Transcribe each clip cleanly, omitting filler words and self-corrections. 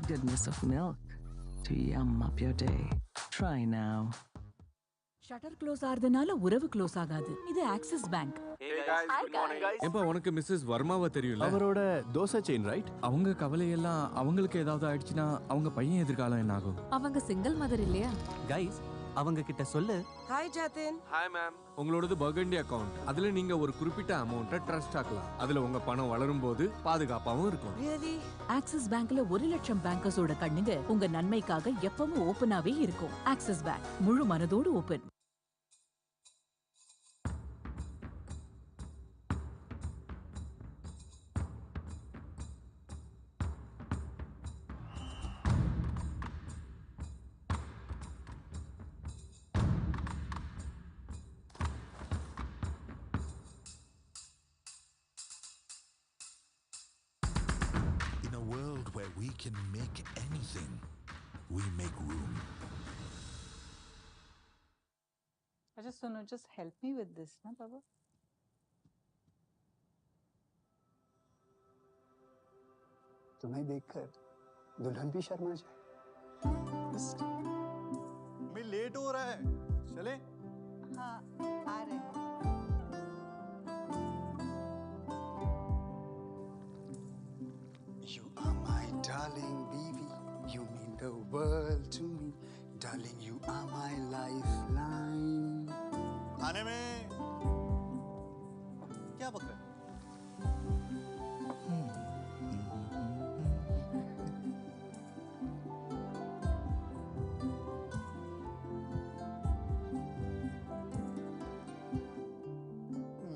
goodness of milk to yum up your day. Try now. Shutter close ஆறதுனால உறவு close ஆகாது. இது Axis bank. Hey guys, good morning. ஏம்பா உனக்கு Mrs வர்மாவை தெரியும்ல? அவரோட தோசை செயின் ரைட்? அவங்க கவலையெல்லாம் அவங்களுக்கு ஏதாவது ஆயிடுச்சுன்னா அவங்க பையன் எதிர்காலம் என்ன ஆகும்? அவங்க சிங்கிள் மதர் இல்லையா? கைஸ் அவங்க கிட்ட சொல்லு. ஹாய் ஜாதின். Hi ma'am. உங்களோடது பர்கண்டி அக்கவுண்ட். அதுல நீங்க ஒரு குறிப்பிட்ட அமௌண்ட்டை ட்ரஸ்ட் ஆக்கலாம். அதுல உங்க பணம் வளரும் போது பாதுகாப்பாவும் இருக்கும். Really? ஆக்சிஸ் பேங்க்ல 1 லட்சம் பேங்கர்ஸோட கண்ணுங்க உங்க நன்மைக்காக எப்பவும் ஓபனாவே இருக்கும். ஆக்சிஸ் பேங்க் முழு மனதோடு open. In a world where we can make anything, we make room. I just don't know, just help me with this, na Baba? तुम्हें देखकर दुल्हन भी शर्मा जाए. मैं लेट हो रहा है. चले? हाँ, आ रहे हैं. You are my darling baby. You mean the world to me. Darling, you are my lifeline. आने में क्या बक रहे?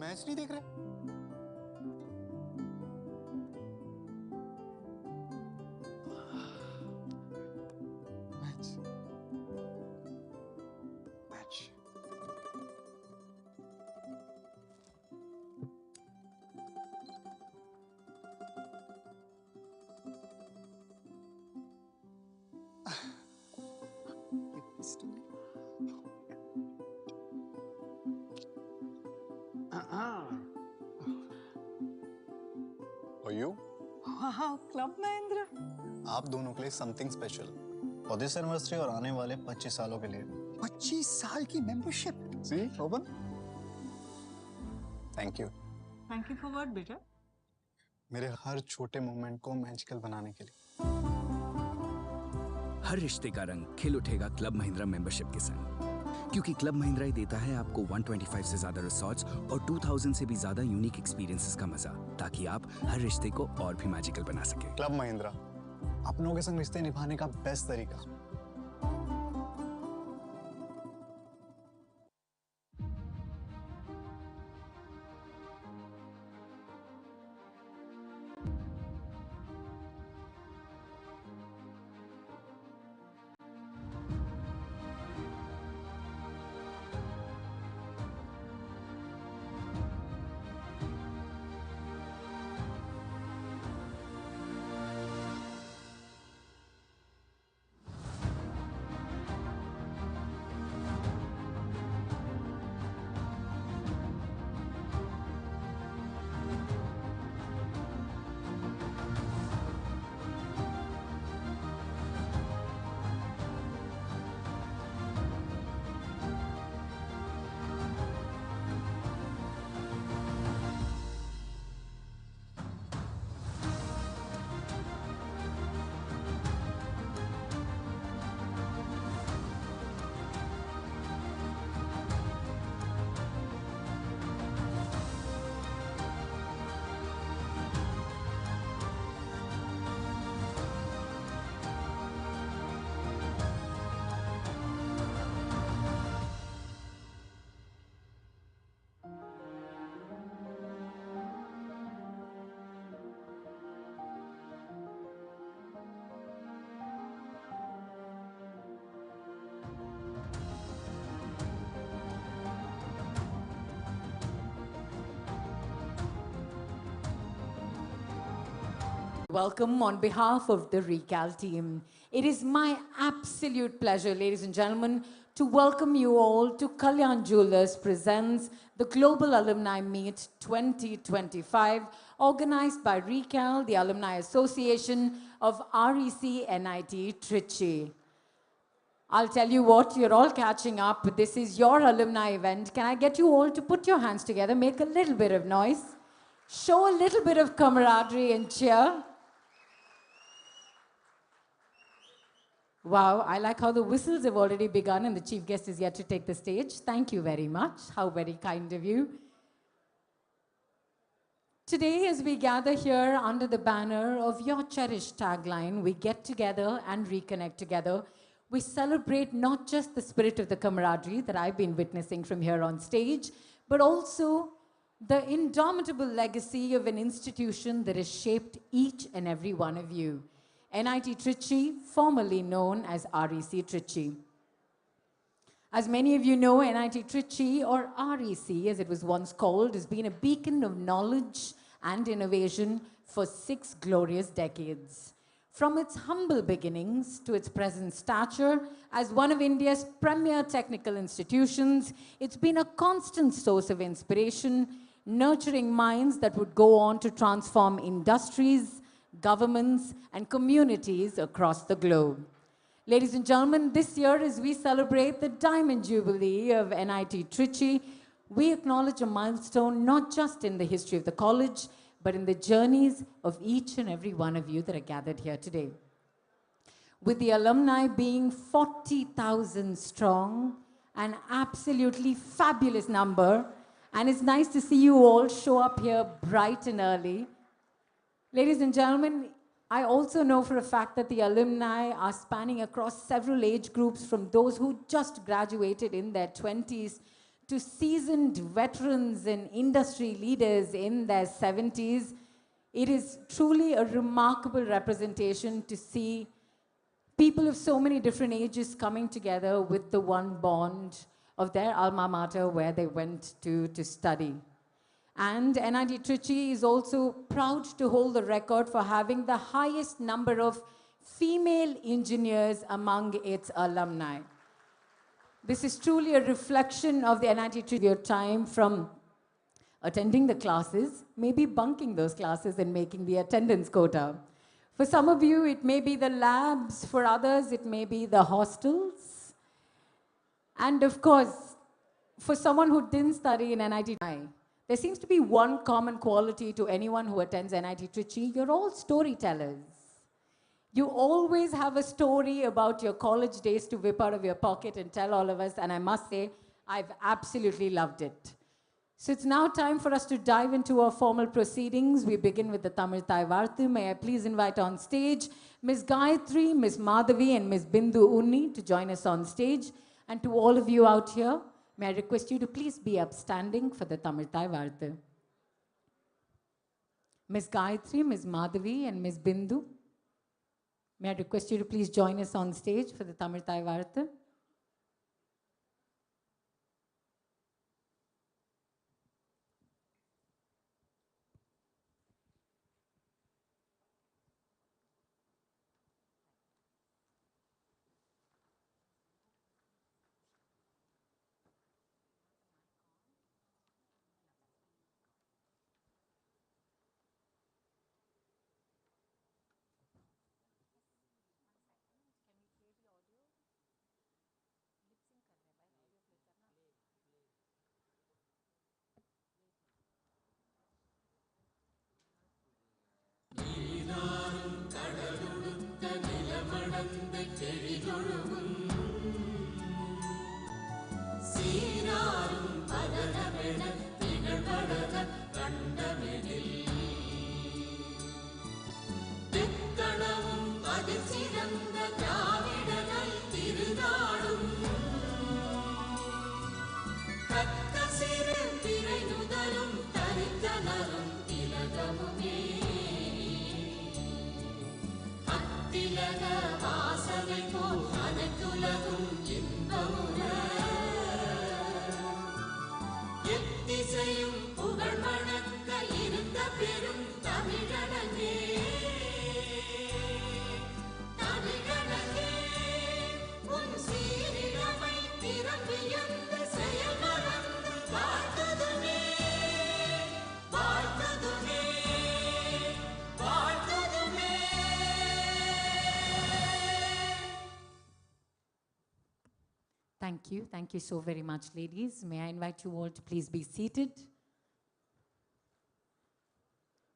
मैच नहीं देख रहे? Match match Give this to me. Or you? Wow, Club Mahindra. आप दोनों के लिए समथिंग स्पेशल. और दिस एनिवर्सरी और आने वाले 25 सालों के लिए. 25 साल की membership. See, open. Thank you. Thank you for what, beta? मेरे हर छोटे मोमेंट को मैजिकल बनाने के लिए. हर रिश्ते का रंग खिल उठेगा क्लब महिंद्रा मेंबरशिप के संग, क्योंकि क्लब महिंद्रा ही देता है आपको 125 से ज्यादा रिसॉर्ट्स और 2000 से भी ज्यादा यूनिक एक्सपीरियंसेस का मजा, ताकि आप हर रिश्ते को और भी मैजिकल बना सके. क्लब महिंद्रा, अपनों के संग रिश्ते निभाने का बेस्ट तरीका. Welcome on behalf of the Recal team. It is my absolute pleasure, ladies and gentlemen, to welcome you all to Kalyan Jewelers presents the Global Alumni Meet 2025 organized by RECAL, the Alumni Association of REC NIT Trichy. I'll tell you what, you're all catching up. This is your alumni event. Can I get you all to put your hands together, make a little bit of noise, show a little bit of camaraderie and cheer? Wow, I like how the whistles have already begun and the chief guest is yet to take the stage. Thank you very much. How very kind of you. Today, as we gather here under the banner of your cherished tagline, we get together and reconnect together. We celebrate not just the spirit of the camaraderie that I've been witnessing from here on stage, but also the indomitable legacy of an institution that has shaped each and every one of you. NIT Trichy, formerly known as REC Trichy. As many of you know, NIT Trichy, or REC as it was once called, has been a beacon of knowledge and innovation for 6 glorious decades. From its humble beginnings to its present stature as one of India's premier technical institutions, it's been a constant source of inspiration, nurturing minds that would go on to transform industries, governments, and communities across the globe. Ladies and gentlemen, this year as we celebrate the Diamond Jubilee of NIT Trichy, we acknowledge a milestone not just in the history of the college, but in the journeys of each and every one of you that are gathered here today. With the alumni being 40,000 strong, an absolutely fabulous number, and it's nice to see you all show up here bright and early. Ladies and gentlemen, I also know for a fact that the alumni are spanning across several age groups, from those who just graduated in their 20s to seasoned veterans and industry leaders in their 70s. It is truly a remarkable representation to see people of so many different ages coming together with the one bond of their alma mater where they went to study. And NIT Trichy is also proud to hold the record for having the highest number of female engineers among its alumni. This is truly a reflection of the NIT Trichy time, from attending the classes, maybe bunking those classes and making the attendance quota. For some of you, it may be the labs. For others, it may be the hostels. And of course, for someone who didn't study in NIT, there seems to be one common quality to anyone who attends NIT Trichy. You're all storytellers. You always have a story about your college days to whip out of your pocket and tell all of us, and I must say, I've absolutely loved it. So it's now time for us to dive into our formal proceedings. We begin with the Tamil Thai Varthu. May I please invite on stage Ms. Gayatri, Ms. Madhavi, and Ms. Bindu Unni to join us on stage. And to all of you out here, may I request you to please be upstanding for the Tamil Thai Varthu. Ms. Gayatri, Ms. Madhavi, and Ms. Bindu, may I request you to please join us on stage for the Tamil Thai Varthu. Thank you. Thank you so very much, ladies. May I invite you all to please be seated?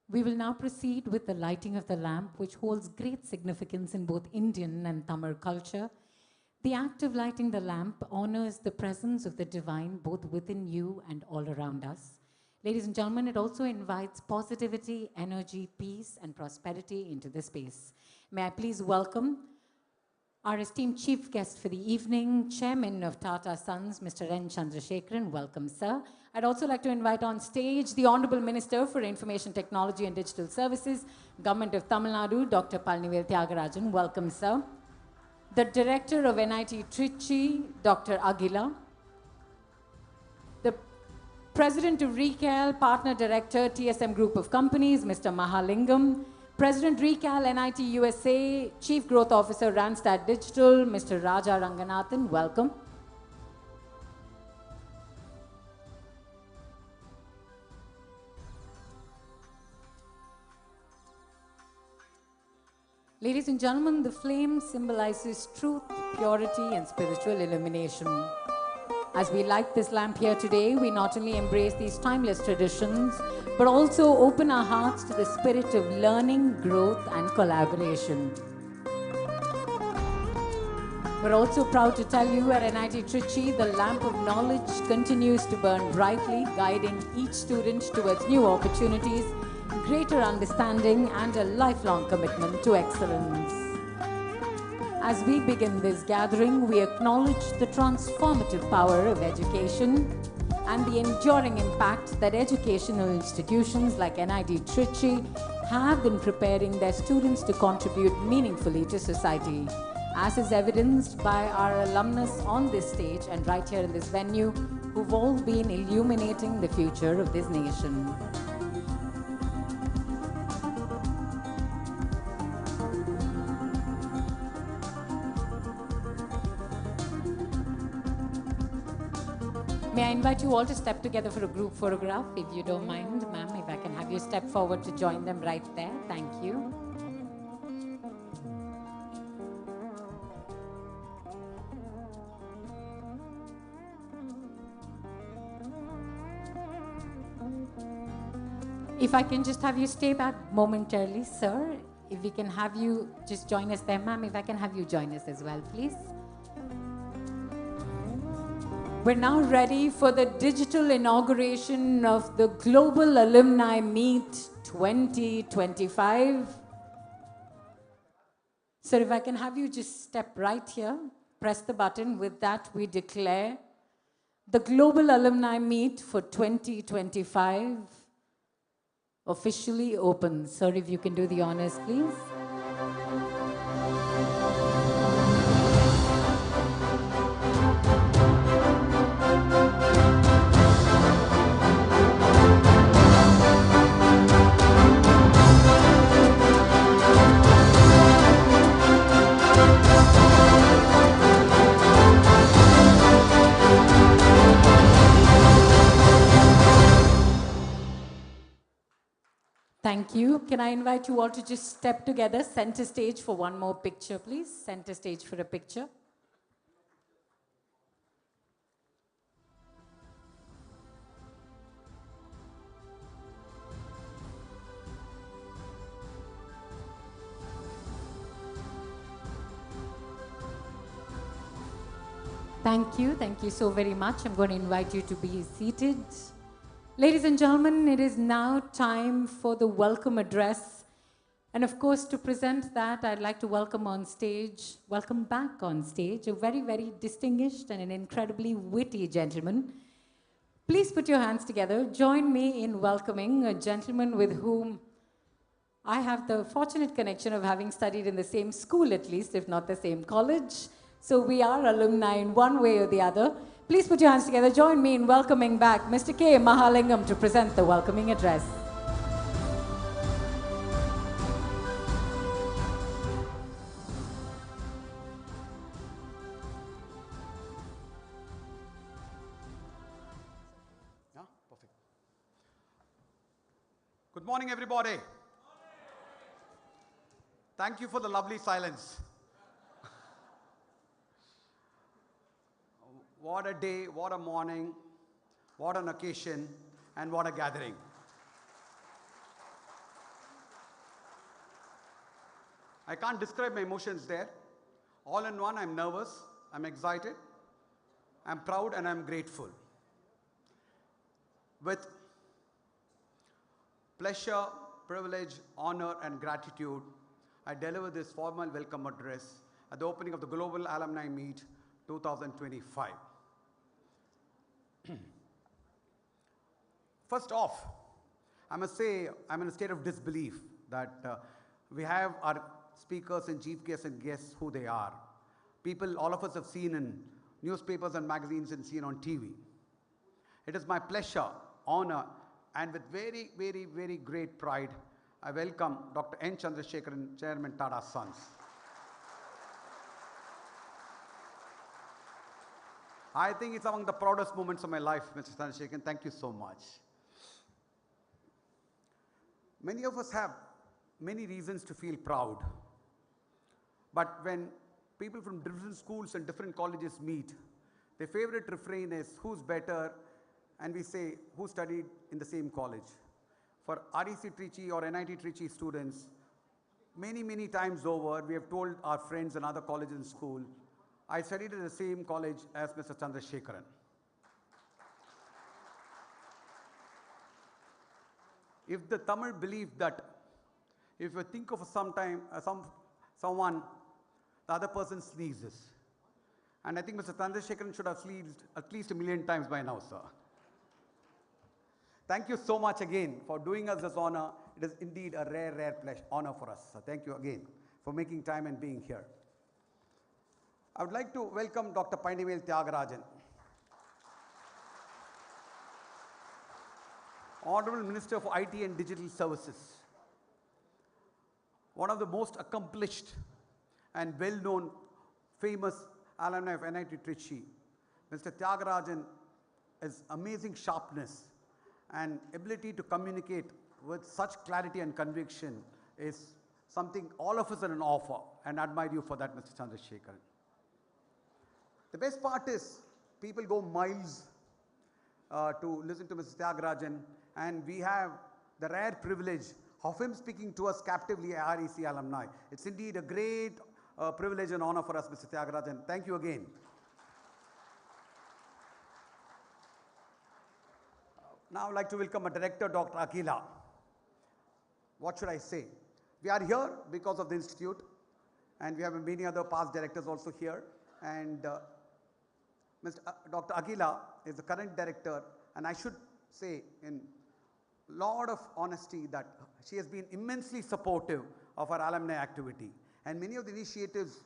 We will now proceed with the lighting of the lamp, which holds great significance in both Indian and Tamil culture. The act of lighting the lamp honors the presence of the divine both within you and all around us. Ladies and gentlemen, it also invites positivity, energy, peace, and prosperity into the space. May I please welcome our esteemed chief guest for the evening, Chairman of Tata Sons, Mr. N. Chandrasekharan. Welcome, sir. I'd also like to invite on stage the Honorable Minister for Information Technology and Digital Services, Government of Tamil Nadu, Dr. Palnivel Thiagarajan. Welcome, sir. The Director of NIT Trichy, Dr. Aguila. The President of Recal, Partner Director, TSM Group of Companies, Mr. Mahalingam. President Recal NIT USA, Chief Growth Officer Randstad Digital, Mr. Raja Ranganathan, welcome. Ladies and gentlemen, the flame symbolizes truth, purity, and spiritual illumination. As we light this lamp here today, we not only embrace these timeless traditions, but also open our hearts to the spirit of learning, growth, and collaboration. We're also proud to tell you at NIT Trichy, the lamp of knowledge continues to burn brightly, guiding each student towards new opportunities, greater understanding, and a lifelong commitment to excellence. As we begin this gathering, we acknowledge the transformative power of education and the enduring impact that educational institutions like NIT Trichy have in preparing their students to contribute meaningfully to society, as is evidenced by our alumnus on this stage and right here in this venue, who've all been illuminating the future of this nation. May I invite you all to step together for a group photograph, if you don't mind, ma'am, if I can have you step forward to join them right there. Thank you. If I can just have you stay back momentarily, sir. If we can have you just join us there, ma'am, if I can have you join us as well, please. We're now ready for the digital inauguration of the Global Alumni Meet 2025. So if I can have you just step right here, press the button. With that, we declare the Global Alumni Meet for 2025 officially open. Sir, if you can do the honors, please. Thank you. Can I invite you all to just step together, center stage for one more picture, please? Center stage for a picture. Thank you. Thank you so very much. I'm going to invite you to be seated. Ladies and gentlemen, it is now time for the welcome address. And of course, to present that, I'd like to welcome back on stage, a very, very distinguished and an incredibly witty gentleman. Please put your hands together. Join me in welcoming a gentleman with whom I have the fortunate connection of having studied in the same school, at least, if not the same college. So we are alumni in one way or the other. Please put your hands together. Join me in welcoming back Mr. K. Mahalingam to present the welcoming address. Yeah, perfect. Good morning, everybody. Thank you for the lovely silence. What a day, what a morning, what an occasion, and what a gathering. I can't describe my emotions there. All in one, I'm nervous, I'm excited, I'm proud, and I'm grateful. With pleasure, privilege, honor, and gratitude, I deliver this formal welcome address at the opening of the Global Alumni Meet 2025. First off, I must say I'm in a state of disbelief that we have our speakers and chief guests and guests who they are. People all of us have seen in newspapers and magazines and seen on TV. It is my pleasure, honor, and with very, very, very great pride, I welcome Dr. N. Chandrasekharan, Chairman Tata Sons. I think it's among the proudest moments of my life, Mr. Chandrasekharan. Thank you so much. Many of us have many reasons to feel proud. But when people from different schools and different colleges meet, their favorite refrain is, who's better? And we say, who studied in the same college? For REC Trichy or NIT Trichy students, many, many times over, we have told our friends and other colleges and school, I studied at the same college as Mr. Chandrasekharan. If the Tamil believed that if you think of someone, the other person sneezes. And I think Mr. Chandrasekharan should have sneezed at least 1,000,000 times by now, sir. Thank you so much again for doing us this honor. It is indeed a rare, rare pleasure, honor for us. So thank you again for making time and being here. I would like to welcome Dr. Painivel Tyagarajan, Honorable Minister for IT and Digital Services, one of the most accomplished and well-known, famous alumni of NIT Trichy. Mr. Tyagarajan has amazing sharpness and ability to communicate with such clarity and conviction is something all of us are in awe for, and admire you for that, Mr. Chandrasekharan. The best part is people go miles to listen to Mr. Tyagarajan, and we have the rare privilege of him speaking to us captively at REC alumni. It's indeed a great privilege and honor for us, Mr. Tyagarajan. Thank you again. Now I'd like to welcome our director, Dr. Akila. What should I say? We are here because of the institute, and we have many other past directors also here. And Dr. Akila is the current director, and I should say in lot of honesty that she has been immensely supportive of our alumni activity. And many of the initiatives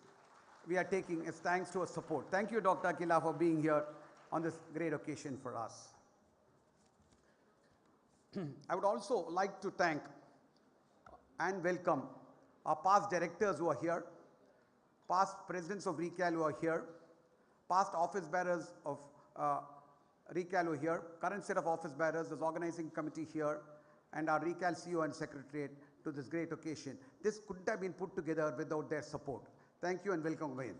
we are taking is thanks to her support. Thank you, Dr. Akila, for being here on this great occasion for us. I would also like to thank and welcome our past directors who are here, past presidents of RECAL who are here, past office bearers of RECAL who are here, current set of office bearers, this organizing committee here, and our RECAL CEO and secretariat to this great occasion. This couldn't have been put together without their support. Thank you and welcome again.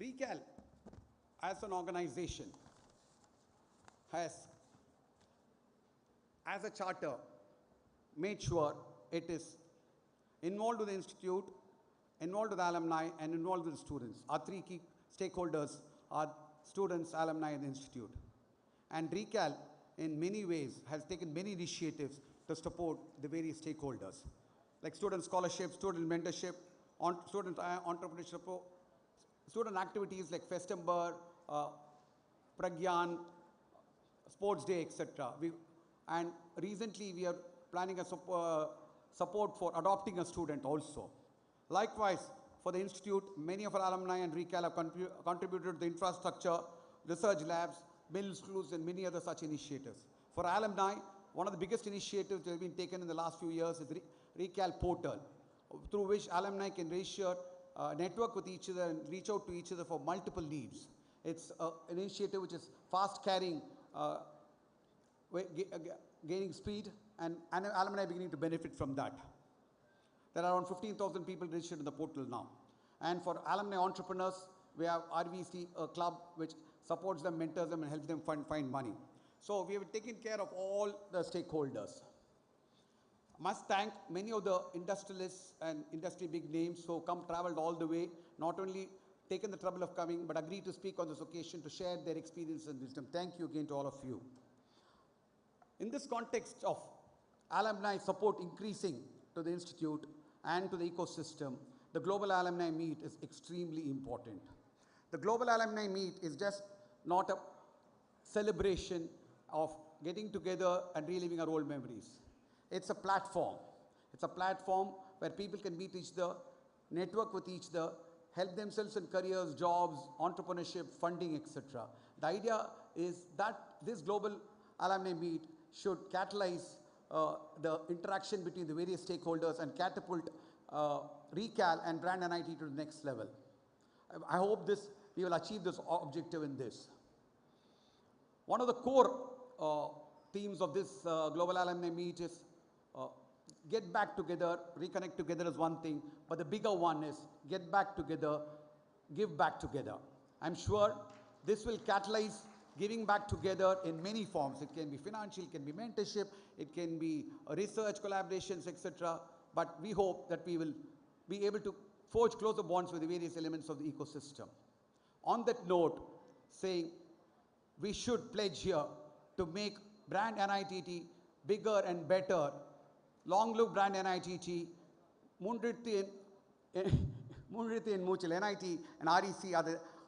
RECAL as an organization has, as a charter, made sure it is involved with the institute, involved with the alumni, and involved with the students. Our three key stakeholders are students, alumni, and the institute. And RECAL, in many ways, has taken many initiatives to support the various stakeholders, like student scholarship, student mentorship, student entrepreneurship, student activities like Festember, Pragyan, Sports Day, etc. And recently, we are planning a support for adopting a student also. Likewise, for the institute, many of our alumni and RECAL have contributed to the infrastructure, research labs, middle schools, and many other such initiatives. For alumni, one of the biggest initiatives that have been taken in the last few years is the RECAL portal, through which alumni can network with each other and reach out to each other for multiple needs. It's an initiative which is fast carrying, gaining speed, and alumni beginning to benefit from that. There are around 15,000 people registered in the portal now. And for alumni entrepreneurs, we have RVC, a club which supports them, mentors them, and helps them find money. So we have taken care of all the stakeholders. Must thank many of the industrialists and industry big names who traveled all the way, not only taken the trouble of coming, but agreed to speak on this occasion to share their experience and wisdom. Thank you again to all of you. In this context of alumni support increasing to the institute and to the ecosystem, the Global Alumni Meet is extremely important. The Global Alumni Meet is just not a celebration of getting together and reliving our old memories. It's a platform. It's a platform where people can meet each other, network with each other, help themselves in careers, jobs, entrepreneurship, funding, etc. The idea is that this Global Alumni Meet should catalyze the interaction between the various stakeholders and catapult Recal and Brand NIT to the next level. I hope we will achieve this objective in this. One of the core themes of this Global Alumni Meet is get back together, reconnect together is one thing, but the bigger one is get back together, give back together. I'm sure this will catalyze giving back together in many forms. It can be financial, it can be mentorship, it can be research collaborations, etc. But we hope that we will be able to forge closer bonds with the various elements of the ecosystem. On that note, saying we should pledge here to make Brand NITT bigger and better. Long live Brand NITT, Munrithi and Mutual, NIT and REC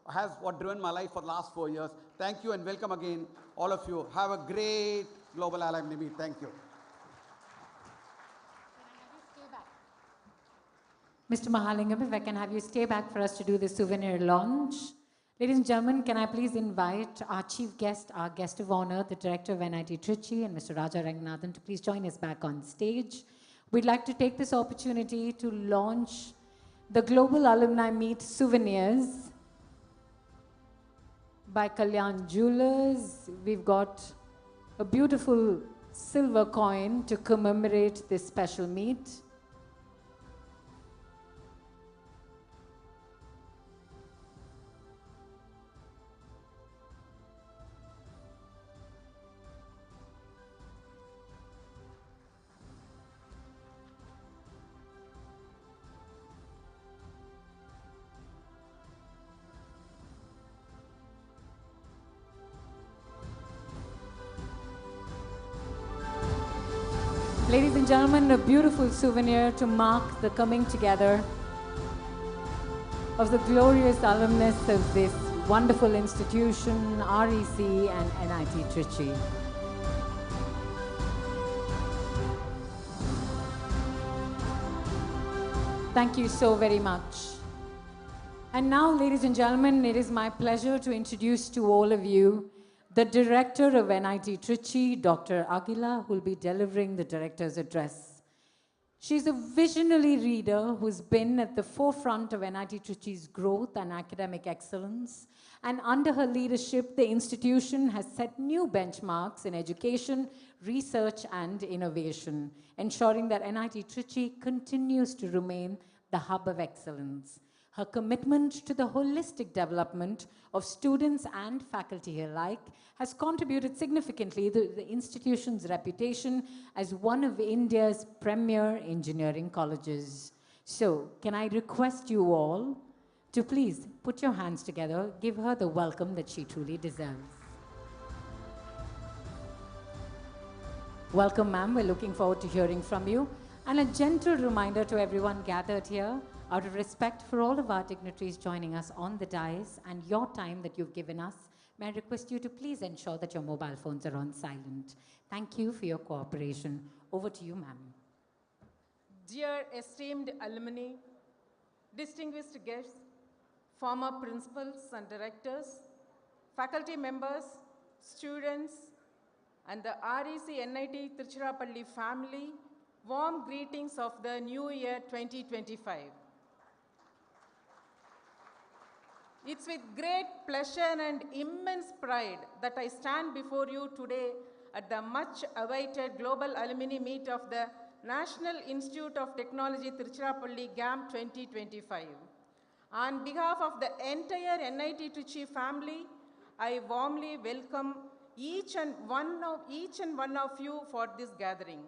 has what driven my life for the last 4 years. Thank you and welcome again, all of you. Have a great Global Alumni Meet. Thank you. Mr. Mahalingam, if I can have you stay back for us to do the souvenir launch. Ladies and gentlemen, can I please invite our chief guest, our guest of honor, the director of NIT Trichy, and Mr. Raja Ranganathan, to please join us back on stage. We'd like to take this opportunity to launch the Global Alumni Meet Souvenirs by Kalyan Jewelers. We've got a beautiful silver coin to commemorate this special meet. Ladies and gentlemen, a beautiful souvenir to mark the coming together of the glorious alumnus of this wonderful institution, REC and NIT Trichy. Thank you so very much. And now, ladies and gentlemen, it is my pleasure to introduce to all of you the director of NIT Trichy, Dr. Aguila, who will be delivering the director's address. She's a visionary leader who's been at the forefront of NIT Trichy's growth and academic excellence. And under her leadership, the institution has set new benchmarks in education, research, and innovation, ensuring that NIT Trichy continues to remain the hub of excellence. Her commitment to the holistic development of students and faculty alike has contributed significantly to the institution's reputation as one of India's premier engineering colleges. So, can I request you all to please put your hands together, give her the welcome that she truly deserves. Welcome, ma'am. We're looking forward to hearing from you. And a gentle reminder to everyone gathered here, out of respect for all of our dignitaries joining us on the dais and your time that you've given us, may I request you to please ensure that your mobile phones are on silent. Thank you for your cooperation. Over to you, ma'am. Dear esteemed alumni, distinguished guests, former principals and directors, faculty members, students, and the REC NIT Tiruchirappalli family, warm greetings of the new year 2025. It's with great pleasure and immense pride that I stand before you today at the much-awaited Global Alumni Meet of the National Institute of Technology Tiruchirappalli GAM 2025. On behalf of the entire NIT Trichy family, I warmly welcome each and one of you for this gathering.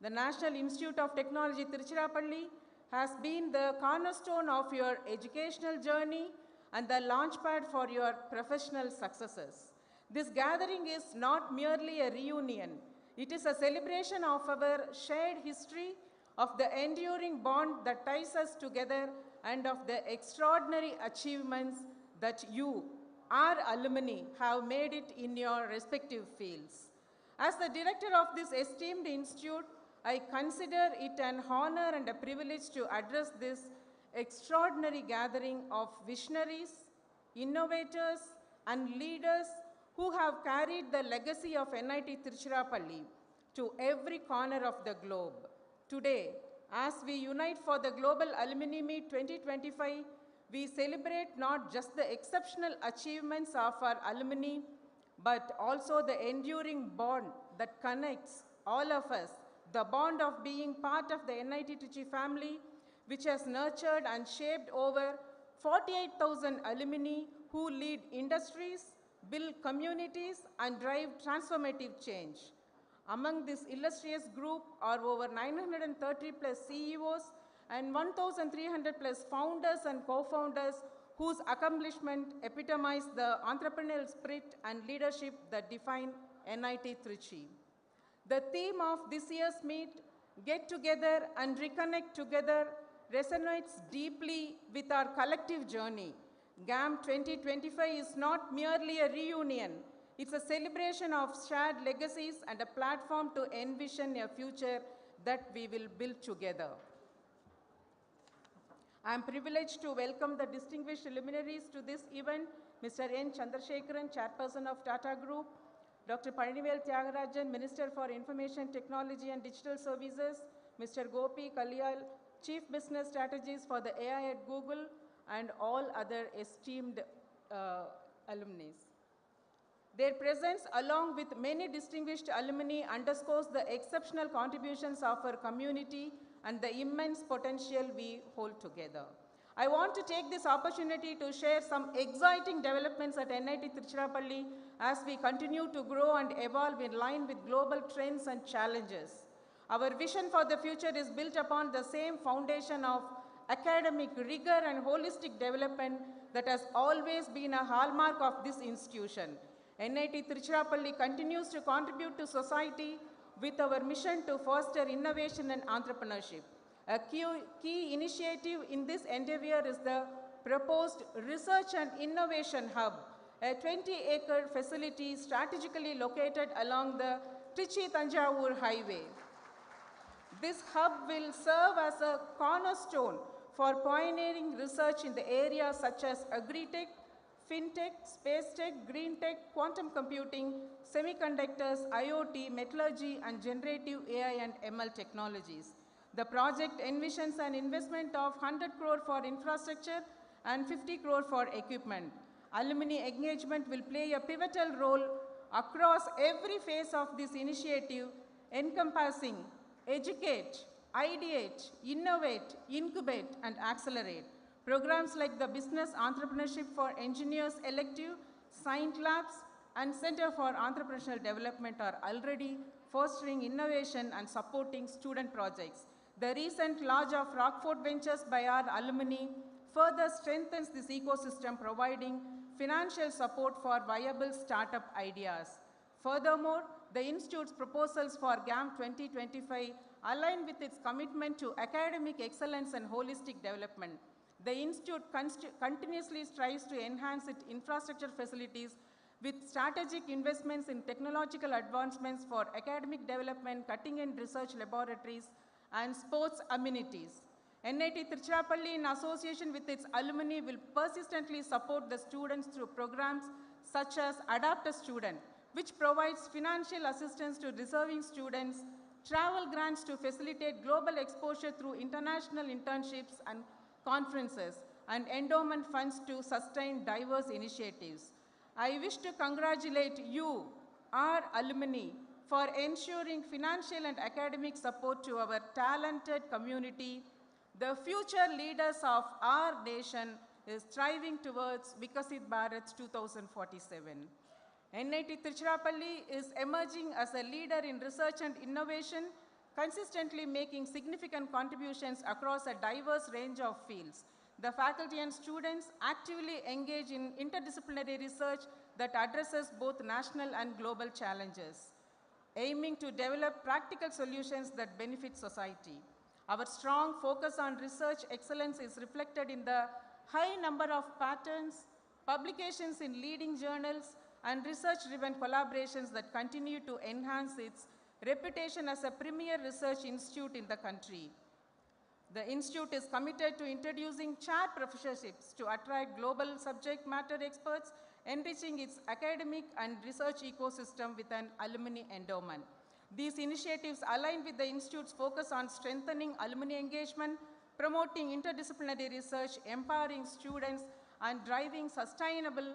The National Institute of Technology Tiruchirappalli has been the cornerstone of your educational journey and the launchpad for your professional successes. This gathering is not merely a reunion. It is a celebration of our shared history, of the enduring bond that ties us together, and of the extraordinary achievements that you, our alumni, have made it in your respective fields. As the director of this esteemed institute, I consider it an honor and a privilege to address this extraordinary gathering of visionaries, innovators, and leaders who have carried the legacy of NIT Tiruchirappalli to every corner of the globe. Today, as we unite for the Global Alumni Meet 2025, we celebrate not just the exceptional achievements of our alumni, but also the enduring bond that connects all of us, the bond of being part of the NIT Trichy family, which has nurtured and shaped over 48,000 alumni who lead industries, build communities, and drive transformative change. Among this illustrious group are over 930 plus CEOs and 1,300 plus founders and co-founders whose accomplishment epitomize the entrepreneurial spirit and leadership that define NIT Trichy. The theme of this year's meet, Get Together and Reconnect Together, resonates deeply with our collective journey. GAM 2025 is not merely a reunion. It's a celebration of shared legacies and a platform to envision a future that we will build together. I am privileged to welcome the distinguished luminaries to this event, Mr. N. Chandrasekharan, Chairperson of Tata Group, Dr. Palanivel Tyagarajan, Minister for Information Technology and Digital Services, Mr. Gopi Kalyal, Chief Business Strategist for the AI at Google, and all other esteemed alumni. Their presence, along with many distinguished alumni, underscores the exceptional contributions of our community and the immense potential we hold together. I want to take this opportunity to share some exciting developments at NIT Tiruchirappalli as we continue to grow and evolve in line with global trends and challenges. Our vision for the future is built upon the same foundation of academic rigor and holistic development that has always been a hallmark of this institution. NIT Tiruchirappalli continues to contribute to society with our mission to foster innovation and entrepreneurship. A key initiative in this endeavor is the proposed Research and Innovation Hub, a 20-acre facility strategically located along the Trichy-Tanjavur highway. This hub will serve as a cornerstone for pioneering research in the areas such as agri-tech, fintech, space tech, green tech, quantum computing, semiconductors, IoT, metallurgy, and generative AI and ML technologies. The project envisions an investment of 100 crore for infrastructure and 50 crore for equipment. Alumni engagement will play a pivotal role across every phase of this initiative, encompassing educate, ideate, innovate, incubate, and accelerate. Programs like the Business Entrepreneurship for Engineers elective, Science Labs, and Center for Entrepreneurial Development are already fostering innovation and supporting student projects. The recent launch of Rockford Ventures by our alumni further strengthens this ecosystem, providing financial support for viable startup ideas. Furthermore, the Institute's proposals for GAM 2025 align with its commitment to academic excellence and holistic development. The Institute continuously strives to enhance its infrastructure facilities with strategic investments in technological advancements for academic development, cutting-edge research laboratories, and sports amenities. NIT Tiruchirappalli, in association with its alumni, will persistently support the students through programs such as Adapt a Student, which provides financial assistance to deserving students, travel grants to facilitate global exposure through international internships and conferences, and endowment funds to sustain diverse initiatives. I wish to congratulate you, our alumni, for ensuring financial and academic support to our talented community, the future leaders of our nation is striving towards Vikasit Bharat 2047. NIT Trichy is emerging as a leader in research and innovation, consistently making significant contributions across a diverse range of fields. The faculty and students actively engage in interdisciplinary research that addresses both national and global challenges, aiming to develop practical solutions that benefit society. Our strong focus on research excellence is reflected in the high number of patents, publications in leading journals, and research-driven collaborations that continue to enhance its reputation as a premier research institute in the country. The institute is committed to introducing chair professorships to attract global subject matter experts, enriching its academic and research ecosystem with an alumni endowment. These initiatives align with the institute's focus on strengthening alumni engagement, promoting interdisciplinary research, empowering students, and driving sustainable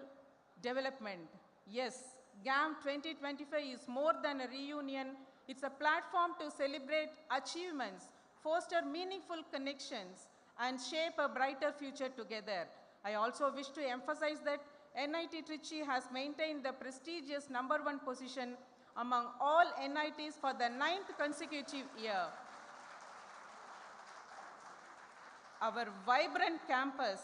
development. Yes, GAM 2025 is more than a reunion. It's a platform to celebrate achievements, foster meaningful connections, and shape a brighter future together. I also wish to emphasize that NIT Trichy has maintained the prestigious #1 position among all NITs for the 9th consecutive year. Our vibrant campus,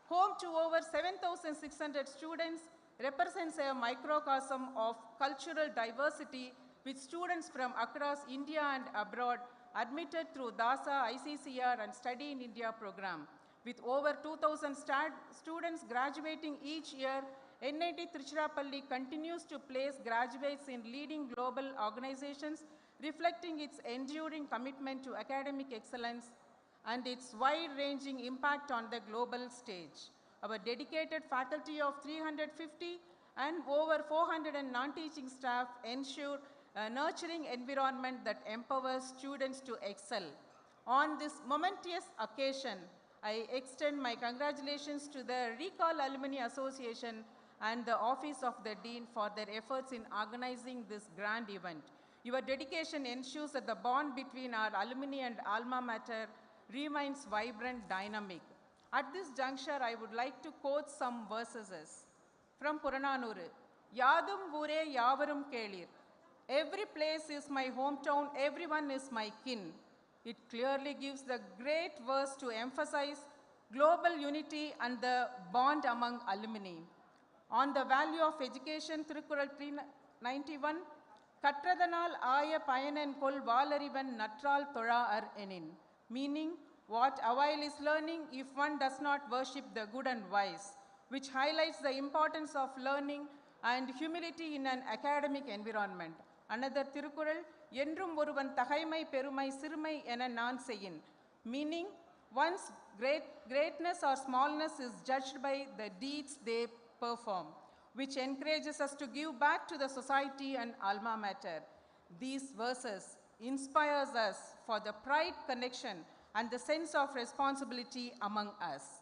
home to over 7,600 students, represents a microcosm of cultural diversity with students from across India and abroad admitted through DASA, ICCR, and Study in India program. With over 2,000 students graduating each year, NIT Trichy continues to place graduates in leading global organizations, reflecting its enduring commitment to academic excellence and its wide-ranging impact on the global stage. Our dedicated faculty of 350 and over 400 non-teaching staff ensure a nurturing environment that empowers students to excel. On this momentous occasion, I extend my congratulations to the Recall Alumni Association and the Office of the Dean for their efforts in organizing this grand event. Your dedication ensures that the bond between our alumni and alma mater remains vibrant, dynamic. At this juncture, I would like to quote some verses from Purananuru. Yadum Vure Yavarum Kelir. Every place is my hometown, everyone is my kin. It clearly gives the great verse to emphasize global unity and the bond among alumni. On the value of education, Thirukkural 391, Katradanal Aya Payanan Kol Valarivan Natral Thora Ar Enin, meaning, what avail is learning if one does not worship the good and wise, which highlights the importance of learning and humility in an academic environment. Another Thirukkural, Endrum Oruvan Thaimai Perumai Sirmai Ena Nan Seyin, meaning one's greatness or smallness is judged by the deeds they perform, which encourages us to give back to the society and alma mater. These verses inspires us for the pride, connection, and the sense of responsibility among us.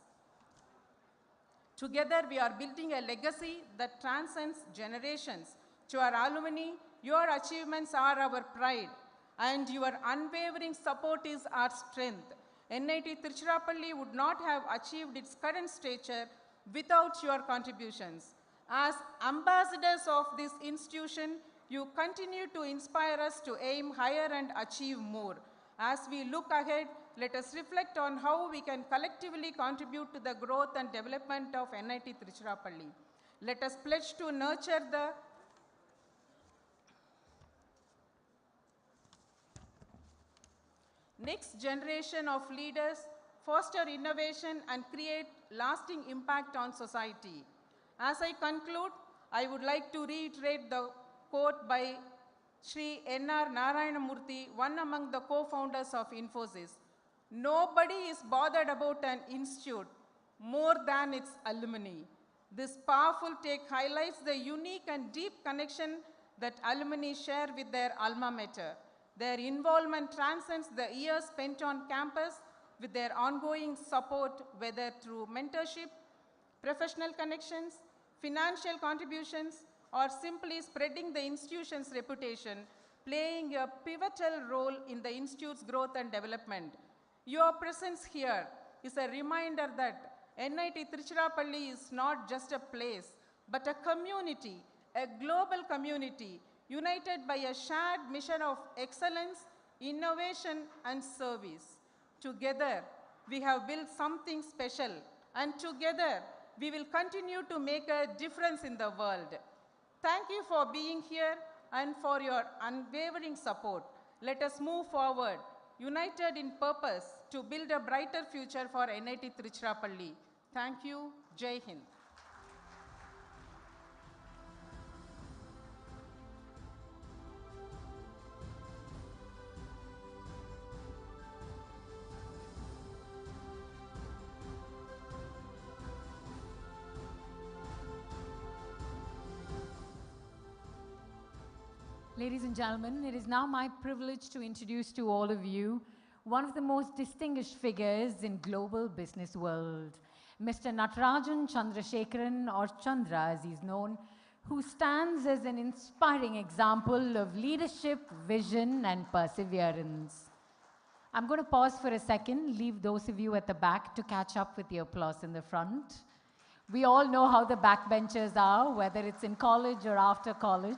Together, we are building a legacy that transcends generations. To our alumni, your achievements are our pride, and your unwavering support is our strength. NIT Trichy would not have achieved its current stature without your contributions. As ambassadors of this institution, you continue to inspire us to aim higher and achieve more. As we look ahead, let us reflect on how we can collectively contribute to the growth and development of NIT Trichy. Let us pledge to nurture the next generation of leaders, foster innovation, and create lasting impact on society. As I conclude, I would like to reiterate the quote by Sri N.R. Narayanamurthy, one among the co-founders of Infosys. Nobody is bothered about an institute more than its alumni. This powerful take highlights the unique and deep connection that alumni share with their alma mater. Their involvement transcends the years spent on campus with their ongoing support, whether through mentorship, professional connections, financial contributions, or simply spreading the institution's reputation. playing a pivotal role in the Institute's growth and development. Your presence here is a reminder that NIT Trichy is not just a place, but a community, a global community, united by a shared mission of excellence, innovation, and service. Together, we have built something special, and together, we will continue to make a difference in the world. Thank you for being here and for your unwavering support. Let us move forward, united in purpose to build a brighter future for NIT Trichy. Thank you. Jai Hind. Ladies and gentlemen, it is now my privilege to introduce to all of you one of the most distinguished figures in global business world, Mr. Natarajan Chandrasekharan, or Chandra as he's known, who stands as an inspiring example of leadership, vision, and perseverance. I'm going to pause for a second, leave those of you at the back to catch up with the applause in the front. We all know how the backbenchers are, whether it's in college or after college.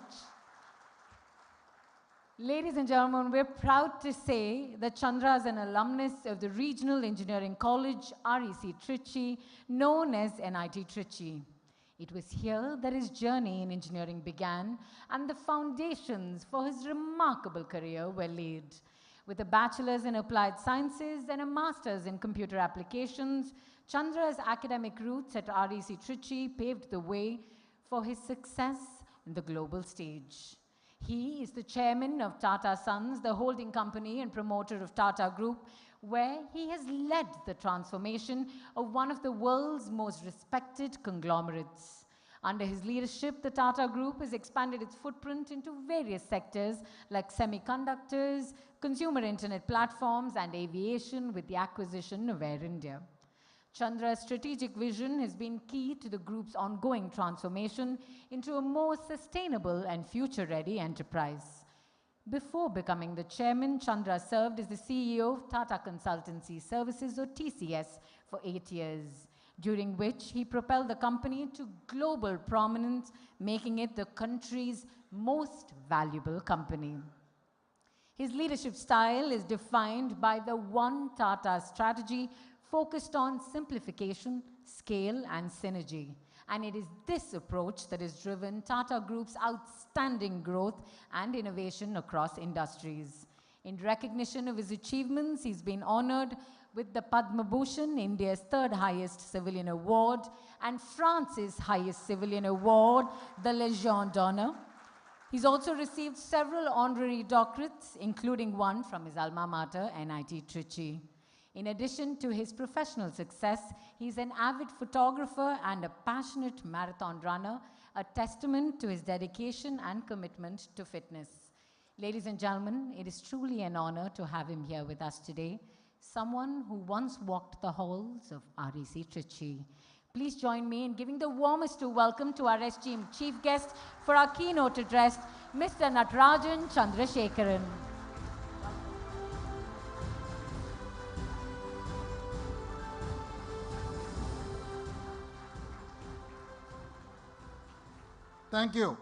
Ladies and gentlemen, we're proud to say that Chandra is an alumnus of the Regional Engineering College, REC Trichy, known as NIT Trichy. It was here that his journey in engineering began and the foundations for his remarkable career were laid. With a bachelor's in applied sciences and a master's in computer applications, Chandra's academic roots at REC Trichy paved the way for his success in the global stage. He is the chairman of Tata Sons, the holding company and promoter of Tata Group, where he has led the transformation of one of the world's most respected conglomerates. Under his leadership, the Tata Group has expanded its footprint into various sectors like semiconductors, consumer internet platforms, and aviation with the acquisition of Air India. Chandra's strategic vision has been key to the group's ongoing transformation into a more sustainable and future-ready enterprise. Before becoming the chairman, Chandra served as the CEO of Tata Consultancy Services, or TCS, for 8 years, during which he propelled the company to global prominence, making it the country's most valuable company. His leadership style is defined by the One Tata strategy, focused on simplification, scale, and synergy. And it is this approach that has driven Tata Group's outstanding growth and innovation across industries. In recognition of his achievements, he's been honored with the Padma Bhushan, India's third highest civilian award, and France's highest civilian award, the Légion d'honneur. He's also received several honorary doctorates, including one from his alma mater, NIT Trichy. In addition to his professional success, he's an avid photographer and a passionate marathon runner, a testament to his dedication and commitment to fitness. Ladies and gentlemen, it is truly an honor to have him here with us today, someone who once walked the halls of REC Trichy. Please join me in giving the warmest of welcome to our esteemed chief guest for our keynote address, Mr. Natarajan Chandrasekharan. Thank you.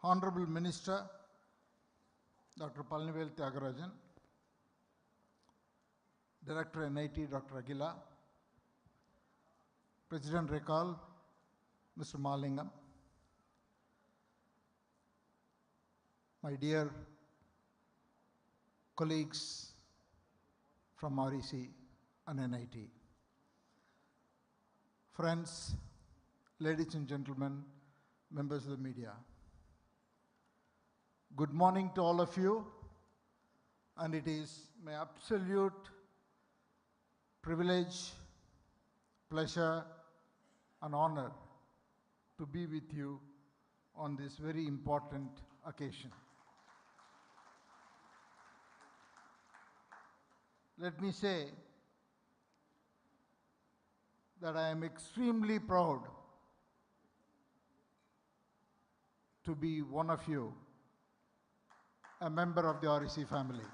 Honorable Minister, Dr. Palnivel Tyagarajan, Director NIT, Dr. Aguila, President Rekal, Mr. Malingam, my dear colleagues from REC and NIT, friends, ladies and gentlemen, members of the media. Good morning to all of you, and it is my absolute privilege, pleasure, and honor to be with you on this very important occasion. Let me say that I am extremely proud to be one of you, a member of the REC family.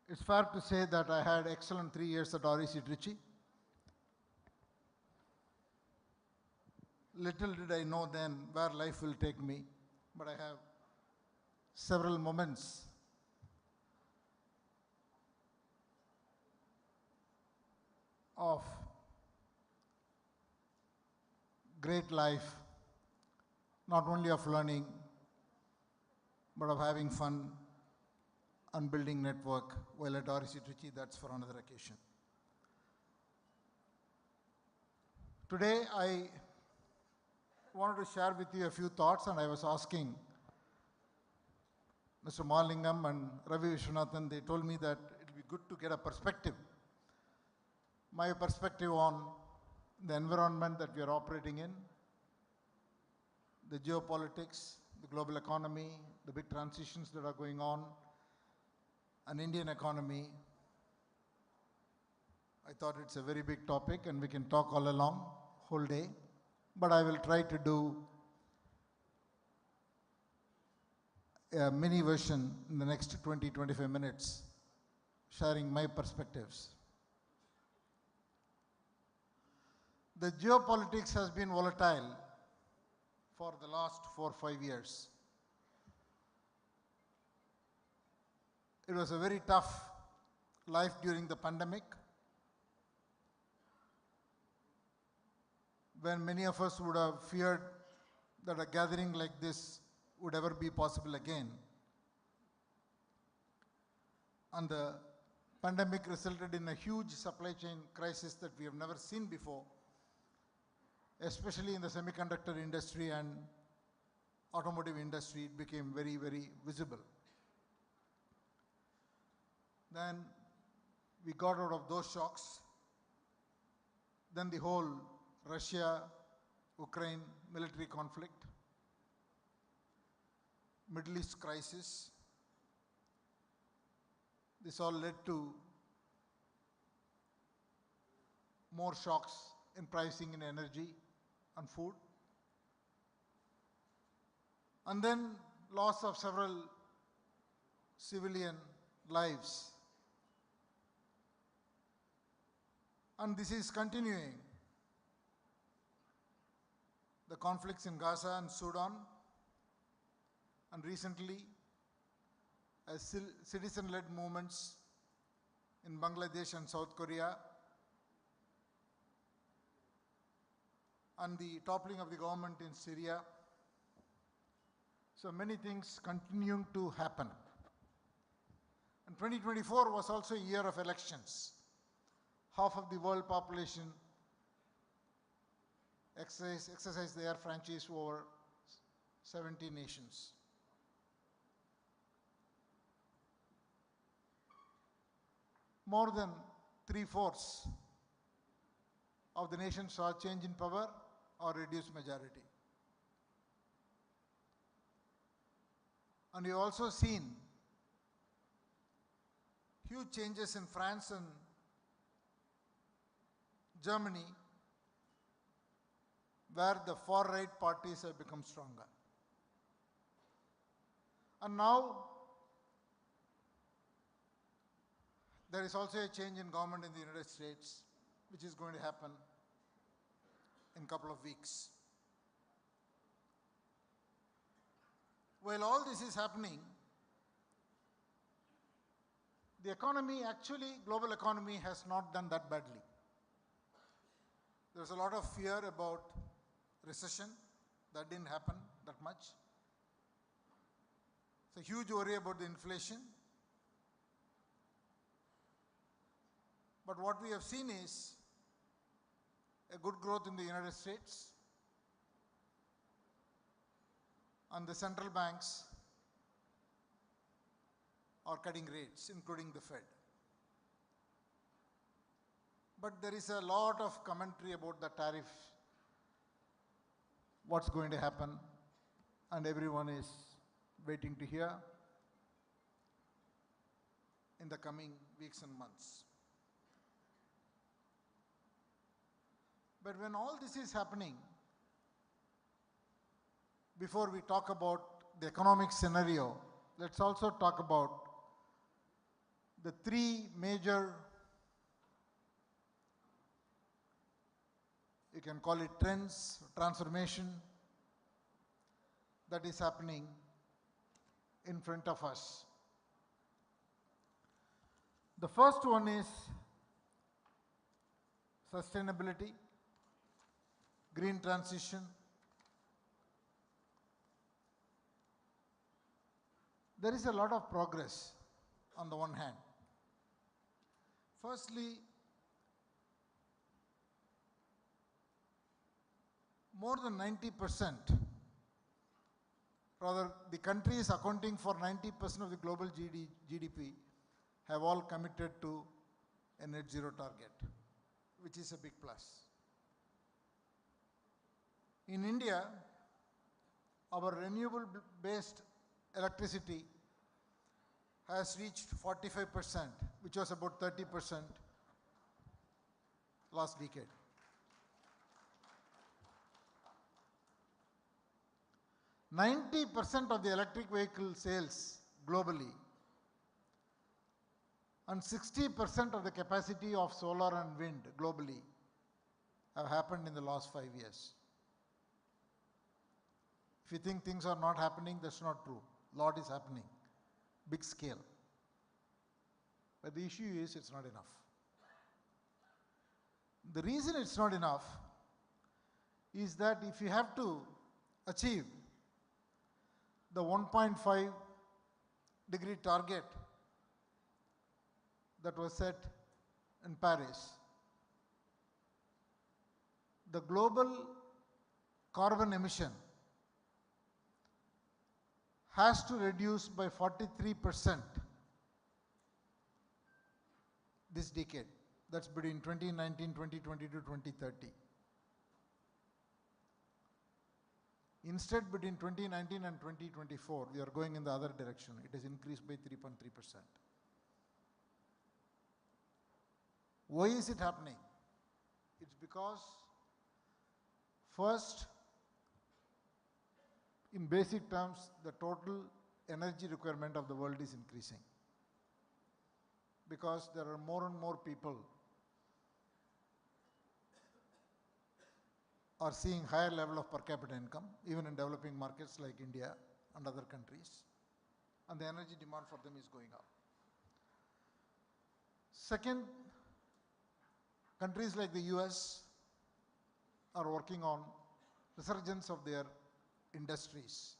It's fair to say that I had excellent 3 years at REC Trichy. Little did I know then where life will take me, but I have several moments of great life, not only of learning, but of having fun and building network while at REC Trichy. That's for another occasion. Today, I wanted to share with you a few thoughts, and I was asking Mr. Malingam and Ravi Vishwanathan, they told me that it would be good to get a perspective, my perspective on the environment that we are operating in, the geopolitics, the global economy, the big transitions that are going on, an Indian economy. I thought it's a very big topic and we can talk all along, whole day, but I will try to do a mini version in the next 20-25 minutes, sharing my perspectives. The geopolitics has been volatile for the last 4 or 5 years. It was a very tough life during the pandemic, when many of us would have feared that a gathering like this would ever be possible again. And the pandemic resulted in a huge supply chain crisis that we have never seen before, especially in the semiconductor industry and automotive industry. It became very, very visible. Then we got out of those shocks. Then the whole Russia-Ukraine military conflict, Middle East crisis, this all led to more shocks in pricing in energy and food. And then loss of several civilian lives. And this is continuing. The conflicts in Gaza and Sudan, and recently citizen-led movements in Bangladesh and South Korea, and the toppling of the government in Syria. So many things continuing to happen. And 2024 was also a year of elections. Half of the world population exercised their franchise over 70 nations. More than 3/4 of the nation saw change in power or reduced majority. And you've also seen huge changes in France and Germany, where the far-right parties have become stronger. And now there is also a change in government in the United States, which is going to happen in a couple of weeks. While all this is happening, the economy, actually, global economy has not done that badly. There's a lot of fear about recession. That didn't happen that much. It's a huge worry about the inflation. But what we have seen is a good growth in the United States, and the central banks are cutting rates, including the Fed. But there is a lot of commentary about the tariff, what's going to happen, and everyone is waiting to hear in the coming weeks and months. But when all this is happening, before we talk about the economic scenario, let's also talk about the three major, you can call it trends, transformation, that is happening in front of us. The first one is sustainability, green transition. There is a lot of progress on the one hand. Firstly, more than 90%, rather the countries accounting for 90% of the global GDP have all committed to a net zero target, which is a big plus. In India, our renewable based electricity has reached 45%, which was about 30% last decade. %90 of the electric vehicle sales globally and 60% of the capacity of solar and wind globally have happened in the last 5 years. If you think things are not happening, that's not true. Lot is happening, big scale. But the issue is it's not enough. The reason it's not enough is that if you have to achieve the 1.5 degree target that was set in Paris, the global carbon emission has to reduce by 43% this decade. That's between 2019, 2020 to 2030. Instead, between 2019 and 2024, we are going in the other direction. It has increased by 3.3%. Why is it happening? It's because, first, in basic terms, the total energy requirement of the world is increasing because there are more and more people are seeing higher level of per capita income, even in developing markets like India and other countries, and the energy demand for them is going up. Second, countries like the US are working on resurgence of their industries.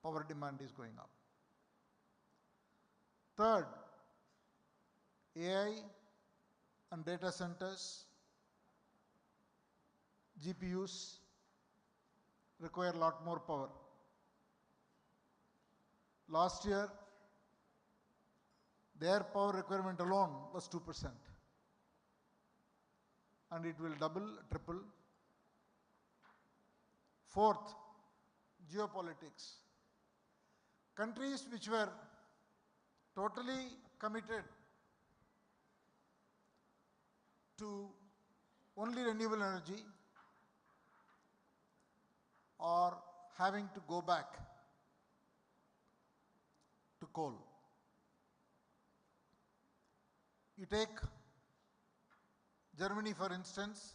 Power demand is going up. Third, AI and data centers, GPUs require a lot more power. Last year, their power requirement alone was 2%. And it will double, triple. Fourth, geopolitics. Countries which were totally committed to only renewable energy are having to go back to coal. You take Germany, for instance.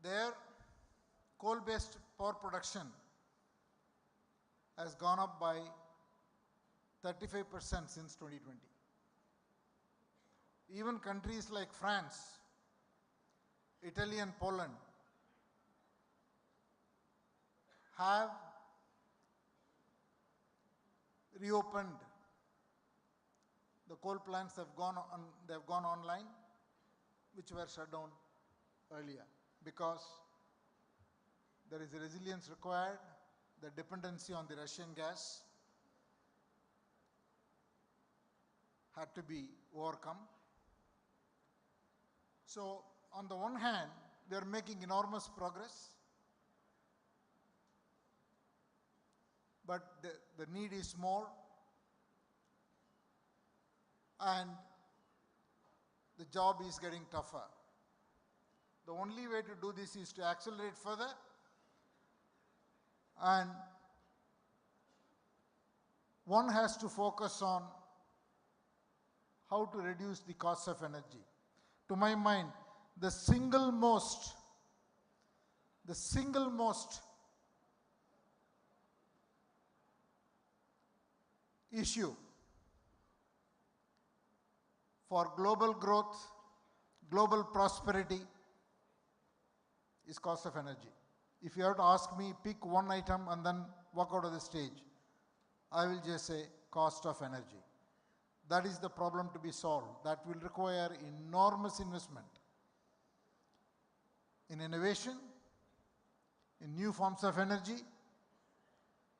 Their coal-based power production has gone up by 35% since 2020. Even countries like France, Italy and Poland have reopened. The coal plants have gone online, which were shut down earlier because there is a resilience required, the dependency on the Russian gas had to be overcome. So on the one hand, we are making enormous progress, but the need is more, and the job is getting tougher. The only way to do this is to accelerate further and one has to focus on how to reduce the cost of energy. To my mind, the single most issue for global growth, global prosperity is cost of energy. If you have to ask me, pick one item and then walk out of the stage, I will just say cost of energy. That is the problem to be solved. That will require enormous investment in innovation, in new forms of energy,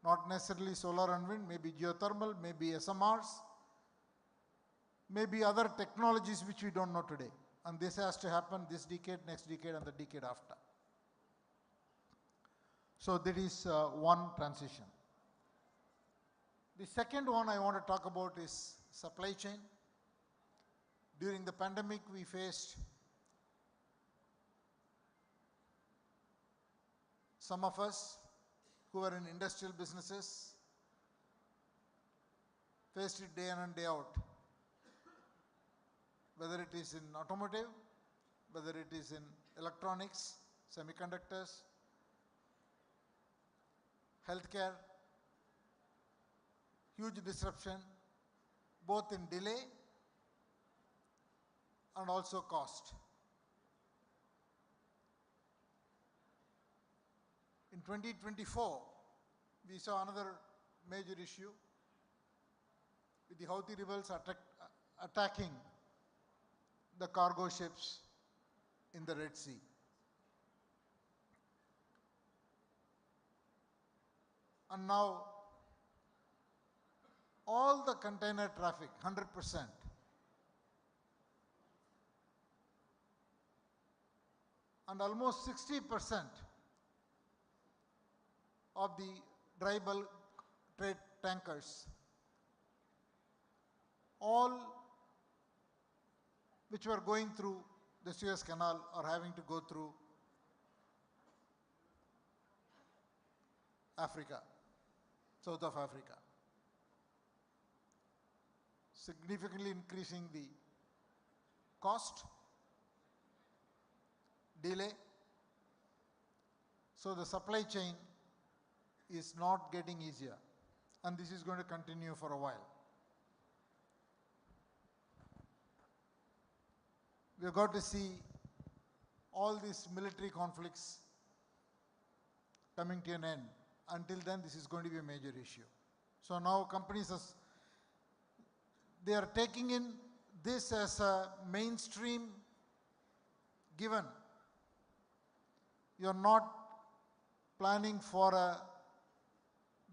not necessarily solar and wind, maybe geothermal, maybe SMRs, maybe other technologies which we don't know today. And this has to happen this decade, next decade, and the decade after. So that is one transition. The second one I want to talk about is supply chain. During the pandemic, we faced some of us who are in industrial businesses faced it day in and day out. Whether it is in automotive, whether it is in electronics, semiconductors, healthcare, huge disruption, both in delay and also cost. In 2024, we saw another major issue with the Houthi rebels attacking the cargo ships in the Red Sea. And now all the container traffic, 100%, and almost 60% of the dry bulk trade tankers, all which were going through the Suez Canal are having to go through Africa, South of Africa, significantly increasing the cost, delay. So the supply chain is not getting easier, and this is going to continue for a while. We've got to see all these military conflicts coming to an end. Until then, this is going to be a major issue. So now companies, they are taking in this as a mainstream given. You're not planning for a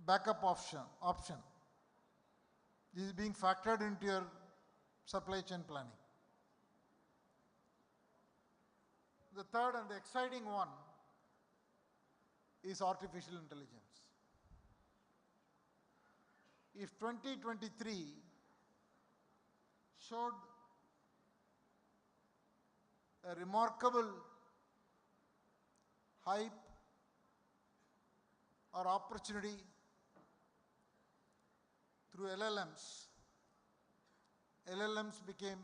backup option. This is being factored into your supply chain planning. The third and the exciting one is artificial intelligence. If 2023 showed a remarkable hype or opportunity through LLMs, LLMs became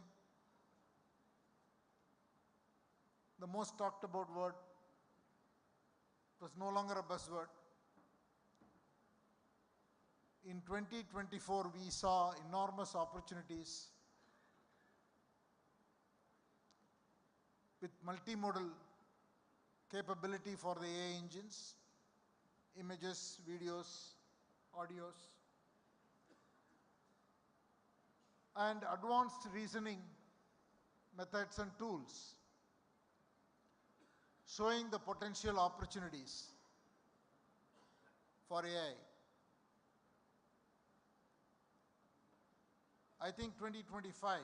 the most talked about word. It was no longer a buzzword. In 2024, we saw enormous opportunities with multimodal capability for the AI engines, images, videos, audios, and advanced reasoning methods and tools, showing the potential opportunities for AI. I think 2025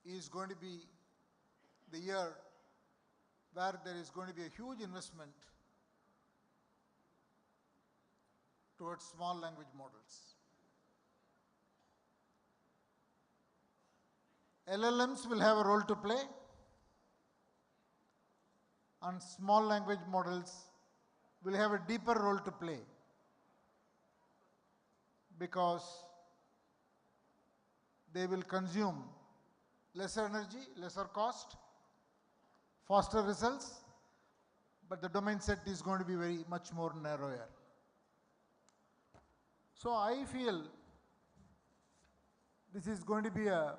is going to be the year where there is going to be a huge investment towards small language models. LLMs will have a role to play, and small language models will have a deeper role to play, because they will consume lesser energy, lesser cost, faster results, but the domain set is going to be very much more narrower. So I feel this is going to be a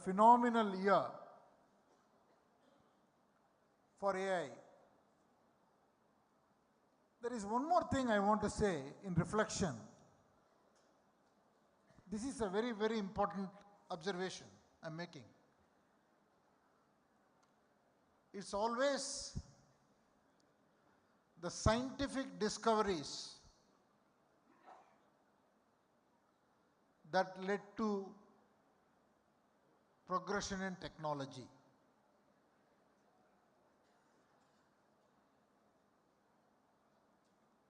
phenomenal year for AI. There is one more thing I want to say in reflection. This is a very, very important observation I'm making. It's always the scientific discoveries that led to progression in technology.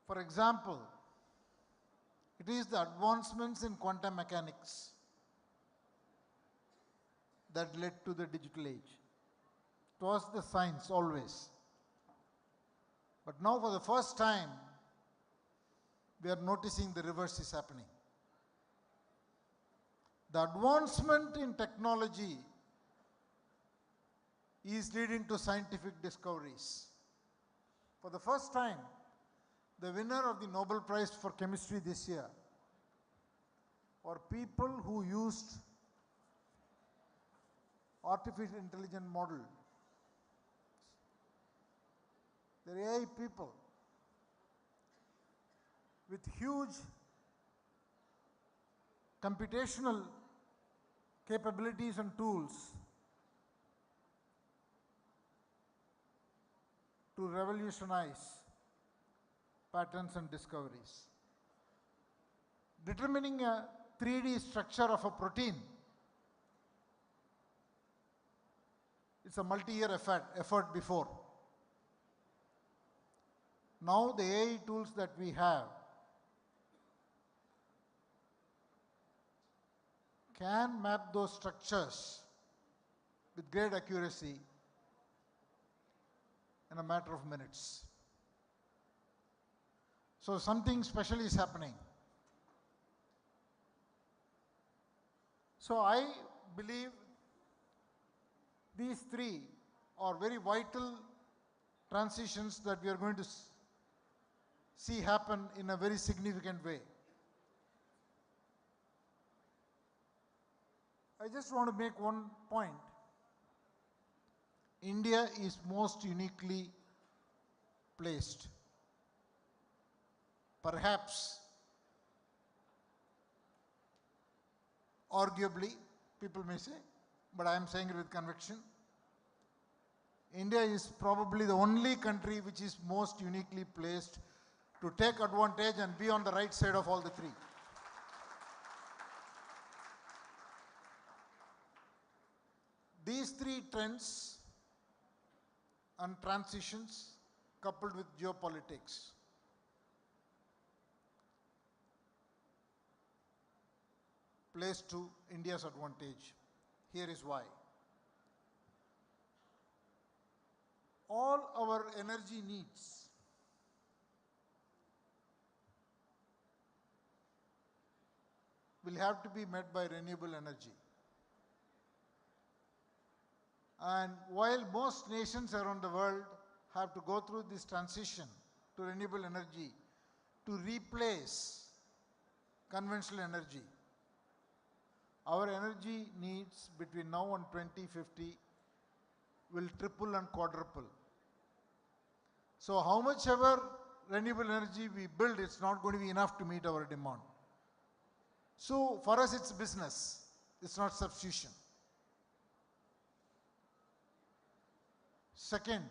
For example, it is the advancements in quantum mechanics that led to the digital age. It was the science always. But now for the first time, we are noticing the reverse is happening. The advancement in technology is leading to scientific discoveries. For the first time, the winner of the Nobel Prize for Chemistry this year are people who used artificial intelligence model. They're AI people with huge computational capabilities and tools to revolutionize patterns and discoveries. Determining a 3D structure of a protein, it's a multi-year effort before. Now the AI tools that we have can map those structures with great accuracy in a matter of minutes. So something special is happening. So I believe these three are very vital transitions that we are going to see happen in a very significant way. I just want to make one point. India is most uniquely placed. Perhaps, arguably, people may say, but I am saying it with conviction, India is probably the only country which is most uniquely placed to take advantage and be on the right side of all the three. These three trends and transitions coupled with geopolitics plays to India's advantage. Here is why. All our energy needs will have to be met by renewable energy. And while most nations around the world have to go through this transition to renewable energy to replace conventional energy, our energy needs between now and 2050 will triple and quadruple. So how much ever renewable energy we build, it's not going to be enough to meet our demand. So for us it's business, it's not substitution. Second,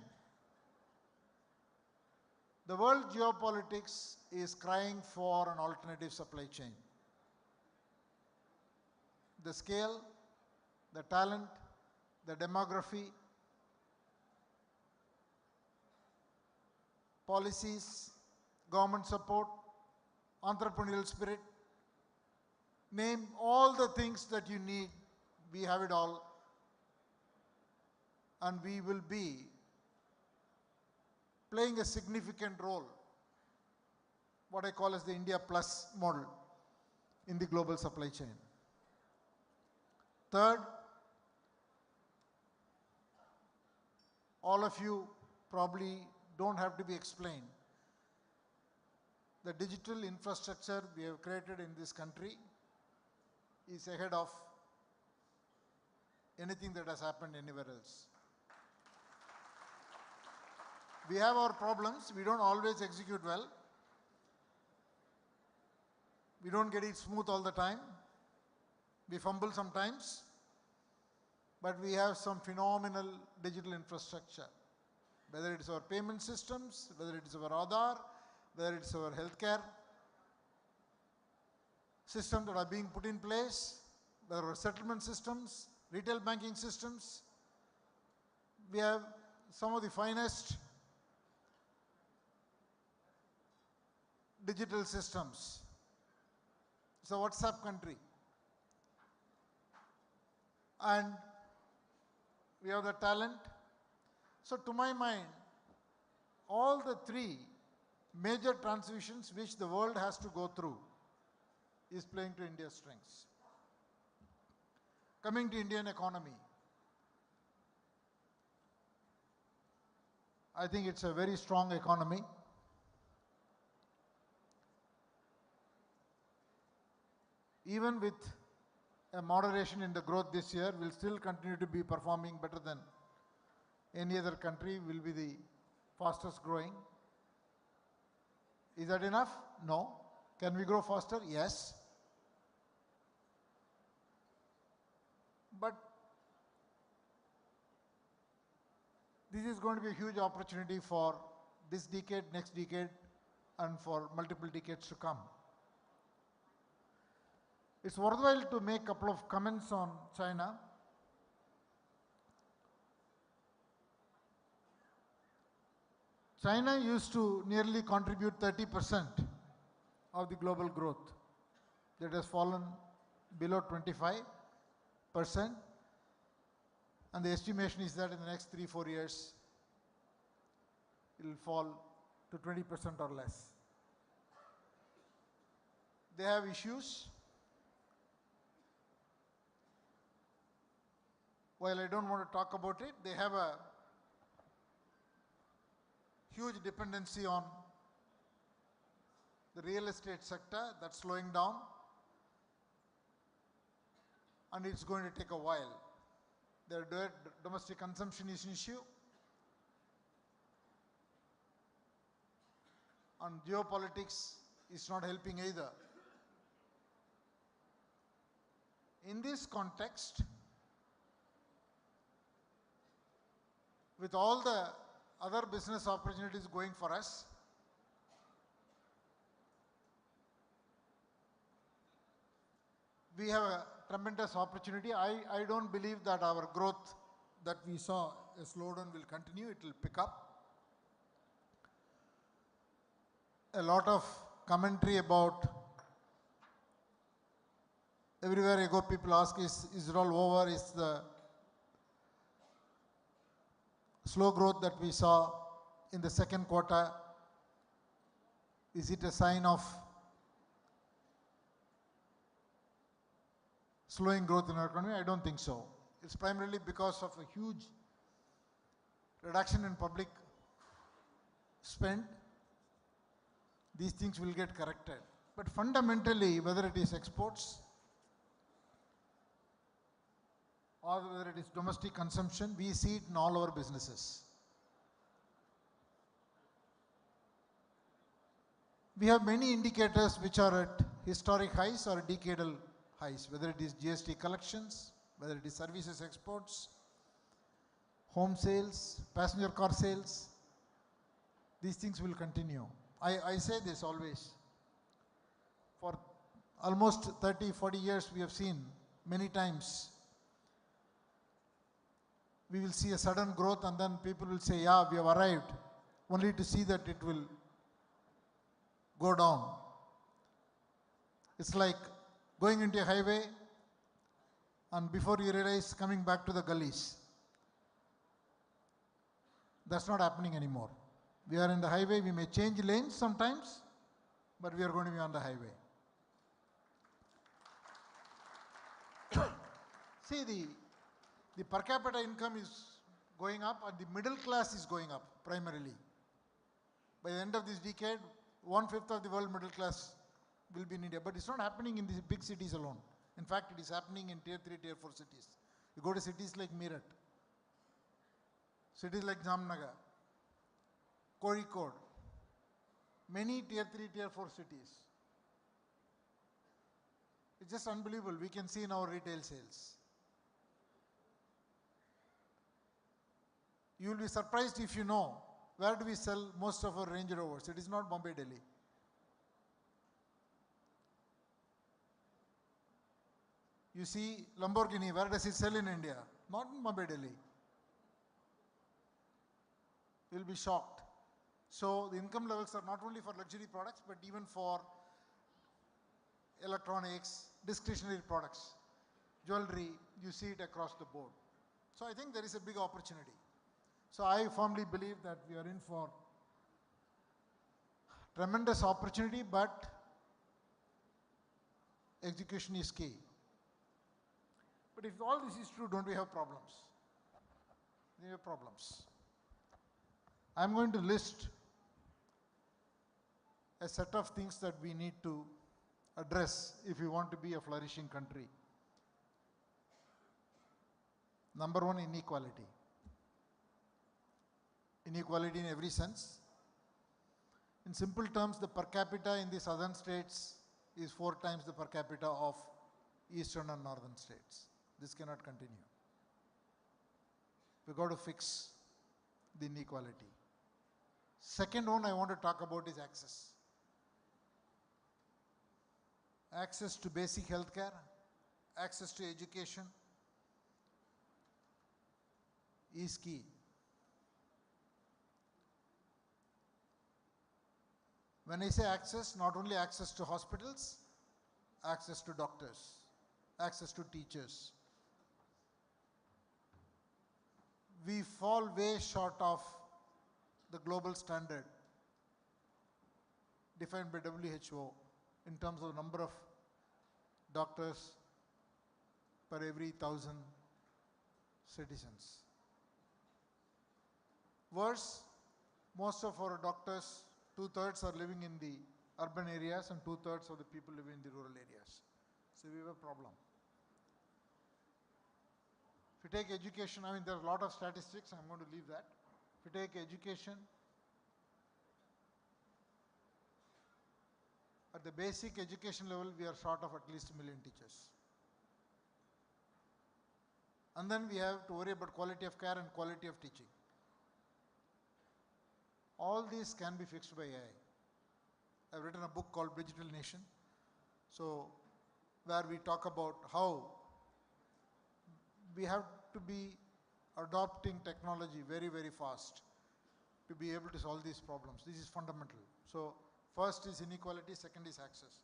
the world geopolitics is crying for an alternative supply chain. The scale, the talent, the demography, policies, government support, entrepreneurial spirit, name all the things that you need, we have it all, and we will be playing a significant role, what I call as the India Plus model in the global supply chain. Third, all of you probably don't have to be explained. The digital infrastructure we have created in this country is ahead of anything that has happened anywhere else. We have our problems. We don't always execute well. We don't get it smooth all the time. We fumble sometimes. But we have some phenomenal digital infrastructure. Whether it is our payment systems, whether it is our Aadhaar, whether it's our healthcare systems that are being put in place, whether our settlement systems, retail banking systems. We have some of the finest digital systems. It's a WhatsApp country. And we have the talent. So to my mind, all the three major transitions which the world has to go through is playing to India's strengths. Coming to Indian economy, I think it's a very strong economy. Even with a moderation in the growth this year, we'll still continue to be performing better than any other country, will be the fastest growing. Is that enough? No. Can we grow faster? Yes. But this is going to be a huge opportunity for this decade, next decade, and for multiple decades to come. It's worthwhile to make a couple of comments on China. China used to nearly contribute 30% of the global growth. That has fallen below 25%. And the estimation is that in the next 3-4 years, it will fall to 20% or less. They have issues. While I don't want to talk about it, they have a huge dependency on the real estate sector that's slowing down, and it's going to take a while. Their domestic consumption is an issue, and geopolitics is not helping either. In this context, with all the other business opportunities going for us, we have a tremendous opportunity. I don't believe that our growth that we saw a slowdown will continue. It will pick up. A lot of commentary about everywhere I go, people ask, is it all over? Is the slow growth that we saw in the second quarter, is it a sign of slowing growth in our economy? I don't think so. It's primarily because of a huge reduction in public spend. These things will get corrected. But fundamentally, whether it is exports or whether it is domestic consumption, we see it in all our businesses. We have many indicators which are at historic highs or decadal highs, whether it is GST collections, whether it is services exports, home sales, passenger car sales. These things will continue. I say this always. For almost 30, 40 years, we have seen many times we will see a sudden growth and then people will say, yeah, we have arrived, only to see that it will go down. It's like going into a highway And before you realize, coming back to the gullies. That's not happening anymore. We are in the highway, we may change lanes sometimes, but we are going to be on the highway. See, the per capita income is going up and the middle class is going up primarily. By the end of this decade, 1/5 of the world middle class will be in India. But it's not happening in these big cities alone. In fact, it is happening in tier 3, tier 4 cities. You go to cities like Meerut, cities like Jamnagar, Kozhikode, many tier 3, tier 4 cities. It's just unbelievable. We can see in our retail sales. You will be surprised if you know where do we sell most of our Range Rovers. It is not Bombay, Delhi. You see Lamborghini, where does it sell in India? Not in Bombay, Delhi. You will be shocked. So the income levels are not only for luxury products, but even for electronics, discretionary products, jewelry, you see it across the board. So I think there is a big opportunity. So I firmly believe that we are in for tremendous opportunity, but execution is key. But if all this is true, don't we have problems? We have problems. I'm going to list a set of things that we need to address if we want to be a flourishing country. Number one, inequality. Inequality in every sense. In simple terms, the per capita in the southern states is 4 times the per capita of eastern and northern states. This cannot continue. We've got to fix the inequality. Second one I want to talk about is access. Access to basic health care, access to education is key. When I say access, not only access to hospitals, access to doctors, access to teachers. We fall way short of the global standard defined by WHO in terms of number of doctors per every 1,000 citizens. Worse, most of our doctors, 2/3 are living in the urban areas and 2/3 of the people live in the rural areas. So we have a problem. If you take education, I mean there are a lot of statistics, I'm going to leave that. If you take education, at the basic education level, we are short of at least 1 million teachers. And then we have to worry about quality of care and quality of teaching. All these can be fixed by AI. I've written a book called Digital Nation, so where we talk about how we have to be adopting technology very, very fast to be able to solve these problems. This is fundamental. So first is inequality, second is access.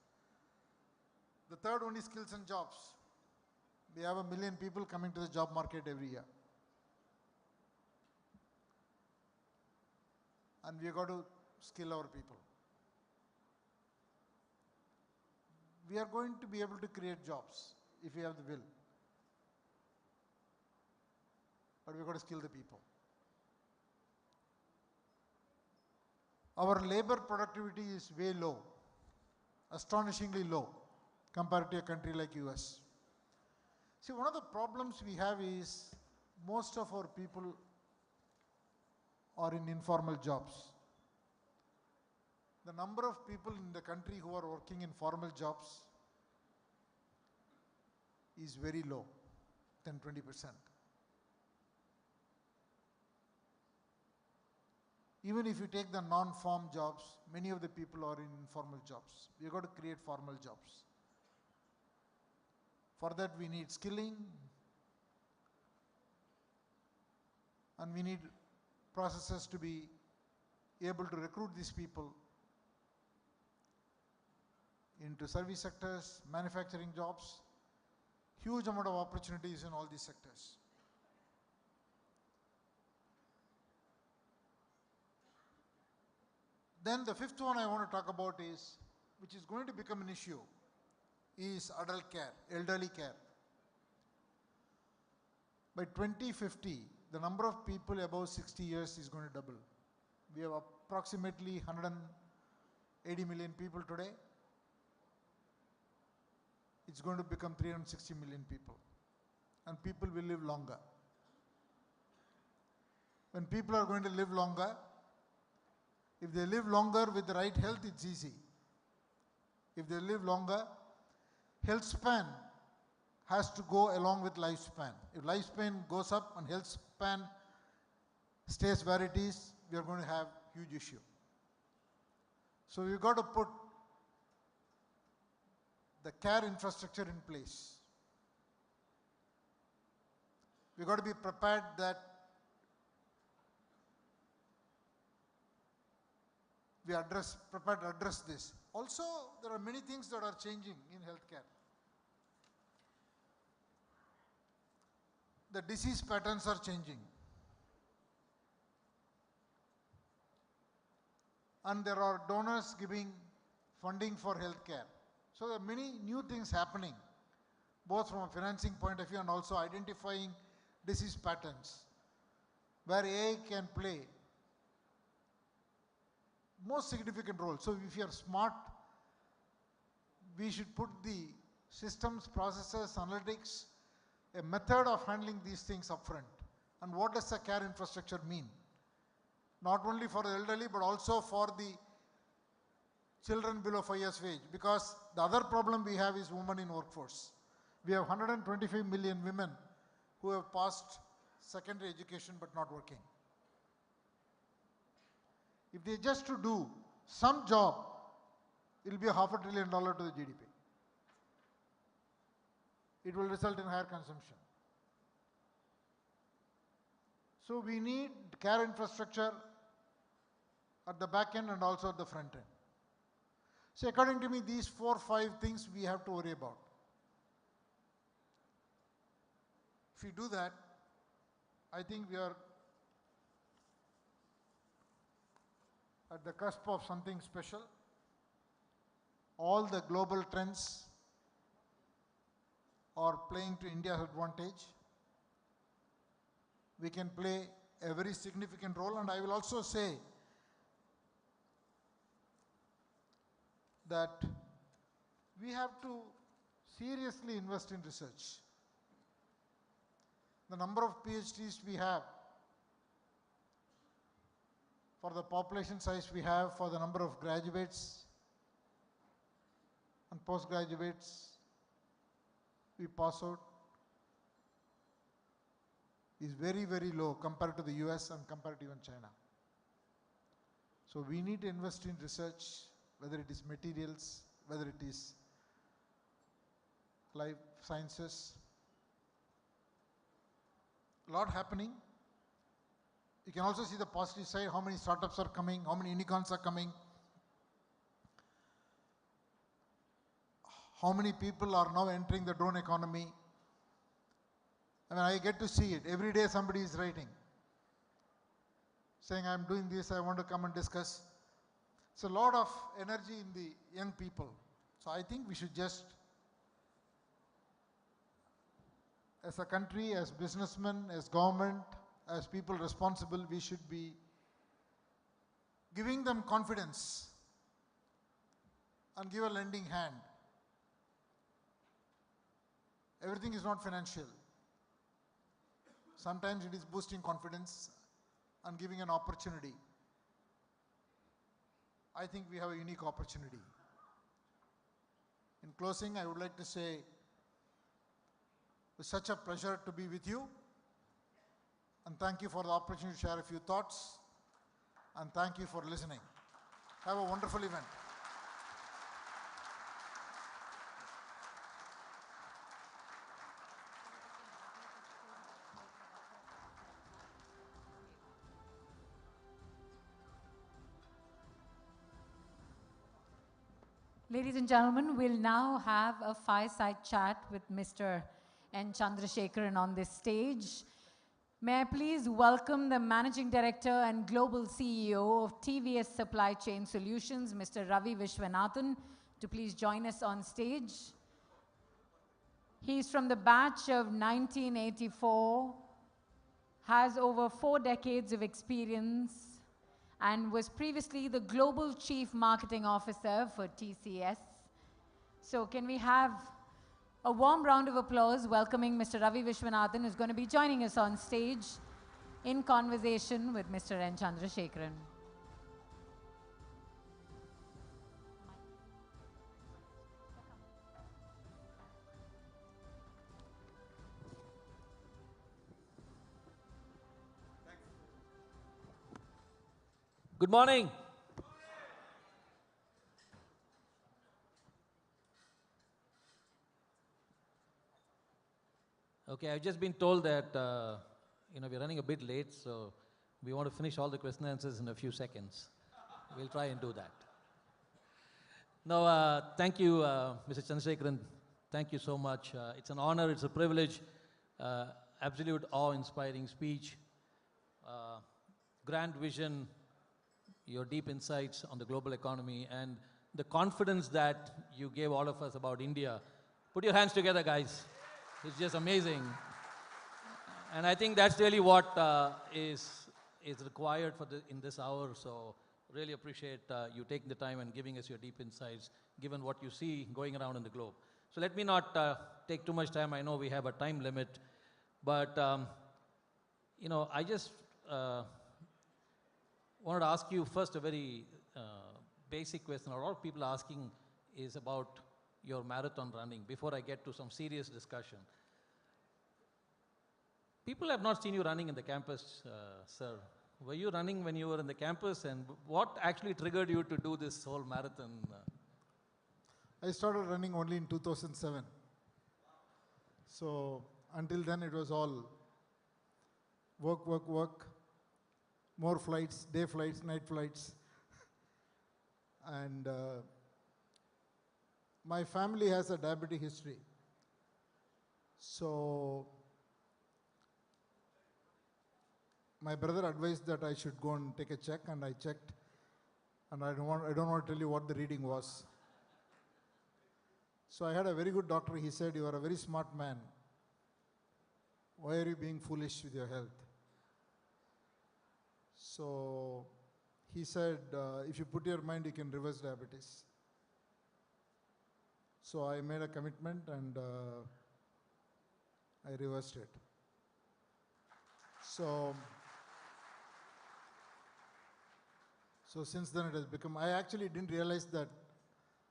The third one is skills and jobs. We have 1 million people coming to the job market every year. And we have got to skill our people. We are going to be able to create jobs if we have the will. But we've got to skill the people. Our labor productivity is way low, astonishingly low compared to a country like US. See, one of the problems we have is most of our people are in informal jobs. The number of people in the country who are working in formal jobs is very low, 10-20%. Even if you take the non-farm jobs, many of the people are in informal jobs. We've got to create formal jobs. For that we need skilling and we need processes to be able to recruit these people into service sectors, manufacturing jobs, huge amount of opportunities in all these sectors. Then the fifth one I want to talk about is, which is going to become an issue, is adult care, elderly care. By 2050, the number of people above 60 years is going to double. We have approximately 180 million people today. It's going to become 360 million people. And people will live longer. When people are going to live longer, if they live longer with the right health, it's easy. If they live longer, health span has to go along with lifespan. If lifespan goes up and health span stays where it is, we are going to have huge issue. So we've got to put the care infrastructure in place. We've got to be prepared that we prepared to address this. Also, there are many things that are changing in healthcare. The disease patterns are changing. And there are donors giving funding for healthcare. So there are many new things happening, both from a financing point of view and also identifying disease patterns, where AI can play most significant role. So if you are smart, we should put the systems, processes, analytics, a method of handling these things upfront. And what does the care infrastructure mean? Not only for the elderly, but also for the children below 5 years of age. Because the other problem we have is women in workforce. We have 125 million women who have passed secondary education but not working. If they just to do some job, it will be $500 billion to the GDP. It will result in higher consumption. So we need care infrastructure at the back end and also at the front end. So according to me, these 4 or 5 things we have to worry about. If we do that, I think we are at the cusp of something special. All the global trends are playing to India's advantage. We can play a very significant role, and I will also say that we have to seriously invest in research. The number of PhDs we have, for the population size we have, for the number of graduates and postgraduates we pass out, is very, very low compared to the US and compared to even China. So we need to invest in research, whether it is materials, whether it is life sciences. A lot happening. You can also see the positive side, how many startups are coming, how many unicorns are coming, how many people are now entering the drone economy. I mean, I get to see it. Every day somebody is writing, saying, I'm doing this, I want to come and discuss. It's a lot of energy in the young people. So I think we should just, as a country, as businessmen, as government, as people responsible, we should be giving them confidence and give a lending hand. Everything is not financial. Sometimes it is boosting confidence and giving an opportunity. I think we have a unique opportunity. In closing, I would like to say, it's such a pleasure to be with you. And thank you for the opportunity to share a few thoughts. And thank you for listening. Have a wonderful event. Ladies and gentlemen, we'll now have a fireside chat with Mr. N. Chandrasekharan on this stage. May I please welcome the Managing Director and Global CEO of TVS Supply Chain Solutions, Mr. Ravi Vishwanathan, to please join us on stage. He's from the batch of 1984, has over 4 decades of experience, and was previously the Global Chief Marketing Officer for TCS. So can we have a warm round of applause welcoming Mr. Ravi Vishwanathan, who's going to be joining us on stage in conversation with Mr. N. Chandrasekharan. Good morning. Okay, I've just been told that we're running a bit late, so we want to finish all the question and answers in a few seconds. We'll try and do that. No, thank you, Mr. Chandrasekharan. Thank you so much. It's an honor, it's a privilege, absolute awe-inspiring speech, grand vision, your deep insights on the global economy, and the confidence that you gave all of us about India. Put your hands together, guys. It's just amazing. And I think that's really what is required in this hour. So really appreciate you taking the time and giving us your deep insights, given what you see going around in the globe. So let me not take too much time. I know we have a time limit. But, I just wanted to ask you first a very basic question. A lot of people asking is about your marathon running before I get to some serious discussion. People have not seen you running in the campus, sir. Were you running when you were in the campus, and what actually triggered you to do this whole marathon? I started running only in 2007. So until then it was all work, work, work, more flights, day flights, night flights. And my family has a diabetic history. So my brother advised that I should go and take a check, and I checked, and I don't want to tell you what the reading was. So I had a very good doctor. He said, "You are a very smart man. Why are you being foolish with your health?" So he said, if you put your mind, you can reverse diabetes. So I made a commitment, and I reversed it. So since then it has become, I actually didn't realize that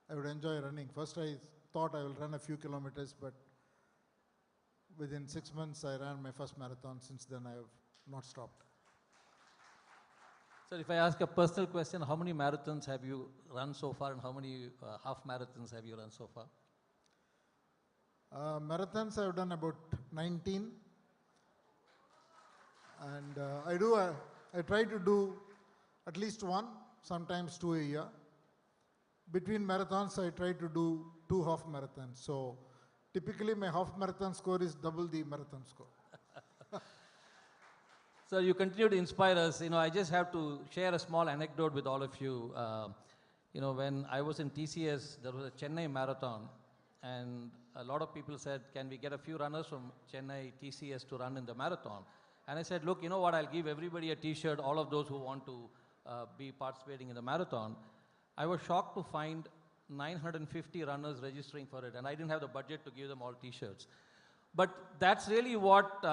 I would enjoy running. First I thought I will run a few kilometers, but within 6 months I ran my first marathon. Since then I have not stopped. Sir, if I ask a personal question, how many marathons have you run so far, and how many half marathons have you run so far? Marathons I have done about 19. And I try to do at least one, sometimes 2 a year. Between marathons, I try to do 2 half marathons. So typically my half marathon score is double the marathon score. Sir, you continue to inspire us. I just have to share a small anecdote with all of you. When I was in TCS, there was a Chennai marathon, and a lot of people said, can we get a few runners from Chennai TCS to run in the marathon? And I said, look, you know what, I'll give everybody a t-shirt, all of those who want to be participating in the marathon. I was shocked to find 950 runners registering for it, and I didn't have the budget to give them all t-shirts. But that's really what,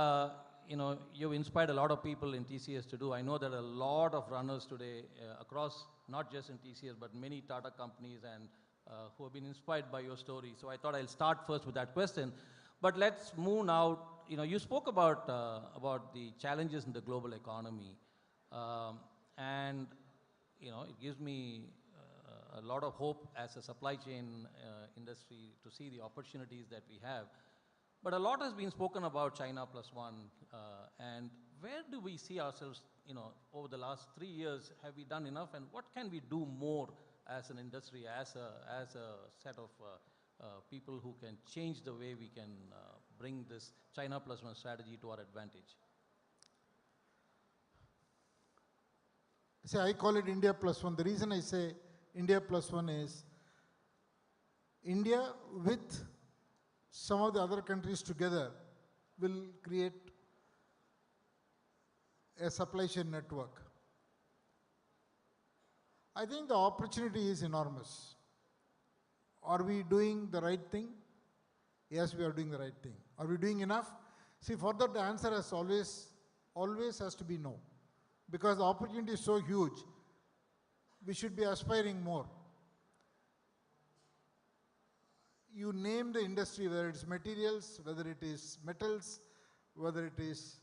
you've inspired a lot of people in TCS to do. I know there are a lot of runners today across, not just in TCS, but many Tata companies and who have been inspired by your story. So I thought I'll start first with that question. But let's move now. You spoke about the challenges in the global economy. And, it gives me a lot of hope as a supply chain industry to see the opportunities that we have. But a lot has been spoken about China +1. And where do we see ourselves, over the last 3 years? Have we done enough? And what can we do more as an industry, as a set of people who can change the way we can bring this China plus one strategy to our advantage? See, I call it India plus one. The reason I say India plus one is India with some of the other countries together will create a supply chain network. I think the opportunity is enormous. Are we doing the right thing? Yes, we are doing the right thing. Are we doing enough? See, for that the answer has always has to be no. Because the opportunity is so huge, we should be aspiring more. You name the industry, whether it's materials, whether it is metals, whether it is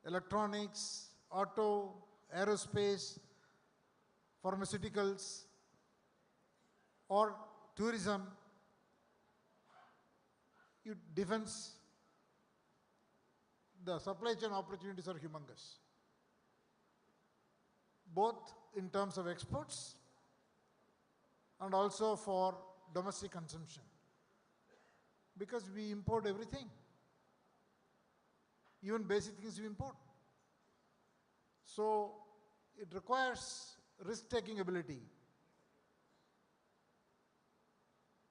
electronics, auto, aerospace, pharmaceuticals, or tourism, defense, the supply chain opportunities are humongous, both in terms of exports and also for domestic consumption, because we import everything, even basic things we import. So it requires risk-taking ability.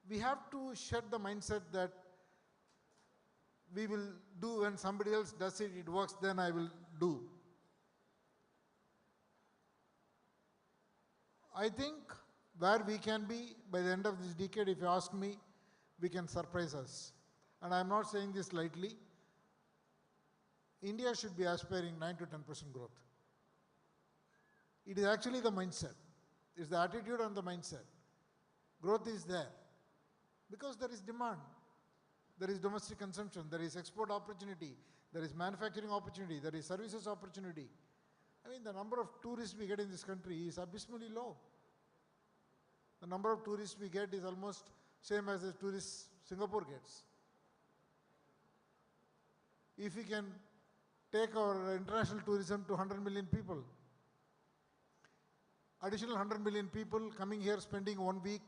We have to shed the mindset that we will do when somebody else does it, it works, then I will do. I think where we can be by the end of this decade, if you ask me, we can surprise us. And I'm not saying this lightly. India should be aspiring 9 to 10% growth. It is actually the mindset. It's the attitude and the mindset. Growth is there because there is demand. There is domestic consumption, there is export opportunity, there is manufacturing opportunity, there is services opportunity. I mean, the number of tourists we get in this country is abysmally low. The number of tourists we get is almost same as the tourists Singapore gets. If we can take our international tourism to 100 million people, additional 100 million people coming here spending 1 week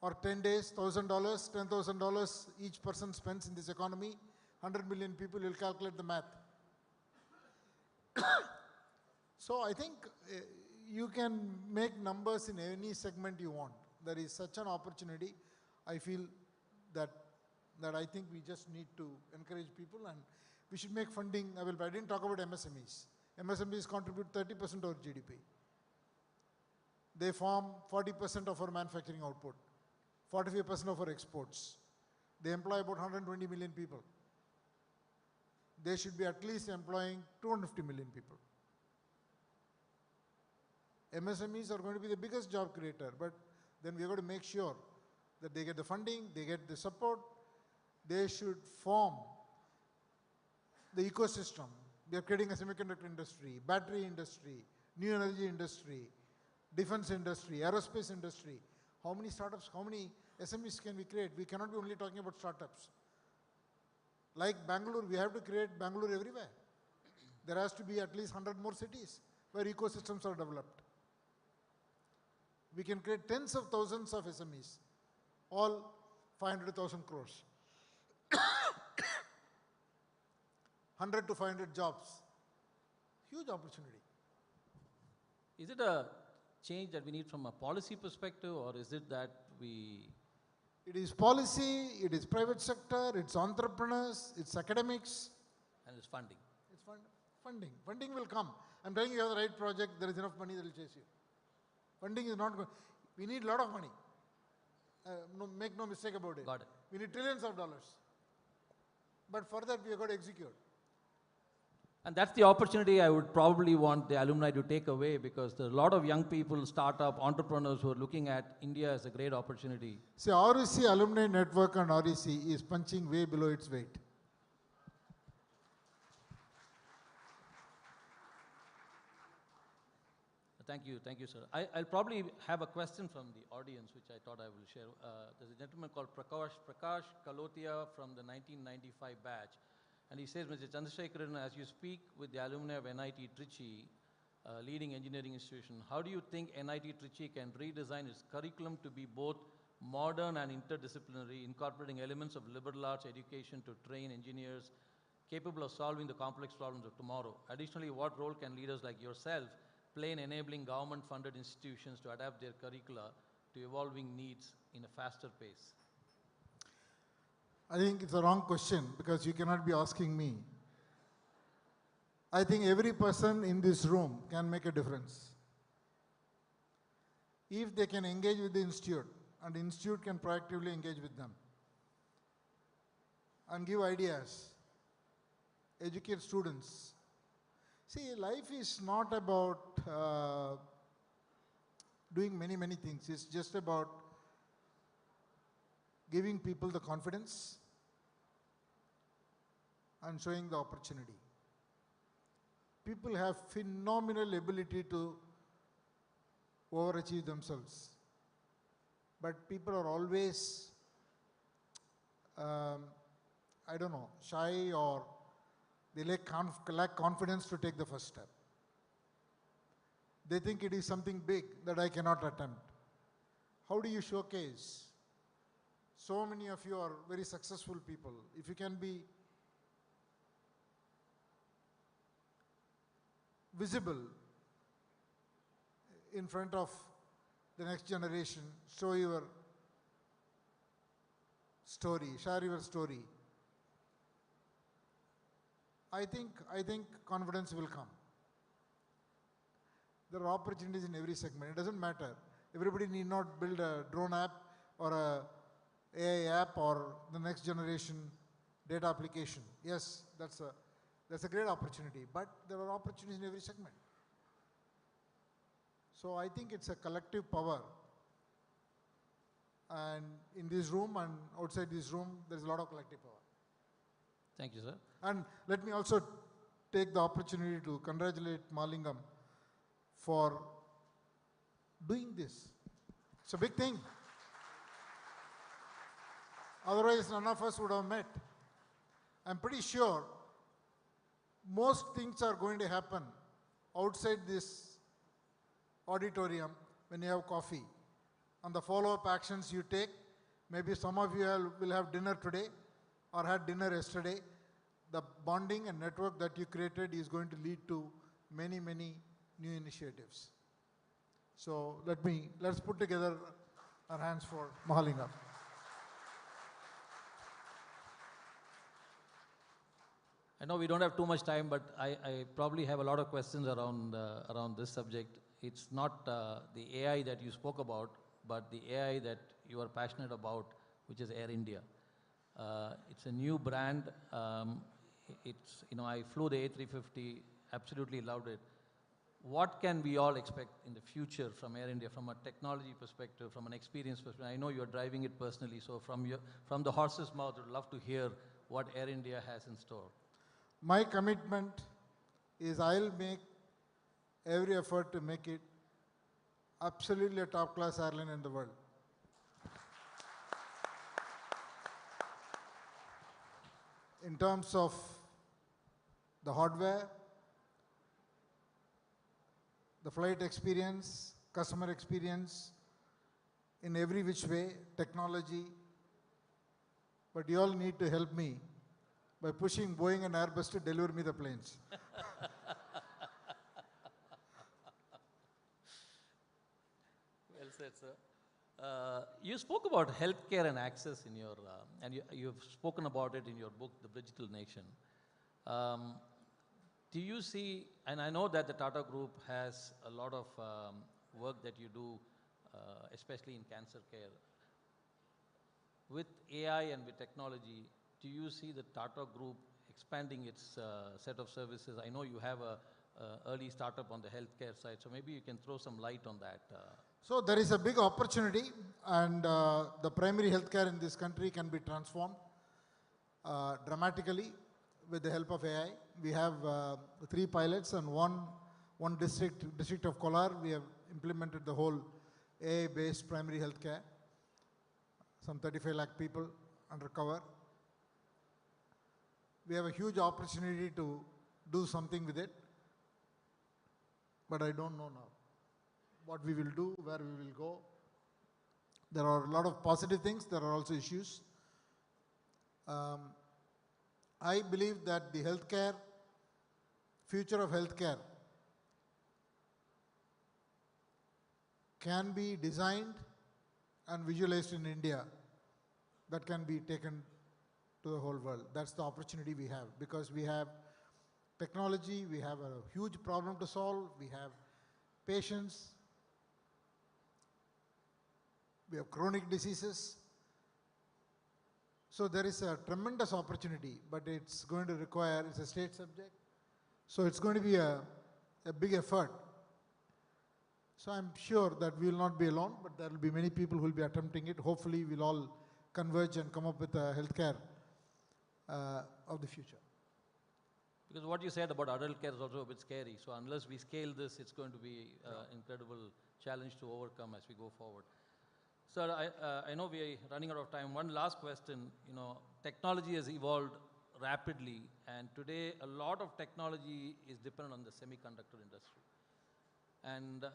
or 10 days, $1,000, $10,000 each person spends in this economy, 100 million people, will calculate the math. So I think you can make numbers in any segment you want. There is such an opportunity. I feel that I think we just need to encourage people, and we should make funding available. I didn't talk about MSMEs. MSMEs contribute 30% of our GDP. They form 40% of our manufacturing output, 45% of our exports. They employ about 120 million people. They should be at least employing 250 million people. MSMEs are going to be the biggest job creator, but then we've got to make sure that they get the funding, they get the support. They should form the ecosystem. We are creating a semiconductor industry, battery industry, new energy industry, defense industry, aerospace industry. How many startups, how many SMEs can we create? We cannot be only talking about startups. Like Bangalore, we have to create Bangalore everywhere. There has to be at least 100 more cities where ecosystems are developed. We can create tens of thousands of SMEs, all 500,000 crores. 100 to 500 jobs. Huge opportunity. Is it a change that we need from a policy perspective, or is it that we... It is policy, it is private sector, it's entrepreneurs, it's academics. And it's funding. It's funding. Funding will come. I'm telling you have the right project, there is enough money that will chase you. Funding is not going. We need a lot of money. Make no mistake about it. Got it. We need trillions of dollars. But for that, we have got to execute. And that's the opportunity I would probably want the alumni to take away, because there are a lot of young people, startup entrepreneurs who are looking at India as a great opportunity. See, REC Alumni Network and REC is punching way below its weight. Thank you, sir. I'll probably have a question from the audience, which I thought I will share. There's a gentleman called Prakash Kalotia from the 1995 batch. And he says, Mr. Chandrasekharan, as you speak with the alumni of NIT Trichy, leading engineering institution, how do you think NIT Trichy can redesign its curriculum to be both modern and interdisciplinary, incorporating elements of liberal arts education to train engineers capable of solving the complex problems of tomorrow. Additionally, what role can leaders like yourself play in enabling government-funded institutions to adapt their curricula to evolving needs in a faster pace? I think it's a wrong question because you cannot be asking me. I think every person in this room can make a difference. If they can engage with the institute, and the institute can proactively engage with them and give ideas, educate students. See, life is not about doing many things. It's just about giving people the confidence and showing the opportunity. People have phenomenal ability to overachieve themselves. But people are always, I don't know, shy, or they lack confidence to take the first step. They think it is something big that I cannot attempt. How do you showcase? So many of you are very successful people. If you can be visible in front of the next generation, show your story, share your story, I think confidence will come. There are opportunities in every segment. It doesn't matter. Everybody need not build a drone app or a AI app or the next generation data application. Yes, that's a great opportunity, but there are opportunities in every segment. So I think it's a collective power. And in this room and outside this room, there's a lot of collective power. Thank you, sir. And let me also take the opportunity to congratulate Malingam for doing this. It's a big thing. Otherwise, none of us would have met. I'm pretty sure most things are going to happen outside this auditorium when you have coffee. And the follow-up actions you take, maybe some of you will have dinner today or had dinner yesterday. The bonding and network that you created is going to lead to many new initiatives. So let's put together our hands for Mahalingam. I know we don't have too much time, but I probably have a lot of questions around this subject. It's not the AI that you spoke about, but the AI that you are passionate about, which is Air India. It's a new brand. I flew the A350, absolutely loved it. What can we all expect in the future from Air India, from a technology perspective, from an experience perspective? I know you're driving it personally, so from the horse's mouth, I'd love to hear what Air India has in store. My commitment is I'll make every effort to make it absolutely a top-class airline in the world. In terms of the hardware, the flight experience, customer experience, in every which way, technology, but you all need to help me by pushing Boeing and Airbus to deliver me the planes. Well said, sir. You spoke about healthcare and access in your, and you've spoken about it in your book, The Digital Nation. Do you see, and I know that the Tata Group has a lot of work that you do, especially in cancer care. With AI and with technology, do you see the Tata Group expanding its set of services? I know you have a early startup on the healthcare side, so maybe you can throw some light on that. So there is a big opportunity, and the primary healthcare in this country can be transformed dramatically with the help of AI. We have 3 pilots and one district of Kolar. We have implemented the whole AI-based primary healthcare. Some 35 lakh people under cover. We have a huge opportunity to do something with it, but I don't know now what we will do, where we will go. There are a lot of positive things, there are also issues. I believe that the healthcare, future of healthcare can be designed and visualized in India, that can be taken to the whole world. That's the opportunity we have, because we have technology, we have a huge problem to solve, we have patients, we have chronic diseases. So there is a tremendous opportunity, but it's going to require, it's a state subject, so it's going to be a big effort. So I'm sure that we will not be alone, but there will be many people who will be attempting it. Hopefully we'll all converge and come up with a healthcare of the future. Because what you said about adult care is also a bit scary. So unless we scale this, it's going to be an incredible challenge to overcome as we go forward. Sir, I know we are running out of time. One last question. You know, technology has evolved rapidly, and today a lot of technology is dependent on the semiconductor industry. And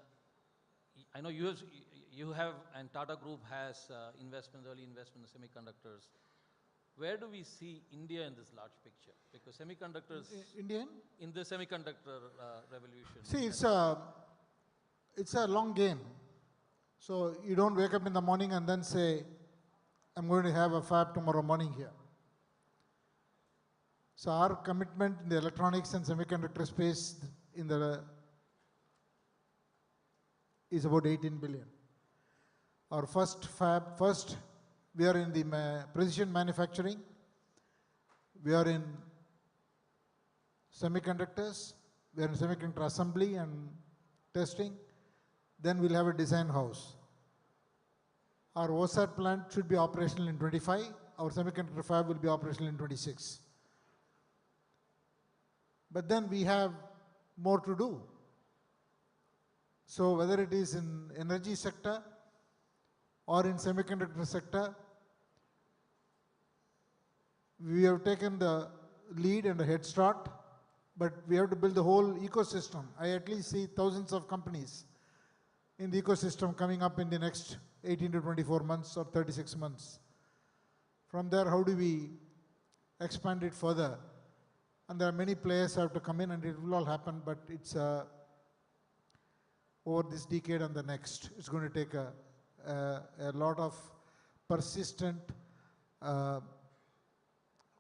I know you have, and Tata Group has early investment in semiconductors. Where do we see India in this large picture? Because semiconductors... Indian? In the semiconductor revolution. See, it's a long game. So you don't wake up in the morning and then say, I'm going to have a fab tomorrow morning here. So our commitment in the electronics and semiconductor space is about 18 billion. Our first fab, we are in the precision manufacturing, we are in semiconductors, we are in semiconductor assembly and testing, then we'll have a design house. Our OSAT plant should be operational in 25, our semiconductor fab will be operational in 26. But then we have more to do. So whether it is in energy sector or in semiconductor sector, we have taken the lead and a head start, but we have to build the whole ecosystem. I at least see thousands of companies in the ecosystem coming up in the next 18 to 24 months or 36 months. From there, how do we expand it further? And there are many players who have to come in, and it will all happen, but it's over this decade and the next. It's going to take a lot of persistent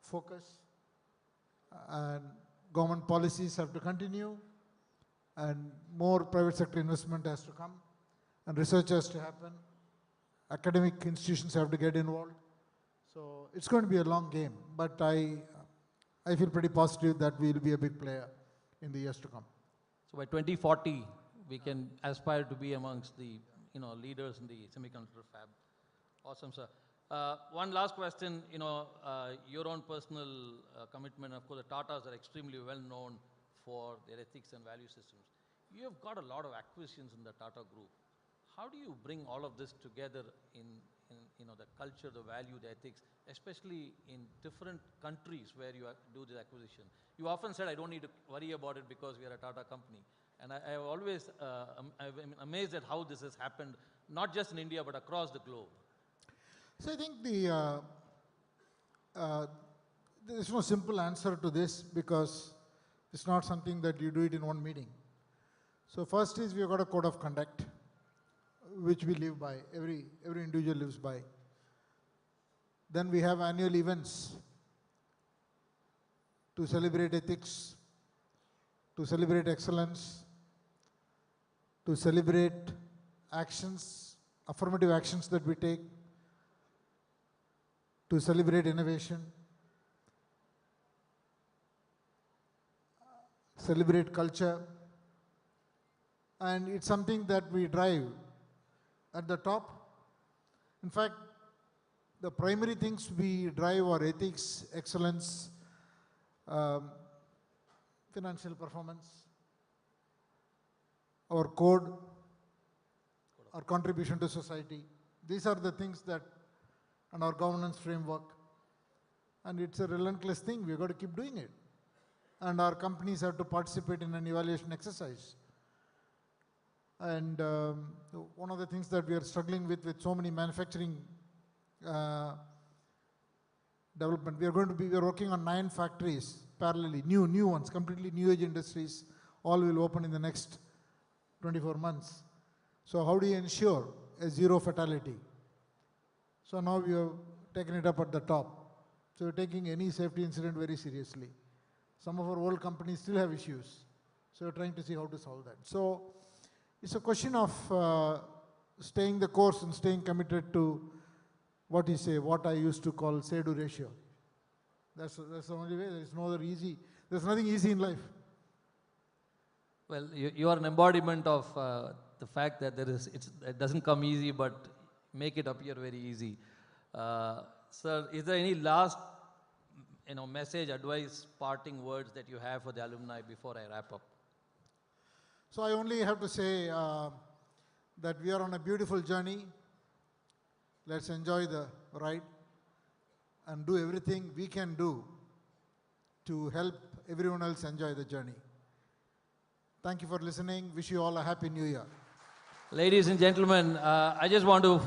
focus, and government policies have to continue, and more private sector investment has to come, and research has to happen. Academic institutions have to get involved. So it's going to be a long game, but I feel pretty positive that we will be a big player in the years to come. So by 2040, we can aspire to be amongst the leaders in the semiconductor fab. Awesome, sir. One last question, your own personal commitment. Of course, the Tatas are extremely well known for their ethics and value systems. You have got a lot of acquisitions in the Tata Group. How do you bring all of this together in the culture, the value, the ethics, especially in different countries where you do this acquisition? You often said, I don't need to worry about it because we are a Tata company. And I have always I've been amazed at how this has happened, not just in India, but across the globe. So I think there's no simple answer to this, because it's not something that you do it in one meeting. So first is we've got a code of conduct, which we live by, every individual lives by. Then we have annual events to celebrate ethics, to celebrate excellence, to celebrate actions, affirmative actions that we take, to celebrate innovation, celebrate culture, and it's something that we drive at the top. In fact, the primary things we drive are ethics, excellence, financial performance, our code, our contribution to society. These are the things that, and our governance framework. And it's a relentless thing. We've got to keep doing it. And our companies have to participate in an evaluation exercise. And one of the things that we are struggling with so many manufacturing development, we are working on 9 factories parallelly, new ones, completely new age industries, all will open in the next 24 months. So how do you ensure a zero fatality? So now we have taken it up at the top. So we're taking any safety incident very seriously. Some of our old companies still have issues. So we're trying to see how to solve that. So it's a question of staying the course and staying committed to what I used to call say-do ratio. That's the only way. There's nothing easy in life. Well, you are an embodiment of the fact that it doesn't come easy, but make it appear very easy. Sir, is there any last message, advice, parting words that you have for the alumni before I wrap up? So I only have to say that we are on a beautiful journey. Let's enjoy the ride and do everything we can do to help everyone else enjoy the journey. Thank you for listening. Wish you all a happy new year. Ladies and gentlemen, I just want to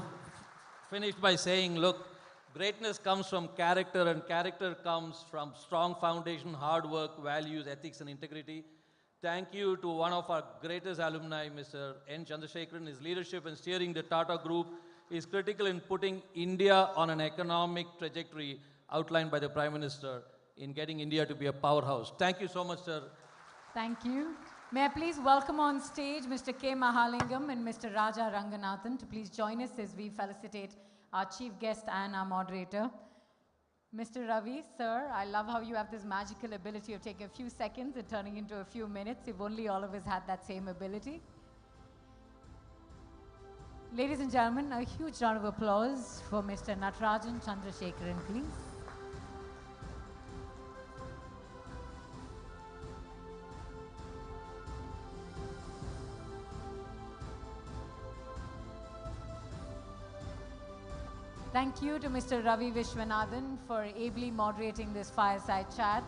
finish by saying, look, greatness comes from character, and character comes from strong foundation, hard work, values, ethics, and integrity. Thank you to one of our greatest alumni, Mr. N. Chandrasekharan. His leadership in steering the Tata Group is critical in putting India on an economic trajectory outlined by the Prime Minister in getting India to be a powerhouse. Thank you so much, sir. Thank you. May I please welcome on stage Mr. K. Mahalingam and Mr. Raja Ranganathan to please join us as we felicitate our chief guest and our moderator. Mr. Ravi, sir, I love how you have this magical ability of taking a few seconds and turning into a few minutes. If only all of us had that same ability. Ladies and gentlemen, a huge round of applause for Mr. Natarajan Chandrasekharan, please. Thank you to Mr. Ravi Vishwanathan for ably moderating this fireside chat.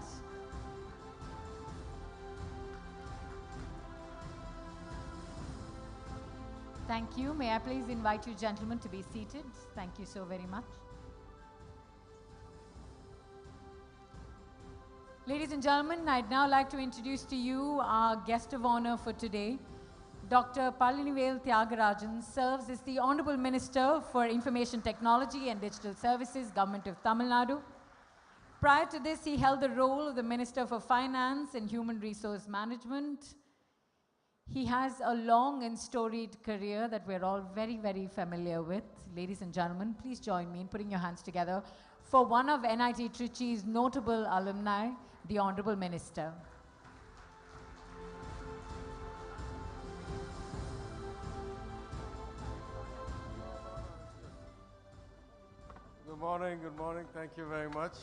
Thank you. May I please invite you gentlemen to be seated. Thank you so very much. Ladies and gentlemen, I'd now like to introduce to you our guest of honor for today. Dr. Palanivel Thiagarajan serves as the Honorable Minister for Information Technology and Digital Services, Government of Tamil Nadu. Prior to this, he held the role of the Minister for Finance and Human Resource Management. He has a long and storied career that we're all very, very familiar with. Ladies and gentlemen, please join me in putting your hands together for one of NIT Trichy's notable alumni, the Honorable Minister. Good morning, thank you very much.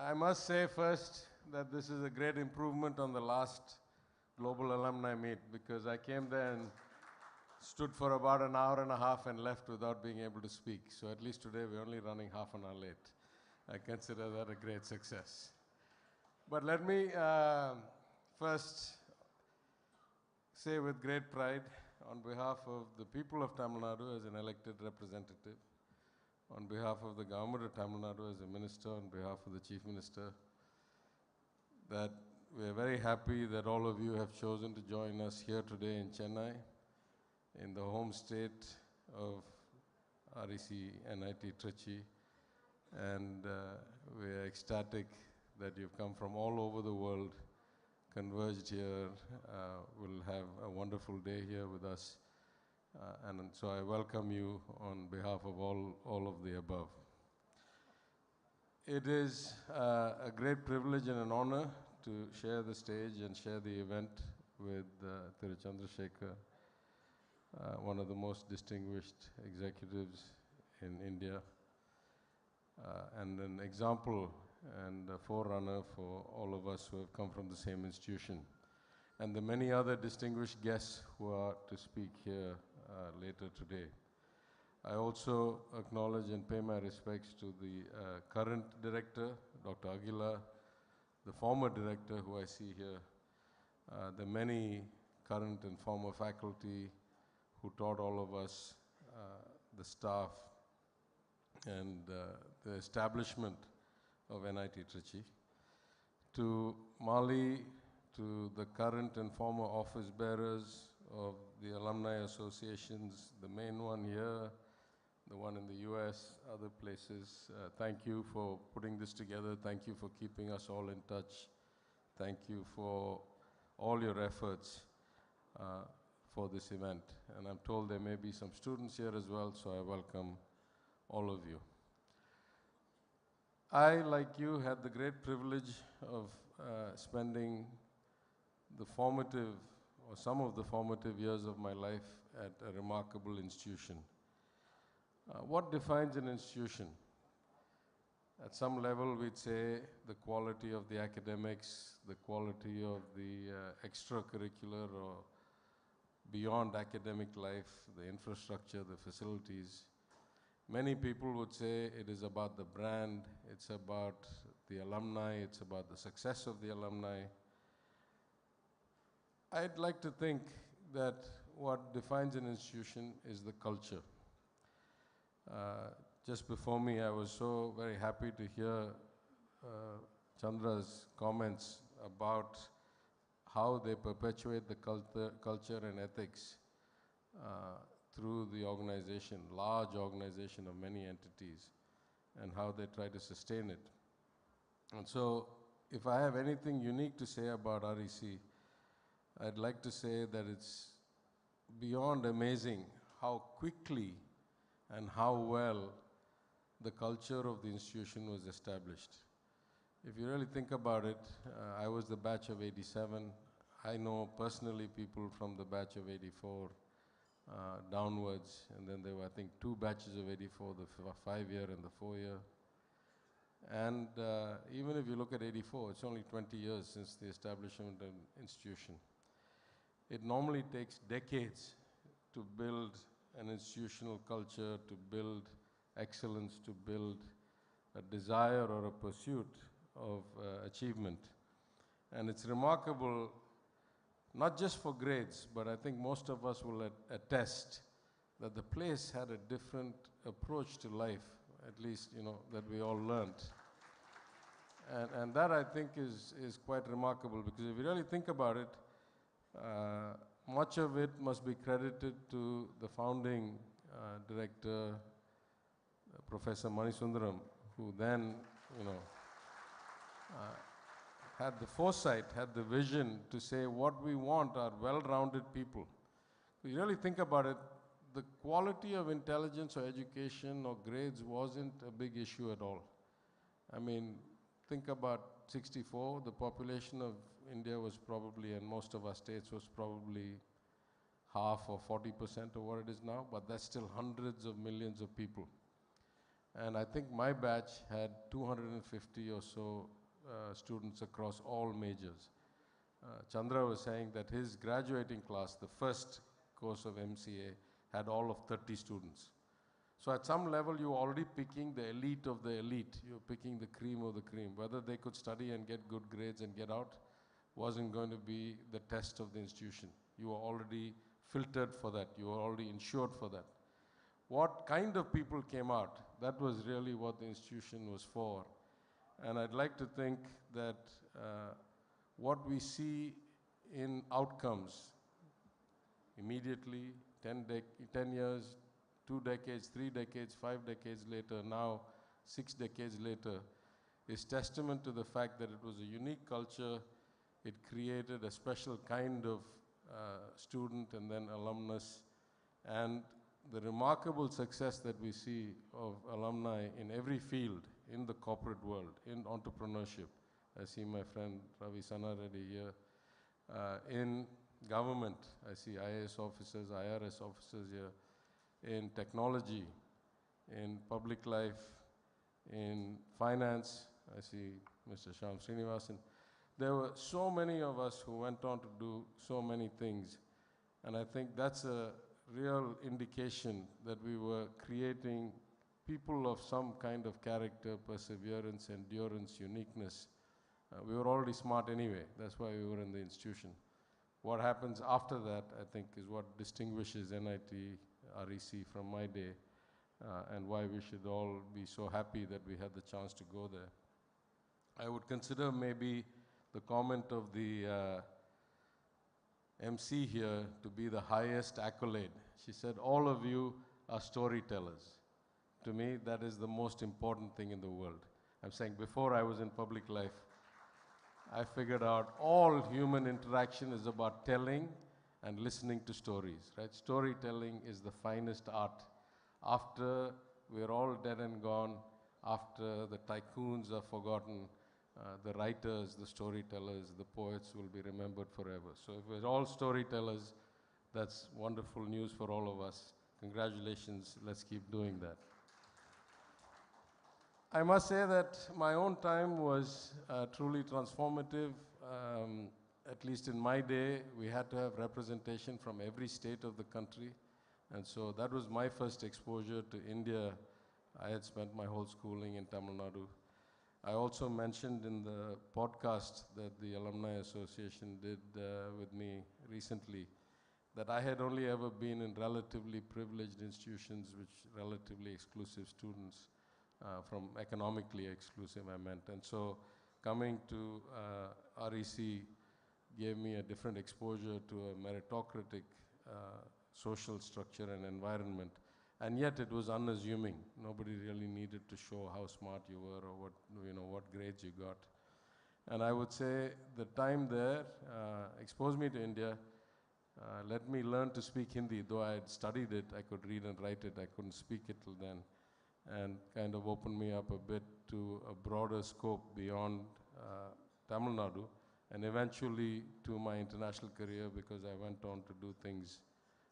I must say first that this is a great improvement on the last Global Alumni Meet, because I came there and stood for about an hour and a half and left without being able to speak. So at least today we're only running half an hour late. I consider that a great success. But let me first say with great pride, on behalf of the people of Tamil Nadu as an elected representative, on behalf of the government of Tamil Nadu as a minister, on behalf of the Chief Minister, that we are very happy that all of you have chosen to join us here today in Chennai, in the home state of REC NIT Trichy. And we are ecstatic that you've come from all over the world, converged here. We'll have a wonderful day here with us. And so I welcome you on behalf of all of the above. It is a great privilege and an honor to share the stage and share the event with Thiru Chandrasekhar, one of the most distinguished executives in India, and an example and a forerunner for all of us who have come from the same institution, and the many other distinguished guests who are to speak here later today. I also acknowledge and pay my respects to the current director, Dr. Aguila, the former director who I see here, the many current and former faculty who taught all of us, the staff, and the establishment of NIT Trichy. To Mali, to the current and former office bearers of the alumni associations, the main one here, the one in the US, other places. Thank you for putting this together. Thank you for keeping us all in touch. Thank you for all your efforts for this event. And I'm told there may be some students here as well, so I welcome all of you. I, like you, had the great privilege of spending the formative, or some of the formative years of my life at a remarkable institution. What defines an institution? At some level, we'd say the quality of the academics, the quality of the extracurricular or beyond academic life, the infrastructure, the facilities. Many people would say it is about the brand, it's about the alumni, it's about the success of the alumni. I'd like to think that what defines an institution is the culture. Just before me, I was so very happy to hear Chandra's comments about how they perpetuate the culture and ethics through the organization, large organization of many entities, and how they try to sustain it. And so, if I have anything unique to say about REC, I'd like to say that it's beyond amazing how quickly and how well the culture of the institution was established. If you really think about it, I was the batch of 87. I know personally people from the batch of 84 downwards, and then there were, I think, 2 batches of 84, the 5-year and the 4-year. And even if you look at 84, it's only 20 years since the establishment of an institution. It normally takes decades to build an institutional culture, to build excellence, to build a desire or a pursuit of achievement. And it's remarkable, not just for grades, but I think most of us will attest that the place had a different approach to life, at least, you know, that we all learned. And that, I think, is quite remarkable, because if you really think about it, much of it must be credited to the founding director, Professor Manisundaram, who then, you know, had the foresight, had the vision to say what we want are well-rounded people. If you really think about it, the quality of intelligence or education or grades wasn't a big issue at all. I mean, think about 64, the population of India was probably, and most of our states was probably half or 40% of what it is now, but that's still hundreds of millions of people. And I think my batch had 250 or so students across all majors. Chandra was saying that his graduating class, the first course of MCA, had all of 30 students. So at some level, you're already picking the elite of the elite. You're picking the cream of the cream. Whether they could study and get good grades and get out wasn't going to be the test of the institution. You were already filtered for that. You were already insured for that. What kind of people came out, that was really what the institution was for. And I'd like to think that what we see in outcomes immediately, 10 years, 2 decades, 3 decades, 5 decades later, now 6 decades later, is testament to the fact that it was a unique culture. It created a special kind of student and then alumnus. And the remarkable success that we see of alumni in every field, in the corporate world, in entrepreneurship. I see my friend Ravi Sannareddy here. In government, I see IAS officers, IRS officers here. In technology, in public life, in finance, I see Mr. Shyam Srinivasan. There were so many of us who went on to do so many things. And I think that's a real indication that we were creating people of some kind of character, perseverance, endurance, uniqueness. We were already smart anyway. That's why we were in the institution. what happens after that, I think, is what distinguishes NIT REC from my day, and why we should all be so happy that we had the chance to go there. I would consider maybe the comment of the MC here to be the highest accolade. She said, all of you are storytellers. To me, that is the most important thing in the world. I'm saying before I was in public life, I figured out all human interaction is about telling and listening to stories, right? Storytelling is the finest art. After we're all dead and gone, after the tycoons are forgotten, the writers, the storytellers, the poets will be remembered forever. So if we're all storytellers, that's wonderful news for all of us. Congratulations, let's keep doing that. I must say that my own time was truly transformative. At least in my day, we had to have representation from every state of the country. And so that was my first exposure to India. I had spent my whole schooling in Tamil Nadu. I also mentioned in the podcast that the Alumni Association did with me recently that I had only ever been in relatively privileged institutions with relatively exclusive students, from economically exclusive, I meant. And so coming to REC gave me a different exposure to a meritocratic social structure and environment. And yet it was unassuming. Nobody really needed to show how smart you were or what grades you got. And I would say the time there exposed me to India, let me learn to speak Hindi. Though I had studied it, I could read and write it, I couldn't speak it till then. And kind of opened me up a bit to a broader scope beyond Tamil Nadu, and eventually to my international career, because I went on to do things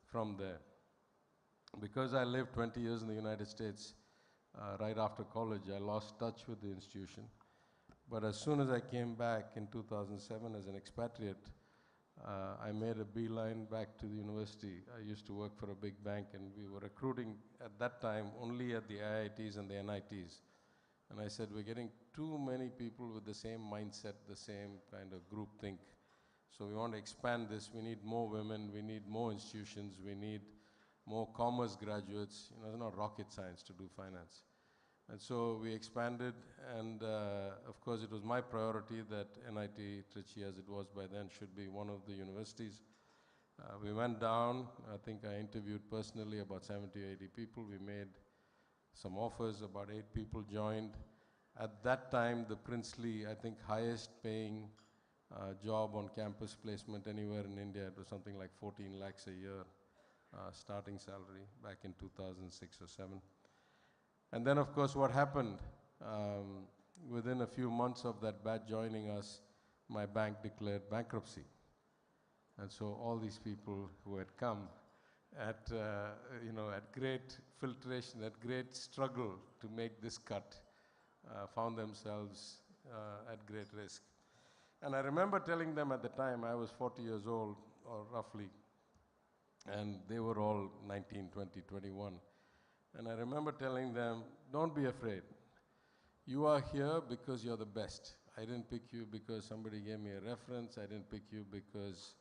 from there. Because I lived 20 years in the United States, right after college, I lost touch with the institution. But as soon as I came back in 2007 as an expatriate, I made a beeline back to the university. I used to work for a big bank, and we were recruiting at that time only at the IITs and the NITs. And I said, we're getting too many people with the same mindset, the same kind of group think. So we want to expand this. We need more women. We need more institutions. We need more commerce graduates. It's not rocket science to do finance. And so we expanded, and of course it was my priority that NIT Trichy, as it was by then, should be one of the universities. We went down. I think I interviewed personally about 70 or 80 people. We made some offers. About 8 people joined. At that time, the princely, I think, highest paying job on campus placement anywhere in India, it was something like 14 lakhs a year. Starting salary back in 2006 or 7. And then, of course, what happened? Within a few months of that batch joining us, my bank declared bankruptcy. And so all these people who had come at great filtration, at great struggle to make this cut, found themselves at great risk. And I remember telling them at the time, I was 40 years old, or roughly, and they were all 19, 20, 21. And I remember telling them, don't be afraid. You are here because you're the best. I didn't pick you because somebody gave me a reference. I didn't pick you because,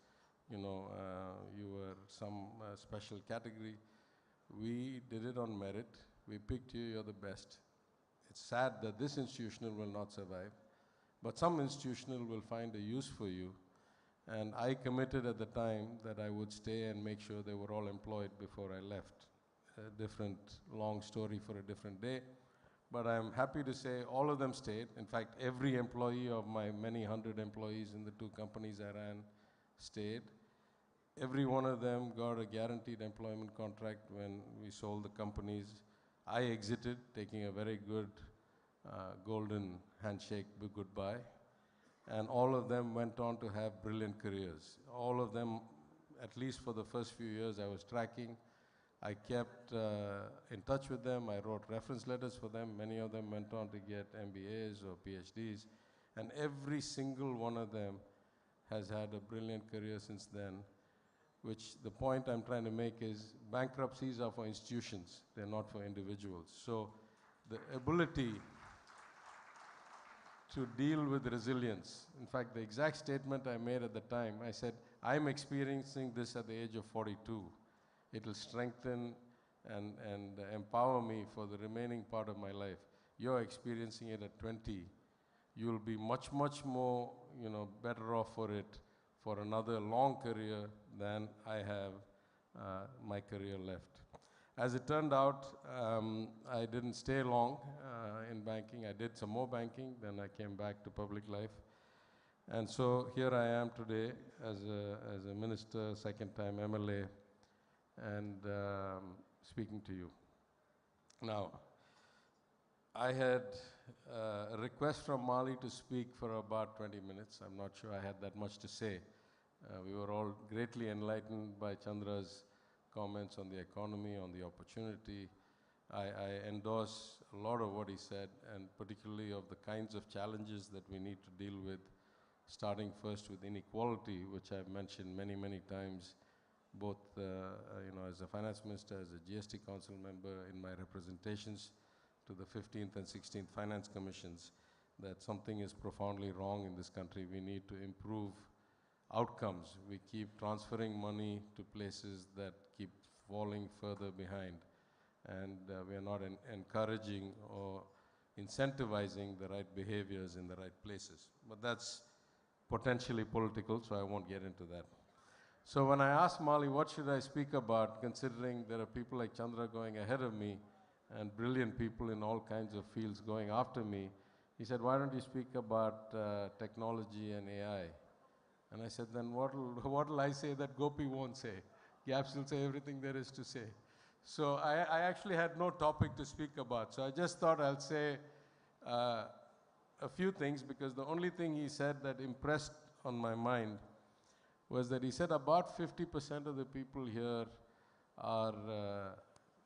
you were some special category. We did it on merit. We picked you, you're the best. It's sad that this institutional will not survive, but some institutional will find a use for you. And I committed at the time that I would stay and make sure they were all employed before I left. A different long story for a different day. But I'm happy to say all of them stayed. In fact, every employee of my many hundred employees in the 2 companies I ran stayed. Every one of them got a guaranteed employment contract when we sold the companies. I exited, taking a very good golden handshake goodbye. And all of them went on to have brilliant careers. All of them, at least for the first few years I was tracking, I kept in touch with them. I wrote reference letters for them. Many of them went on to get MBAs or PhDs. And every single one of them has had a brilliant career since then, which the point I'm trying to make is bankruptcies are for institutions. They're not for individuals. So the ability to deal with resilience. In fact, the exact statement I made at the time, I said, I'm experiencing this at the age of 42. It will strengthen and empower me for the remaining part of my life. You're experiencing it at 20. You'll be much, much more, better off for it for another long career than I have my career left. As it turned out, I didn't stay long in banking. I did some more banking, then I came back to public life. And so here I am today as a minister, second time MLA, and speaking to you. Now, I had a request from Mali to speak for about 20 minutes. I'm not sure I had that much to say. We were all greatly enlightened by Chandra's comments on the economy, on the opportunity. I endorse a lot of what he said, and particularly of the kinds of challenges that we need to deal with, starting first with inequality, which I've mentioned many, many times, both as a finance minister, as a GST council member, in my representations to the 15th and 16th finance commissions, that something is profoundly wrong in this country. We need to improve outcomes. We keep transferring money to places that keep falling further behind, and we are not encouraging or incentivizing the right behaviors in the right places. But that's potentially political, so I won't get into that. So when I asked Mali, what should I speak about, considering there are people like Chandra going ahead of me and brilliant people in all kinds of fields going after me, he said, why don't you speak about technology and AI? And I said, then what'll I say that Gopi won't say? Gaps will say everything there is to say. So I actually had no topic to speak about. So I just thought I'll say a few things, because the only thing he said that impressed on my mind was that he said about 50% of the people here are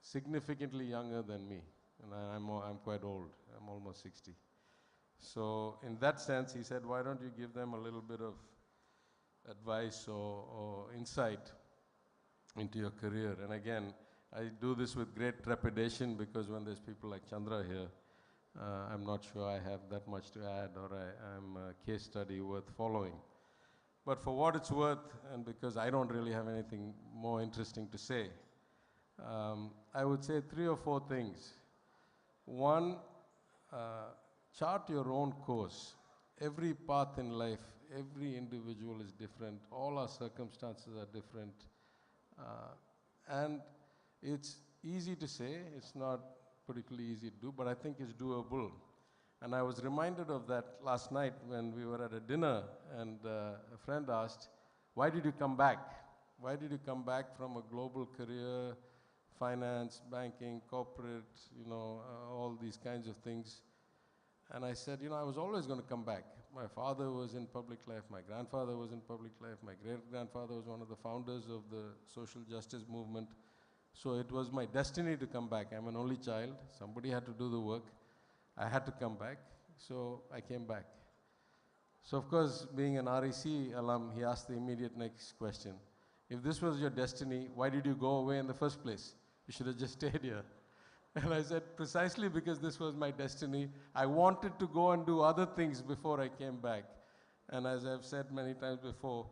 significantly younger than me. And I'm quite old. I'm almost 60. So in that sense, he said, why don't you give them a little bit of advice or insight into your career? And again, I do this with great trepidation, because when there's people like Chandra here, I'm not sure I have that much to add, or I'm a case study worth following. But for what it's worth, and because I don't really have anything more interesting to say, I would say 3 or 4 things. One, chart your own course. Every path in life, every individual is different. All our circumstances are different. And it's easy to say, it's not particularly easy to do, but I think it's doable. And I was reminded of that last night when we were at a dinner, and a friend asked, why did you come back? Why did you come back from a global career, finance, banking, corporate, all these kinds of things? And I said, I was always going to come back. My father was in public life, my grandfather was in public life, my great-grandfather was one of the founders of the social justice movement. So it was my destiny to come back. I'm an only child. Somebody had to do the work. I had to come back, so I came back. So of course, being an REC alum, he asked the immediate next question. If this was your destiny, why did you go away in the first place? You should have just stayed here. And I said, precisely because this was my destiny, I wanted to go and do other things before I came back. And as I've said many times before,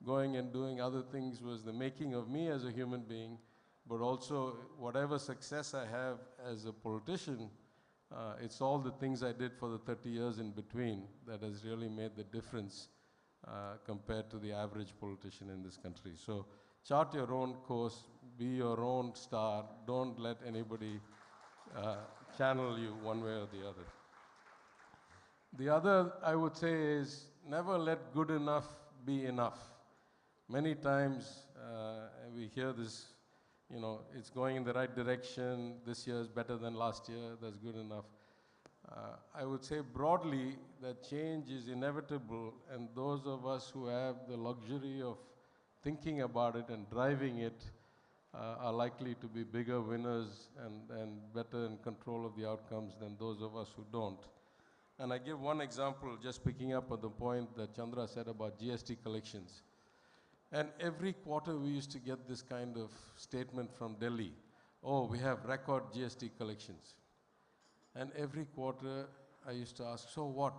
going and doing other things was the making of me as a human being, but also whatever success I have as a politician, it's all the things I did for the 30 years in between that has really made the difference compared to the average politician in this country. So chart your own course, be your own star, don't let anybody channel you one way or the other. The other, I would say, is never let good enough be enough. Many times we hear this, it's going in the right direction, this year is better than last year, that's good enough. I would say broadly that change is inevitable, and those of us who have the luxury of thinking about it and driving it are likely to be bigger winners and better in control of the outcomes than those of us who don't. And I give one example, just picking up on the point that Chandra said about GST collections. And every quarter we used to get this kind of statement from Delhi. Oh, we have record GST collections. And every quarter I used to ask, so what?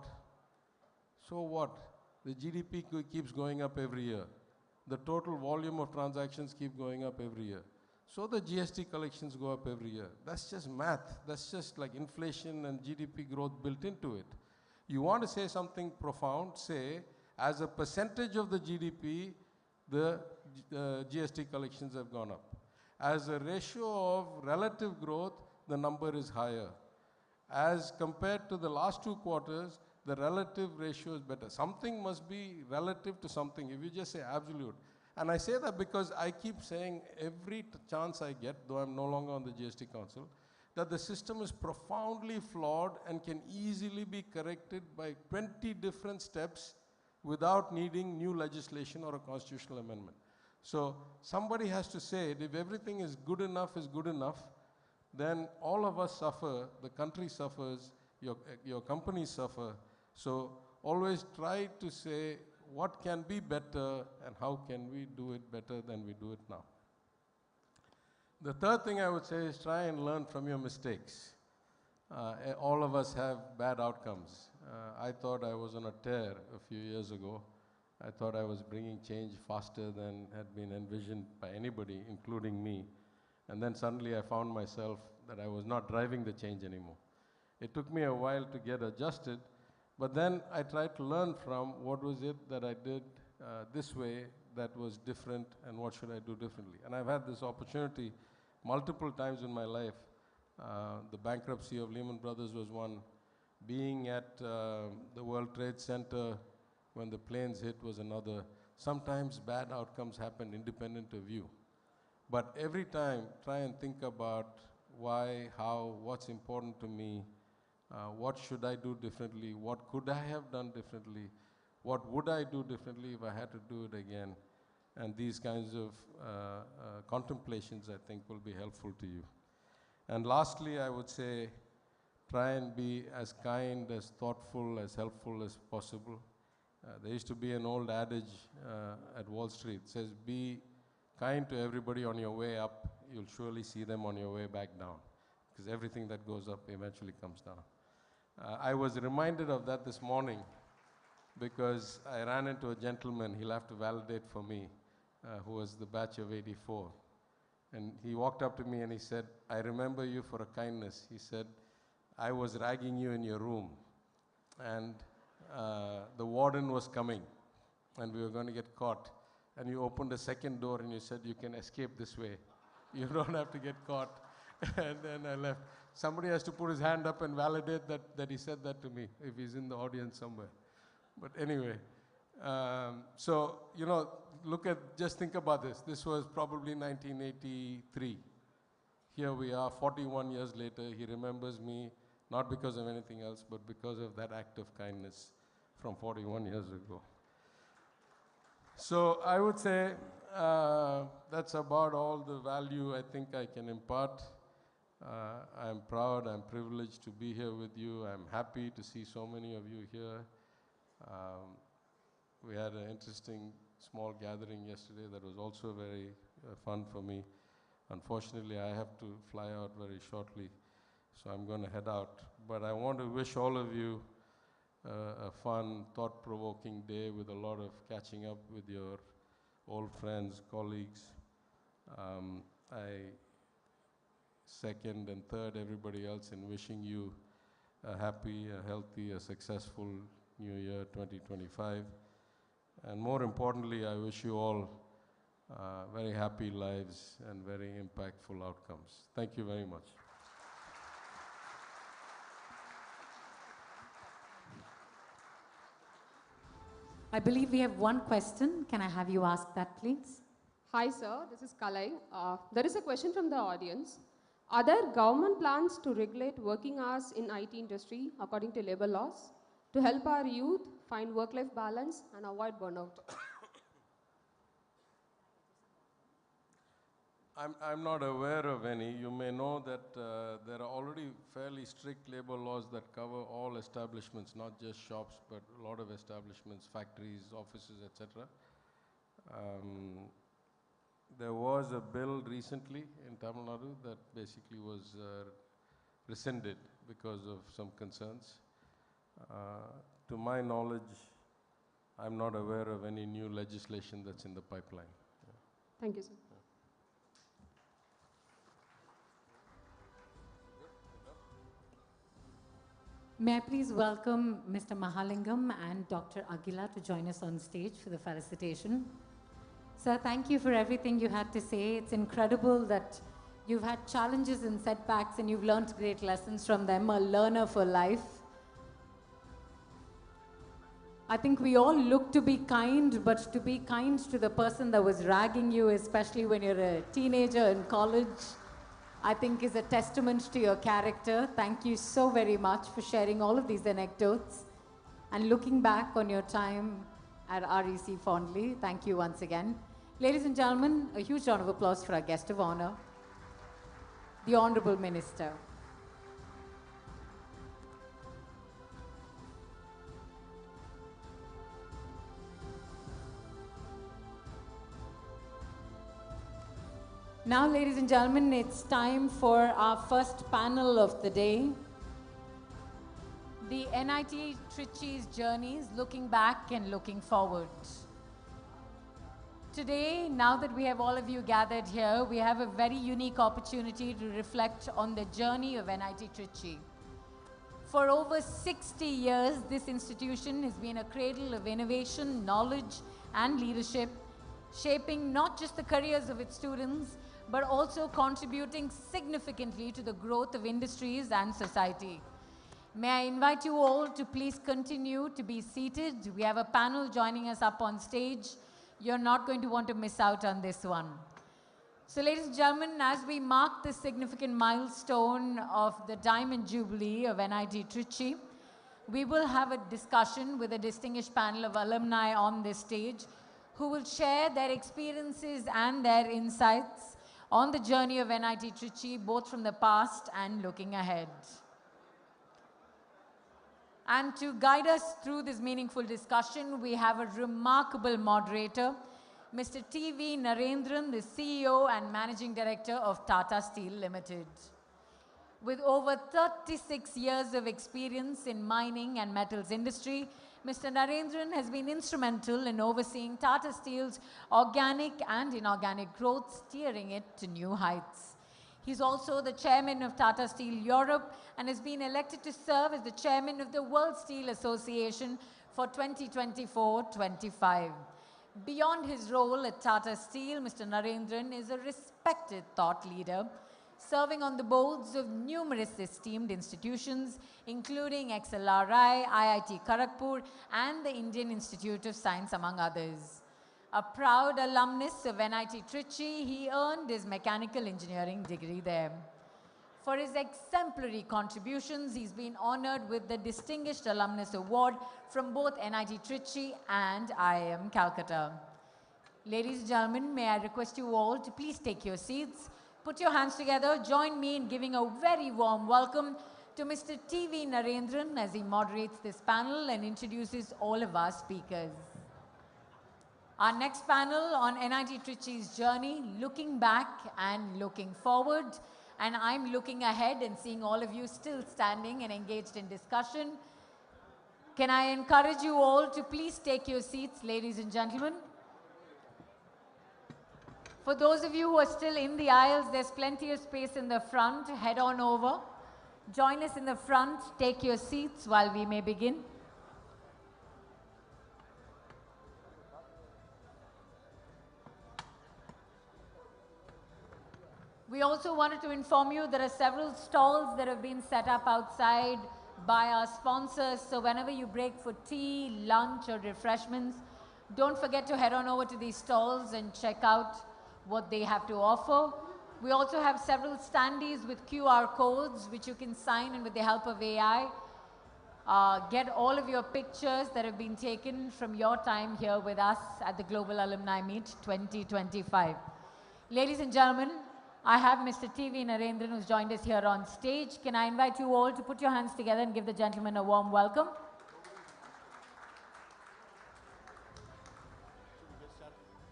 So what? The GDP keeps going up every year. The total volume of transactions keep going up every year. So the GST collections go up every year. That's just math. That's just like inflation and GDP growth built into it. You want to say something profound, say, as a percentage of the GDP, the GST collections have gone up. As a ratio of relative growth, the number is higher. As compared to the last 2 quarters, the relative ratio is better. Something must be relative to something. If you just say absolute. And I say that because I keep saying every chance I get, though I'm no longer on the GST Council, that the system is profoundly flawed and can easily be corrected by 20 different steps without needing new legislation or a constitutional amendment. So somebody has to say it. If everything is good enough, then all of us suffer, the country suffers, your companies suffer. So always try to say what can be better and how can we do it better than we do it now. The third thing I would say is try and learn from your mistakes. All of us have bad outcomes. I thought I was on a tear a few years ago. I thought I was bringing change faster than had been envisioned by anybody, including me. And then suddenly I found myself that I was not driving the change anymore. It took me a while to get adjusted, but then I tried to learn from what was it that I did this way that was different and what should I do differently. And I've had this opportunity multiple times in my life. The bankruptcy of Lehman Brothers was one. Being at the World Trade Center when the planes hit was another. Sometimes bad outcomes happen independent of you. But every time, try and think about why, how, what's important to me, what should I do differently, what could I have done differently, what would I do differently if I had to do it again. And these kinds of contemplations, I think, will be helpful to you. And lastly, I would say, try and be as kind, as thoughtful, as helpful as possible. There used to be an old adage at Wall Street. It says, be kind to everybody on your way up. You'll surely see them on your way back down. Because everything that goes up eventually comes down. I was reminded of that this morning because I ran into a gentleman, he'll have to validate for me, who was the batch of '84. And he walked up to me and he said, I remember you for a kindness. He said, I was ragging you in your room and the warden was coming and we were going to get caught. And you opened a second door and you said, you can escape this way. You don't have to get caught. And then I left. Somebody has to put his hand up and validate that he said that to me, if he's in the audience somewhere. But anyway, so, you know, just think about this. This was probably 1983. Here we are, 41 years later. He remembers me, not because of anything else, but because of that act of kindness from 41 years ago. So I would say that's about all the value I think I can impart. I'm proud, I'm privileged to be here with you. I'm happy to see so many of you here. We had an interesting small gathering yesterday that was also very fun for me. Unfortunately, I have to fly out very shortly, so I'm going to head out. But I want to wish all of you a fun, thought-provoking day with a lot of catching up with your old friends, colleagues. I second and third everybody else in wishing you a happy, a healthy, a successful New Year 2025. And more importantly, I wish you all very happy lives and very impactful outcomes. Thank you very much. I believe we have one question. Can I have you ask that, please? Hi, sir. This is Kalai. There is a question from the audience. Are there government plans to regulate working hours in IT industry according to labor laws to help our youth find work-life balance and avoid burnout? I'm not aware of any. You may know that there are already fairly strict labor laws that cover all establishments, not just shops, but a lot of establishments, factories, offices, etc. There was a bill recently in Tamil Nadu that basically was rescinded because of some concerns. To my knowledge, I'm not aware of any new legislation that's in the pipeline. Thank you, sir. May I please welcome Mr. Mahalingam and Dr. Aguila to join us on stage for the felicitation. Sir, thank you for everything you had to say. It's incredible that you've had challenges and setbacks and you've learned great lessons from them, a learner for life. I think we all look to be kind, but to be kind to the person that was ragging you, especially when you're a teenager in college, I think is a testament to your character. Thank you so very much for sharing all of these anecdotes and looking back on your time at REC fondly. Thank you once again. Ladies and gentlemen, a huge round of applause for our guest of honor, the Honorable Minister. Now, ladies and gentlemen, it's time for our first panel of the day. The NIT Trichy's journeys, looking back and looking forward. Today, now that we have all of you gathered here, we have a very unique opportunity to reflect on the journey of NIT Trichy. For over 60 years, this institution has been a cradle of innovation, knowledge, and leadership, shaping not just the careers of its students, but also contributing significantly to the growth of industries and society. May I invite you all to please continue to be seated. We have a panel joining us up on stage. You're not going to want to miss out on this one. So ladies and gentlemen, as we mark this significant milestone of the Diamond Jubilee of NIT Trichy, we will have a discussion with a distinguished panel of alumni on this stage who will share their experiences and their insights on the journey of NIT Trichy, both from the past and looking ahead. And to guide us through this meaningful discussion, we have a remarkable moderator, Mr. T.V. Narendran, the CEO and Managing Director of Tata Steel Limited. With over 36 years of experience in mining and metals industry, Mr. Narendran has been instrumental in overseeing Tata Steel's organic and inorganic growth, steering it to new heights. He's also the chairman of Tata Steel Europe and has been elected to serve as the chairman of the World Steel Association for 2024-25. Beyond his role at Tata Steel, Mr. Narendran is a respected thought leader, serving on the boards of numerous esteemed institutions, including XLRI, IIT Kharagpur, and the Indian Institute of Science, among others. A proud alumnus of NIT Trichy, he earned his mechanical engineering degree there. For his exemplary contributions, he's been honored with the Distinguished Alumnus Award from both NIT Trichy and IIM Calcutta. Ladies and gentlemen, may I request you all to please take your seats. Put your hands together. Join me in giving a very warm welcome to Mr. T.V. Narendran as he moderates this panel and introduces all of our speakers. Our next panel on NIT Trichy's journey, looking back and looking forward. And I'm looking ahead and seeing all of you still standing and engaged in discussion. Can I encourage you all to please take your seats, ladies and gentlemen? For those of you who are still in the aisles, there's plenty of space in the front. Head on over. Join us in the front. Take your seats while we may begin. We also wanted to inform you there are several stalls that have been set up outside by our sponsors. So whenever you break for tea, lunch, or refreshments, don't forget to head on over to these stalls and check out what they have to offer. We also have several standees with QR codes which you can sign, and with the help of AI, get all of your pictures that have been taken from your time here with us at the Global Alumni Meet 2025. Ladies and gentlemen, I have Mr. T.V. Narendran who's joined us here on stage. Can I invite you all to put your hands together and give the gentleman a warm welcome?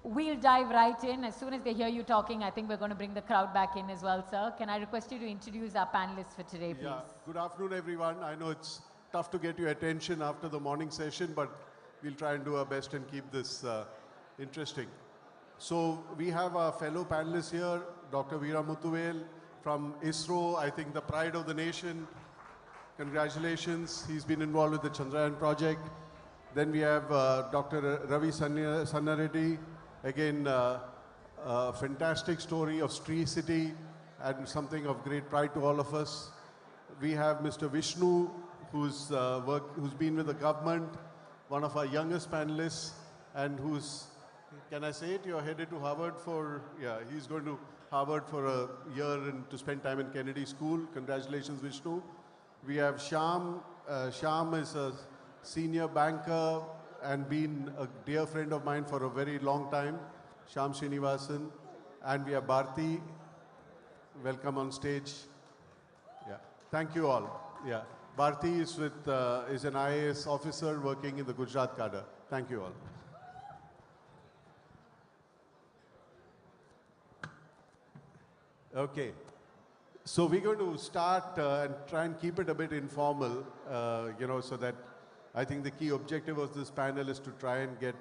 We'll dive right in. As soon as they hear you talking, I think we're going to bring the crowd back in as well, sir. Can I request you to introduce our panelists for today, please? Yeah. Good afternoon, everyone. I know it's tough to get your attention after the morning session, but we'll try and do our best and keep this interesting. So we have our fellow panelists here, Dr. Veera Muthuvel from ISRO, I think the pride of the nation. Congratulations, he's been involved with the Chandrayaan project. Then we have Dr. Ravi Sannareddy, again, a fantastic story of Sri City and something of great pride to all of us. We have Mr. Vishnu, who's been with the government, one of our youngest panelists, and who's, can I say it, you're headed to Harvard for, yeah, he's going to Harvard for a year and to spend time in Kennedy School. Congratulations, Vishnu. We have Shyam. Shyam is a senior banker and been a dear friend of mine for a very long time. Shyam Srinivasan. And we have Bharti. Welcome on stage. Yeah. Thank you all. Yeah. Bharti is is an IAS officer working in the Gujarat cadre. Thank you all. Okay. So we're going to start and try and keep it a bit informal, so that I think the key objective of this panel is to try and get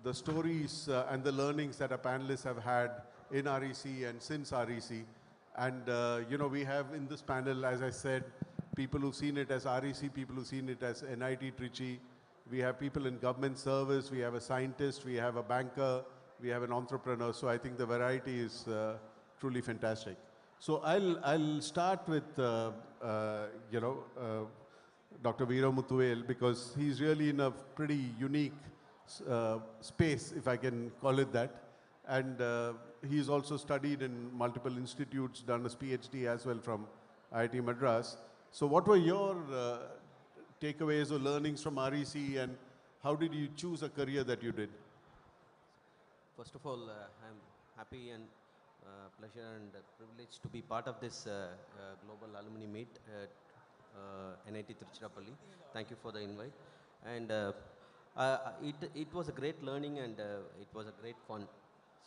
the stories and the learnings that our panelists have had in REC and since REC. And, we have in this panel, as I said, people who've seen it as REC, people who've seen it as NIT Trichy. We have people in government service, we have a scientist, we have a banker, we have an entrepreneur. So I think the variety is truly fantastic. So I'll start with, Dr. Veera Muthuvel, because he's really in a pretty unique space, if I can call it that. And he's also studied in multiple institutes, done his PhD as well from IIT Madras. So what were your takeaways or learnings from REC, and how did you choose a career that you did? First of all, I'm happy and pleasure and privilege to be part of this global alumni meet at NIT Trichy. Thank you for the invite. And it was a great learning, and it was a great fun.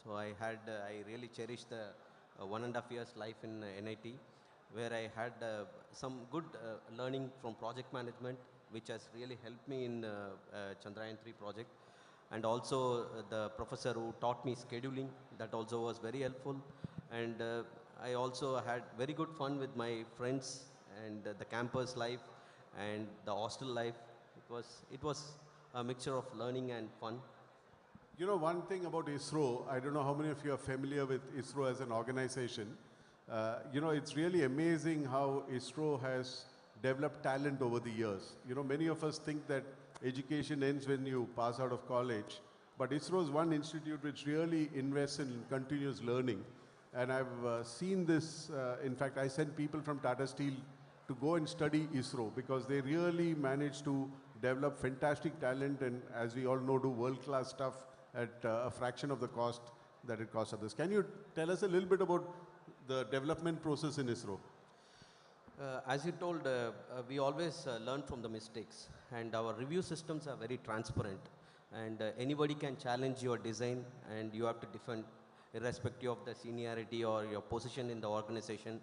So I really cherished the 1.5 years life in NIT, where I had some good learning from project management, which has really helped me in Chandrayaan 3 project. And also the professor who taught me scheduling, that also was very helpful. And I also had very good fun with my friends and the campus life and the hostel life. It was a mixture of learning and fun. You know, one thing about ISRO, I don't know how many of you are familiar with ISRO as an organization. It's really amazing how ISRO has developed talent over the years. Many of us think that education ends when you pass out of college, but ISRO is one institute which really invests in continuous learning. And I've seen this, in fact, I sent people from Tata Steel to go and study ISRO because they really managed to develop fantastic talent and, as we all know, do world-class stuff at a fraction of the cost that it costs others. Can you tell us a little bit about the development process in ISRO? As you told, we always learn from the mistakes, and our review systems are very transparent, and anybody can challenge your design, and you have to defend irrespective of the seniority or your position in the organization.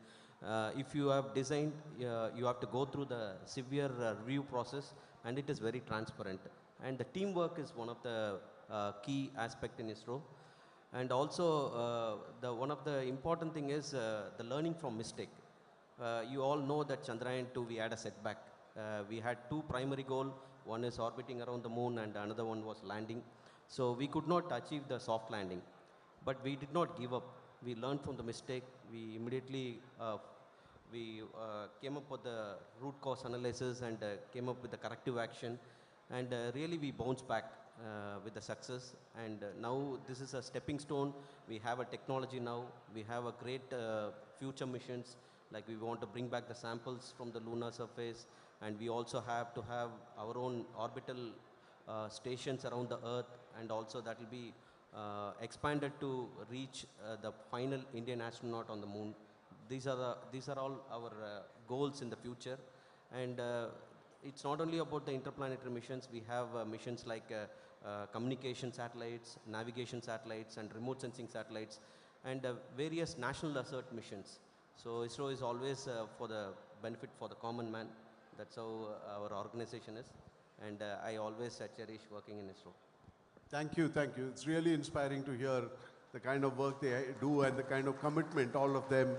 If you have designed, you have to go through the severe review process, and it is very transparent. And the teamwork is one of the key aspect in ISRO. And also, one of the important thing is the learning from mistake. You all know that Chandrayaan 2, we had a setback. We had two primary goals. One is orbiting around the moon and another one was landing. So we could not achieve the soft landing. But we did not give up. We learned from the mistake. We immediately came up with the root cause analysis and came up with the corrective action. And really we bounced back with the success. And now this is a stepping stone. We have a technology now. We have a great future missions. Like we want to bring back the samples from the lunar surface, and we also have to have our own orbital stations around the Earth, and also that will be expanded to reach the final Indian astronaut on the moon. These are all our goals in the future, and it's not only about the interplanetary missions. We have missions like communication satellites, navigation satellites, and remote sensing satellites, and various national assert missions. So ISRO is always for the benefit for the common man. That's how our organization is. and I always cherish working in ISRO. Thank you, thank you. It's really inspiring to hear the kind of work they do and the kind of commitment all of them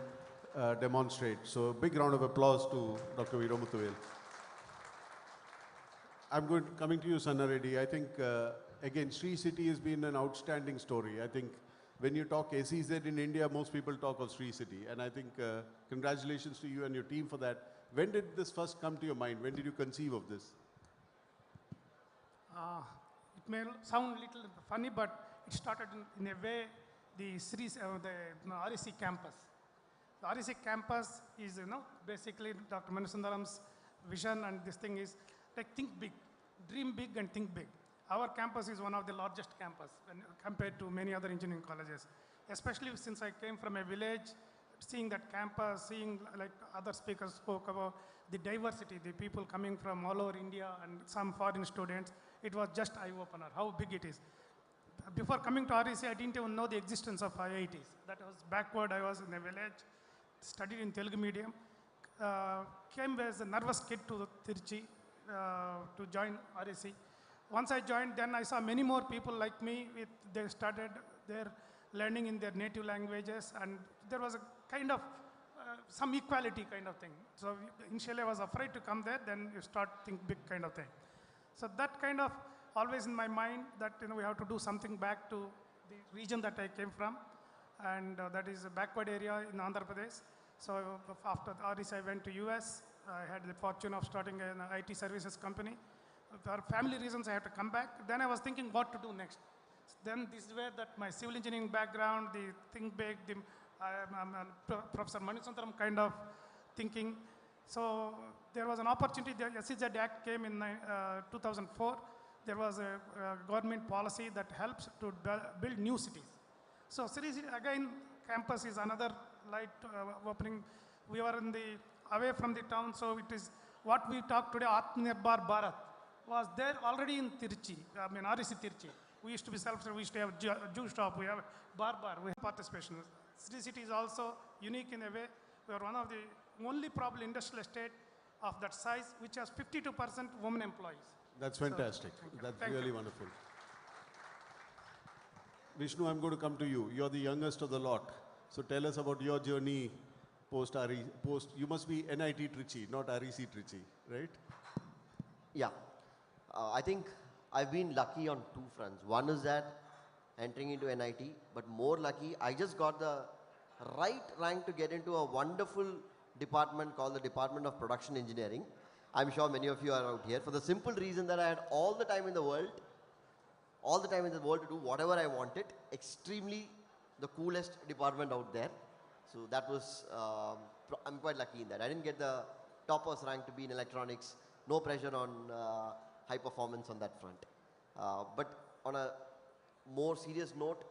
demonstrate. So big round of applause to Dr. Veeramuthuvel. Coming to you, Sanna Reddy. I think, again, Sri City has been an outstanding story. I think when you talk SEZ in India, most people talk of Sri City. And I think congratulations to you and your team for that. When did this first come to your mind? When did you conceive of this? It may sound a little funny, but it started in a way the REC campus. The REC campus is, basically Dr. Manasundaram's vision, and this thing is like think big, dream big and think big. Our campus is one of the largest campus when compared to many other engineering colleges, especially since I came from a village. Seeing that campus, seeing like other speakers spoke about the diversity, the people coming from all over India and some foreign students, it was just eye-opener, how big it is. Before coming to REC, I didn't even know the existence of IITs. That was backward. I was in a village, studied in Telugu medium, came as a nervous kid to Trichy to join REC. Once I joined, then I saw many more people like me. They started their learning in their native languages, and there was a kind of some equality kind of thing. So initially I was afraid to come there, then you start think big kind of thing. So that kind of always in my mind that we have to do something back to the region that I came from, and that is a backward area in Andhra Pradesh. So after REC I went to US. I had the fortune of starting an IT services company. For family reasons I had to come back. Then I was thinking what to do next. Then this is where that my civil engineering background, the think big, Professor Manisundaram kind of thinking. So there was an opportunity. The SEZ Act came in 2004. There was a government policy that helps to build new cities. So Sri City, again, campus is another light opening. We were away from the town, so it is what we talk today, Atmanirbhar Bharat, was there already in Trichy, REC Trichy. We used to be self-service, we used to have juice shop, we have bar, we have participation. Sri City is also unique in a way. We are one of the only probably industrial estate of that size which has 52% women employees. That's fantastic. So, That's Thank really you. wonderful. Vishnu, I'm going to come to you. You're the youngest of the lot. So tell us about your journey post, you must be NIT Trichy, not REC Trichy, right? Yeah. I think I've been lucky on two fronts. One is that entering into NIT, but more lucky, I just got the right rank to get into a wonderful department called the Department of Production Engineering. I'm sure many of you are out here for the simple reason that I had all the time in the world to do whatever I wanted. Extremely the coolest department out there. So that was, I'm quite lucky in that. I didn't get the topper's rank to be in electronics. No pressure on high performance on that front. But on a more serious note,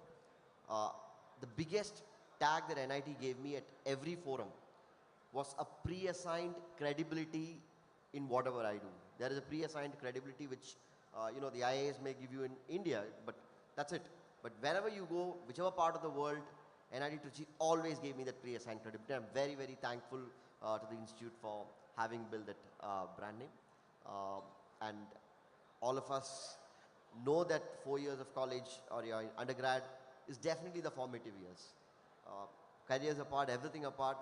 the biggest tag that NIT gave me at every forum was a pre-assigned credibility in whatever I do. There is a pre-assigned credibility which, the IAS may give you in India, but that's it. But wherever you go, whichever part of the world, NIT Trichy always gave me that pre-assigned credibility. I'm very, very thankful to the institute for having built that brand name. And all of us know that 4 years of college or your undergrad is definitely the formative years. Careers apart, everything apart,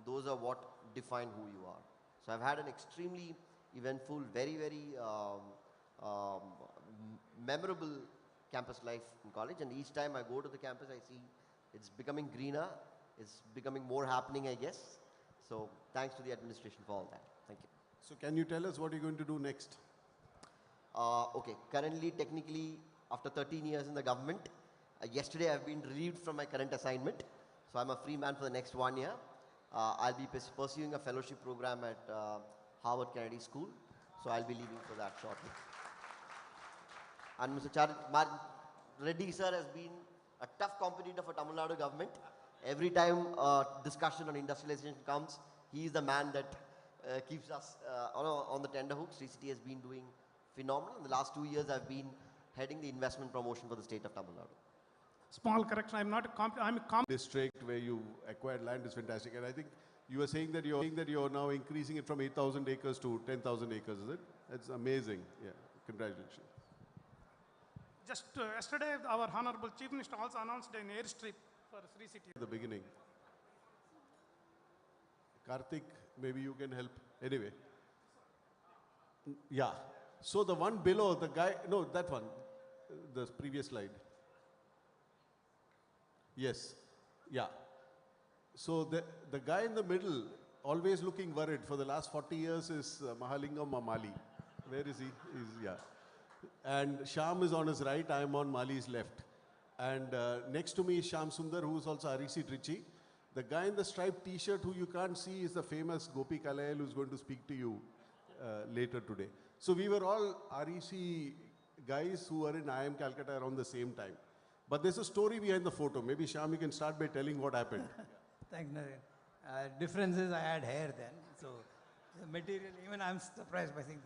those are what define who you are. So I've had an extremely eventful, very, very memorable campus life in college, and each time I go to the campus I see it's becoming greener, it's becoming more happening, I guess. So thanks to the administration for all that. Thank you. So can you tell us what you're going to do next? Okay, currently technically after 13 years in the government, yesterday I've been relieved from my current assignment, so I'm a free man for the next 1 year. I'll be pursuing a fellowship program at Harvard Kennedy School, so I'll be leaving for that shortly. And Mr. Reddy sir has been a tough competitor for Tamil Nadu government. Every time discussion on industrialization comes, he is the man that keeps us on the tender hook. Sri City has been doing phenomenal. In the last 2 years, I've been heading the investment promotion for the state of Tamil Nadu. Small correction, I'm not a district where you acquired land is fantastic. And I think you were saying that you're now increasing it from 8,000 acres to 10,000 acres, is it? That's amazing. Yeah. Congratulations. Just yesterday, our Honorable Chief Minister also announced an airstrip for Sri City. At the beginning. Karthik, maybe you can help. Anyway. Yeah. So the one below, the guy, no, that one, the previous slide. Yes. Yeah. So the guy in the middle, always looking worried for the last 40 years is Mahalingam Mamali. Where is he? He's, yeah. And Shyam is on his right, I am on Mali's left. And next to me is Shyam Sundar, who is also NIT Trichy. The guy in the striped t-shirt who you can't see is the famous Gopi Kalayal, who's going to speak to you later today. So we were all REC guys who were in IIM Calcutta around the same time. But there's a story behind the photo. Maybe Shyam, you can start by telling what happened. Thanks, Naren. Difference is I had hair then. So the material, even I'm surprised by seeing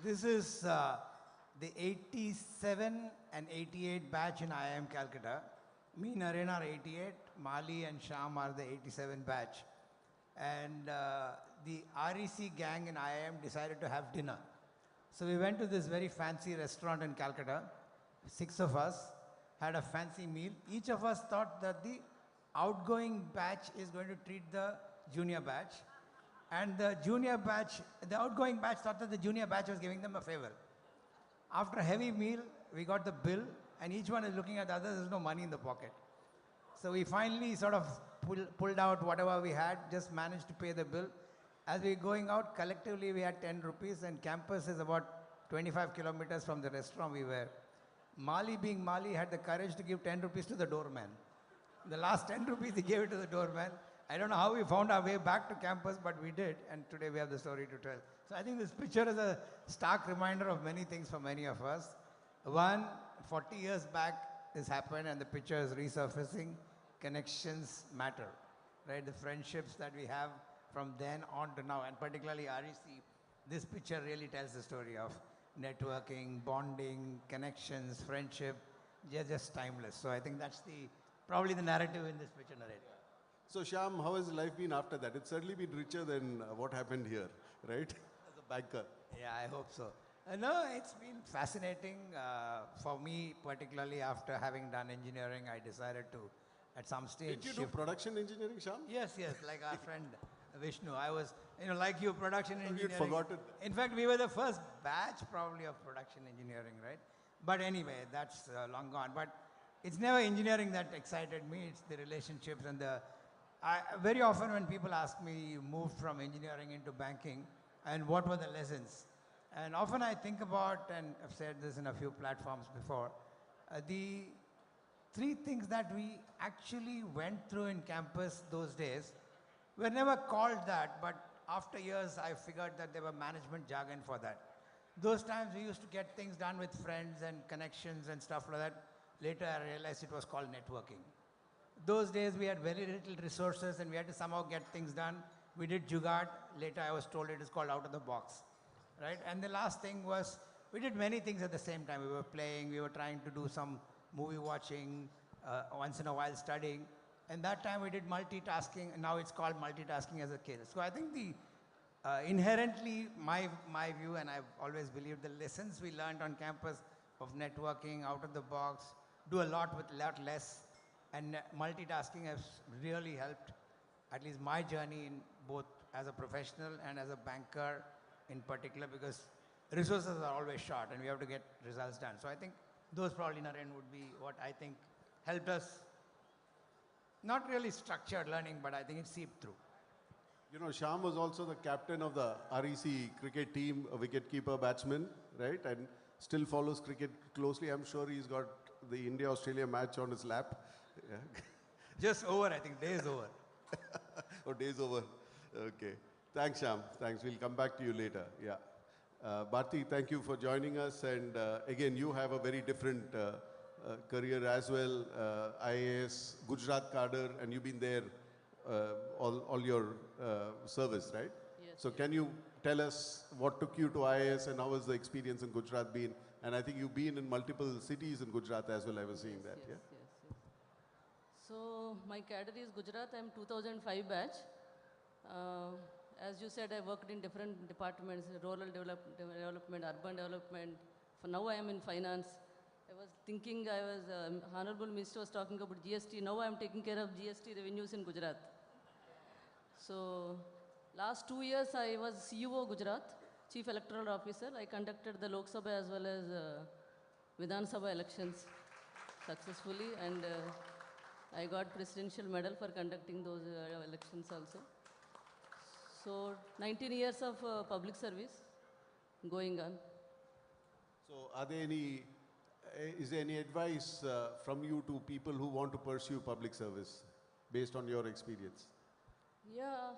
this is the 87 and 88 batch in IIM Calcutta. Me, Naren are 88, Mali and Shyam are the 87 batch. And the REC gang in IIM decided to have dinner. So we went to this very fancy restaurant in Calcutta. 6 of us had a fancy meal. Each of us thought that the outgoing batch is going to treat the junior batch. And the outgoing batch thought that the junior batch was giving them a favor. After a heavy meal, we got the bill, and each one is looking at the other. There's no money in the pocket. So we finally sort of pulled out whatever we had, just managed to pay the bill. As we were going out, collectively we had 10 rupees, and campus is about 25 kilometers from the restaurant we were. Mali, being Mali, had the courage to give 10 rupees to the doorman. The last 10 rupees he gave it to the doorman. I don't know how we found our way back to campus, but we did, and today we have the story to tell. So I think this picture is a stark reminder of many things for many of us. One, 40 years back this happened, and the picture is resurfacing. Connections matter, right? The friendships that we have from then on to now, and particularly REC, this picture really tells the story of networking, bonding, connections, friendship. They're just timeless. So I think that's probably the narrative in this picture, Narendra. So Shyam, how has life been after that? It's certainly been richer than what happened here, right? As a banker. Yeah, I hope so. No, it's been fascinating. For me, particularly after having done engineering, I decided to, at some stage... Did you do production engineering, Shyam? Yes, like our friend Vishnu. I was, like you, production engineering. You'd forgotten. In fact, we were the first batch probably of production engineering, right? But anyway, that's long gone. But it's never engineering that excited me. It's the relationships and very often when people ask me, you moved from engineering into banking, and what were the lessons? And often I think about, and I've said this in a few platforms before, the 3 things that we actually went through in campus those days were never called that, but after years I figured that there were management jargon for that. Those times we used to get things done with friends and connections and stuff like that. Later I realized it was called networking. Those days we had very little resources and we had to somehow get things done. We did Jugaad. Later I was told it is called out of the box, right? And the last thing was, we did many things at the same time. We were playing, we were trying to do some movie watching, once in a while studying. And that time we did multitasking, and now it's called multitasking as a kid. So I think inherently my view, and I've always believed the lessons we learned on campus of networking, out of the box, do a lot with a lot less. And multitasking has really helped, at least my journey in both as a professional and as a banker in particular, because resources are always short and we have to get results done. So I think those probably, Naren, would be what I think helped us, not really structured learning, but I think it seeped through. You know, Shyam was also the captain of the REC cricket team, a wicketkeeper batsman, right? And still follows cricket closely. I'm sure he's got the India-Australia match on his lap. Yeah. Just over, I think. Days over. Oh, days over. Okay. Thanks, Shyam. Thanks. We'll come back to you later. Yeah. Bharti, thank you for joining us. And again, you have a very different career as well. IAS, Gujarat cadre, and you've been there all your service, right? Yes. So can you tell us what took you to IAS and how has the experience in Gujarat been? And I think you've been in multiple cities in Gujarat as well. I was seeing that. Yes. So my cadre is Gujarat. I'm 2005 batch. As you said, I worked in different departments: rural development, urban development, For now, I am in finance. I was thinking, Honorable Minister was talking about GST. Now I am taking care of GST revenues in Gujarat. So, last 2 years I was CEO Gujarat, Chief Electoral Officer. I conducted the Lok Sabha as well as Vidhan Sabha elections successfully, and I got Presidential Medal for conducting those elections also. So, 19 years of public service going on. So are there any, is there any advice from you to people who want to pursue public service based on your experience? Yeah.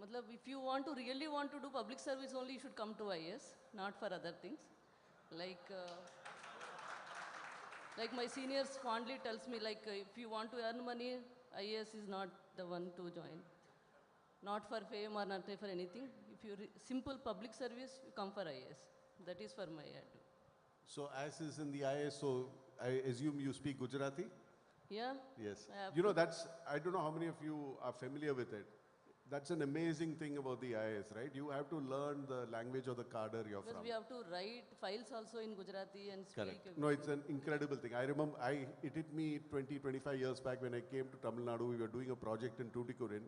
Matlab, if you really want to do public service only, you should come to IAS, not for other things. Like my seniors fondly tells me, if you want to earn money, IAS is not the one to join. Not for fame or not for anything. If you simple public service, you come for IAS. That is for my ad. So as is in the ISO, I assume you speak Gujarati? Yeah. Yes. You know, I don't know how many of you are familiar with it. That's an amazing thing about the IS, right? You have to learn the language of the cadre you're Because from. we have to write files also in Gujarati and speak. Correct. No, it's an incredible thing. I remember it hit me 25 years back when I came to Tamil Nadu. We were doing a project in Tuticorin,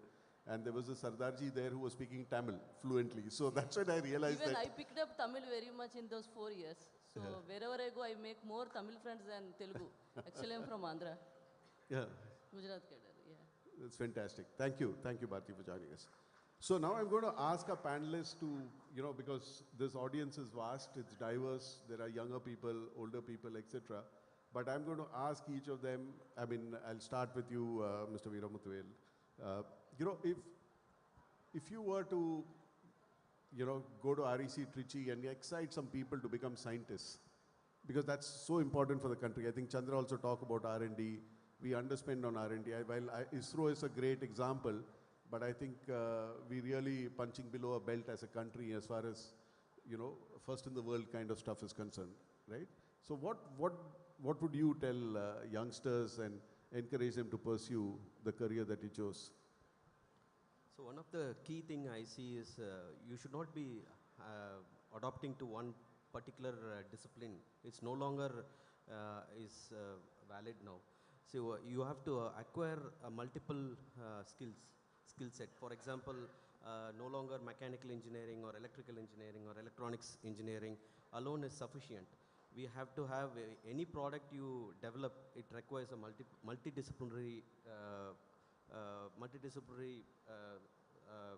and there was a Sardarji there who was speaking Tamil fluently. So that's when I realized Even that. I picked up Tamil very much in those 4 years. So wherever I go, I make more Tamil friends than Telugu. Actually, I'm from Andhra. Yeah. Gujarat cadre, yeah. That's fantastic. Thank you. Thank you, Bharti, for joining us. So now I'm going to ask our panelists to, because this audience is vast, it's diverse, there are younger people, older people, etc. But I'm going to ask each of them, I'll start with you, Mr. Veeramuthuvel. If you were to, go to REC Trichy and excite some people to become scientists, because that's so important for the country. I think Chandra also talked about R&D. We underspend on R&D. While ISRO is a great example, but I think we really punching below a belt as a country as far as, first in the world kind of stuff is concerned, right? So what would you tell youngsters and encourage them to pursue the career that you chose? So one of the key thing I see is you should not be adopting to one particular discipline. It's no longer is valid now. So you have to acquire multiple skill set. For example, no longer mechanical engineering or electrical engineering or electronics engineering alone is sufficient. We have to have any product you develop, it requires a multidisciplinary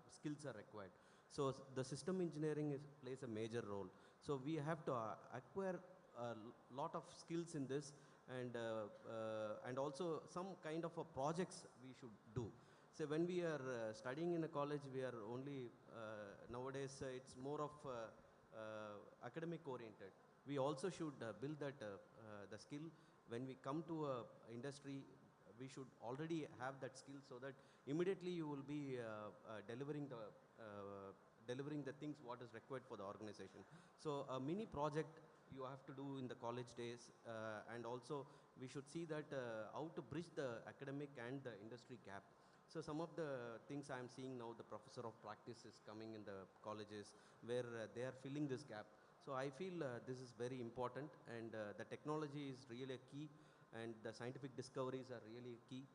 skills are required. So the system engineering plays a major role. So we have to acquire a lot of skills in this, and also some kind of projects we should do. So when we are studying in a college, we are only, nowadays it's more of academic oriented. We also should build that the skill. When we come to a industry, we should already have that skill so that immediately you will be delivering the things what is required for the organization. So a mini project you have to do in the college days, and also we should see that how to bridge the academic and the industry gap. So some of the things I am seeing now, the professor of practice is coming in the colleges where they are filling this gap. So I feel this is very important, and the technology is really a key, and the scientific discoveries are really key.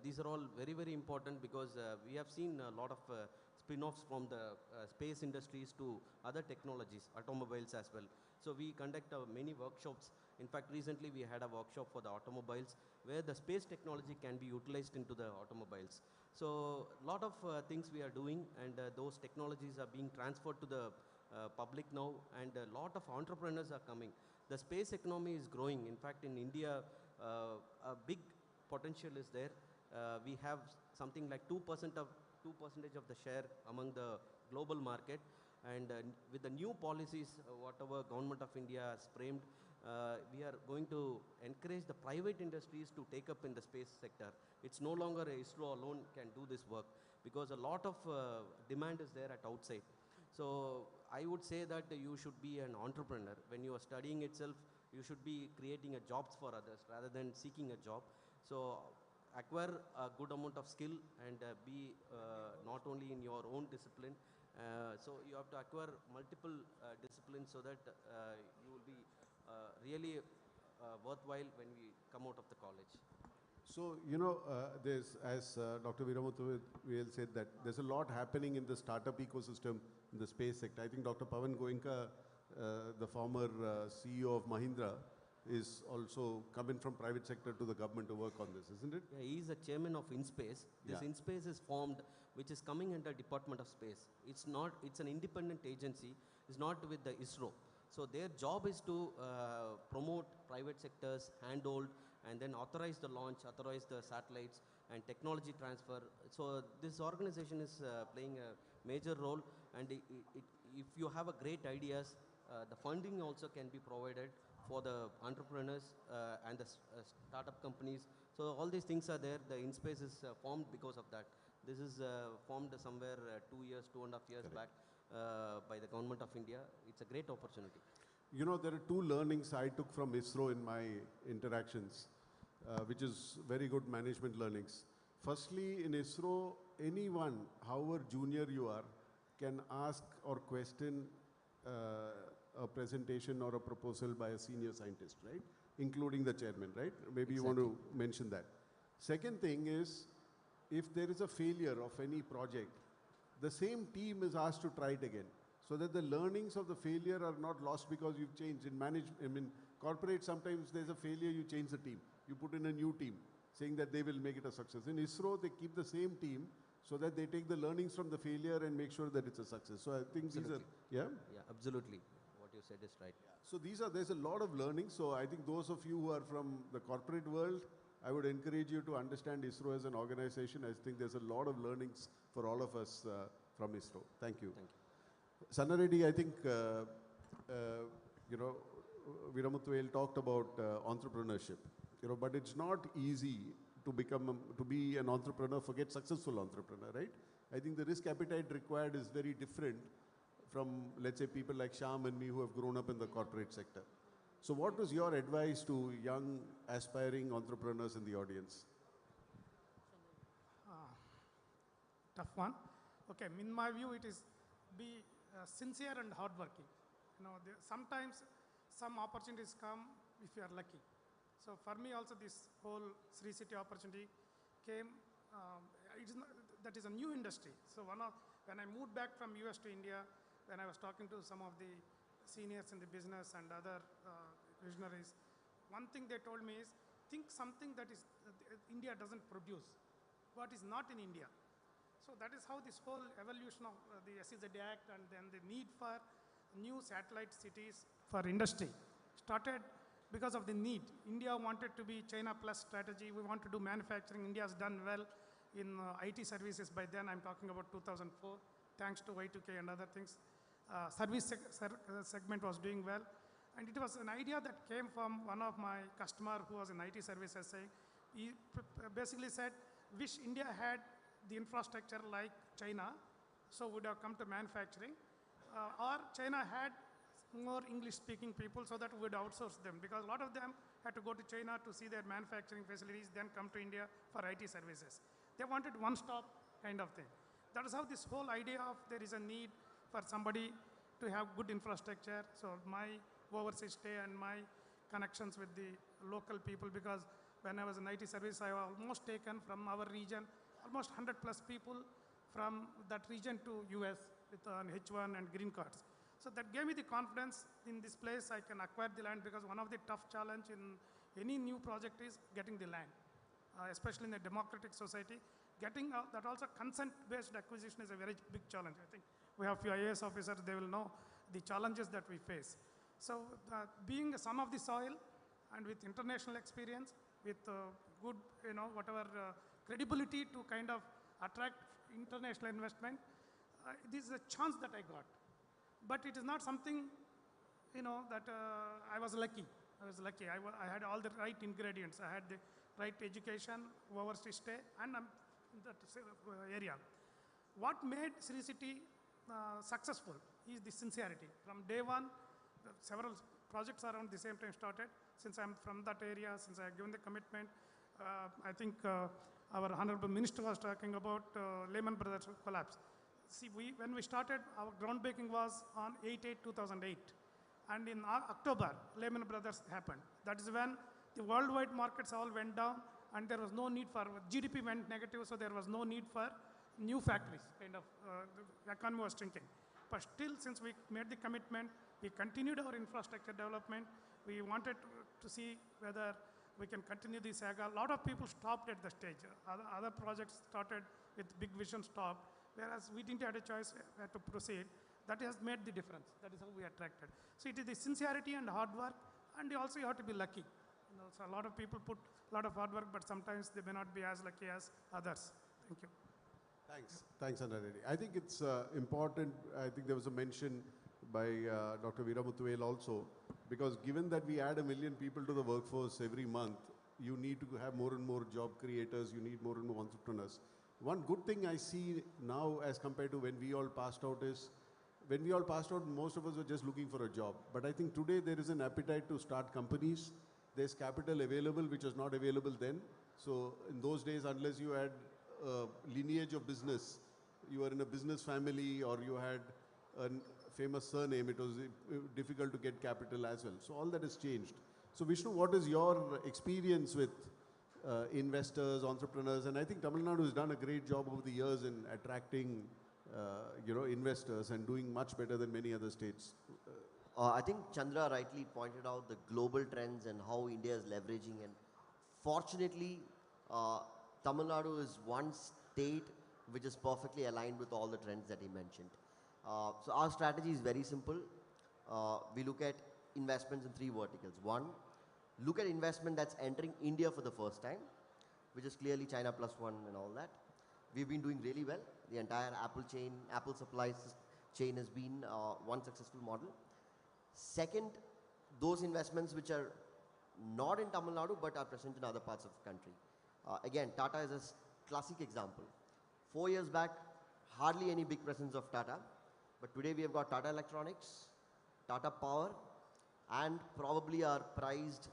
These are all very, very important because we have seen a lot of spin-offs from the space industries to other technologies, automobiles as well. So we conduct many workshops. In fact, recently we had a workshop for the automobiles where the space technology can be utilized into the automobiles. So a lot of things we are doing, and those technologies are being transferred to the public now, and a lot of entrepreneurs are coming. The space economy is growing. In fact, in India, a big potential is there. We have something like 2% of the share among the global market, and with the new policies, whatever government of India has framed, we are going to encourage the private industries to take up in the space sector. It's no longer ISRO alone can do this work, because a lot of demand is there at outside. So I would say that you should be an entrepreneur. When you are studying itself, you should be creating jobs for others rather than seeking a job. So acquire a good amount of skill, and be not only in your own discipline, So you have to acquire multiple disciplines so that you will be really worthwhile when we come out of the college. So, there's, as Dr. Veeramuthu said, that there's a lot happening in the startup ecosystem in the space sector. I think Dr. Pawan Goenka, the former CEO of Mahindra, is also coming from private sector to the government to work on this, isn't it? Yeah, he is the chairman of InSpace. This Yeah. InSpace is formed, which is coming under Department of Space. It's not, it's an independent agency. It's not with the ISRO. So their job is to promote private sectors, handhold, and then authorize the launch, authorize the satellites, and technology transfer. So this organization is playing a major role, and if you have a great ideas, the funding also can be provided for the entrepreneurs and the startup companies. So all these things are there. The InSpace is formed because of that. This is formed somewhere 2 years, 2.5 years back by the government of India. It's a great opportunity. There are two learnings I took from ISRO in my interactions, which is very good management learnings. Firstly, in ISRO, anyone, however junior you are, can ask or question a presentation or a proposal by a senior scientist, right? Including the chairman, right? Maybe you want to mention that. Second thing is, if there is a failure of any project, the same team is asked to try it again, so that the learnings of the failure are not lost because you've changed. In corporate, sometimes there's a failure, you change the team. You put in a new team, saying that they will make it a success. In ISRO, they keep the same team so that they take the learnings from the failure and make sure that it's a success. So I think these are, yeah? Yeah, absolutely. What you said is right. So there's a lot of learning. So I think those of you who are from the corporate world, I would encourage you to understand ISRO as an organization. I think there's a lot of learnings for all of us from ISRO. Thank you. Thank you. Sanna Reddy, I think, Veeramuthu talked about entrepreneurship, but it's not easy to be an entrepreneur, forget successful entrepreneur, right? I think the risk appetite required is very different from, let's say, people like Shyam and me who have grown up in the corporate sector. So what was your advice to young aspiring entrepreneurs in the audience? Tough one. Okay, in my view, it is be sincere and hardworking. Sometimes some opportunities come if you are lucky. So for me also, this whole Sri City opportunity came. That is a new industry. So when I moved back from US to India, when I was talking to some of the seniors in the business and other visionaries, one thing they told me is, think something that is India doesn't produce, what is not in India. So that is how this whole evolution of the SEZ Act and then the need for new satellite cities for industry started because of the need. India wanted to be China plus strategy. We want to do manufacturing. India has done well in IT services by then. I'm talking about 2004, thanks to Y2K and other things. Service segment was doing well. And it was an idea that came from one of my customer who was in IT services saying, he basically said, wish India had the infrastructure like China, so would have come to manufacturing, or China had more English-speaking people so that we would outsource them, because a lot of them had to go to China to see their manufacturing facilities, then come to India for IT services. They wanted one-stop kind of thing. That is how this whole idea of there is a need for somebody to have good infrastructure. So my overseas stay and my connections with the local people, because when I was in IT service, I was almost taken from our region, almost 100 plus people from that region to US with an H1 and green cards. So that gave me the confidence in this place I can acquire the land, because one of the tough challenge in any new project is getting the land, especially in a democratic society. Getting that also consent-based acquisition is a very big challenge. I think we have few IAS officers, they will know the challenges that we face. So being a son of the soil and with international experience, with good, whatever credibility to kind of attract international investment, this is a chance that I got. But it is not something, that I was lucky. I was lucky. I had all the right ingredients. I had the right education, overseas stay, and I'm in that area. What made Sri City successful is the sincerity. From day one, several projects around the same time started. Since I'm from that area, since I have given the commitment, I think our Honorable Minister was talking about Lehman Brothers collapse. see, when we started, our groundbreaking was on 8/8/2008. And in October, Lehman Brothers happened. That is when the worldwide markets all went down, and there was no need for, GDP went negative, so there was no need for new factories, the economy was shrinking. But still, since we made the commitment, we continued our infrastructure development. We wanted to see whether we can continue the saga. A lot of people stopped at the stage. Other projects started with big vision stopped, whereas we didn't have a choice, we had to proceed. That has made the difference. That is how we attracted. So it is the sincerity and hard work, and also you have to be lucky. So a lot of people put a lot of hard work, but sometimes they may not be as lucky as others. Thank you. Thanks, Anna Reddy. I think it's important. I think there was a mention by Dr. Veeramuthuvel also, because given that we add 1 million people to the workforce every month, you need to have more and more job creators, you need more and more entrepreneurs. One good thing I see now as compared to when we all passed out is, when we all passed out, most of us were just looking for a job. But I think today there is an appetite to start companies. There's capital available, which was not available then. So in those days, unless you had a lineage of business, you were in a business family or you had a famous surname, it was difficult to get capital as well. So all that has changed. So Vishnu, what is your experience with investors, entrepreneurs? And I think Tamil Nadu has done a great job over the years in attracting investors and doing much better than many other states. I think Chandra rightly pointed out the global trends and how India is leveraging. And fortunately, Tamil Nadu is one state which is perfectly aligned with all the trends that he mentioned. So our strategy is very simple. We look at investments in 3 verticals. One, look at investment that's entering India for the first time, which is clearly China +1 and all that. We've been doing really well. The entire Apple supply chain has been one successful model. Second, those investments which are not in Tamil Nadu but are present in other parts of the country. Again, Tata is a classic example. 4 years back, hardly any big presence of Tata. But today we have got Tata Electronics, Tata Power, and probably our prized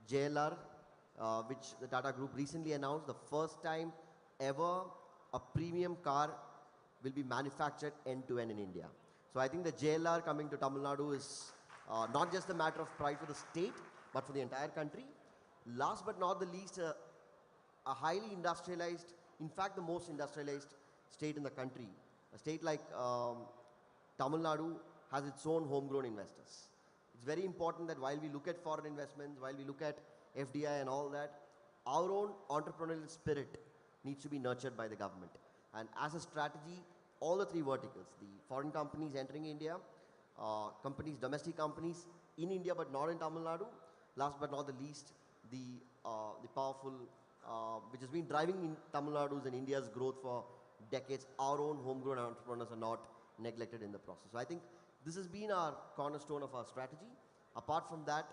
JLR, which the Tata Group recently announced, the first time ever a premium car will be manufactured end-to-end in India. So I think the JLR coming to Tamil Nadu is not just a matter of pride for the state, but for the entire country. Last but not the least, a highly industrialized, in fact the most industrialized state in the country. A state like Tamil Nadu has its own homegrown investors. It's very important that while we look at foreign investments, while we look at FDI and all that, our own entrepreneurial spirit needs to be nurtured by the government. And as a strategy, all the 3 verticals, the foreign companies entering India, companies, domestic companies in India but not in Tamil Nadu, last but not the least, the powerful, which has been driving in Tamil Nadu's and India's growth for decades, our own homegrown entrepreneurs are not neglected in the process. So I think this has been our cornerstone of our strategy. Apart from that,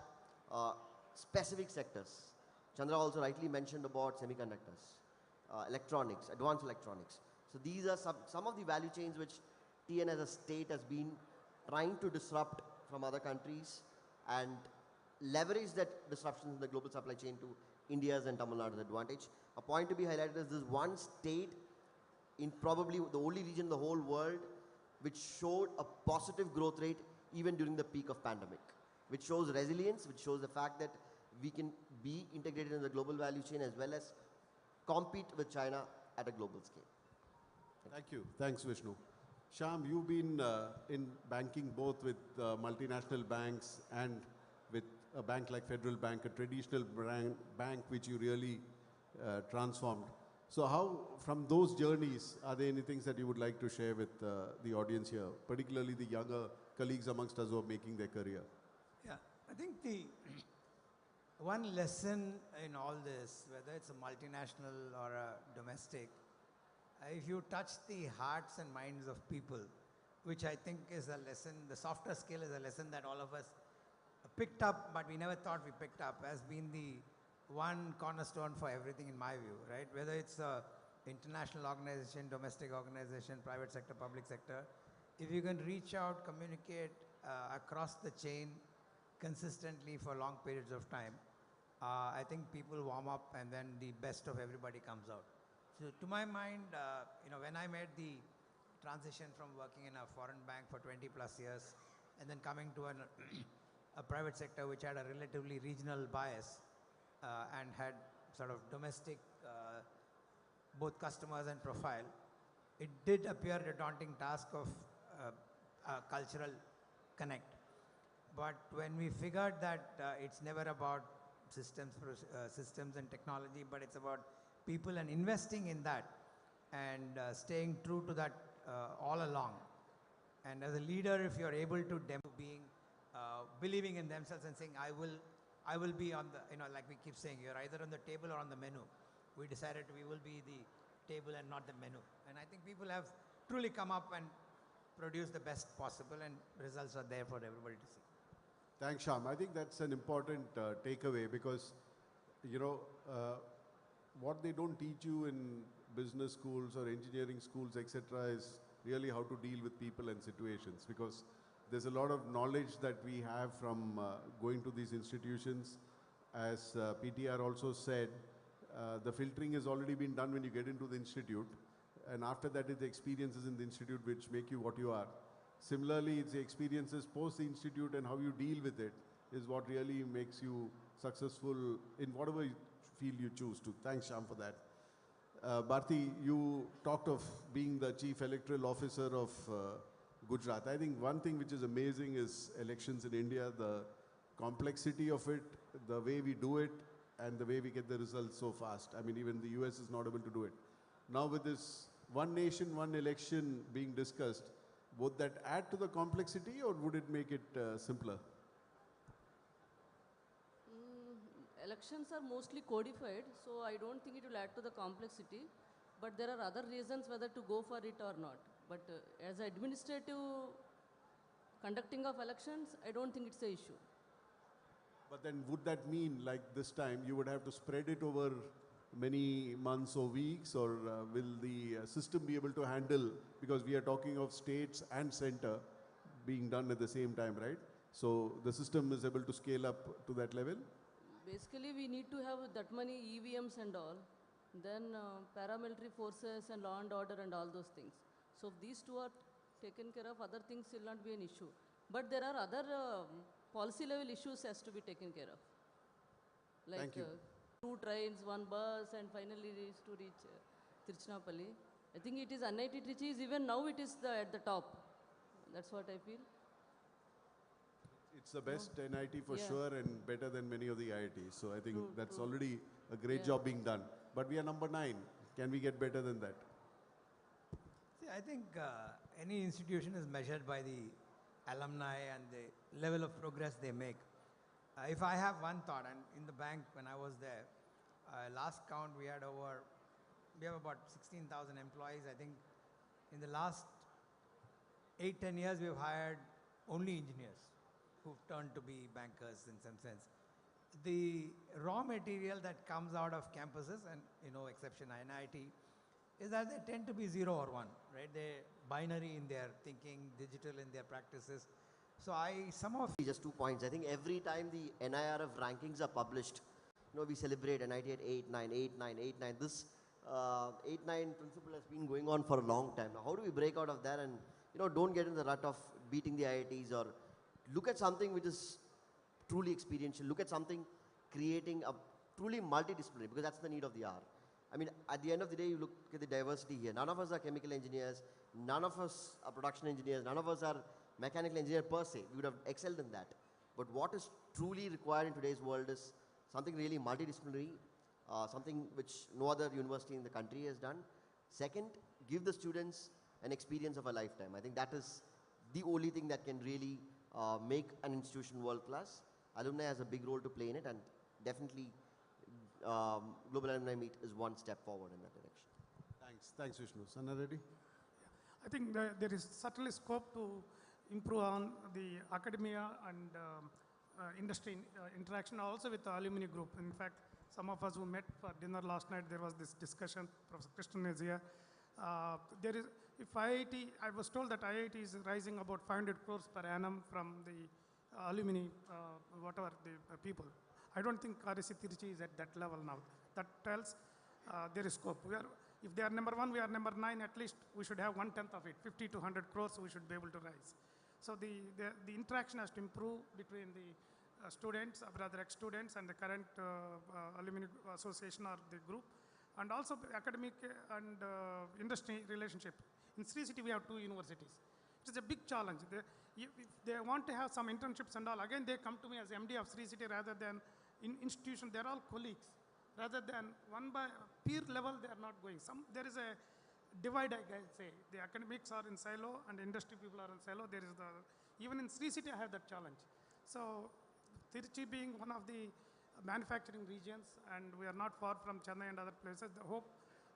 specific sectors. Chandra also rightly mentioned about semiconductors, electronics, advanced electronics. So these are some of the value chains which TN as a state has been trying to disrupt from other countries and leverage that disruptions in the global supply chain to India's and Tamil Nadu's advantage. A point to be highlighted is this one state in probably the only region in the whole world which showed a positive growth rate even during the peak of pandemic, which shows resilience, which shows the fact that we can be integrated in the global value chain as well as compete with China at a global scale. Thank you. Thanks, Vishnu. Shyam, you've been in banking both with multinational banks and with a bank like Federal Bank, a traditional bank which you really transformed. So how, from those journeys, are there any things that you would like to share with the audience here, particularly the younger colleagues amongst us who are making their career? Yeah, I think the one lesson in all this, whether it's a multinational or a domestic, if you touch the hearts and minds of people, which I think is a lesson, the softer skill is a lesson that all of us picked up, but we never thought we picked up, has been the one cornerstone for everything in my view, right? Whether it's a international organization, domestic organization, private sector, public sector, if you can reach out, communicate across the chain consistently for long periods of time, I think people warm up and then the best of everybody comes out. So to my mind, when I made the transition from working in a foreign bank for 20 plus years and then coming to a private sector which had a relatively regional bias and had sort of domestic both customers and profile, it did appear a daunting task of a cultural connect. But when we figured that it's never about systems and technology, but it's about people and investing in that and staying true to that all along. And as a leader, if you're able to believing in themselves and saying, I will be on the, like we keep saying, you're either on the table or on the menu. We decided we will be the table and not the menu. And I think people have truly come up and produced the best possible, and results are there for everybody to see. Thanks, Shyam. I think that's an important takeaway because, what they don't teach you in business schools or engineering schools, etc., is really how to deal with people and situations, because there's a lot of knowledge that we have from going to these institutions. As PTR also said, the filtering has already been done when you get into the institute, and after that it's the experiences in the institute which make you what you are. Similarly, it's the experiences post the institute and how you deal with it is what really makes you successful in whatever field you choose to. Thanks, Shyam, for that. Bharti, you talked of being the Chief Electoral Officer of Gujarat. I think one thing which is amazing is elections in India, the complexity of it, the way we do it, and the way we get the results so fast. I mean, even the US is not able to do it. Now with this one nation, one election being discussed, would that add to the complexity or would it make it simpler? Elections are mostly codified, so I don't think it will add to the complexity. But there are other reasons whether to go for it or not. But as administrative conducting of elections, I don't think it's an issue. But then would that mean, like this time, you would have to spread it over many months or weeks, or will the system be able to handle, because we are talking of states and center being done at the same time, right? So the system is able to scale up to that level? Basically, we need to have that many EVMs and all, then paramilitary forces and law and order and all those things. So if these two are taken care of, other things will not be an issue. But there are other policy level issues has to be taken care of. Like Thank you. 2 trains, 1 bus, and finally to reach Tiruchirappalli. I think it is NIT Trichy is even now it is at the top. That's what I feel. It's the best NIT for sure, and better than many of the IITs. So I think that's already a great job being done. But we are number 9. Can we get better than that? See, I think any institution is measured by the alumni and the level of progress they make. If I have one thought, and in the bank when I was there, last count we have about 16,000 employees. I think in the last 8-10 years we've hired only engineers who've turned to be bankers in some sense. The raw material that comes out of campuses, and exception NIT, is that they tend to be 0 or 1, right? They're binary in their thinking, digital in their practices. So just 2 points. I think every time the NIRF rankings are published, we celebrate NIT at 8-9, 8-9, 8-9. This 8-9 principle has been going on for a long time. Now, how do we break out of that and, don't get in the rut of beating the IITs, or look at something which is truly experiential, look at something creating a truly multidisciplinary, because that's the need of the hour. I mean, at the end of the day, you look at the diversity here. None of us are chemical engineers, none of us are production engineers, none of us are mechanical engineer per se. We would have excelled in that. But what is truly required in today's world is something really multidisciplinary, something which no other university in the country has done. Second, give the students an experience of a lifetime. I think that is the only thing that can really make an institution world class. Alumni has a big role to play in it, and definitely Global Alumni Meet is one step forward in that direction. Thanks Vishnu. Sanna Reddy? I think there is certainly scope to improve on the academia and industry interaction, also with the alumni group. In fact, some of us who met for dinner last night, there was this discussion. Professor Krishnan is here. If IIT, I was told that IIT is rising about 500 crores per annum from the alumni, whatever the people. I don't think RSC Tiruchi is at that level now. That tells there is scope. If they are number 1, we are number 9, at least we should have 1/10 of it, 50 to 100 crores, we should be able to raise. So the interaction has to improve between the students, rather ex-students, and the current alumni association or the group, and also academic and industry relationship. In Sri City, we have 2 universities. It is a big challenge. If they want to have some internships and all, again, they come to me as MD of Sri City rather than in institution. They're all colleagues. Rather than one by peer level, they are not going. There is a divide, I say. The academics are in silo and industry people are in silo. There is even in Sri City, I have that challenge. So Trichy being one of the manufacturing regions, and we are not far from Chennai and other places, I hope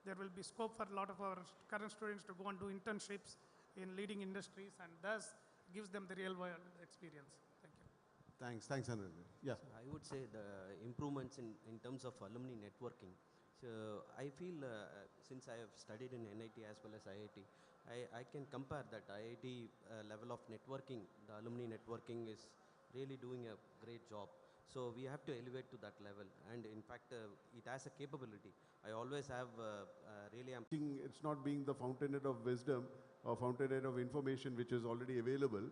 there will be scope for a lot of our current students to go and do internships in leading industries, and thus gives them the real world experience. Thank you. Thanks, Anand. Yeah. So I would say the improvements in terms of alumni networking. So I feel since I have studied in NIT as well as IIT, I can compare that IIT level of networking. The alumni networking is really doing a great job. So we have to elevate to that level, and in fact, it has a capability. I always have It's not being the fountainhead of wisdom or fountainhead of information which is already available,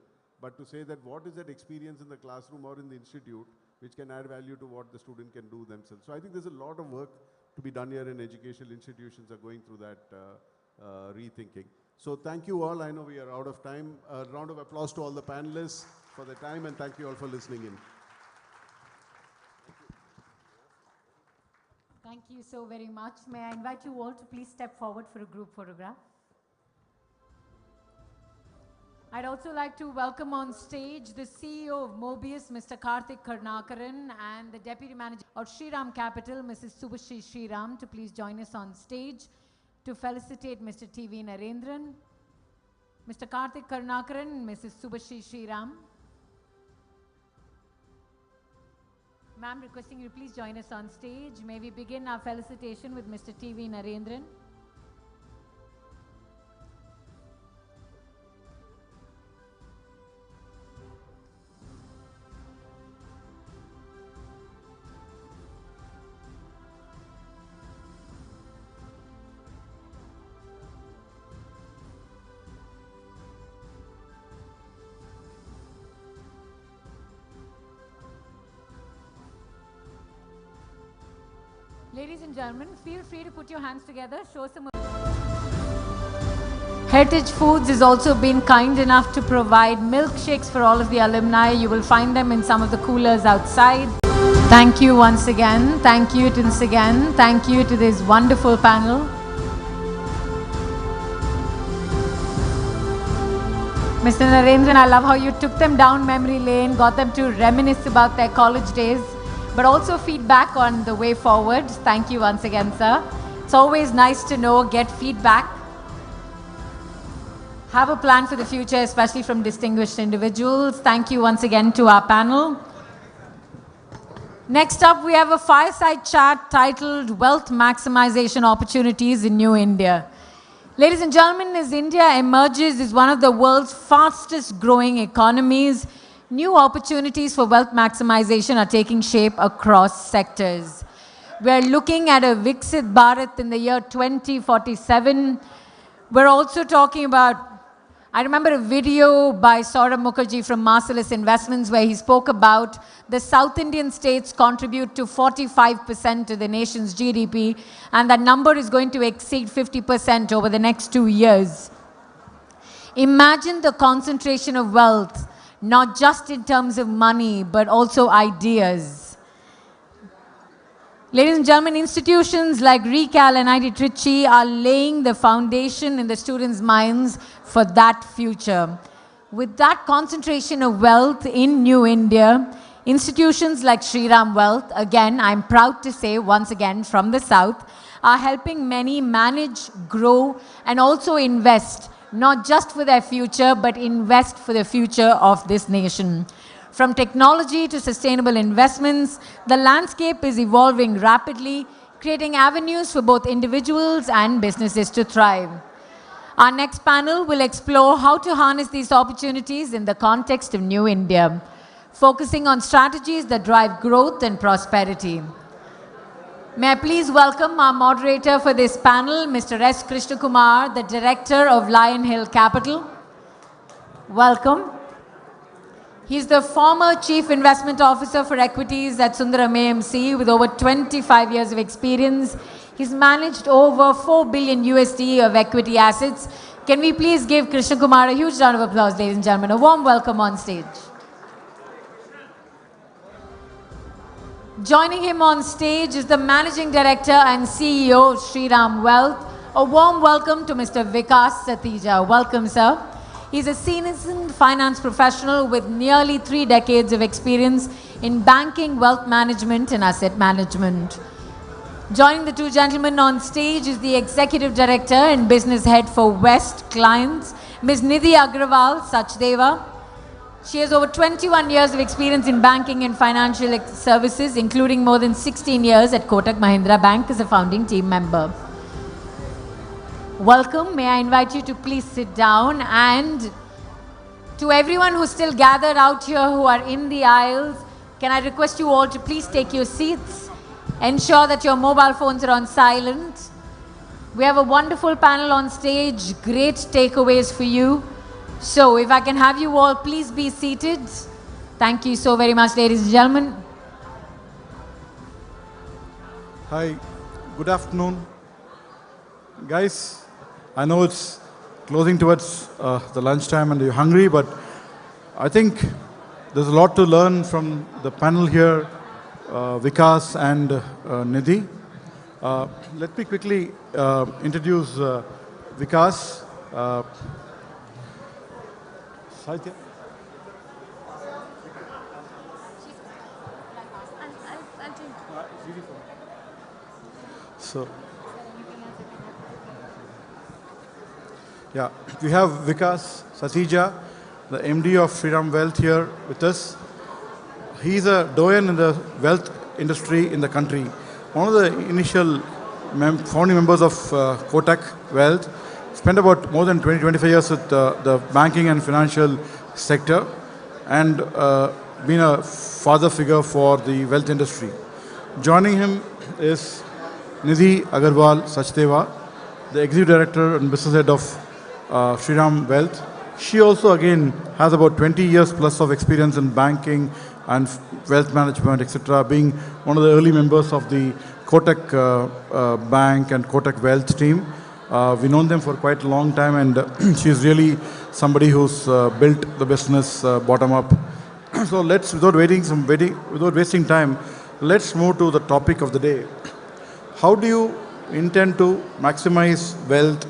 but to say that what is that experience in the classroom or in the institute which can add value to what the student can do themselves. So I think there's a lot of work to be done here, and educational institutions are going through that rethinking. So thank you all. I know we are out of time. A round of applause to all the panelists for their time, and thank you all for listening in. Thank you so very much. May I invite you all to please step forward for a group photograph. I'd also like to welcome on stage the CEO of Mobius, Mr. Karthik Karnakaran, and the Deputy Manager of Shriram Capital, Mrs. Subhashri Shriram, to please join us on stage to felicitate Mr. TV Narendran, Mr. Karthik Karnakaran, and Mrs. Subhashri Shriram. Ma'am, requesting you to please join us on stage. May we begin our felicitation with Mr. TV Narendran. Ladies and gentlemen, feel free to put your hands together, show some. Heritage Foods has also been kind enough to provide milkshakes for all of the alumni. You will find them in some of the coolers outside. Thank you once again. Thank you once again. Thank you to this wonderful panel. Mr. Narendran, I love how you took them down memory lane, got them to reminisce about their college days, but also feedback on the way forward. Thank you once again, sir. It's always nice to know, get feedback. Have a plan for the future, especially from distinguished individuals. Thank you once again to our panel. Next up, we have a fireside chat titled Wealth Maximization Opportunities in New India. Ladies and gentlemen, as India emerges as one of the world's fastest growing economies, new opportunities for wealth maximization are taking shape across sectors. We're looking at a Viksit Bharat in the year 2047. We're also talking about, I remember a video by Saurabh Mukherjee from Marcellus Investments where he spoke about the South Indian states contribute to 45% of the nation's GDP, and that number is going to exceed 50% over the next 2 years. Imagine the concentration of wealth, not just in terms of money, but also ideas. Ladies and gentlemen, institutions like Recal and NIT Trichy are laying the foundation in the students' minds for that future. With that concentration of wealth in New India, institutions like Shriram Wealth, again, I'm proud to say once again from the South, are helping many manage, grow, and also invest, not just for their future, but invest for the future of this nation. From technology to sustainable investments, the landscape is evolving rapidly, creating avenues for both individuals and businesses to thrive. Our next panel will explore how to harness these opportunities in the context of New India, focusing on strategies that drive growth and prosperity. May I please welcome our moderator for this panel, Mr. S. Krishna Kumar, the Director of Lion Hill Capital. Welcome. He's the former Chief Investment Officer for Equities at Sundaram AMC with over 25 years of experience. He's managed over $4 billion USD of equity assets. Can we please give Krishna Kumar a huge round of applause, ladies and gentlemen. A warm welcome on stage. Joining him on stage is the Managing Director and CEO of Shriram Wealth. A warm welcome to Mr. Vikas Satija. Welcome, sir. He's a seasoned finance professional with nearly 3 decades of experience in banking, wealth management, and asset management. Joining the two gentlemen on stage is the Executive Director and Business Head for West Clients, Ms. Nidhi Agrawal Sachdeva. She has over 21 years of experience in banking and financial services, including more than 16 years at Kotak Mahindra Bank as a founding team member. Welcome. May I invite you to please sit down, and to everyone who's still gathered out here who are in the aisles, can I request you all to please take your seats, ensure that your mobile phones are on silent. We have a wonderful panel on stage, great takeaways for you. So if I can have you all please be seated. Thank you so very much, ladies and gentlemen. Hi, good afternoon. Guys, I know it's closing towards the lunchtime and you're hungry, but I think there's a lot to learn from the panel here, Vikas and Nidhi. Let me quickly introduce Vikas. Saitya. So, yeah, we have Vikas Satija, the MD of Shriram Wealth here with us. He's a doyen in the wealth industry in the country. One of the initial founding members of Kotak Wealth. Spent about more than 20-25 years with the banking and financial sector, and been a father figure for the wealth industry. Joining him is Nidhi Agrawal Sachdeva, the Executive Director and Business Head of Shriram Wealth. She also again has about 20 years plus of experience in banking and wealth management, etc., being one of the early members of the Kotak Bank and Kotak Wealth team. We've known them for quite a long time, and she's really somebody who's built the business bottom up. So let's, without wasting time, let's move to the topic of the day. How do you intend to maximize wealth,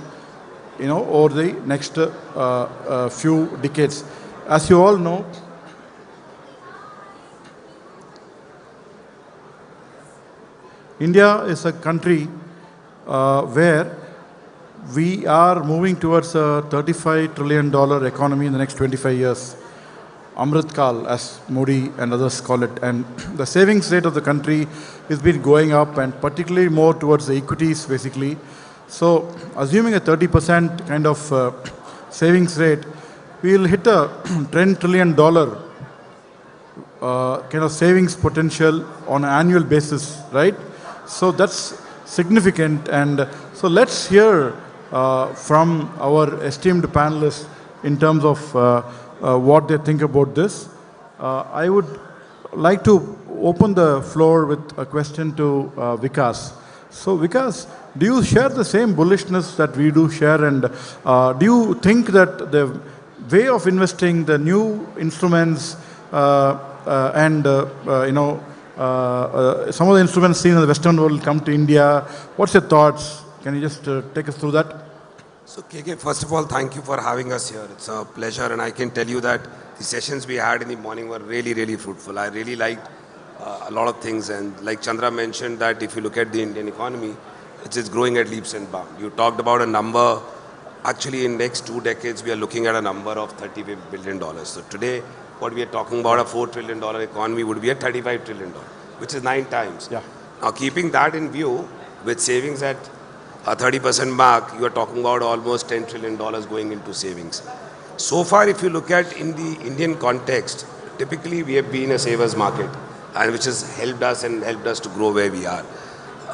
over the next few decades? As you all know, India is a country where we are moving towards a $35 trillion economy in the next 25 years. Amrit Kal, as Modi and others call it. And the savings rate of the country has been going up, and particularly more towards the equities, basically. So, assuming a 30% kind of savings rate, we will hit a $10 trillion kind of savings potential on an annual basis, right? So, that's significant. And so, let's hear from our esteemed panelists in terms of what they think about this. I would like to open the floor with a question to Vikas. So Vikas, do you share the same bullishness that we do share, and do you think that the way of investing, the new instruments and some of the instruments seen in the Western world come to India? What's your thoughts? Can you just take us through that? So KK, first of all, thank you for having us here. It's a pleasure, and I can tell you that the sessions we had in the morning were really, really fruitful. I really liked a lot of things, and like Chandra mentioned that if you look at the Indian economy, it is growing at leaps and bounds. You talked about a number, actually in next 2 decades, we are looking at a number of $30 billion. So today, what we are talking about, a $4 trillion economy would be a $35 trillion, which is 9 times. Yeah. Now keeping that in view, with savings at a 30% mark, you are talking about almost $10 trillion going into savings. So far, if you look at in the Indian context, typically we have been a savers market, and which has helped us to grow where we are.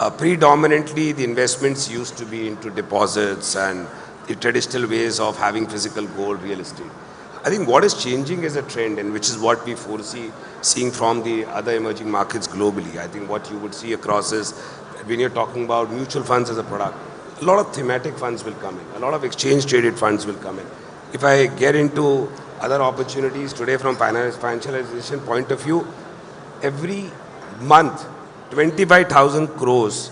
Predominantly, the investments used to be into deposits and the traditional ways of having physical gold, real estate. I think what is changing is a trend, and which is what we foresee seeing from the other emerging markets globally. I think what you would see across is that when you're talking about mutual funds as a product, a lot of thematic funds will come in, a lot of exchange traded funds will come in. If I get into other opportunities today from financialization point of view, every month 25,000 crores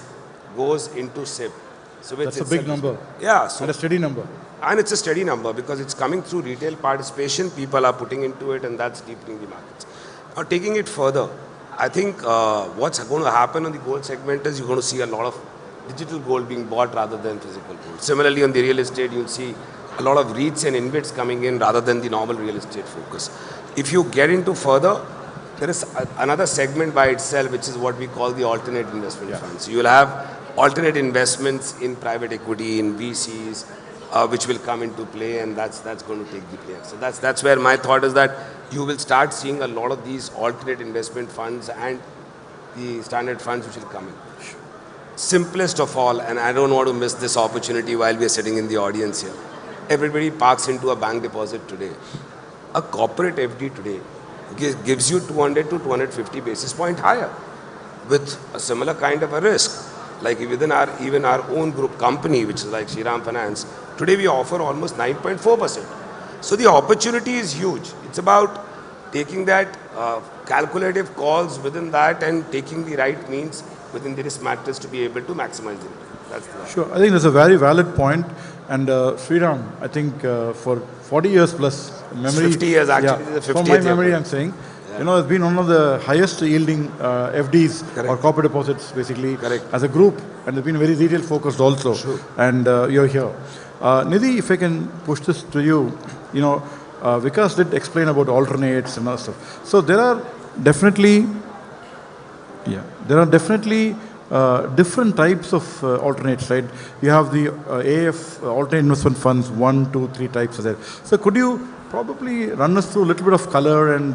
goes into SIP. So that's a big number. Yeah. So and a steady number. And it's a steady number because it's coming through retail participation. People are putting into it, and that's deepening the markets. Now, taking it further, I think what's going to happen on the gold segment is you're going to see a lot of digital gold being bought rather than physical gold. Similarly, on the real estate, you'll see a lot of REITs and InvITs coming in rather than the normal real estate focus. If you get into further, there is another segment by itself, which is what we call the alternate investment funds. So you'll have alternate investments in private equity, in VCs, which will come into play, and that's going to take the play. So that's where my thought is that you will start seeing a lot of these alternate investment funds and the standard funds which will come in. Simplest of all, and I don't want to miss this opportunity while we are sitting in the audience here. Everybody parks into a bank deposit today. A corporate FD today gives you 200 to 250 basis point higher with a similar kind of a risk. Like within even our own group company, which is like Shriram Finance, today we offer almost 9.4%. So the opportunity is huge. It's about taking that calculative calls within that and taking the right means within the risk matrix to be able to maximize it. That's the Sure, I think that's a very valid point. And Shriram, I think for 40 years plus memory. 50 years actually. Yeah, from my memory, I'm saying. You know, it's been one of the highest yielding FDs or corporate deposits, basically, as a group, and it's been very retail focused also. Sure. And you're here. Nidhi, if I can push this to you, you know, Vikas did explain about alternates and other stuff. So there are definitely, different types of alternates, right? You have the AF alternate investment funds, 1, 2, 3 types are there. So could you probably run us through a little bit of color, and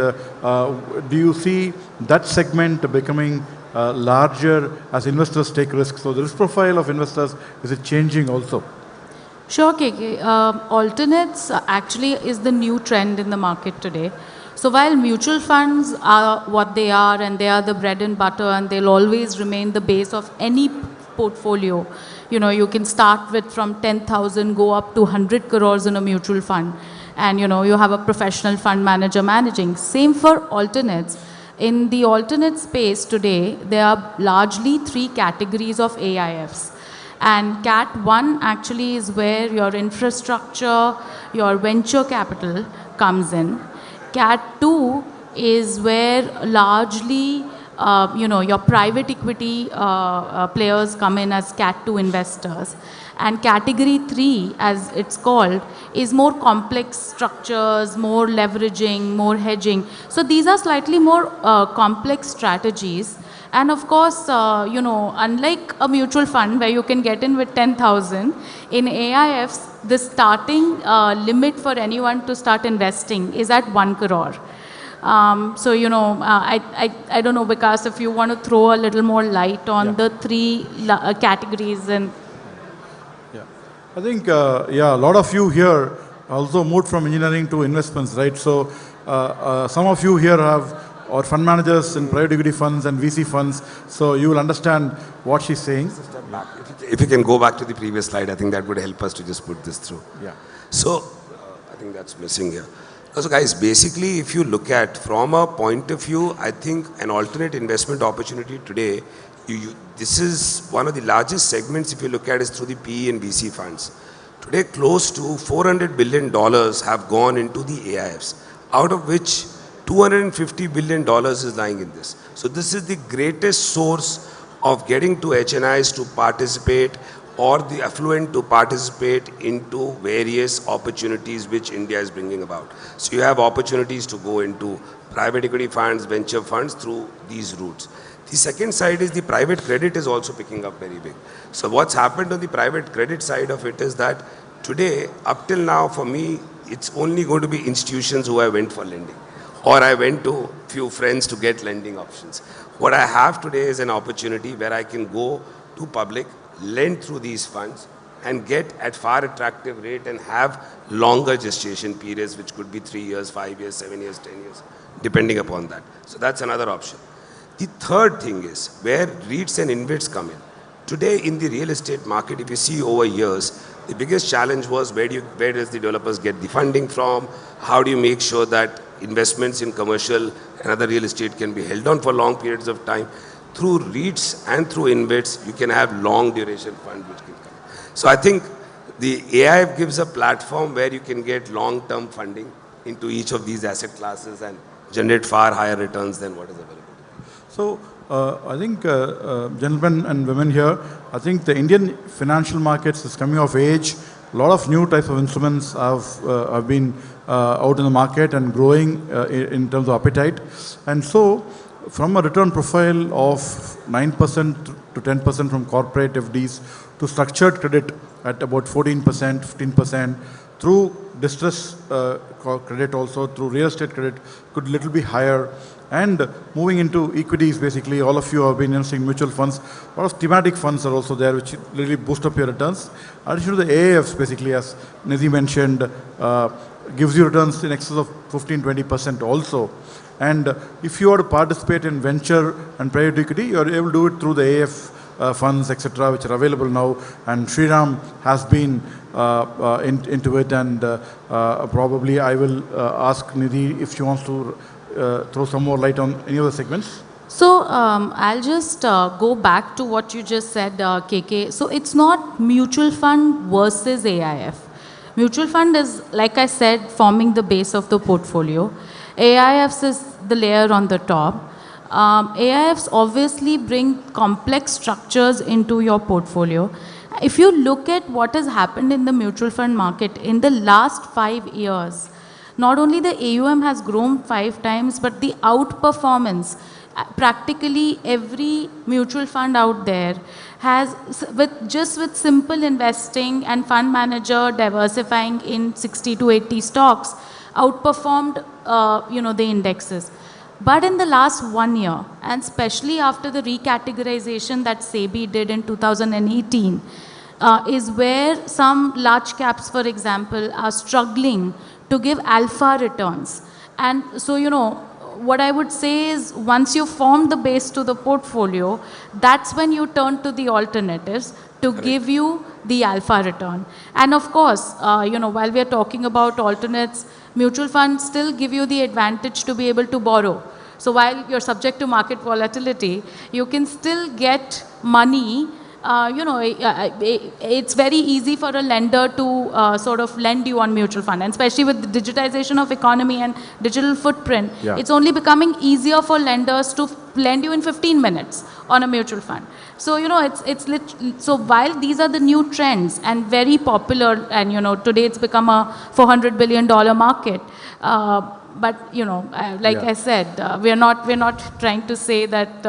do you see that segment becoming larger as investors take risks? So the risk profile of investors, is it changing also? Sure, KK. Alternates actually is the new trend in the market today. So while mutual funds are what they are, and they are the bread and butter, and they'll always remain the base of any portfolio, you know, you can start with from 10,000, go up to 100 crores in a mutual fund. And you know, you have a professional fund manager managing. Same for alternates. In the alternate space today, there are largely 3 categories of AIFs. And Cat 1 actually is where your infrastructure, your venture capital comes in. Cat 2 is where largely your private equity players come in as Cat 2 investors. And category 3, as it's called, is more complex structures, more leveraging, more hedging. So these are slightly more complex strategies. And of course, unlike a mutual fund where you can get in with 10,000, in AIFs, the starting limit for anyone to start investing is at 1 crore. I don't know, Vikas, if you want to throw a little more light on the 3 categories. And I think, a lot of you here also moved from engineering to investments, right? So some of you here are fund managers in private equity funds and VC funds, so you will understand what she's saying. Step back. If you can go back to the previous slide, I think that would help us to just put this through. Yeah. So I think that's missing here. So guys, basically, if you look at from a point of view, I think an alternate investment opportunity today, this is one of the largest segments if you look at is through the PE and VC funds. Today, close to $400 billion have gone into the AIFs, out of which $250 billion is lying in this. So this is the greatest source of getting to HNIs to participate or the affluent to participate into various opportunities which India is bringing about. So you have opportunities to go into private equity funds, venture funds through these routes. The second side is the private credit is also picking up very big. So what's happened on the private credit side of it is that today, up till now, for me, it's only going to be institutions who I went for lending, or I went to few friends to get lending options. What I have today is an opportunity where I can go to public, lend through these funds, and get at far attractive rate and have longer gestation periods, which could be 3 years, 5 years, 7 years, 10 years, depending upon that. So that's another option. The third thing is where REITs and InvITs come in. Today in the real estate market, if you see over years, the biggest challenge was where does the developers get the funding from? How do you make sure that investments in commercial and other real estate can be held on for long periods of time? Through REITs and through InvITs, you can have long duration fund which can come. So I think the AIF gives a platform where you can get long-term funding into each of these asset classes and generate far higher returns than what is available. So I think gentlemen and women here, I think the Indian financial markets is coming of age. A lot of new types of instruments have been out in the market and growing in terms of appetite. And so from a return profile of 9% to 10% from corporate FDs to structured credit at about 14%, 15%, through distress credit also, through real estate credit could little be higher. And moving into equities, basically, all of you have been investing in mutual funds. A lot of thematic funds are also there, which really boost up your returns. Addition to the AIFs, basically, as Nidhi mentioned, gives you returns in excess of 15-20% also. And if you are to participate in venture and private equity, you are able to do it through the AIF funds, etc., which are available now. And Sriram has been into it, and probably I will ask Nidhi if she wants to throw some more light on any of the segments. So I'll just go back to what you just said, KK. So it's not mutual fund versus AIF. Mutual fund is, like I said, forming the base of the portfolio. AIFs is the layer on the top. AIFs obviously bring complex structures into your portfolio. If you look at what has happened in the mutual fund market in the last 5 years, not only the AUM has grown 5 times, but the outperformance, practically every mutual fund out there has, with simple investing and fund manager diversifying in 60 to 80 stocks, outperformed the indexes. But in the last 1 year, and especially after the recategorization that SEBI did in 2018, is where some large caps, for example, are struggling to give alpha returns. And so, what I would say is once you form the base to the portfolio, that's when you turn to the alternatives to give you the alpha return. And of course, while we are talking about alternates, mutual funds still give you the advantage to be able to borrow. So while you're subject to market volatility, you can still get money. It's very easy for a lender to sort of lend you on mutual fund, and especially with the digitization of economy and digital footprint, it's only becoming easier for lenders to lend you in 15 minutes on a mutual fund. So, so while these are the new trends and very popular, and, today it's become a $400 billion market, but like I said, we're not trying to say that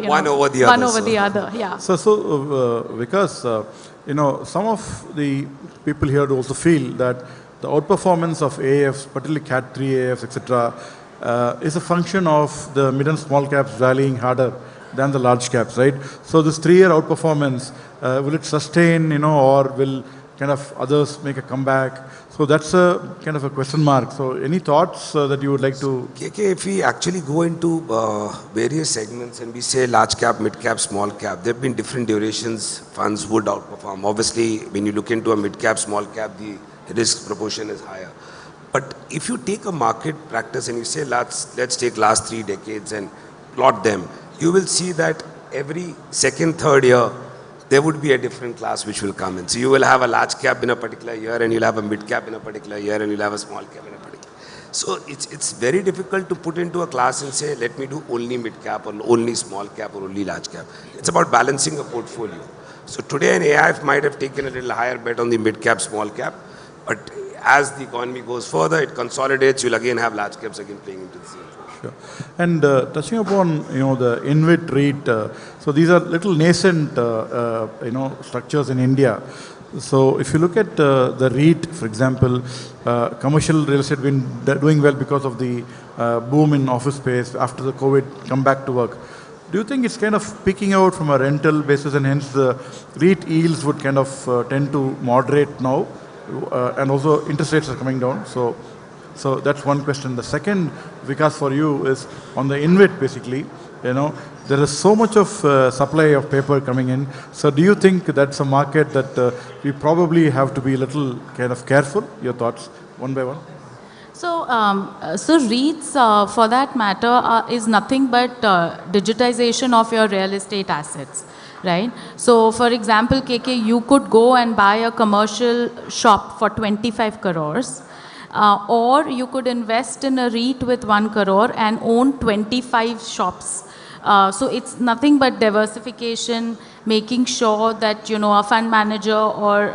one over the other. Yeah. So because some of the people here also feel that the outperformance of AIFs, particularly Cat 3 AIFs, etc., is a function of the mid and small caps rallying harder than the large caps, right? So this 3-year outperformance, will it sustain, or will kind of others make a comeback? So that's a kind of a question mark. So any thoughts that you would like to? KK, if we actually go into various segments and we say large cap, mid cap, small cap, there have been different durations funds would outperform. Obviously, when you look into a mid cap, small cap, the risk proportion is higher. But if you take a market practice and you say, let's take last 3 decades and plot them, you will see that every second, third year, there would be a different class which will come in. So you will have a large cap in a particular year, and you'll have a mid cap in a particular year, and you'll have a small cap in a particular. So it's very difficult to put into a class and say, let me do only mid cap or only small cap or only large cap. It's about balancing a portfolio. So today an AIF might have taken a little higher bet on the mid cap, small cap, but as the economy goes further, it consolidates, you'll again have large caps again playing into the same. Sure. And touching upon the InvIT REIT, so these are little nascent structures in India. So if you look at the REIT, for example, commercial real estate been doing well because of the boom in office space after the COVID come back to work. do you think it's kind of peaking out from a rental basis and hence the REIT yields would kind of tend to moderate now? And also interest rates are coming down. So that's one question. The second, Vikas, for you is on the InvIT basically. There is so much of supply of paper coming in. So do you think that's a market that we probably have to be a little kind of careful? Your thoughts, one by one. So REITs, for that matter, is nothing but digitization of your real estate assets, right? So, for example, KK, you could go and buy a commercial shop for 25 crores, or you could invest in a REIT with 1 crore and own 25 shops. So it's nothing but diversification, making sure that, a fund manager or,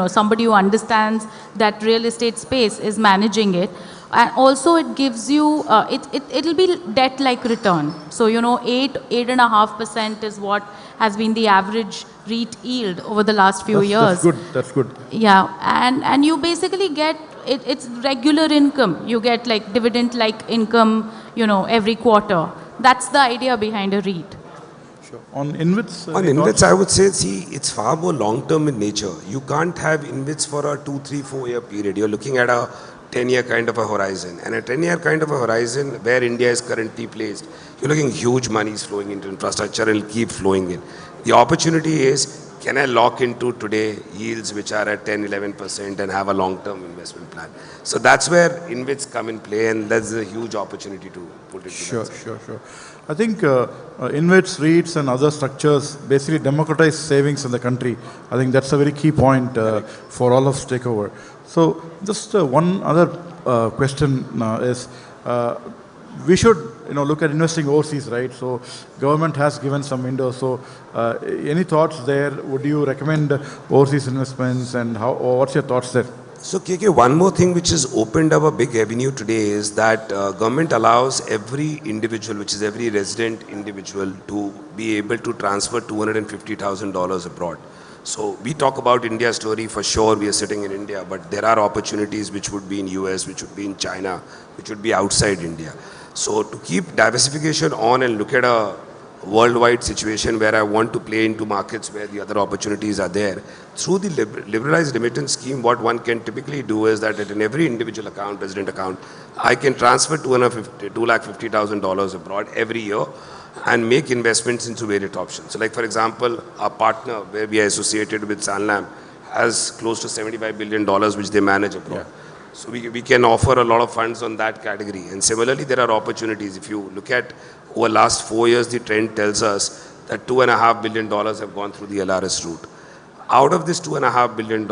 somebody who understands that real estate space is managing it. And also it gives you, it'll be debt-like return. So, 8.5% is what has been the average REIT yield over the last few years. That's good. Yeah, and you basically get, it's regular income. You get like dividend-like income, every quarter. That's the idea behind a REIT. Sure. On InvITs? On InvITs, I would say, it's far more long-term in nature. You can't have InvITs for a 2, 3, 4-year period. You're looking at a 10-year kind of a horizon. And a 10-year kind of a horizon where India is currently placed, you're looking huge monies flowing into infrastructure and it'll keep flowing in. The opportunity is, can I lock into today yields which are at 10, 11% and have a long-term investment plan? So that's where InvITs come in play, and that's a huge opportunity to put it together. Sure. I think InvITs, REITs and other structures basically democratize savings in the country. I think that's a very key point for all of us to take over. So just one other question is, we should look at investing overseas, right? So government has given some windows. So any thoughts there? Would you recommend overseas investments, and how? Or what's your thoughts there? So KK, one more thing which has opened up a big avenue today is that government allows every individual, which is every resident individual, to be able to transfer $250,000 abroad. So we talk about India's story, for sure we are sitting in India, but there are opportunities which would be in US, which would be in China, which would be outside India. So to keep diversification on and look at a worldwide situation where I want to play into markets where the other opportunities are there, through the liberalized remittance scheme, what one can typically do is that in every individual account, resident account, I can transfer $250,000 abroad every year and make investments into various options. So like for example, our partner where we are associated with Sanlam has close to $75 billion which they manage abroad. Yeah. So we can offer a lot of funds on that category. And similarly, there are opportunities. If you look at over the last 4 years, the trend tells us that $2.5 billion have gone through the LRS route. Out of this $2.5 billion,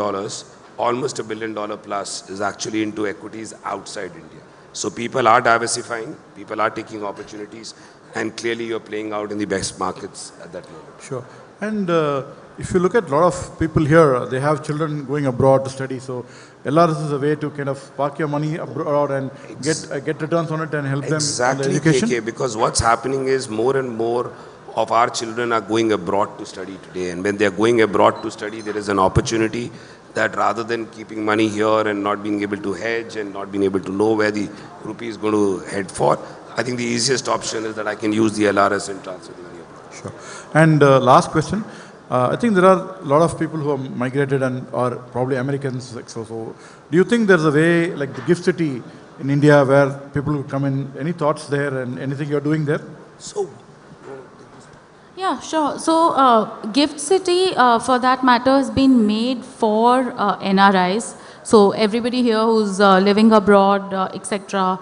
almost $1 billion plus is actually into equities outside India. So people are diversifying, people are taking opportunities, and clearly you're playing out in the best markets at that moment. Sure. And if you look at a lot of people here, they have children going abroad to study. So LRS is a way to kind of park your money abroad and get returns on it and help them on the education. KK, because what's happening is more and more of our children are going abroad to study today. And when they're going abroad to study, there is an opportunity that rather than keeping money here and not being able to hedge and not being able to know where the rupee is going to head for, I think the easiest option is that I can use the LRS and transfer the money abroad. Sure. And last question. I think there are a lot of people who are migrated and are probably Americans. So do you think there's a way like the Gift City in India where people will come in? Any thoughts there and anything you're doing there? So, yeah, sure. So Gift City, for that matter, has been made for NRIs. So everybody here who's living abroad, etc.,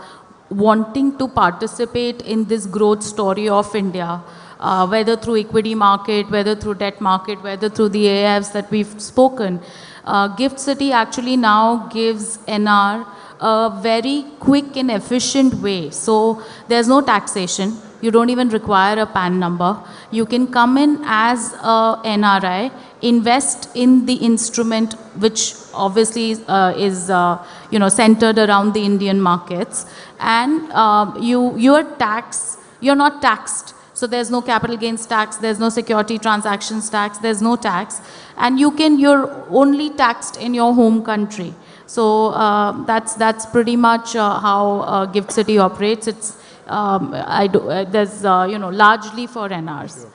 wanting to participate in this growth story of India, whether through equity market, whether through debt market, whether through the AIFs that we've spoken. Gift City actually now gives NR a very quick and efficient way. So there's no taxation. You don't even require a PAN number. You can come in as a NRI, invest in the instrument, which obviously is centered around the Indian markets, and you're not taxed. So there's no capital gains tax, there's no security transactions tax, there's no tax, and you're only taxed in your home country. So that's pretty much how Gift City operates. there's, largely for NRs. Sure.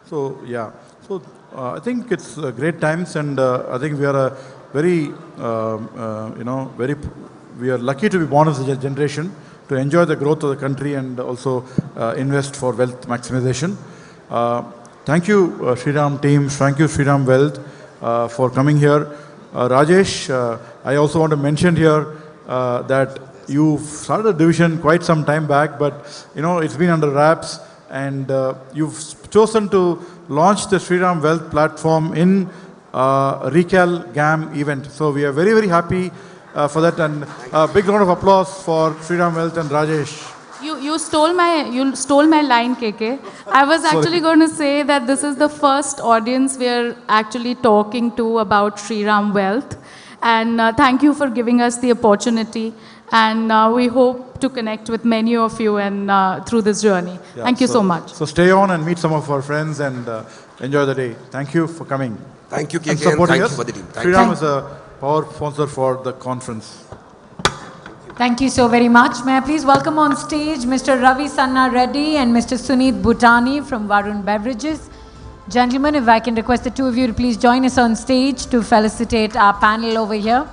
So, yeah. So, I think it's great times, and I think we are a very, we are lucky to be born as a generation to enjoy the growth of the country and also invest for wealth maximization. Thank you, Shriram team. Thank you, Shriram Wealth, for coming here. Rajesh, I also want to mention here that you started a division quite some time back, but it's been under wraps, and you've chosen to launch the Shriram Wealth platform in Recal GAM event. So we are very, very happy for that, and a big round of applause for Shriram Wealth and Rajesh. You stole my line, KK. I was actually going to say that this is the first audience we're actually talking to about Shriram Wealth. And thank you for giving us the opportunity. And we hope to connect with many of you and through this journey. Yeah, thank you so much. So stay on and meet some of our friends and enjoy the day. Thank you for coming. Thank you, KK, and supporting and us. thank you for the team. Shriram is a power sponsor for the conference. Thank you so very much. May I please welcome on stage Mr. Ravi Sanna Reddy and Mr. Suneet Bhutani from Varun Beverages. Gentlemen, if I can request the two of you to please join us on stage to felicitate our panel over here.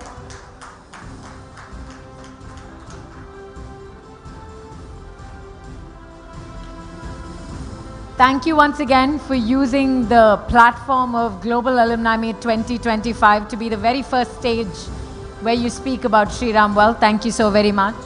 Thank you once again for using the platform of Global Alumni Meet 2025 to be the very first stage where you speak about Shriram Wealth. Thank you so very much.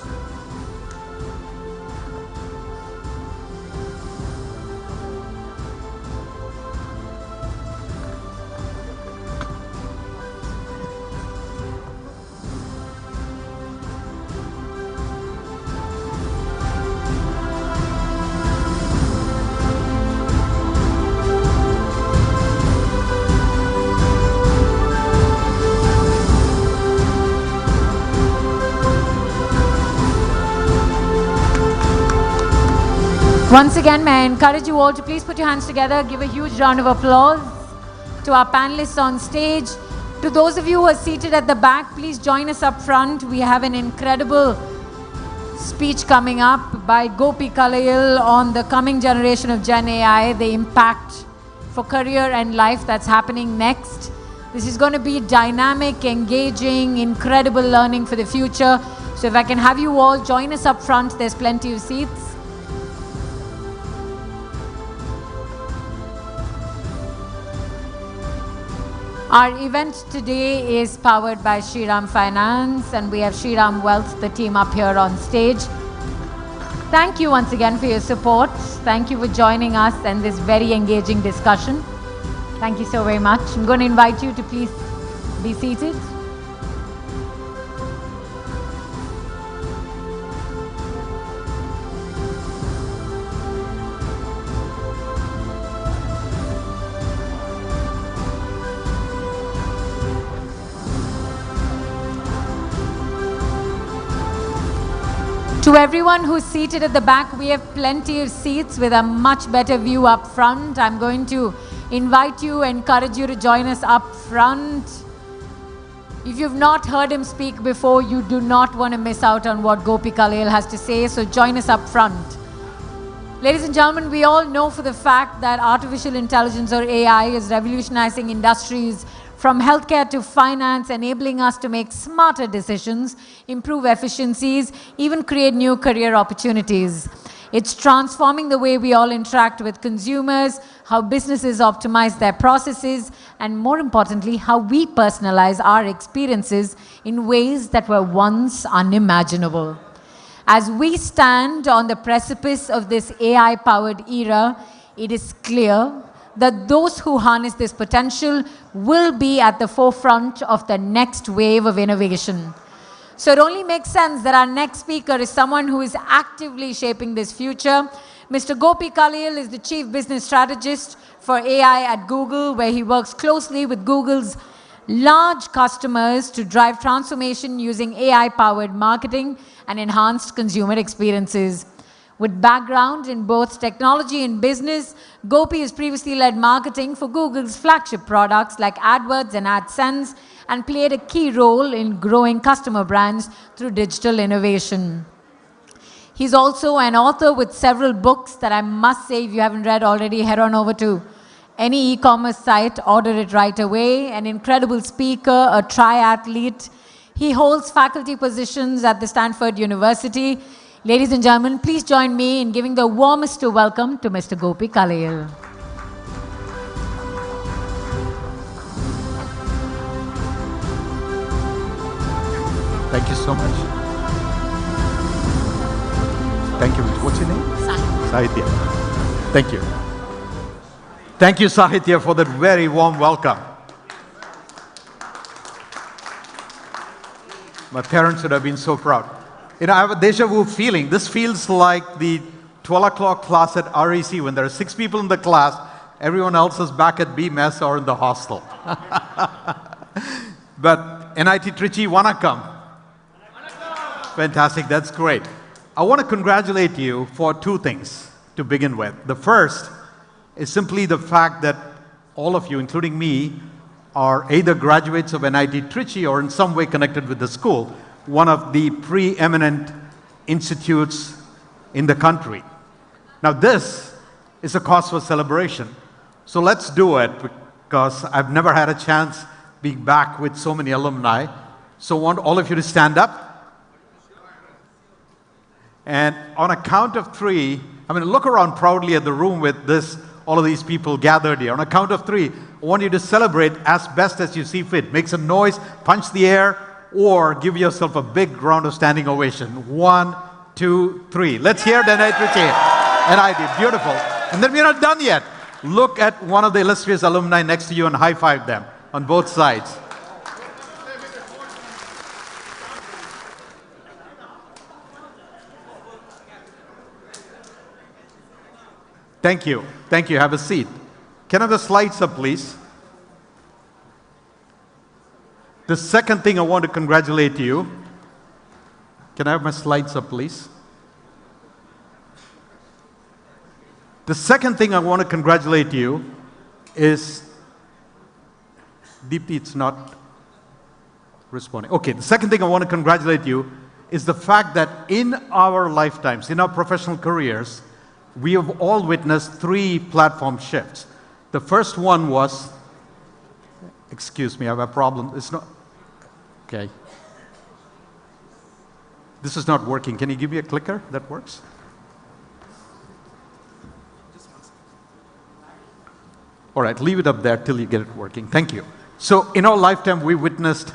Once again, may I encourage you all to please put your hands together, give a huge round of applause to our panelists on stage. To those of you who are seated at the back, please join us up front. We have an incredible speech coming up by Gopi Kalayil on the coming generation of Gen AI, the impact for career and life that's happening next. This is going to be dynamic, engaging, incredible learning for the future. So if I can have you all join us up front, there's plenty of seats. Our event today is powered by Shriram Finance, and we have Shriram Wealth, the team up here on stage. Thank you once again for your support. Thank you for joining us and this very engaging discussion. Thank you so very much. I'm going to invite you to please be seated. To everyone who's seated at the back, we have plenty of seats with a much better view up front. I'm going to invite you, encourage you to join us up front. If you've not heard him speak before, you do not want to miss out on what Gopi Kalayil has to say, so join us up front. Ladies and gentlemen, we all know for the fact that artificial intelligence or AI is revolutionizing industries from healthcare to finance, enabling us to make smarter decisions, improve efficiencies, even create new career opportunities. It's transforming the way we all interact with consumers, how businesses optimize their processes, and more importantly, how we personalize our experiences in ways that were once unimaginable. As we stand on the precipice of this AI-powered era, it is clear that those who harness this potential will be at the forefront of the next wave of innovation. So it only makes sense that our next speaker is someone who is actively shaping this future. Mr. Gopi Kalayil is the Chief Business Strategist for AI at Google, where he works closely with Google's large customers to drive transformation using AI-powered marketing and enhanced consumer experiences. With background in both technology and business, Gopi has previously led marketing for Google's flagship products like AdWords and AdSense, and played a key role in growing customer brands through digital innovation. He's also an author with several books that I must say, if you haven't read already, head on over to any e-commerce site, order it right away. An incredible speaker, a triathlete. He holds faculty positions at the Stanford University. Ladies and gentlemen, please join me in giving the warmest welcome to Mr. Gopi Kalayal. Thank you so much. Thank you. What's your name? Sahitya. Thank you. Thank you, Sahitya, for that very warm welcome. My parents would have been so proud. You know, I have a deja vu feeling. This feels like the 12 o'clock class at REC when there are 6 people in the class, everyone else is back at BMS or in the hostel. But NIT Trichy, vanakkam. Fantastic, that's great. I want to congratulate you for 2 things to begin with. The first is simply the fact that all of you, including me, are either graduates of NIT Trichy or in some way connected with the school, one of the preeminent institutes in the country. Now this is a cause for celebration. So let's do it, because I've never had a chance being back with so many alumni. So I want all of you to stand up. And on a count of 3, I mean, look around proudly at the room with all of these people gathered here. On a count of 3, I want you to celebrate as best as you see fit. Make some noise, punch the air, or give yourself a big round of standing ovation. 1, 2, 3. Let's hear the NIT Trichy. NIT, beautiful. And then we're not done yet. Look at one of the illustrious alumni next to you and high-five them on both sides. Thank you. Thank you. Have a seat. Can I have the slides up, please? The second thing I want to congratulate you. Can I have my slides up, please? The second thing I want to congratulate you is, Deepthi, it's not responding. Okay, the second thing I want to congratulate you is the fact that in our lifetimes, in our professional careers, we have all witnessed 3 platform shifts. The first one was, excuse me, I have a problem. It's not, okay. This is not working. Can you give me a clicker that works? All right, leave it up there till you get it working. Thank you. So in our lifetime, we witnessed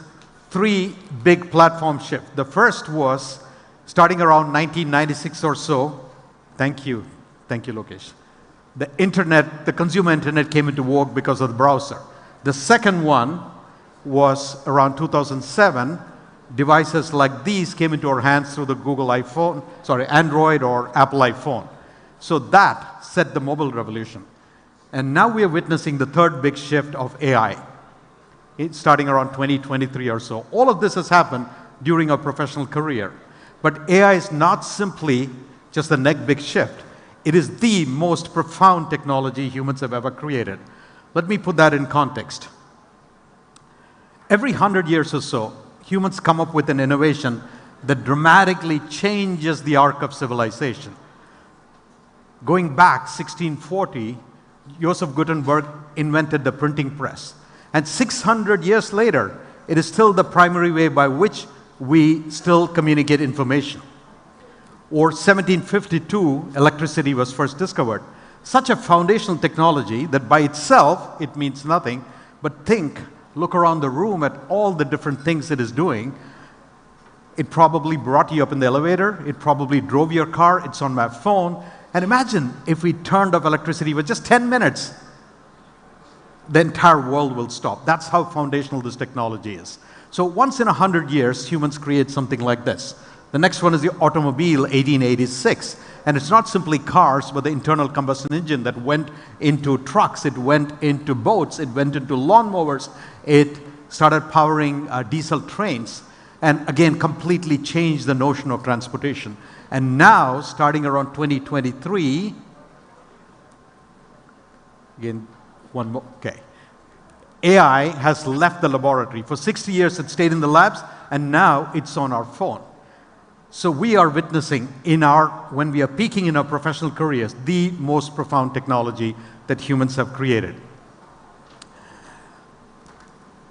3 big platform shifts. The first was starting around 1996 or so. Thank you. Thank you, Lokesh. The internet, the consumer internet came into vogue because of the browser. The second one was around 2007. Devices like these came into our hands through the Android or Apple iPhone. So that set the mobile revolution. And now we are witnessing the third big shift of AI. It's starting around 2023 or so. All of this has happened during our professional career. But AI is not simply just the next big shift. It is the most profound technology humans have ever created. Let me put that in context. Every 100 years or so, humans come up with an innovation that dramatically changes the arc of civilization. Going back 1640, Joseph Gutenberg invented the printing press. And 600 years later, it is still the primary way by which we still communicate information. Or 1752, electricity was first discovered. Such a foundational technology that by itself, it means nothing, but look around the room at all the different things it is doing. It probably brought you up in the elevator, it probably drove your car, it's on my phone. And imagine if we turned off electricity for just 10 minutes, the entire world will stop. That's how foundational this technology is. So once in 100 years, humans create something like this. The next one is the automobile, 1886. And it's not simply cars, but the internal combustion engine that went into trucks, it went into boats, it went into lawnmowers, it started powering diesel trains, and again, completely changed the notion of transportation. And now, starting around 2023, again, one more, okay. AI has left the laboratory. For 60 years, it stayed in the labs, and now it's on our phone. So we are witnessing when we are peaking in our professional careers, the most profound technology that humans have created.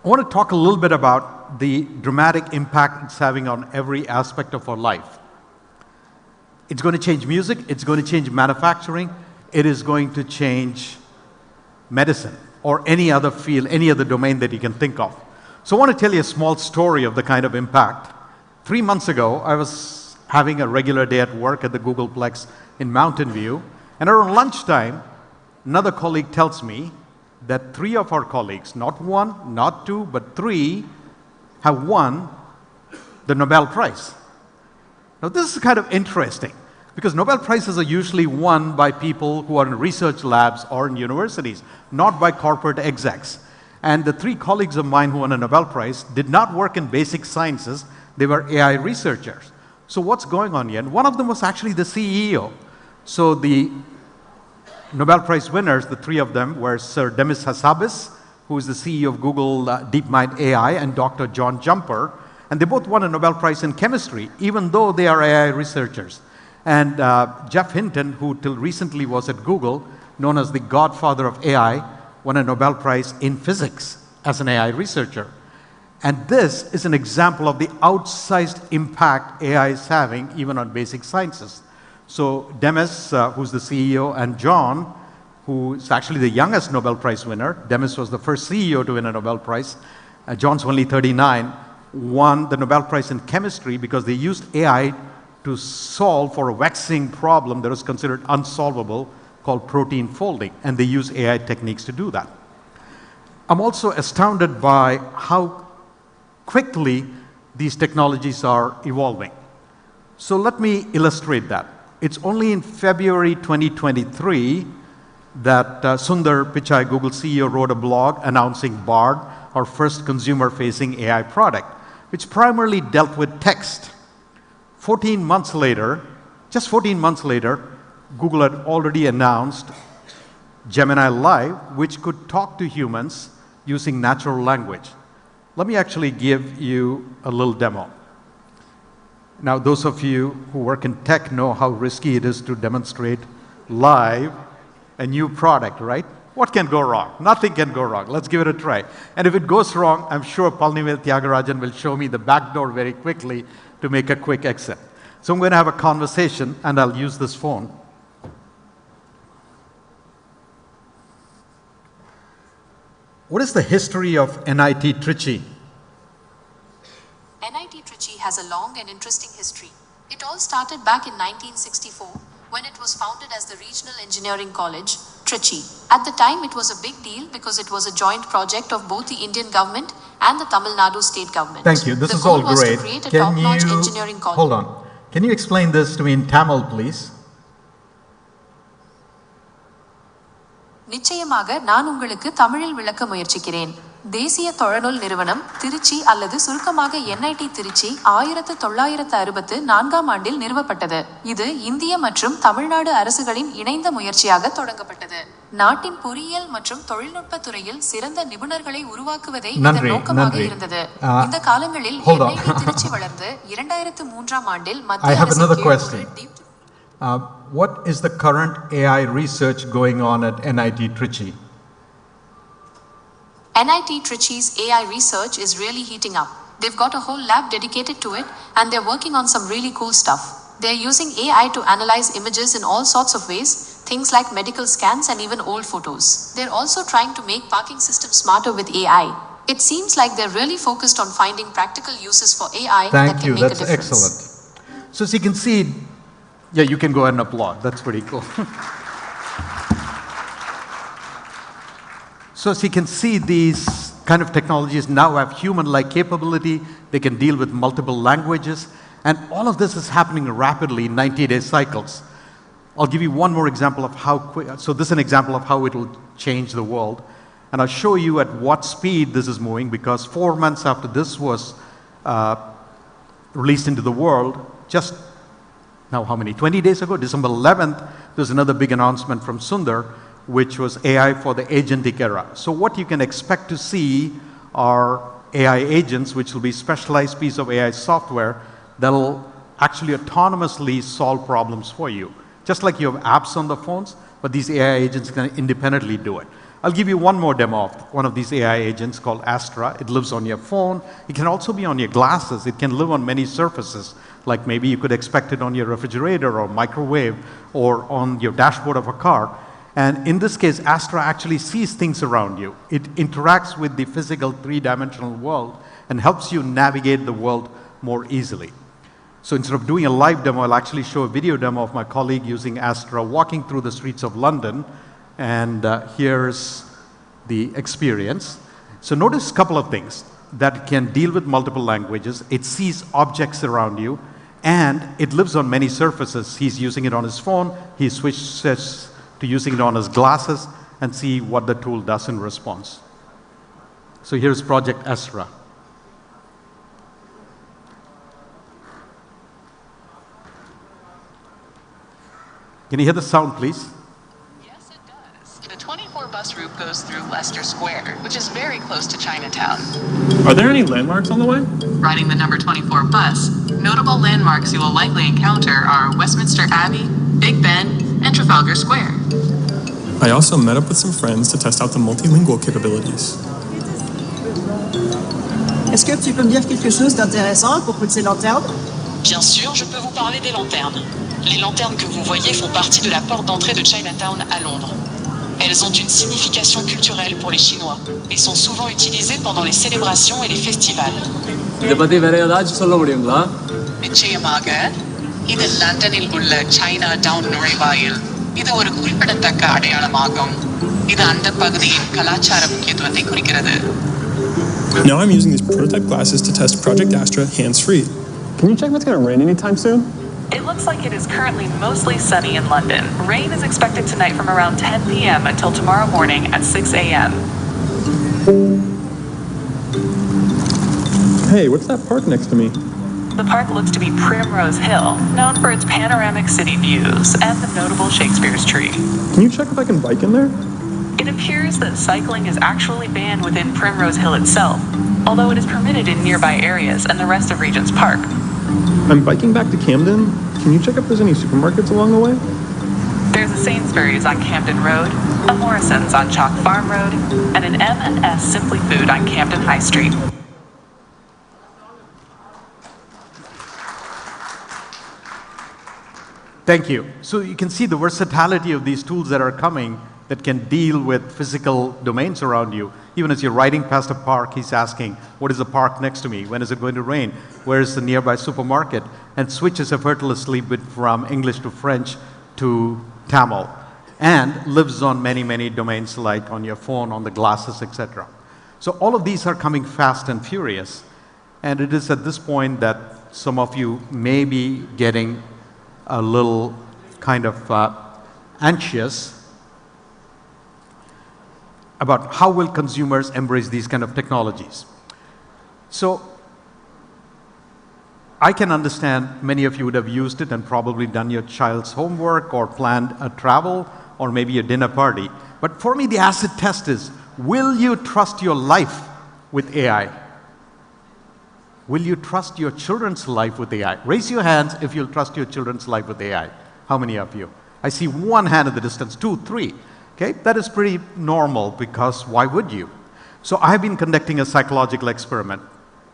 I want to talk a little bit about the dramatic impact it's having on every aspect of our life. It's going to change music, it's going to change manufacturing, it is going to change medicine or any other field, any other domain that you can think of. So I want to tell you a small story of the kind of impact. 3 months ago, I was having a regular day at work at the Googleplex in Mountain View, and around lunchtime, another colleague tells me that 3 of our colleagues, not 1, not 2, but 3, have won the Nobel Prize. Now this is kind of interesting, because Nobel Prizes are usually won by people who are in research labs or in universities, not by corporate execs. And the 3 colleagues of mine who won a Nobel Prize did not work in basic sciences, they were AI researchers. So what's going on here? And one of them was actually the CEO. So the Nobel Prize winners, the 3 of them, were Sir Demis Hassabis, who is the CEO of Google DeepMind AI, and Dr. John Jumper. And they both won a Nobel Prize in chemistry, even though they are AI researchers. And Jeff Hinton, who till recently was at Google, known as the godfather of AI, won a Nobel Prize in physics as an AI researcher. And this is an example of the outsized impact AI is having even on basic sciences. So Demis, who's the CEO, and John, who is actually the youngest Nobel Prize winner, Demis was the first CEO to win a Nobel Prize, John's only 39, won the Nobel Prize in chemistry because they used AI to solve for a vexing problem that was considered unsolvable called protein folding, and they use AI techniques to do that. I'm also astounded by how quickly these technologies are evolving. So let me illustrate that. It's only in February 2023 that Sundar Pichai, Google CEO, wrote a blog announcing Bard, our first consumer-facing AI product, which primarily dealt with text. 14 months later, just 14 months later, Google had already announced Gemini Live, which could talk to humans using natural language. Let me actually give you a little demo. Now, those of you who work in tech know how risky it is to demonstrate live a new product, right? What can go wrong? Nothing can go wrong. Let's give it a try. And if it goes wrong, I'm sure Palnivel Tyagarajan will show me the back door very quickly to make a quick exit. So I'm going to have a conversation, and I'll use this phone. What is the history of NIT Trichy? NIT Trichy has a long and interesting history. It all started back in 1964 when it was founded as the Regional Engineering College, Trichy. At the time, it was a big deal because it was a joint project of both the Indian government and the Tamil Nadu state government. Thank you. This is all great. Can you hold on? Can you explain this to me in Tamil, please? நிச்சயமாக நான் உங்களுக்கு தமிழில் விளக்க முயற்சிக்கிறேன். தேசிய தொழில்நுட்ப நிறுவனம் திருச்சி அல்லது சுருக்கமாக NIT திருச்சி 1964ஆம் ஆண்டில் நிறுவப்பட்டது. இது இந்திய மற்றும் தமிழ்நாடு அரசுகளின் இணைந்த முயற்சியாக தொடங்கப்பட்டது. நாட்டின் பொறியியல் மற்றும் தொழில்நுட்ப துறையில் சிறந்த நிபுணர்களை உருவாக்குவதே இதன் நோக்கமாக இருந்தது. இந்த காலங்களில் NIT திருச்சி வளர்ந்து 2003ஆம் ஆண்டில் மத்திய அரசு what is the current AI research going on at NIT Trichy? NIT Trichy's AI research is really heating up. They've got a whole lab dedicated to it, and they're working on some really cool stuff. They're using AI to analyze images in all sorts of ways, things like medical scans and even old photos. They're also trying to make parking systems smarter with AI. It seems like they're really focused on finding practical uses for AI that can make a difference. Excellent. So as you can see, yeah, you can go ahead and applaud. That's pretty cool. So as you can see, these kind of technologies now have human-like capability. They can deal with multiple languages. And all of this is happening rapidly in 90-day cycles. I'll give you one more example of how quick. So this is an example of how it will change the world. And I'll show you at what speed this is moving, because 4 months after this was released into the world, just now how many? 20 days ago, December 11th, there's another big announcement from Sundar, which was AI for the agentic era. So what you can expect to see are AI agents, which will be specialized piece of AI software that'll actually autonomously solve problems for you. Just like you have apps on the phones, but these AI agents can independently do it. I'll give you one more demo of one of these AI agents called Astra. It lives on your phone. It can also be on your glasses. It can live on many surfaces, like maybe you could expect it on your refrigerator or microwave or on your dashboard of a car. And in this case, Astra actually sees things around you. It interacts with the physical three-dimensional world and helps you navigate the world more easily. So instead of doing a live demo, I'll actually show a video demo of my colleague using Astra walking through the streets of London. And here's the experience. So notice a couple of things. That it can deal with multiple languages. It sees objects around you. And it lives on many surfaces. He's using it on his phone. He switches to using it on his glasses and see what the tool does in response. So here's Project Astra. Can you hear the sound, please? Yes, it does. The 24 bus route goes through Leicester Square, which is very close to Chinatown. Are there any landmarks on the way? Riding the number 24 bus, notable landmarks you will likely encounter are Westminster Abbey, Big Ben, and Trafalgar Square. I also met up with some friends to test out the multilingual capabilities. Est-ce que tu peux me dire quelque chose d'intéressant à propos de ces lanternes? Bien sûr, je peux vous parler des lanternes. Les lanternes que vous voyez font partie de la porte d'entrée de Chinatown à Londres. Elles ont une signification culturelle pour les Chinois et sont souvent utilisées pendant les célébrations et les festivals. இதை பத்தி வேற ஏதாச்சும் சொல்ல முடியுங்களா? நிச்சயமாக இது லண்டனில் உள்ள சைனாடவுன் நுழைவாயில். இது ஒரு குறிப்பிடத்தக்க அடையாளமாகும். இது அந்த பகுதியின் கலாச்சார முக்கியத்துவத்தை குறிக்கிறது. Now I'm using these prototype glasses to test Project Astra hands-free. Can you check if it's going to rain anytime soon? It looks like it is currently mostly sunny in London. Rain is expected tonight from around 10 p.m. until tomorrow morning at 6 a.m. Hey, what's that park next to me? The park looks to be Primrose Hill, known for its panoramic city views and the notable Shakespeare's tree. Can you check if I can bike in there? It appears that cycling is actually banned within Primrose Hill itself, although it is permitted in nearby areas and the rest of Regent's Park. I'm biking back to Camden. Can you check if there's any supermarkets along the way? There's a Sainsbury's on Camden Road, a Morrison's on Chalk Farm Road, and an M&S Simply Food on Camden High Street. Thank you. So you can see the versatility of these tools that are coming that can deal with physical domains around you. Even as you're riding past a park, he's asking, what is the park next to me? When is it going to rain? Where is the nearby supermarket? And switches effortlessly from English to French to Tamil. And lives on many, many domains like on your phone, on the glasses, etc. So all of these are coming fast and furious. And it is at this point that some of you may be getting a little kind of anxious about how will consumers embrace these kind of technologies. So I can understand many of you would have used it and probably done your child's homework or planned a travel or maybe a dinner party. But for me, the acid test is, will you trust your life with AI? Will you trust your children's life with AI? Raise your hands if you'll trust your children's life with AI. How many of you? I see one hand at the distance, 2, 3. Okay, that is pretty normal because why would you? So I've been conducting a psychological experiment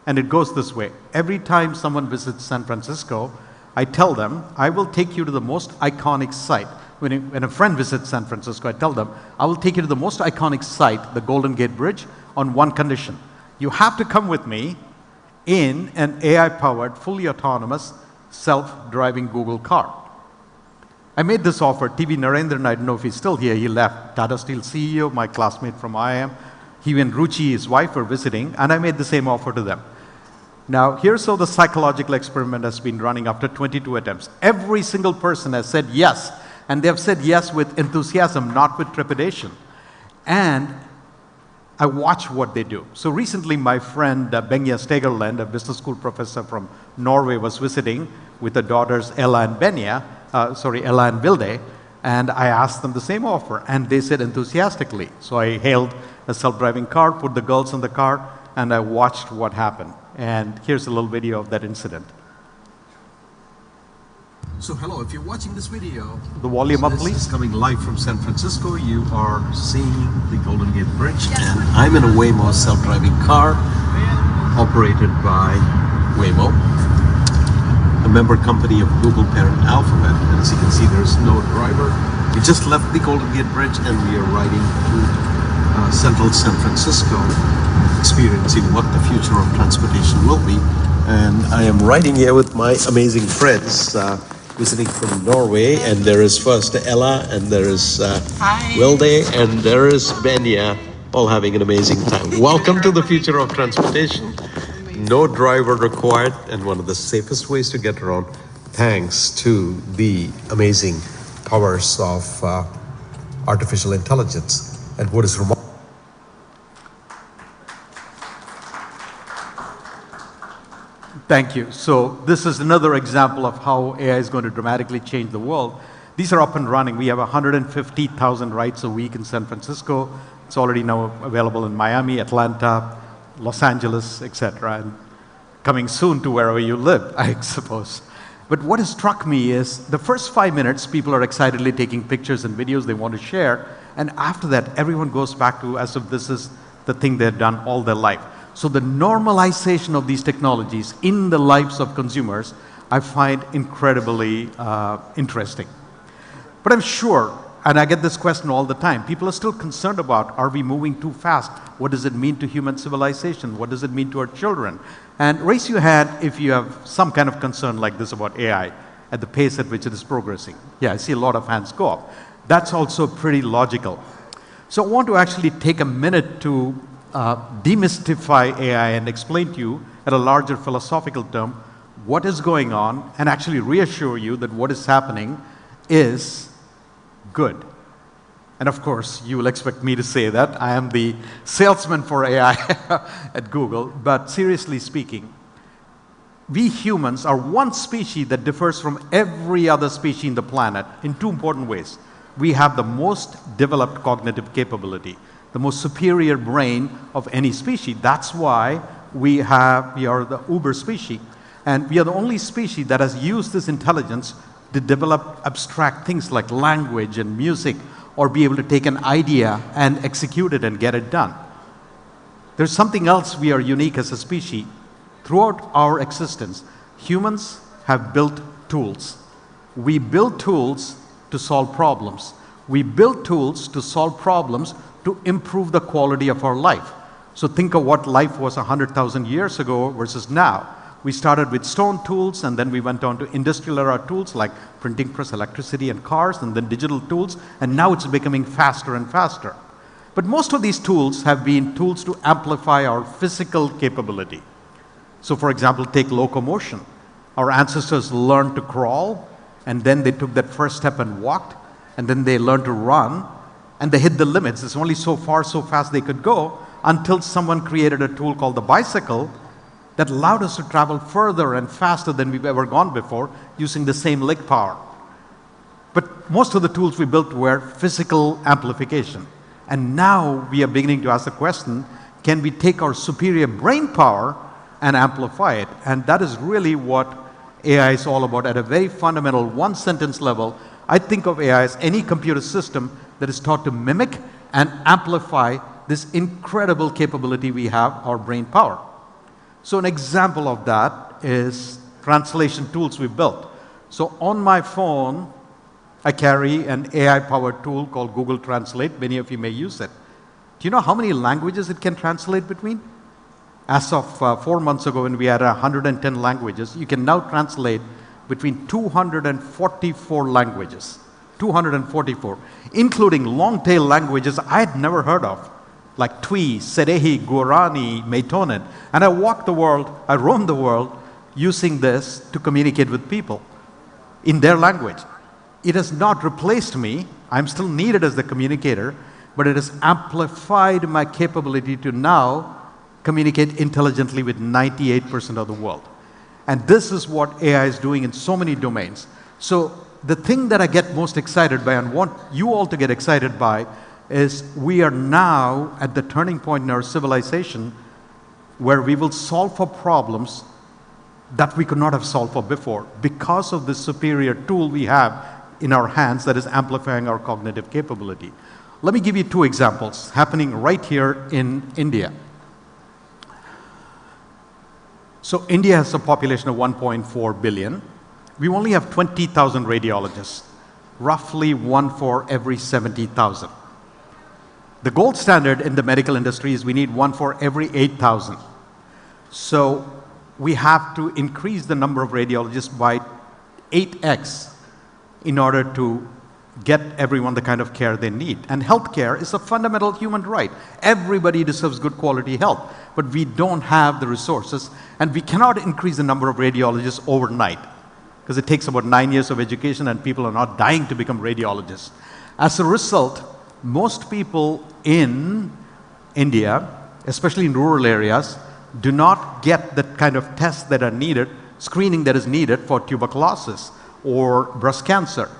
and it goes this way. Every time someone visits San Francisco, I tell them, I will take you to the most iconic site. When a friend visits San Francisco, I tell them, I will take you to the most iconic site, the Golden Gate Bridge, on one condition. You have to come with me in an AI-powered, fully autonomous, self-driving Google car. I made this offer. TV Narendran, I don't know if he's still here, he left. Tata Steel CEO, my classmate from IIM. He and Ruchi, his wife, were visiting, and I made the same offer to them. Now, here's how the psychological experiment has been running after 22 attempts. Every single person has said yes, and they have said yes with enthusiasm, not with trepidation. And I watch what they do. So recently, my friend Benja Stegerland, a business school professor from Norway, was visiting with her daughters Ella and Vilde, and I asked them the same offer, and they said enthusiastically. So I hailed a self-driving car, put the girls in the car, and I watched what happened. And here's a little video of that incident. So hello, if you're watching this video, The volume up, this please. is coming live from San Francisco. You are seeing the Golden Gate Bridge, and I'm in a Waymo self-driving car operated by Waymo, a member company of Google parent Alphabet. And as you can see, there's no driver. We just left the Golden Gate Bridge and we are riding to central San Francisco, experiencing what the future of transportation will be. And I am riding here with my amazing friends visiting from Norway. And there is first Ella, and there is Wilde, and there is Benya, all having an amazing time. Welcome to the future of transportation. No driver required, and one of the safest ways to get around, thanks to the amazing powers of artificial intelligence. And what is remarkable. Thank you. So this is another example of how AI is going to dramatically change the world. These are up and running. We have 150,000 rides a week in San Francisco. It's already now available in Miami, Atlanta, Los Angeles, etc., and coming soon to wherever you live, I suppose. But what has struck me is the first 5 minutes, people are excitedly taking pictures and videos they want to share, and after that, everyone goes back to as if this is the thing they've done all their life. So the normalization of these technologies in the lives of consumers, I find incredibly interesting. But I'm sure, and I get this question all the time, people are still concerned about, are we moving too fast? What does it mean to human civilization? What does it mean to our children? And raise your hand if you have some kind of concern like this about AI at the pace at which it is progressing. Yeah, I see a lot of hands go up. That's also pretty logical. So I want to actually take a minute to demystify AI and explain to you at a larger philosophical term what is going on and actually reassure you that what is happening is good. And of course, you will expect me to say that. I am the salesman for AI at Google. But seriously speaking, we humans are one species that differs from every other species in the planet in two important ways. We have the most developed cognitive capability, the most superior brain of any species. That's why we are the uber species. And we are the only species that has used this intelligence to develop abstract things like language and music, or be able to take an idea and execute it and get it done. There's something else we are unique as a species. Throughout our existence, humans have built tools. We build tools to solve problems. We build tools to solve problems to improve the quality of our life. So think of what life was 100,000 years ago versus now. We started with stone tools, and then we went on to industrial era tools like printing press, electricity, and cars, and then digital tools, and now it's becoming faster and faster. But most of these tools have been tools to amplify our physical capability. So for example, take locomotion. Our ancestors learned to crawl, and then they took that first step and walked, and then they learned to run, and they hit the limits. It's only so far, so fast they could go until someone created a tool called the bicycle that allowed us to travel further and faster than we've ever gone before using the same leg power. But most of the tools we built were physical amplification. And now we are beginning to ask the question, can we take our superior brain power and amplify it? And that is really what AI is all about at a very fundamental one-sentence level. I think of AI as any computer system that is taught to mimic and amplify this incredible capability we have, our brain power. So an example of that is translation tools we built. So on my phone, I carry an AI-powered tool called Google Translate. Many of you may use it. Do you know how many languages it can translate between? As of 4 months ago, when we had 110 languages, you can now translate between 244 languages. 244, including long-tail languages I had never heard of, like Twi, Serehi, Guarani, Meitonen. And I walked the world, I roamed the world using this to communicate with people in their language. It has not replaced me. I'm still needed as the communicator, but it has amplified my capability to now communicate intelligently with 98% of the world. And this is what AI is doing in so many domains. So the thing that I get most excited by and want you all to get excited by is we are now at the turning point in our civilization where we will solve for problems that we could not have solved for before because of this superior tool we have in our hands that is amplifying our cognitive capability. Let me give you two examples happening right here in India. So India has a population of 1.4 billion. We only have 20,000 radiologists, roughly one for every 70,000. The gold standard in the medical industry is we need one for every 8,000. So we have to increase the number of radiologists by 8x in order to get everyone the kind of care they need. And healthcare is a fundamental human right. Everybody deserves good quality health, but we don't have the resources, and we cannot increase the number of radiologists overnight because it takes about 9 years of education and people are not dying to become radiologists. As a result, most people in India, especially in rural areas, do not get the kind of tests that are needed, screening that is needed for tuberculosis or breast cancer.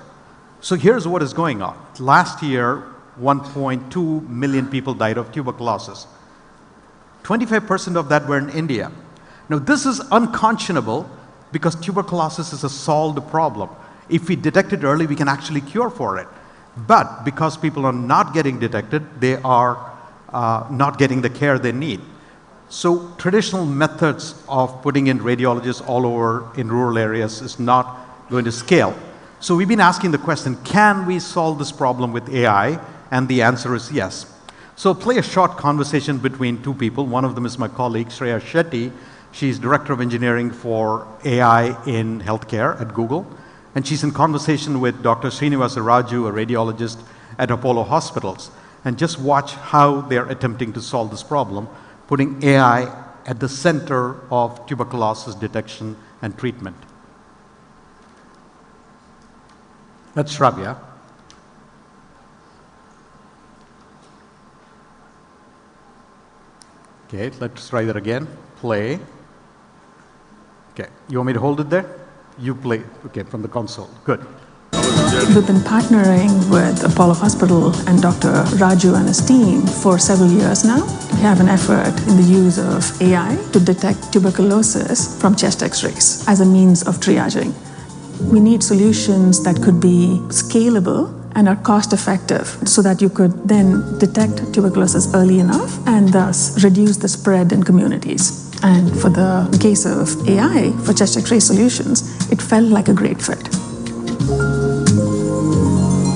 So here's what is going on. Last year, 1.2 million people died of tuberculosis. 25% of that were in India. Now this is unconscionable because tuberculosis is a solved problem. If we detect it early, we can actually cure for it. But because people are not getting detected, they are not getting the care they need. So traditional methods of putting in radiologists all over in rural areas is not going to scale. So we've been asking the question, can we solve this problem with AI? And the answer is yes. So play a short conversation between two people. One of them is my colleague, Shreya Shetty. She's Director of Engineering for AI in Healthcare at Google. And she's in conversation with Dr. Srinivasa Raju, a radiologist at Apollo Hospitals. And just watch how they're attempting to solve this problem, putting AI at the center of tuberculosis detection and treatment. That's Shravya. Okay, let's try that again. Play. Okay, you want me to hold it there? You play, okay, from the console. Good. We've been partnering with Apollo Hospital and Dr. Raju and his team for several years now. We have an effort in the use of AI to detect tuberculosis from chest x-rays as a means of triaging. We need solutions that could be scalable and are cost effective so that you could then detect tuberculosis early enough and thus reduce the spread in communities. And for the case of AI for chest x-ray solutions, it felt like a great fit.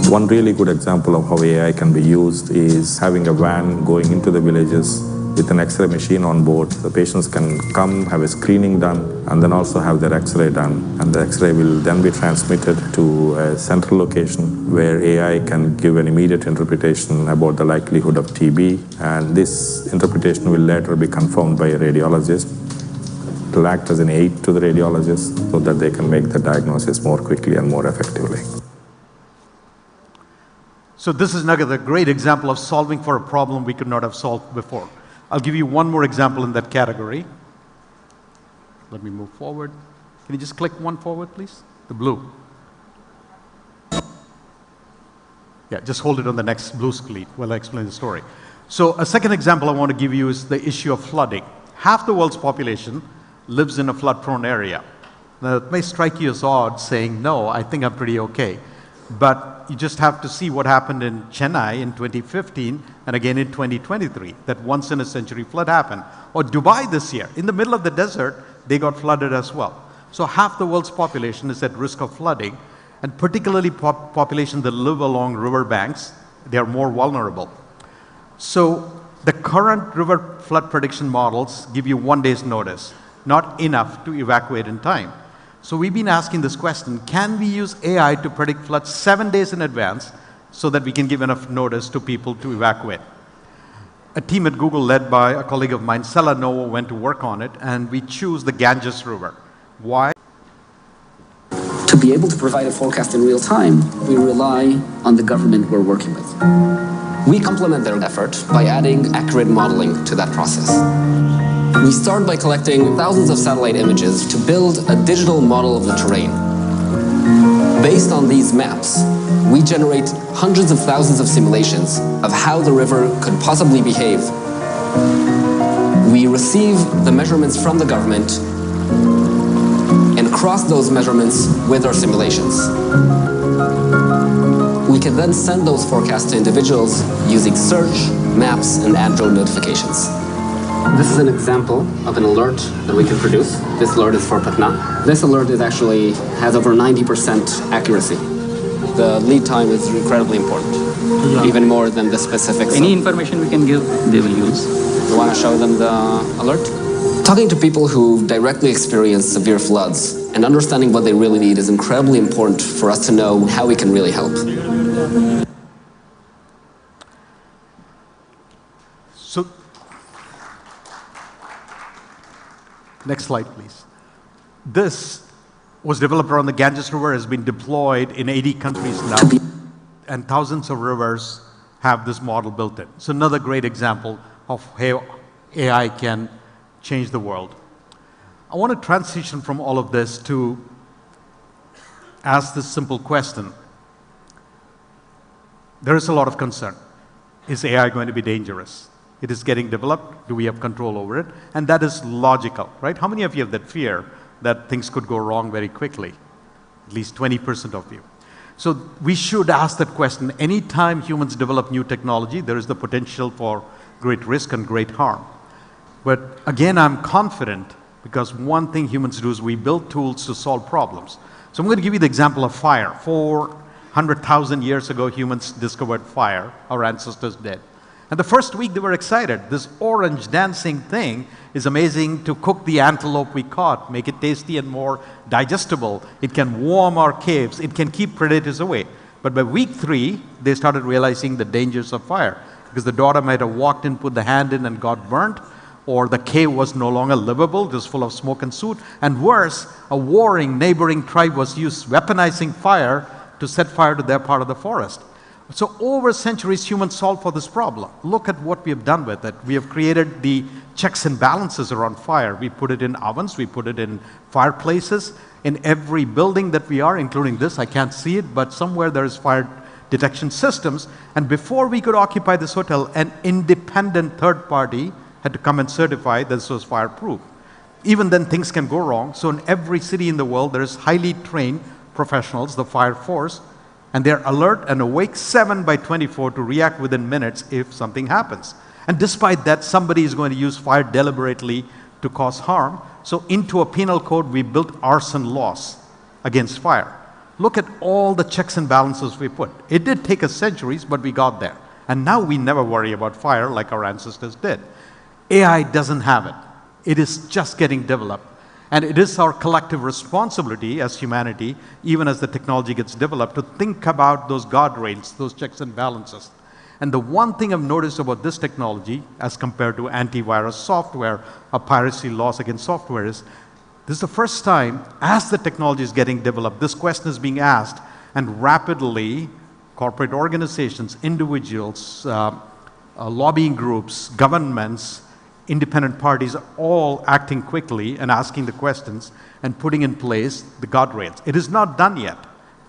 One really good example of how AI can be used is having a van going into the villages with an X-ray machine on board. The patients can come, have a screening done, and then also have their X-ray done. And the X-ray will then be transmitted to a central location where AI can give an immediate interpretation about the likelihood of TB. And this interpretation will later be confirmed by a radiologist. It will act as an aid to the radiologist so that they can make the diagnosis more quickly and more effectively. So this is another great example of solving for a problem we could not have solved before. I'll give you one more example in that category. Let me move forward. Can you just click one forward, please? The blue. Yeah, just hold it on the next blue screen while I explain the story. So a second example I want to give you is the issue of flooding. Half the world's population lives in a flood-prone area. Now, it may strike you as odd saying, no, I think I'm pretty okay. But you just have to see what happened in Chennai in 2015 and again in 2023, that once-in-a-century flood happened. Or Dubai this year, in the middle of the desert, they got flooded as well. So half the world's population is at risk of flooding, and particularly population that live along river banks, they are more vulnerable. So the current river flood prediction models give you 1 day's notice, not enough to evacuate in time. So we've been asking this question, can we use AI to predict floods 7 days in advance so that we can give enough notice to people to evacuate? A team at Google led by a colleague of mine, Sela Novo, went to work on it, and we choose the Ganges River. Why? To be able to provide a forecast in real time, we rely on the government we're working with. We complement their effort by adding accurate modeling to that process. We start by collecting thousands of satellite images to build a digital model of the terrain. Based on these maps, we generate hundreds of thousands of simulations of how the river could possibly behave. We receive the measurements from the government, cross those measurements with our simulations. We can then send those forecasts to individuals using search, maps, and Android notifications. This is an example of an alert that we can produce. This alert is for Patna. This alert has over 90% accuracy. The lead time is incredibly important, even more than the specifics. Any information we can give, they will use. You want to show them the alert? Talking to people who directly experience severe floods and understanding what they really need is incredibly important for us to know how we can really help. So, next slide, please. This was developed around the Ganges River, has been deployed in 80 countries now, and thousands of rivers have this model built in. So another great example of how AI can change the world. I want to transition from all of this to ask this simple question. There is a lot of concern. Is AI going to be dangerous? It is getting developed. Do we have control over it? And that is logical, right? How many of you have that fear that things could go wrong very quickly? At least 20% of you. So we should ask that question. Anytime humans develop new technology, there is the potential for great risk and great harm. But again, I'm confident because one thing humans do is we build tools to solve problems. So I'm going to give you the example of fire. 400,000 years ago, humans discovered fire. Our ancestors did. And the first week they were excited. This orange dancing thing is amazing to cook the antelope we caught, make it tasty and more digestible. It can warm our caves. It can keep predators away. But by week 3, they started realizing the dangers of fire because the daughter might have walked in, put the hand in and got burnt, or the cave was no longer livable, it was full of smoke and soot. And worse, a warring neighboring tribe was weaponizing fire to set fire to their part of the forest. So over centuries, humans solved for this problem. Look at what we have done with it. We have created the checks and balances around fire. We put it in ovens, we put it in fireplaces. In every building that we are, including this, I can't see it, but somewhere there is fire detection systems. And before we could occupy this hotel, an independent third party had to come and certify that this was fireproof. Even then, things can go wrong. So in every city in the world, there is highly trained professionals, the fire force, and they're alert and awake 7/24 to react within minutes if something happens. And despite that, somebody is going to use fire deliberately to cause harm. So into a penal code, we built arson laws against fire. Look at all the checks and balances we put. It did take us centuries, but we got there. And now we never worry about fire like our ancestors did. AI doesn't have it. It is just getting developed. And it is our collective responsibility as humanity, even as the technology gets developed, to think about those guardrails, those checks and balances. And the one thing I've noticed about this technology, as compared to antivirus software or piracy laws against software, is this is the first time, as the technology is getting developed, this question is being asked, and rapidly, corporate organizations, individuals, lobbying groups, governments, independent parties are all acting quickly and asking the questions and putting in place the guardrails. It is not done yet.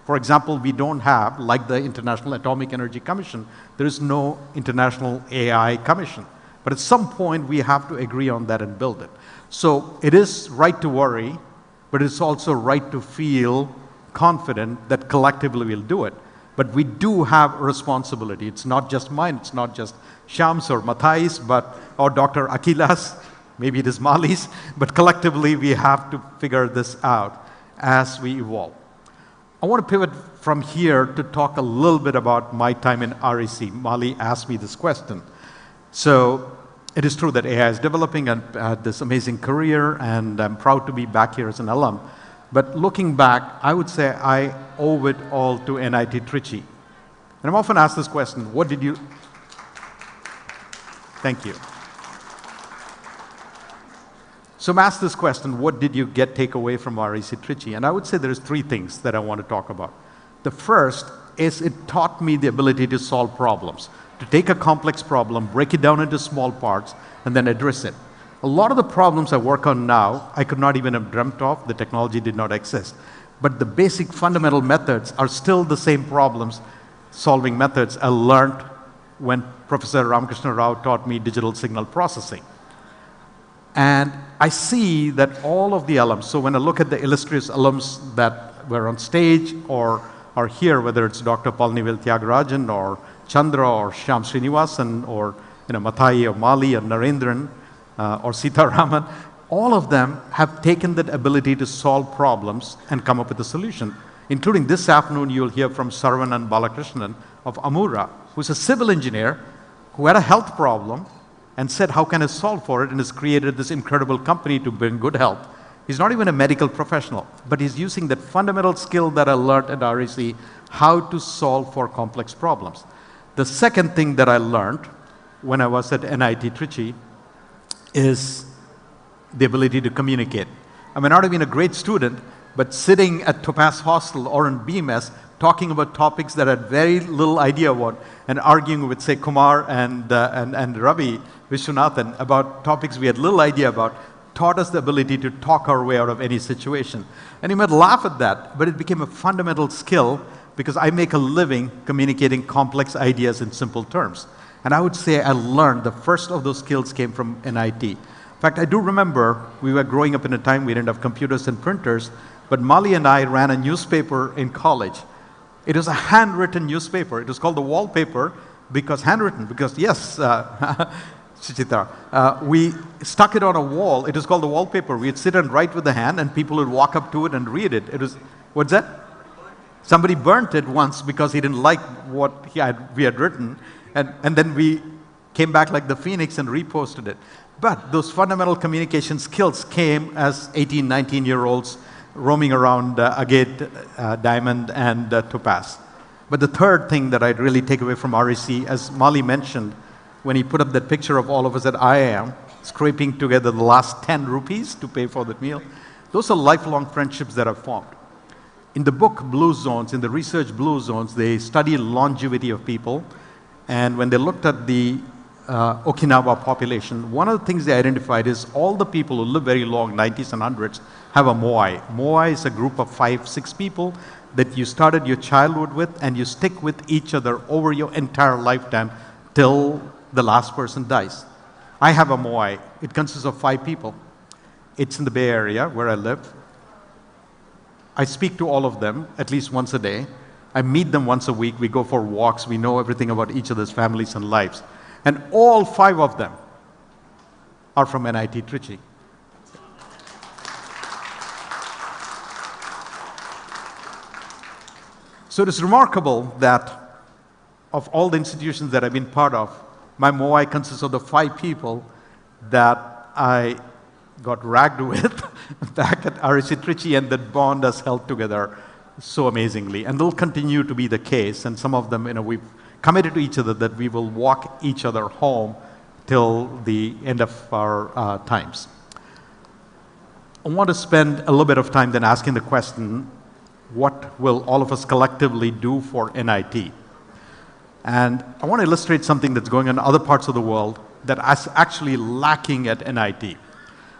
For example, we don't have, like the International Atomic Energy Commission, there is no International AI Commission. But at some point, we have to agree on that and build it. So it is right to worry, but it's also right to feel confident that collectively we'll do it. But we do have a responsibility. It's not just mine, it's not just Shyam's or Mathai's, or Dr. Akila's, maybe it is Mali's, but collectively we have to figure this out as we evolve. I want to pivot from here to talk a little bit about my time in REC. Mali asked me this question. So it is true that AI is developing and had this amazing career, and I'm proud to be back here as an alum. But looking back, I would say I owe it all to NIT Trichy. And I'm often asked this question, what did you... Thank you. So I'm asked this question, what did you take away from REC Trichy? And I would say there's 3 things that I want to talk about. The first is it taught me the ability to solve problems, to take a complex problem, break it down into small parts, and then address it. A lot of the problems I work on now, I could not even have dreamt of. The technology did not exist. But the basic fundamental methods are still the same solving methods I learned when Professor Ramakrishna Rao taught me digital signal processing. And I see that all of the alums, so when I look at the illustrious alums that were on stage or are here, whether it's Dr. Palnivel Tyagarajan or Chandra or Shyam Srinivasan or Mathai or Mali or Narendran or Sitaraman, all of them have taken that ability to solve problems and come up with a solution. Including this afternoon, you'll hear from Saravanan Balakrishnan of Amura, who's a civil engineer who had a health problem and said, how can I solve for it? And has created this incredible company to bring good health. He's not even a medical professional, but he's using that fundamental skill that I learned at REC, how to solve for complex problems. The second thing that I learned when I was at NIT Trichy is the ability to communicate. I may not have been a great student, but sitting at Topaz Hostel or in BMS, talking about topics that I had very little idea about, and arguing with, say, Kumar and Ravi Vishwanathan about topics we had little idea about, taught us the ability to talk our way out of any situation. And you might laugh at that, but it became a fundamental skill because I make a living communicating complex ideas in simple terms. And I would say I learned the first of those skills came from NIT. In fact, I do remember we were growing up in a time we didn't have computers and printers, but Mali and I ran a newspaper in college. It was a handwritten newspaper. It was called The Wallpaper because handwritten, because yes, Suchitra, we stuck it on a wall. It was called The Wallpaper. We'd sit and write with the hand and people would walk up to it and read it. It was, what's that? Somebody burnt it once because he didn't like what we had written. And then we came back like the phoenix and reposted it. But those fundamental communication skills came as 18, 19-year-olds roaming around Agate, Diamond, and Topaz. But the third thing that I'd really take away from REC, as Mali mentioned, when he put up that picture of all of us at IIM, scraping together the last 10 rupees to pay for the meal, those are lifelong friendships that have formed. In the book Blue Zones, in the research Blue Zones, they study longevity of people. And when they looked at the Okinawa population, one of the things they identified is all the people who live very long, 90s and 100s, have a moai. Moai is a group of 5, 6 people that you started your childhood with and you stick with each other over your entire lifetime till the last person dies. I have a moai. It consists of 5 people. It's in the Bay Area where I live. I speak to all of them at least once a day. I meet them once a week. We go for walks. We know everything about each other's families and lives. And all 5 of them are from NIT Trichy. So it is remarkable that of all the institutions that I've been part of, my moai consists of the 5 people that I got ragged with back at REC Trichy, and that bond has held together so amazingly. And they'll continue to be the case. And some of them, we've committed to each other that we will walk each other home till the end of our times. I want to spend a little bit of time then asking the question, what will all of us collectively do for NIT? And I want to illustrate something that's going on in other parts of the world that is actually lacking at NIT.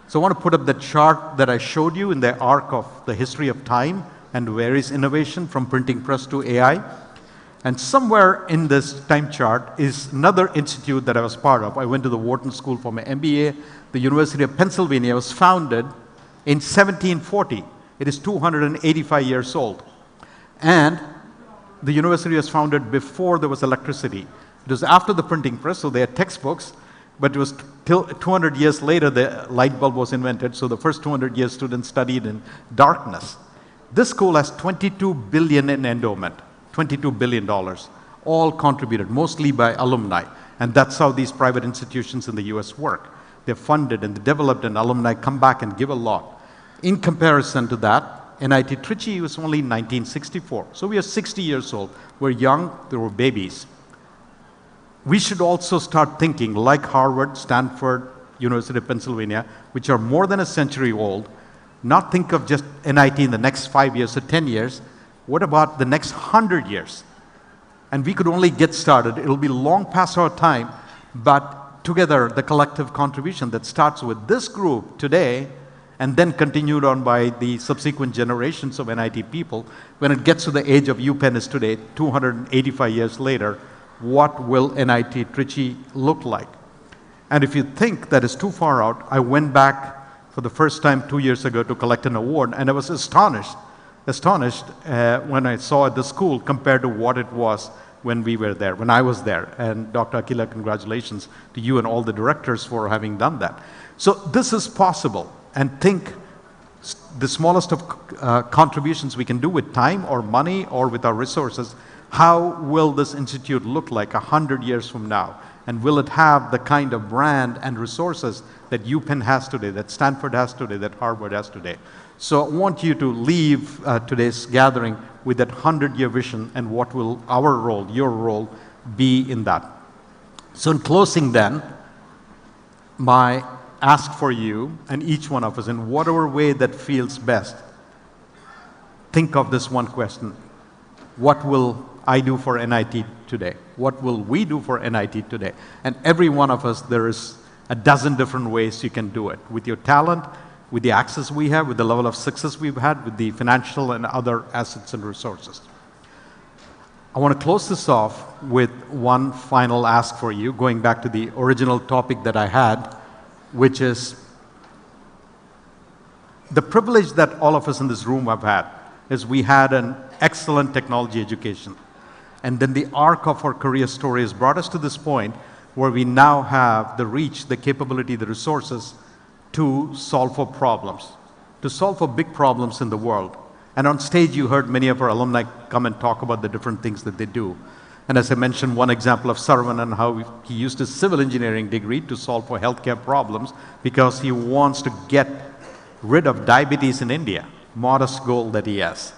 So I want to put up the chart that I showed you in the arc of the history of time and where is innovation from printing press to AI. And somewhere in this time chart is another institute that I was part of. I went to the Wharton School for my MBA. The University of Pennsylvania was founded in 1740. It is 285 years old. And the university was founded before there was electricity. It was after the printing press, so they had textbooks, but it was till 200 years later the light bulb was invented, so the first 200 years students studied in darkness. This school has $22 billion in endowment, $22 billion, all contributed, mostly by alumni. And that's how these private institutions in the US work. They're funded and developed, and alumni come back and give a lot. In comparison to that, NIT Trichy was only 1964. So we are 60 years old. We're young, they were babies. We should also start thinking like Harvard, Stanford, University of Pennsylvania, which are more than a century old, not think of just NIT in the next 5 years or 10 years. What about the next 100 years? And we could only get started. It'll be long past our time, but together, the collective contribution that starts with this group today and then continued on by the subsequent generations of NIT people, when it gets to the age of UPenn is today, 285 years later, what will NIT Trichy look like? And if you think that is too far out, I went back for the first time 2 years ago to collect an award, and I was astonished when I saw at the school compared to what it was when we were there, when I was there. And Dr. Akila, congratulations to you and all the directors for having done that. So this is possible, and think the smallest of contributions we can do with time or money or with our resources. How will this institute look like 100 years from now? And will it have the kind of brand and resources that UPenn has today, that Stanford has today, that Harvard has today? So I want you to leave today's gathering with that 100-year vision, and what will our role, your role, be in that. So in closing then, my ask for you and each one of us, in whatever way that feels best, think of this one question: what will I do for NIT today? What will we do for NIT today? And every one of us, there is a dozen different ways you can do it. With your talent, with the access we have, with the level of success we've had, with the financial and other assets and resources. I want to close this off with one final ask for you, going back to the original topic that I had, which is the privilege that all of us in this room have had, is we had an excellent technology education. And then the arc of our career story has brought us to this point where we now have the reach, the capability, the resources to solve for problems, to solve for big problems in the world. And on stage, you heard many of our alumni come and talk about the different things that they do. And as I mentioned, one example of Sarvan and how he used his civil engineering degree to solve for healthcare problems because he wants to get rid of diabetes in India, modest goal that he has.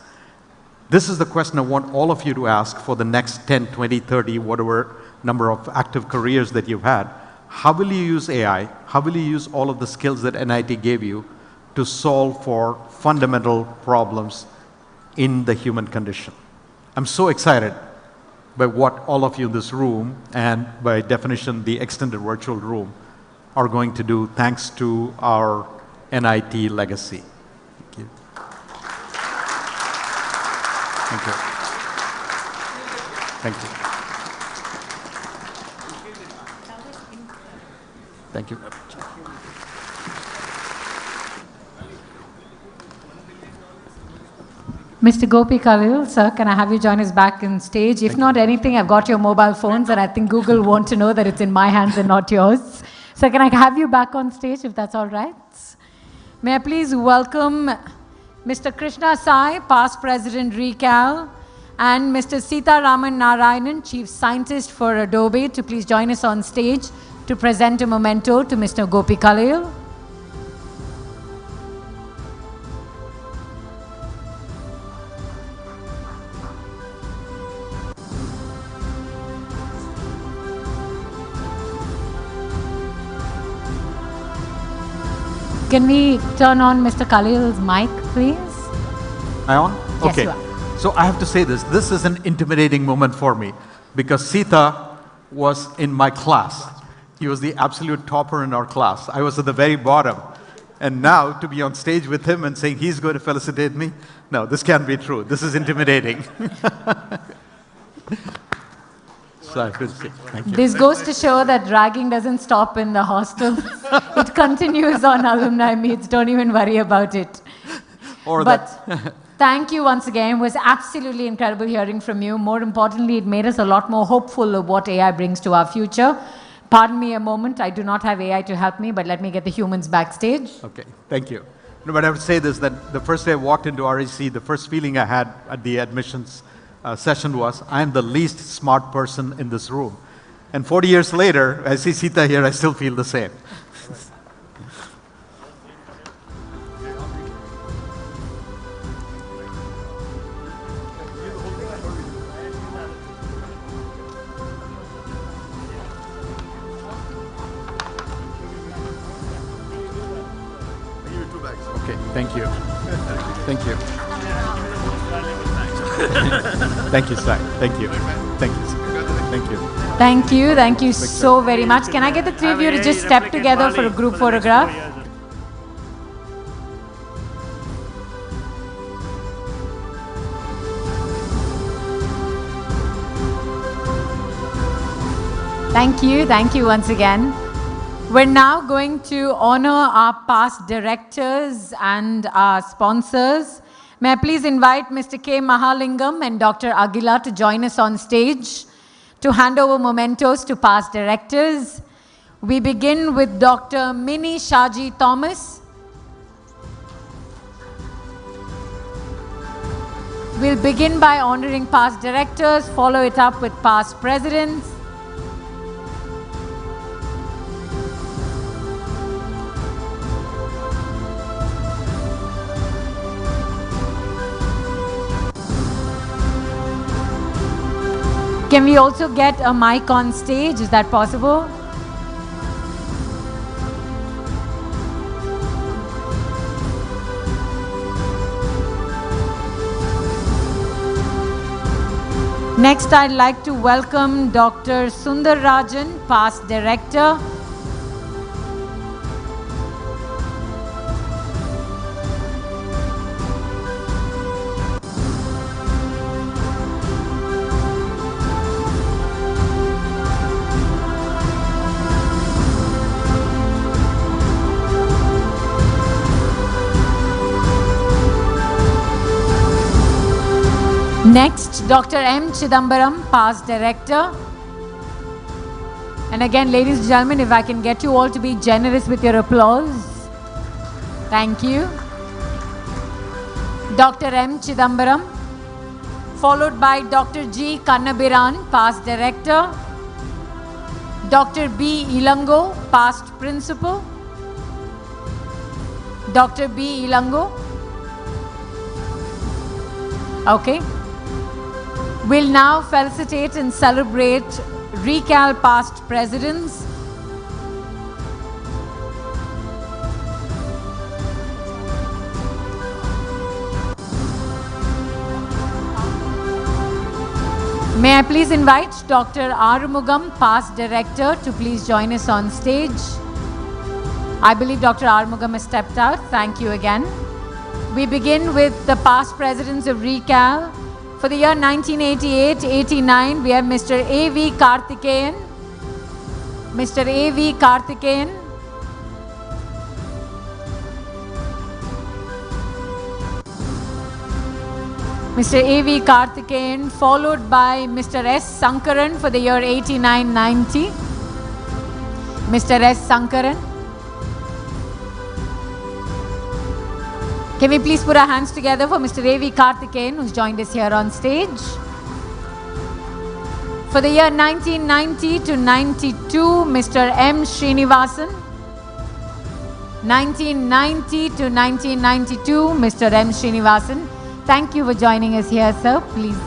This is the question I want all of you to ask for the next 10, 20, 30, whatever number of active careers that you've had. How will you use AI? How will you use all of the skills that NIT gave you to solve for fundamental problems in the human condition? I'm so excited by what all of you in this room, and by definition the extended virtual room, are going to do thanks to our NIT legacy. Thank you. Thank you. Thank you. Thank you. Mr. Gopi Khalil, sir, can I have you join us back on stage? If not anything, I've got your mobile phones, and I think Google want to know that it's in my hands and not yours. So can I have you back on stage, if that's all right? May I please welcome Mr. Krishna Sai, past President Recal, and Mr. Sitaraman Narayanan, Chief Scientist for Adobe, to please join us on stage to present a memento to Mr. Gopi Khalil. Can we turn on Mr. Khalil's mic, please? Am I on? Yes, okay. you are. So I have to say this. This is an intimidating moment for me because Sita was in my class. He was the absolute topper in our class. I was at the very bottom. And now to be on stage with him and saying he's going to felicitate me, no, this can't be true. This is intimidating. So I could say, thank you. This goes to show that ragging doesn't stop in the hostel. It continues on alumni meets. Don't even worry about it. Thank you once again. It was absolutely incredible hearing from you. More importantly, it made us a lot more hopeful of what AI brings to our future. Pardon me a moment. I do not have AI to help me, but let me get the humans backstage. Okay, thank you. No, but I would say this, that the first day I walked into REC, the first feeling I had at the admissions session was, I'm the least smart person in this room. And 40 years later, I see Sita here, I still feel the same. Okay, thank you. Thank you. Thank you, Sai. Thank you. Thank you. Thank you. Thank you. Thank you so very much. Can I get the three of you to just step together for a group photograph? Thank you. Thank you once again. We're now going to honor our past directors and our sponsors. May I please invite Mr. K. Mahalingam and Dr. Aguila to join us on stage to hand over mementos to past directors. We begin with Dr. Minnie Shaji Thomas. We'll begin by honoring past directors, follow it up with past presidents. Can we also get a mic on stage? Is that possible? Next, I'd like to welcome Dr. Sundar Rajan, past director. Next, Dr. M. Chidambaram, past director. And again, ladies and gentlemen, if I can get you all to be generous with your applause. Thank you. Dr. M. Chidambaram, followed by Dr. G. Kannabiran, past director. Dr. B. Ilango, past principal. Dr. B. Ilango. Okay. We'll now felicitate and celebrate Recal past presidents. May I please invite Dr. Arumugam, past director, to please join us on stage. I believe Dr. Arumugam has stepped out. Thank you again. We begin with the past presidents of Recal. For the year 1988-89, we have Mr. A.V. Karthikeyan. Mr. A.V. Karthikeyan. Mr. A.V. Karthikeyan, followed by Mr. S. Sankaran for the year 89-90. Mr. S. Sankaran. Can we please put our hands together for Mr. A.V. Karthikeyan, who's joined us here on stage. For the year 1990 to 92, Mr. M. Srinivasan. 1990 to 1992, Mr. M. Srinivasan. Thank you for joining us here, sir. Please.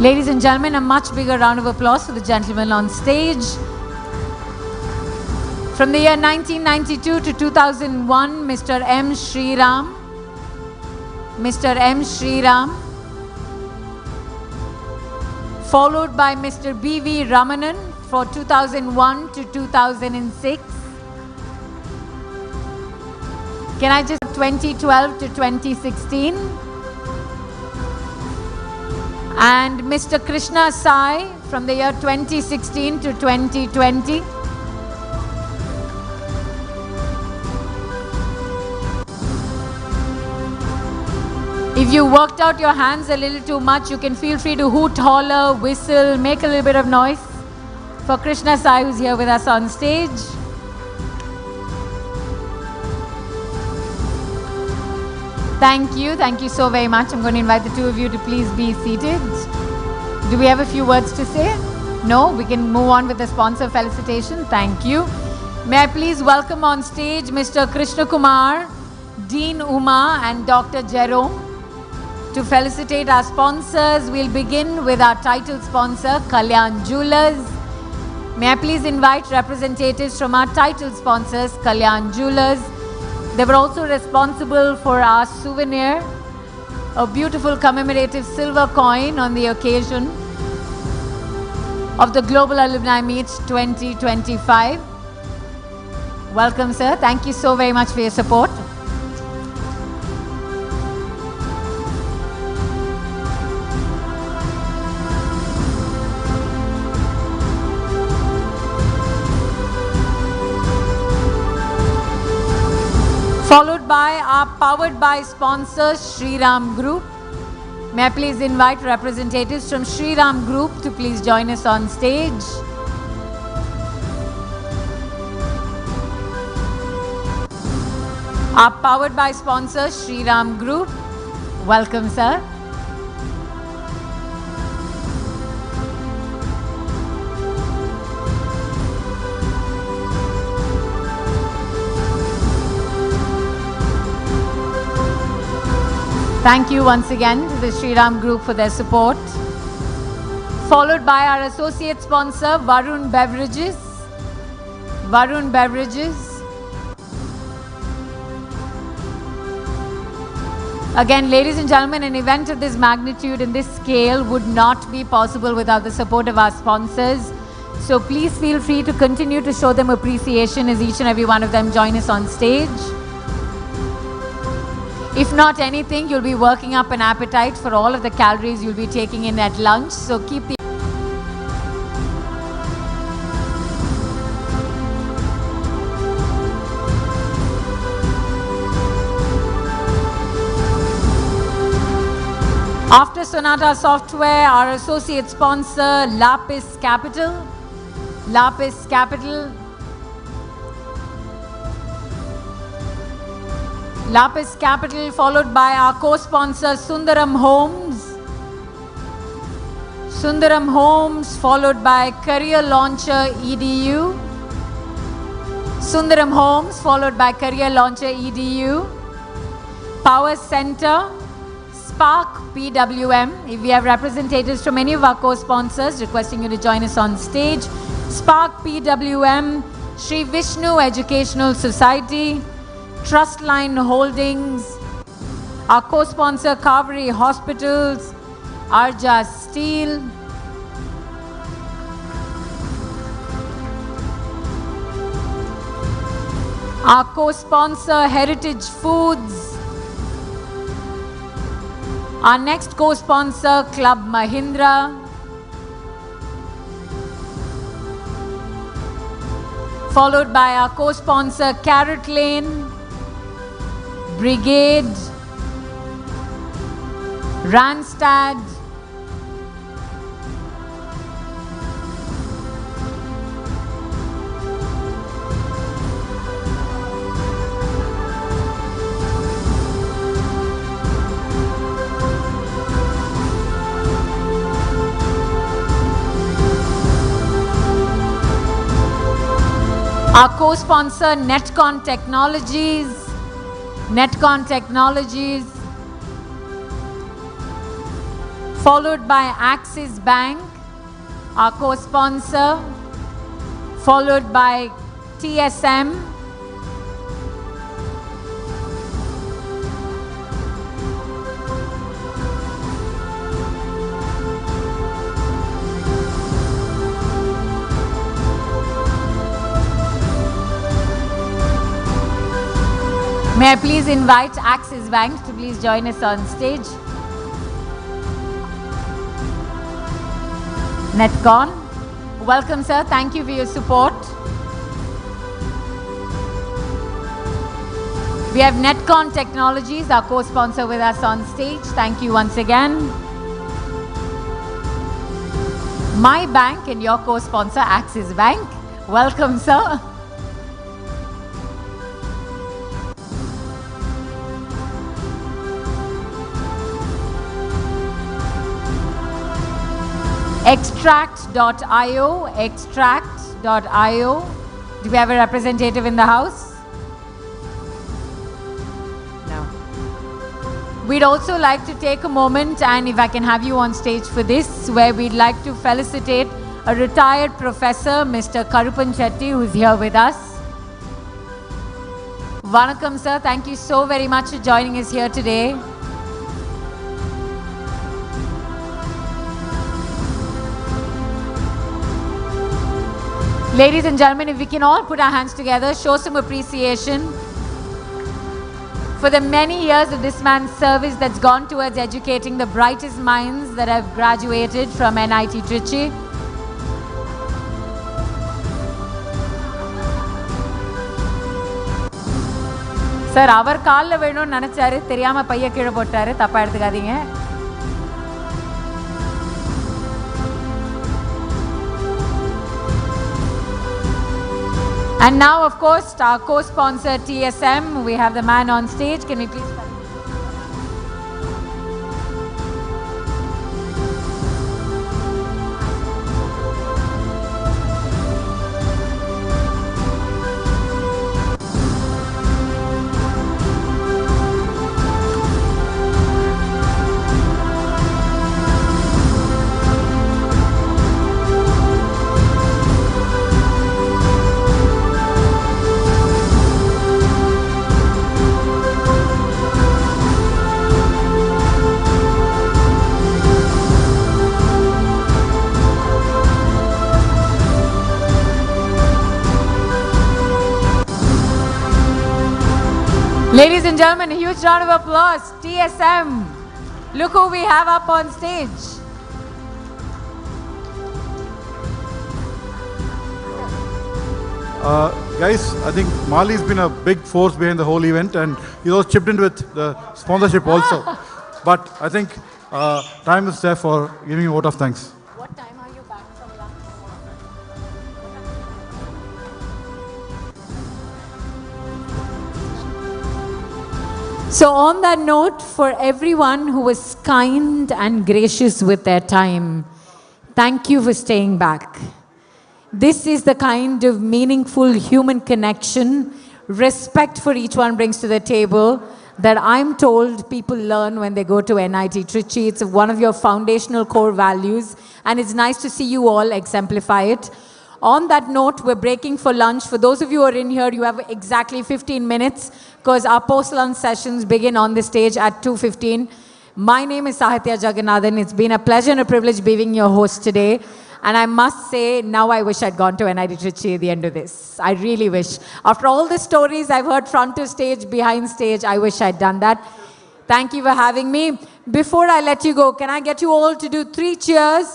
Ladies and gentlemen, a much bigger round of applause for the gentleman on stage. From the year 1992 to 2001, Mr. M. Sriram. Mr. M. Sriram. Followed by Mr. B.V. Ramanan for 2001 to 2006. Can I just 2012 to 2016? And Mr. Krishna Sai from the year 2016 to 2020. If you worked out your hands a little too much, you can feel free to hoot, holler, whistle, make a little bit of noise for Krishna Sai, who's here with us on stage. Thank you so very much. I'm going to invite the two of you to please be seated. Do we have a few words to say? No? We can move on with the sponsor felicitation. Thank you. May I please welcome on stage Mr. Krishna Kumar, Dean Uma and Dr. Jerome. To felicitate our sponsors, we'll begin with our title sponsor, Kalyan Jewelers. May I please invite representatives from our title sponsors, Kalyan Jewelers. They were also responsible for our souvenir, a beautiful commemorative silver coin on the occasion of the Global Alumni Meet 2025. Welcome, sir. Thank you so very much for your support. followed by our powered by sponsor Shriram Group. May I please invite representatives from Shriram Group to please join us on stage. Our powered by sponsor Shriram Group. Welcome, sir. Thank you once again to the Shriram Group for their support. Followed by our associate sponsor, Varun Beverages. Varun Beverages. Again, ladies and gentlemen, an event of this magnitude and this scale would not be possible without the support of our sponsors. So please feel free to continue to show them appreciation as each and every one of them join us on stage. If not anything, you'll be working up an appetite for all of the calories you'll be taking in at lunch. So keep the After Sonata Software, our associate sponsor, Lapis Capital. Lapis Capital. Lapis Capital, followed by our co-sponsor, Sundaram Homes. Sundaram Homes, followed by Career Launcher EDU. Sundaram Homes, followed by Career Launcher EDU. Power Center. Spark PWM. If we have representatives from any of our co-sponsors, requesting you to join us on stage. Spark PWM, Sri Vishnu Educational Society, Trustline Holdings, our co-sponsor Kaveri Hospitals, Arja Steel, our co-sponsor Heritage Foods, our next co-sponsor, Club Mahindra. Followed by our co-sponsor, Carrot Lane, Brigade, Randstad, our co-sponsor, Netcon Technologies. Netcon Technologies. Followed by Axis Bank, our co-sponsor. Followed by TSM. May I please invite Axis Bank to please join us on stage. Netcon. Welcome, sir. Thank you for your support. We have Netcon Technologies, our co-sponsor, with us on stage. Thank you once again. My bank and your co-sponsor, Axis Bank. Welcome, sir. Extract.io, Extract.io. Do we have a representative in the house? No. We'd also like to take a moment, and if I can have you on stage for this, where we'd like to felicitate a retired professor, Mr. Karupan Chetty, who's here with us. Vanakkam, sir. Thank you so very much for joining us here today. Ladies and gentlemen, if we can all put our hands together, show some appreciation for the many years of this man's service that's gone towards educating the brightest minds that have graduated from NIT Trichy. Sir அவர் காலில் வேணும்னு நினைச்சாரு, தெரியாம பைய கீழே போட்டாரு, தப்பா எடுத்துக்காதீங்க. And now, of course, our co-sponsor TSM, we have the man on stage. Can we please? Ladies and gentlemen, a huge round of applause. TSM. Look who we have up on stage. Guys, I think Mali's been a big force behind the whole event, and he also chipped in with the sponsorship also. But I think time is there for giving a vote of thanks. What time are you back from lunch? So on that note, for everyone who was kind and gracious with their time, thank you for staying back. This is the kind of meaningful human connection, respect for each one brings to the table that I'm told people learn when they go to NIT Trichy. It's one of your foundational core values, and it's nice to see you all exemplify it. On that note, we're breaking for lunch. For those of you who are in here, you have exactly 15 minutes because our post-lunch sessions begin on the stage at 2:15. My name is Sahitya Jagannathan. It's been a pleasure and a privilege being your host today. And I must say, now I wish I'd gone to NIT Trichy at the end of this. I really wish. After all the stories I've heard front of stage, behind stage, I wish I'd done that. Thank you for having me. Before I let you go, can I get you all to do 3 cheers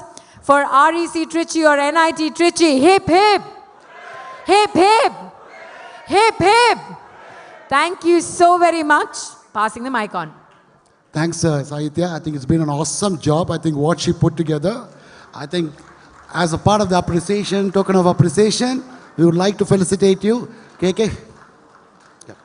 for REC Trichy or NIT Trichy? Hip, hip. Hip, hip. Hip, hip. Thank you so very much. Passing the mic on. Thanks, Sahitya. I think it's been an awesome job. I think what she put together, I think as a part of the appreciation, token of appreciation, we would like to felicitate you. KK. Yeah.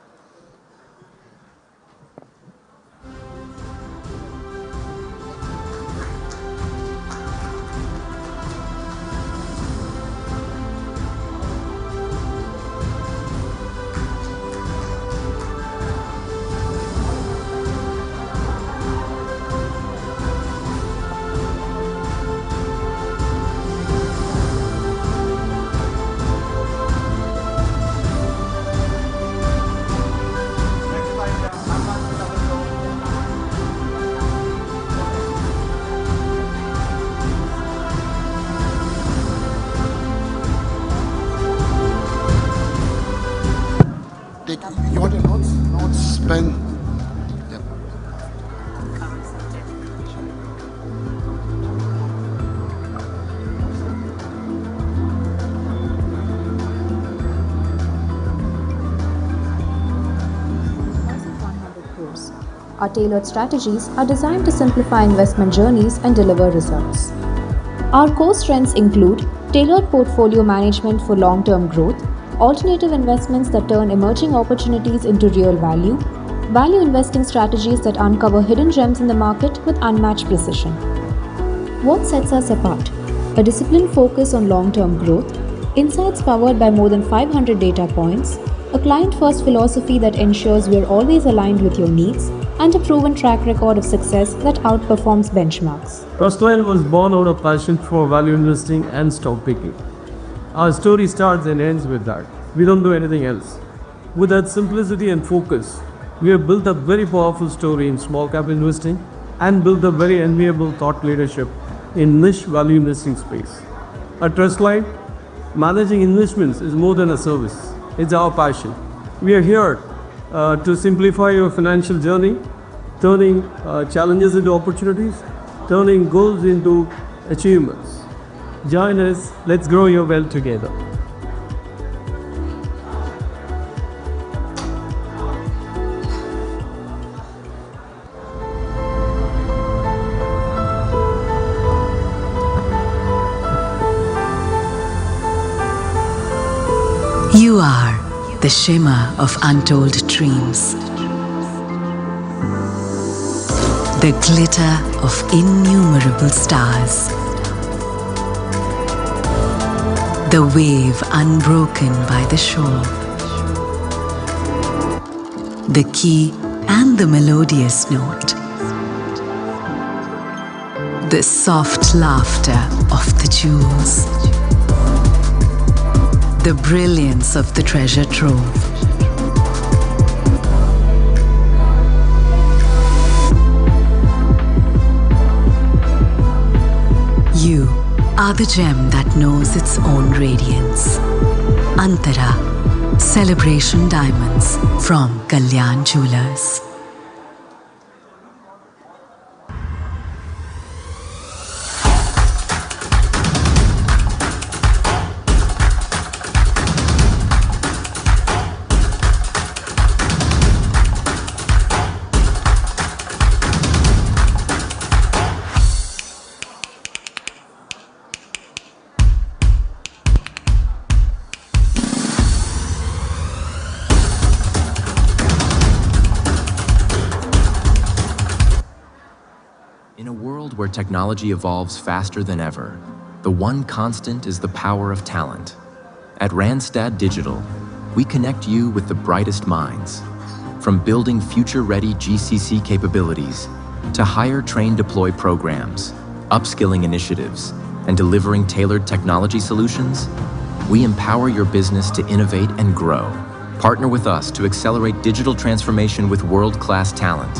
You want your notes? Notes, pen? Yep. Our tailored strategies are designed to simplify investment journeys and deliver results. Our core strengths include tailored portfolio management for long-term growth, alternative investments that turn emerging opportunities into real value, value investing strategies that uncover hidden gems in the market with unmatched precision. What sets us apart? A disciplined focus on long-term growth, insights powered by more than 500 data points, a client-first philosophy that ensures we are always aligned with your needs, and a proven track record of success that outperforms benchmarks. Trustline was born out of passion for value investing and stock picking. Our story starts and ends with that. We don't do anything else. With that simplicity and focus, we have built a very powerful story in small cap investing and built a very enviable thought leadership in niche value investing space. At Trustline, managing investments is more than a service. It's our passion. We are here to simplify your financial journey, turning challenges into opportunities, turning goals into achievements. Join us, let's grow your wealth together. You are the shimmer of untold dreams, the glitter of innumerable stars, the wave unbroken by the shore, the key and the melodious note, the soft laughter of the jewels, the brilliance of the treasure trove. You are the gem that knows its own radiance. Antara, Celebration Diamonds from Kalyan Jewelers. In a world where technology evolves faster than ever, the one constant is the power of talent. At Randstad Digital, we connect you with the brightest minds. From building future-ready GCC capabilities to hire, train, deploy programs, upskilling initiatives, and delivering tailored technology solutions, we empower your business to innovate and grow. Partner with us to accelerate digital transformation with world-class talent.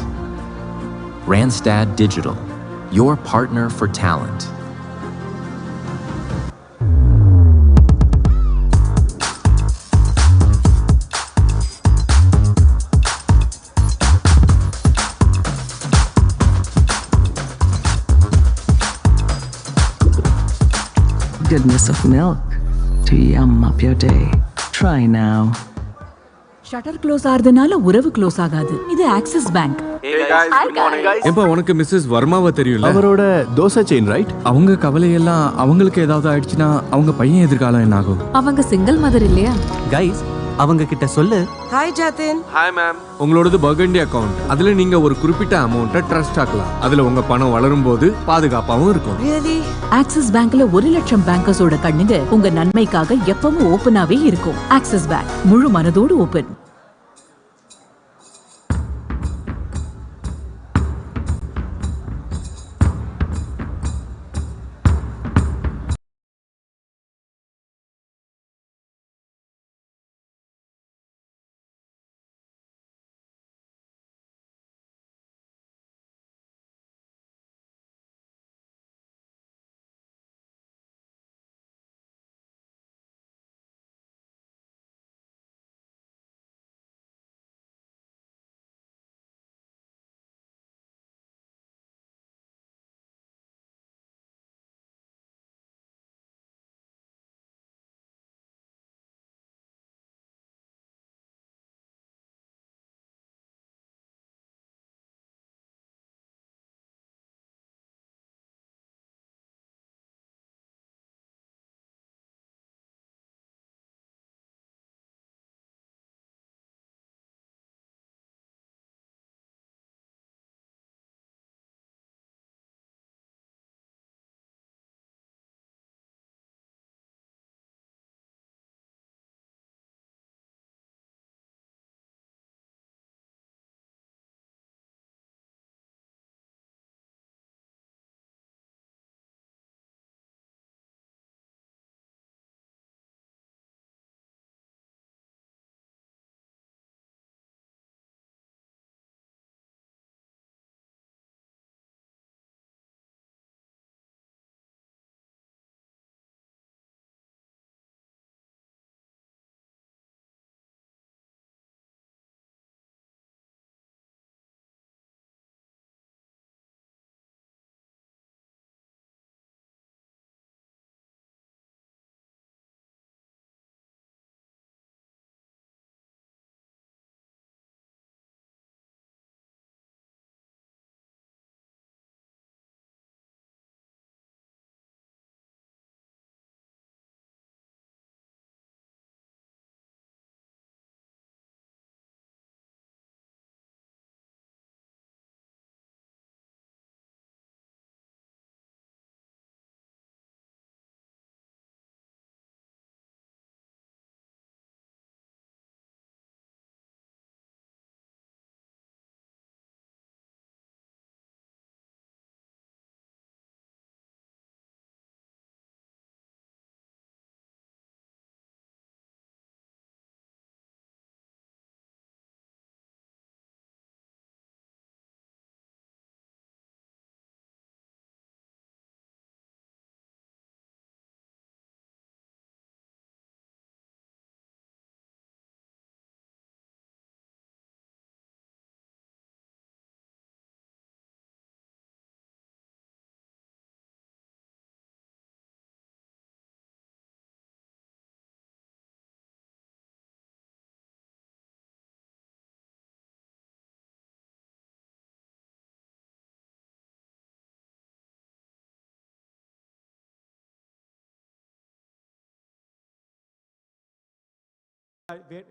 Randstad Digital, your partner for talent. Goodness of milk to yum up your day. Try now. Shutter close ஆறதுனால உறவு close ஆகாது. இது Axis bank. ஏம்பா உனக்கு Mrs வர்மாவை தெரியும்ல? அவரோட dosa chain right? அவங்க கவலையெல்லாம் அவங்களுக்கு ஏதாவது ஆயிடுச்சுன்னா அவங்க பையன் எதிர்காலம் என்ன ஆகும்? அவங்க சிங்கிள் மதர் இல்லையா? கைஸ் அவங்க கிட்ட சொல்லு. ஹாய் ஜாதின். Hi ma'am. உங்களோடது பர்கண்டி அக்கவுண்ட். அதுல நீங்க ஒரு குறிப்பிட்ட அமௌண்ட்டை ட்ரஸ்ட் ஆக்கலாம். அதுல உங்க பணம் வளரும் போது பாதுகாப்பாவும் இருக்கும். ரியலி? ஆக்சிஸ் பேங்க்ல 1 லட்சம் பேங்கர்ஸோட கண்ணுங்க உங்க நன்மைக்காக எப்பவும் ஓபனாவே இருக்கும். ஆக்சிஸ் பேங்க் முழு மனதோடு open.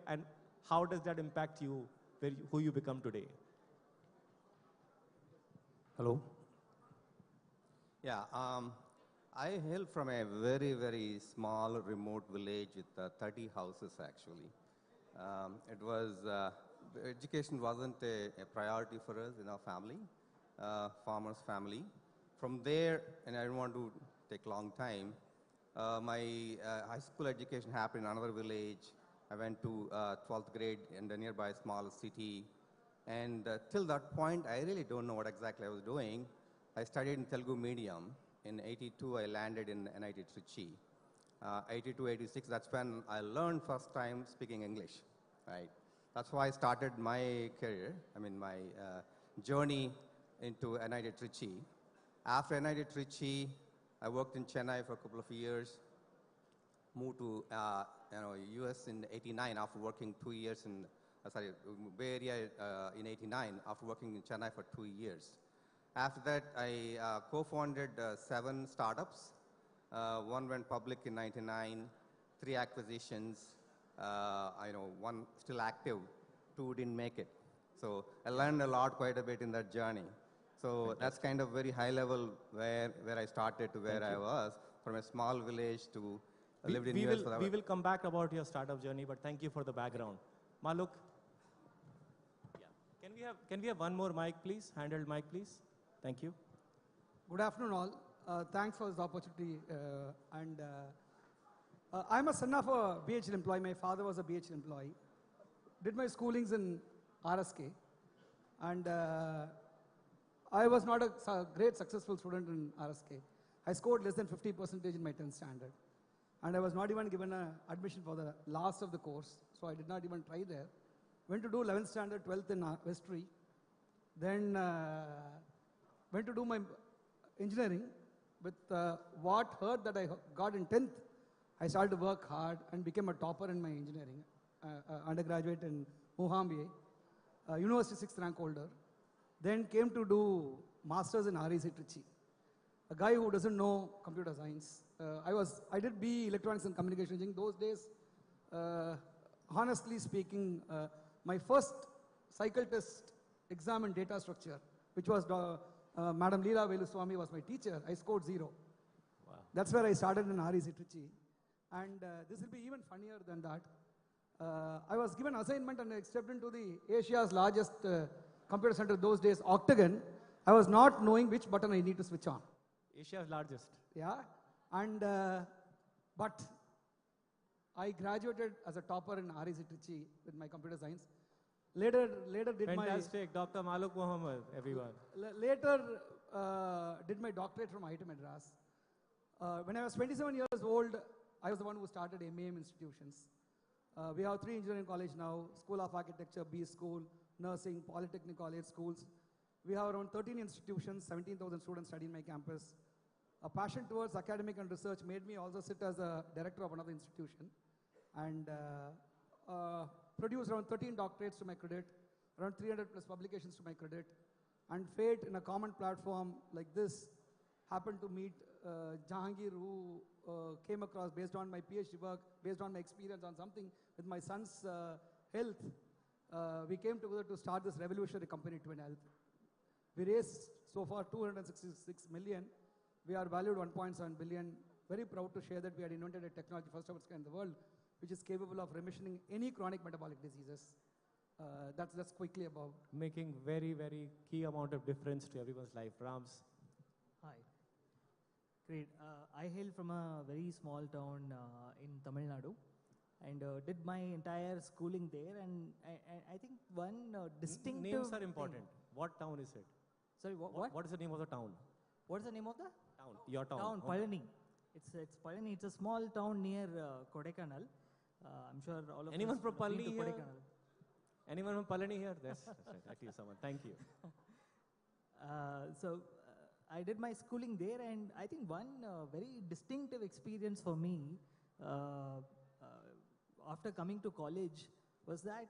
and how does that impact you, who you become today? Hello. Yeah, I hail from a very, very small, remote village with 30 houses, actually. Education wasn't a priority for us in our family, farmer's family. From there, and I don't want to take a long time, my high school education happened in another village. I went to 12th grade in the nearby small city. And till that point, I really don't know what exactly I was doing. I studied in Telugu medium. In 82, I landed in NIT Trichy. 82, 86, that's when I learned first time speaking English, right? That's why I started my career, my journey into NIT Trichy. After NIT Trichy, I worked in Chennai for a couple of years, moved to US in 89 after working 2 years in, Bay Area in 89 after working in Chennai for 2 years. After that, I co-founded 7 startups. One went public in 99, 3 acquisitions, 1 still active, 2 didn't make it. So I learned a lot, quite a bit in that journey. So that's kind of very high level where I started to where I was, from a small village to lived in US. We will come back about your startup journey, but thank you for the background. Maluk? Yeah. Can we have one more mic, please? Handheld mic, please. Thank you. Good afternoon, all. Thanks for this opportunity. I'm a son of a BHL employee. My father was a BHL employee. Did my schoolings in RSK. And I was not a great successful student in RSK. I scored less than 50% in my 10th standard. And I was not even given an admission for the last of the course. So I did not even try there. Went to do 11th standard, 12th in Vestry. Then went to do my engineering. With what hurt that I got in 10th, I started to work hard and became a topper in my engineering. Undergraduate in Mohambie, university 6th rank holder. Then came to do masters in REC Trichy. A guy who doesn't know computer science. I did BE electronics and communication engineering. Those days, honestly speaking, my first cycle test exam in data structure, which was Madam Leela Veluswamy was my teacher, I scored 0. Wow. That's where I started in REC Trichy. And this will be even funnier than that. I was given assignment and I stepped into the Asia's largest computer center those days, Octagon. I was not knowing which button I need to switch on. Asia's largest. Yeah. And, but I graduated as a topper in REC Trichy with my computer science. Later did Fantastic, Dr. Maluk Muhammad, everyone. Later did my doctorate from IIT Madras. When I was 27 years old, I was the one who started MAM institutions. We have 3 engineering colleges now, School of Architecture, B School, Nursing, Polytechnic College schools. We have around 13 institutions, 17,000 students study in my campus. A passion towards academic and research made me also sit as a director of another institution. And produced around 13 doctorates to my credit, around 300 plus publications to my credit. And fate in a common platform like this happened to meet Jahangir, who came across based on my PhD work, based on my experience on something with my son's health. We came together to start this revolutionary company, Twin Health. We raised so far 266 million. We are valued 1.7 billion. Very proud to share that we had invented a technology first of its kind in the world, which is capable of remissioning any chronic metabolic diseases. That's quickly about. Making very, very key amount of difference to everyone's life. Rams. Hi. Great. I hail from a very small town in Tamil Nadu and did my entire schooling there. And I think one distinctive Names are important. What town is it? Sorry, what? What is the name of the town? What is the name of the? Town. Your town. Town, Palani. It's Palani. It's a small town near Kodaikanal. I'm sure all of Anyone us from have been Palani to here? Kodaikanal. Anyone from Palani here? That's right. At least someone. Thank you. I did my schooling there, and I think one very distinctive experience for me after coming to college was that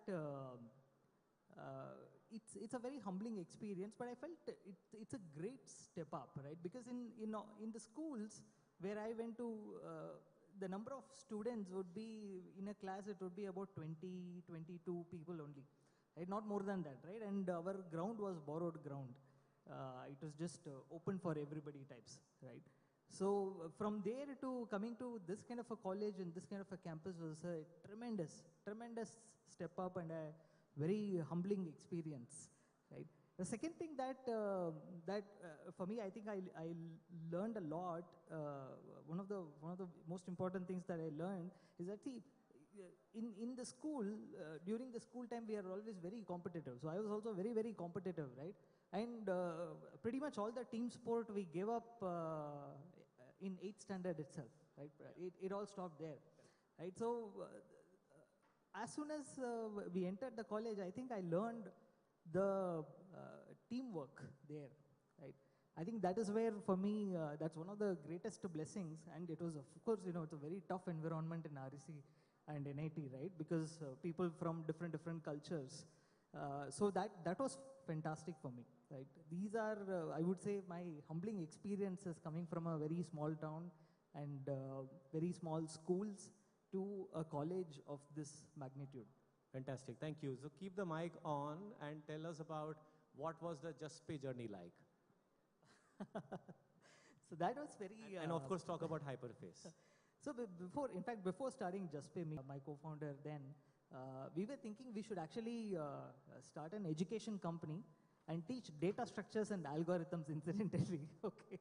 it's a very humbling experience, but I felt it's a great step up, right? Because in the schools where I went to, the number of students would be, in a class, it would be about 20, 22 people only, right? Not more than that, right? And our ground was borrowed ground. It was just open for everybody types, right? So from there to coming to this kind of a college and this kind of a campus was a tremendous step up and a very humbling experience, right? The second thing that for me, I think I learned a lot. One of the most important things that I learned is that, see, in the school, during the school time, we are always very competitive. So I was also very competitive, right? And pretty much all the team sport we gave up in 8th standard itself, right? It all stopped there, right? So as soon as we entered the college, I think I learned the teamwork there, right? I think that is where, for me, that's one of the greatest blessings. And it was, of course, it's a very tough environment in REC and NIT, right? Because people from different cultures. So that was fantastic for me, right? These are, I would say, my humbling experiences coming from a very small town and very small schools to a college of this magnitude. Fantastic, thank you. So keep the mic on and tell us about what was the Just Pay journey like. So that was very... And of course, talk about Hyperface. So before starting Just Pay, my co-founder then, we were thinking we should actually start an education company and teach data structures and algorithms incidentally, okay?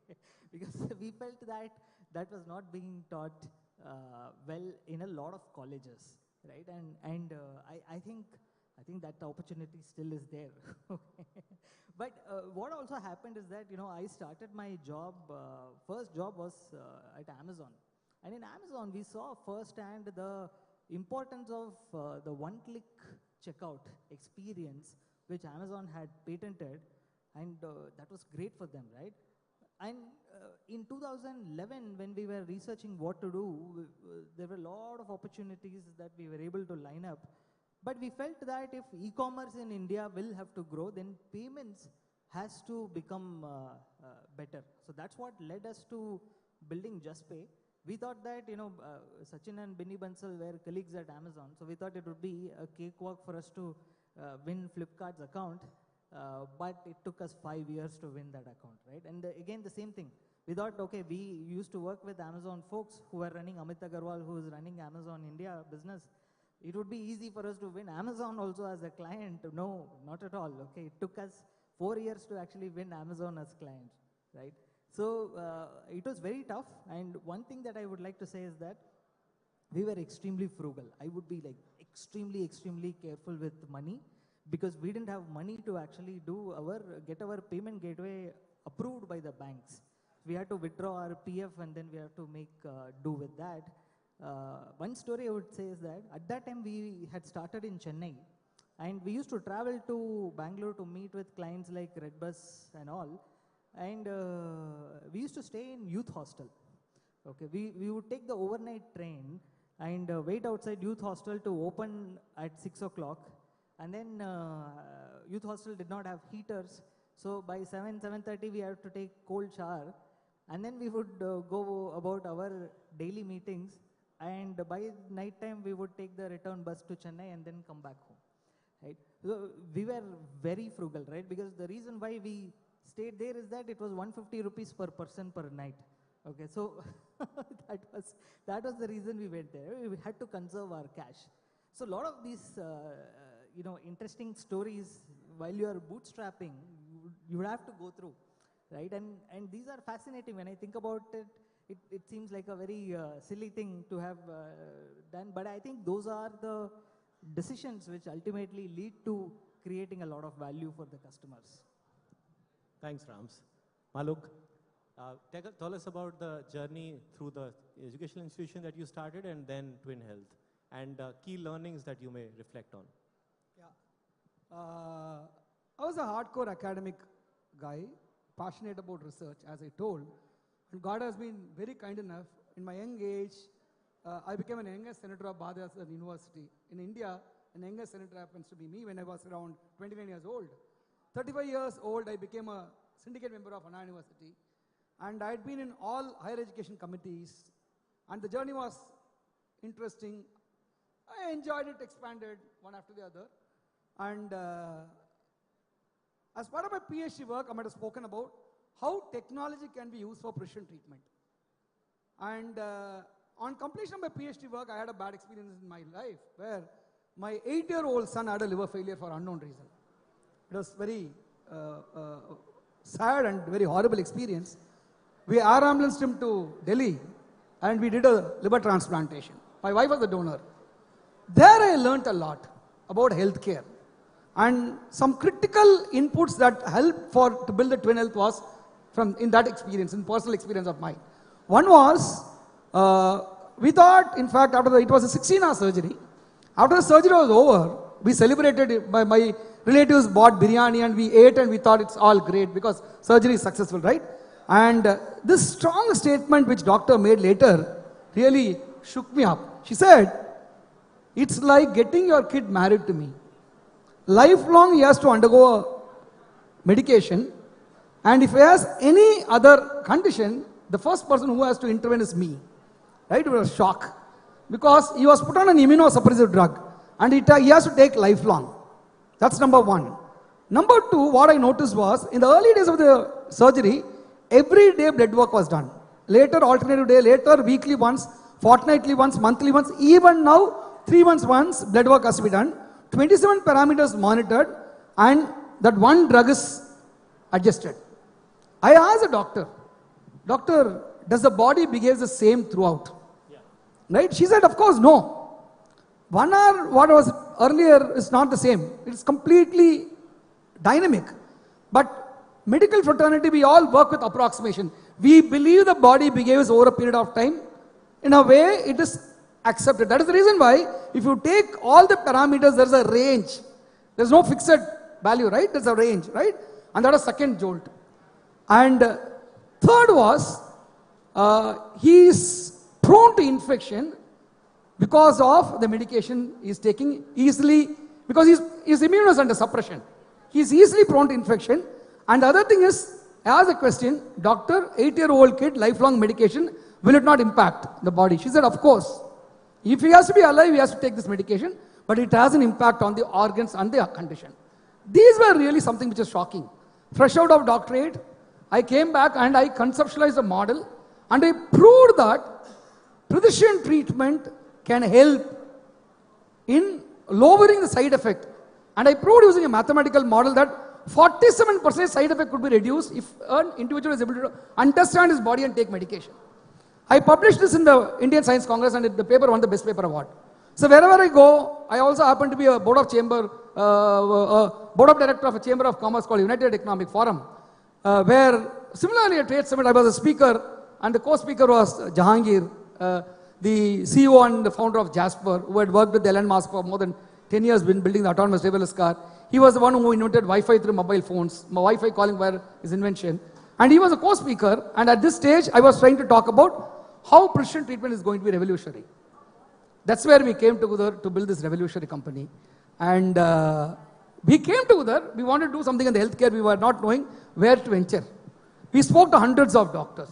Because we felt that that was not being taught well in a lot of colleges, right? And I think that opportunity still is there. But what also happened is that, I started my job, first job was at Amazon. And in Amazon, we saw firsthand the importance of the one-click checkout experience, which Amazon had patented, and that was great for them, right? And in 2011, when we were researching what to do, there were a lot of opportunities that we were able to line up. But we felt that if e-commerce in India will have to grow, then payments has to become better. So that's what led us to building Just Pay. We thought that, Sachin and Binny Bansal were colleagues at Amazon, so we thought it would be a cakewalk for us to win Flipkart's account, but it took us 5 years to win that account, right? And again, the same thing. We thought, okay, we used to work with Amazon folks who were running Amit Agarwal, who is running Amazon India business. It would be easy for us to win Amazon also as a client. No, not at all, okay? It took us 4 years to actually win Amazon as client, right? So it was very tough, and one thing that I would like to say is that we were extremely frugal. I would be like extremely careful with money, because we didn't have money to actually get our payment gateway approved by the banks. We had to withdraw our PF and then we had to make do with that. One story I would say is that at that time we had started in Chennai, and we used to travel to Bangalore to meet with clients like Redbus and all. And we used to stay in youth hostel. Okay, we would take the overnight train and wait outside youth hostel to open at 6 o'clock. And then youth hostel did not have heaters. So by 7:30 we had to take cold shower. And then we would go about our daily meetings. And by night time we would take the return bus to Chennai and then come back home. Right? So we were very frugal, right? Because the reason why we stayed there is that it was 150 rupees per person per night. Okay, so that was the reason we went there. We had to conserve our cash. So a lot of these, interesting stories while you are bootstrapping, you would have to go through, right? And these are fascinating. When I think about it, it seems like a very silly thing to have done. But I think those are the decisions which ultimately lead to creating a lot of value for the customers. Thanks, Rams. Maluk, tell us about the journey through the educational institution that you started and then Twin Health, and key learnings that you may reflect on. Yeah. I was a hardcore academic guy, passionate about research, as I told. And God has been very kind enough. In my young age, I became an youngest senator of Bhadras University. In India, an youngest senator happens to be me when I was around 29 years old. 35 years old, I became a syndicate member of Anna University. And I had been in all higher education committees And the journey was interesting. I enjoyed it, expanded one after the other. And as part of my PhD work, I might have spoken about how technology can be used for precision treatment. And on completion of my PhD work, I had a bad experience in my life where my 8-year-old son had a liver failure for unknown reason. It was very sad and very horrible experience. We air ambulanced him to Delhi and we did a liver transplantation. My wife was the donor. There I learnt a lot about healthcare and some critical inputs that helped to build the twin health was in that experience, in personal experience of mine. One was, we thought, in fact, it was a 16-hour surgery. After the surgery was over, we celebrated it. My relatives bought biryani and we ate and we thought it's all great because surgery is successful, right? And this strong statement which doctor made later really shook me up. She said, it's like getting your kid married to me. Lifelong he has to undergo a medication, and if he has any other condition, the first person who has to intervene is me. Right? It was a shock. Because he was put on an immunosuppressive drug and he has to take lifelong. That's number one. Number two, what I noticed was, in the early days of the surgery, every day blood work was done. Later, alternative day, later, weekly once, fortnightly once, monthly once, even now, 3 months once, blood work has to be done. 27 parameters monitored, and that one drug is adjusted. I asked the doctor, does the body behave the same throughout? Yeah. Right? She said, of course, no. 1 hour, what was earlier is not the same. It is completely dynamic. But medical fraternity, we all work with approximation. We believe the body behaves over a period of time. In a way, it is accepted. That is the reason why, if you take all the parameters, there is a range. There is no fixed value, right? There is a range, right? And that was second jolt. And third was, he is prone to infection because of the medication he is taking easily, because his immune is under suppression. He is easily prone to infection. And the other thing is, I asked a question, doctor, 8-year-old kid, lifelong medication, will it not impact the body? She said, of course. If he has to be alive, he has to take this medication, but it has an impact on the organs and the condition. These were really something which is shocking. Fresh out of doctorate, I came back and I conceptualized a model and I proved that precision treatment can help in lowering the side effect. And I proved using a mathematical model that 47% side effect could be reduced if an individual is able to understand his body and take medication. I published this in the Indian Science Congress and the paper won the Best Paper Award. So wherever I go, I also happen to be a board of director of a chamber of commerce called United Economic Forum, where similarly at Trade Summit I was a speaker and the co-speaker was Jahangir, the CEO and the founder of Jasper, who had worked with Elon Musk for more than 10 years in building the autonomous driverless car. He was the one who invented Wi-Fi through mobile phones. Wi-Fi calling were his invention. And he was a co-speaker, and at this stage I was trying to talk about how precision treatment is going to be revolutionary. That's where we came together to build this revolutionary company. And we came together, we wanted to do something in the healthcare, we were not knowing where to venture. We spoke to hundreds of doctors.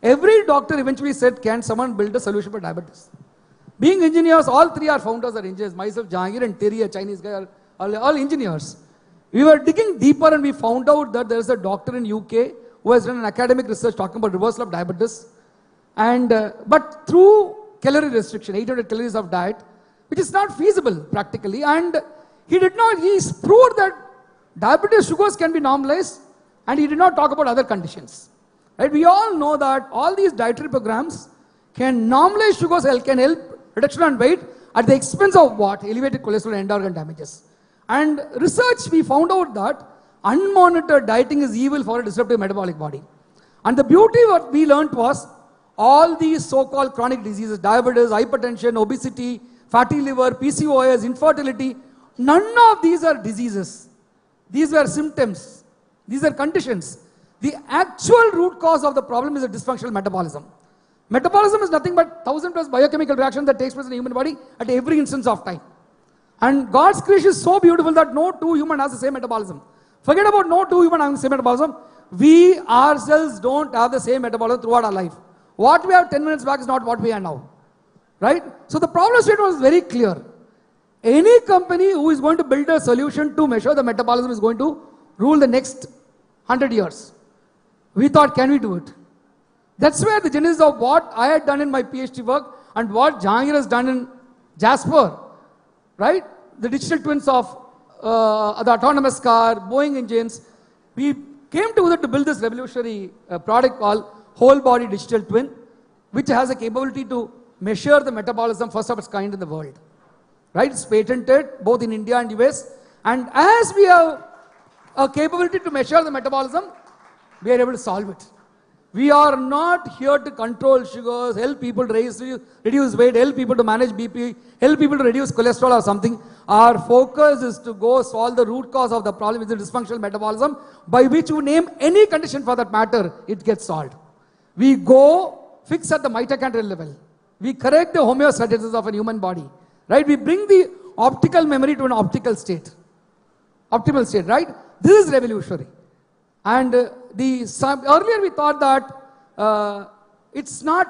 Every doctor eventually said, can someone build a solution for diabetes? Being engineers, all three are founders are engineers. Myself, Jahangir and Terry, a Chinese guy, are all engineers. We were digging deeper and we found out that there is a doctor in UK who has done an academic research talking about reversal of diabetes. And but through calorie restriction, 800 calories of diet, which is not feasible practically. And he proved that diabetes sugars can be normalized, and he did not talk about other conditions. Right? We all know that all these dietary programs can normalize sugars, can help reduction on weight at the expense of what? Elevated cholesterol and end organ damages. And research, we found out that unmonitored dieting is evil for a disruptive metabolic body. And the beauty what we learned was, all these so-called chronic diseases, diabetes, hypertension, obesity, fatty liver, PCOS, infertility, none of these are diseases. These were symptoms. These are conditions. The actual root cause of the problem is a dysfunctional metabolism. Metabolism is nothing but 1,000+ biochemical reactions that takes place in the human body at every instance of time. And God's creation is so beautiful that no two human has the same metabolism. Forget about no two human having the same metabolism. We ourselves don't have the same metabolism throughout our life. What we have 10 minutes back is not what we are now. Right? So the problem statement was very clear. Any company who is going to build a solution to measure the metabolism is going to rule the next 100 years. We thought, can we do it? That's where the genesis of what I had done in my PhD work and what Jahangir has done in Jasper, right? The digital twins of the autonomous car, Boeing engines. We came together to build this revolutionary product called whole body digital twin, which has a capability to measure the metabolism first of its kind in the world. Right? It's patented both in India and US. And as we have a capability to measure the metabolism, we are able to solve it. We are not here to control sugars, help people reduce weight, help people to manage BP, help people to reduce cholesterol or something. Our focus is to go solve the root cause of the problem, which is dysfunctional metabolism, by which you name any condition for that matter, it gets solved. We go fix at the mitochondrial level. We correct the homeostasis of a human body. Right? We bring the optical memory to an optical state. Optimal state, right? This is revolutionary. And earlier we thought that it's not,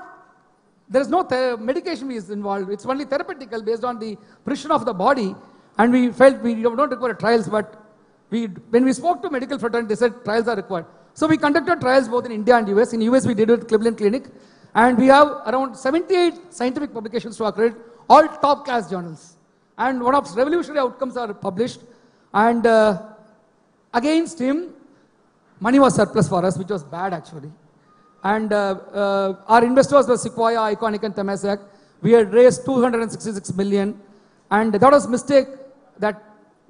there is no medication is involved. It's only therapeutical based on the precision of the body. And we felt we don't require trials, but when we spoke to medical fraternity, they said trials are required. So we conducted trials both in India and US. In US we did it with Cleveland Clinic. And we have around 78 scientific publications to accredit, all top class journals. And one of revolutionary outcomes are published. And against him, money was surplus for us, which was bad actually. And our investors were Sequoia, Iconic and Temasek. We had raised 266 million. And that was a mistake that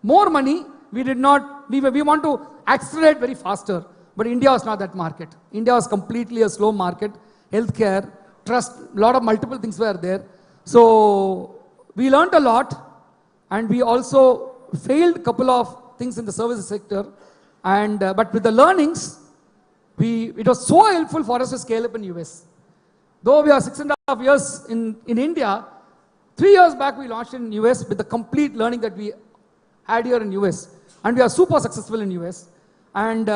more money, we did not, we want to accelerate very faster. But India was not that market. India was completely a slow market. Healthcare, trust, a lot of multiple things were there. So we learned a lot, and we also failed a couple of things in the services sector. And but with the learnings, it was so helpful for us to scale up in US. Though we are 6.5 years in India, 3 years back we launched in US with the complete learning that we had here in US. And we are super successful in US. And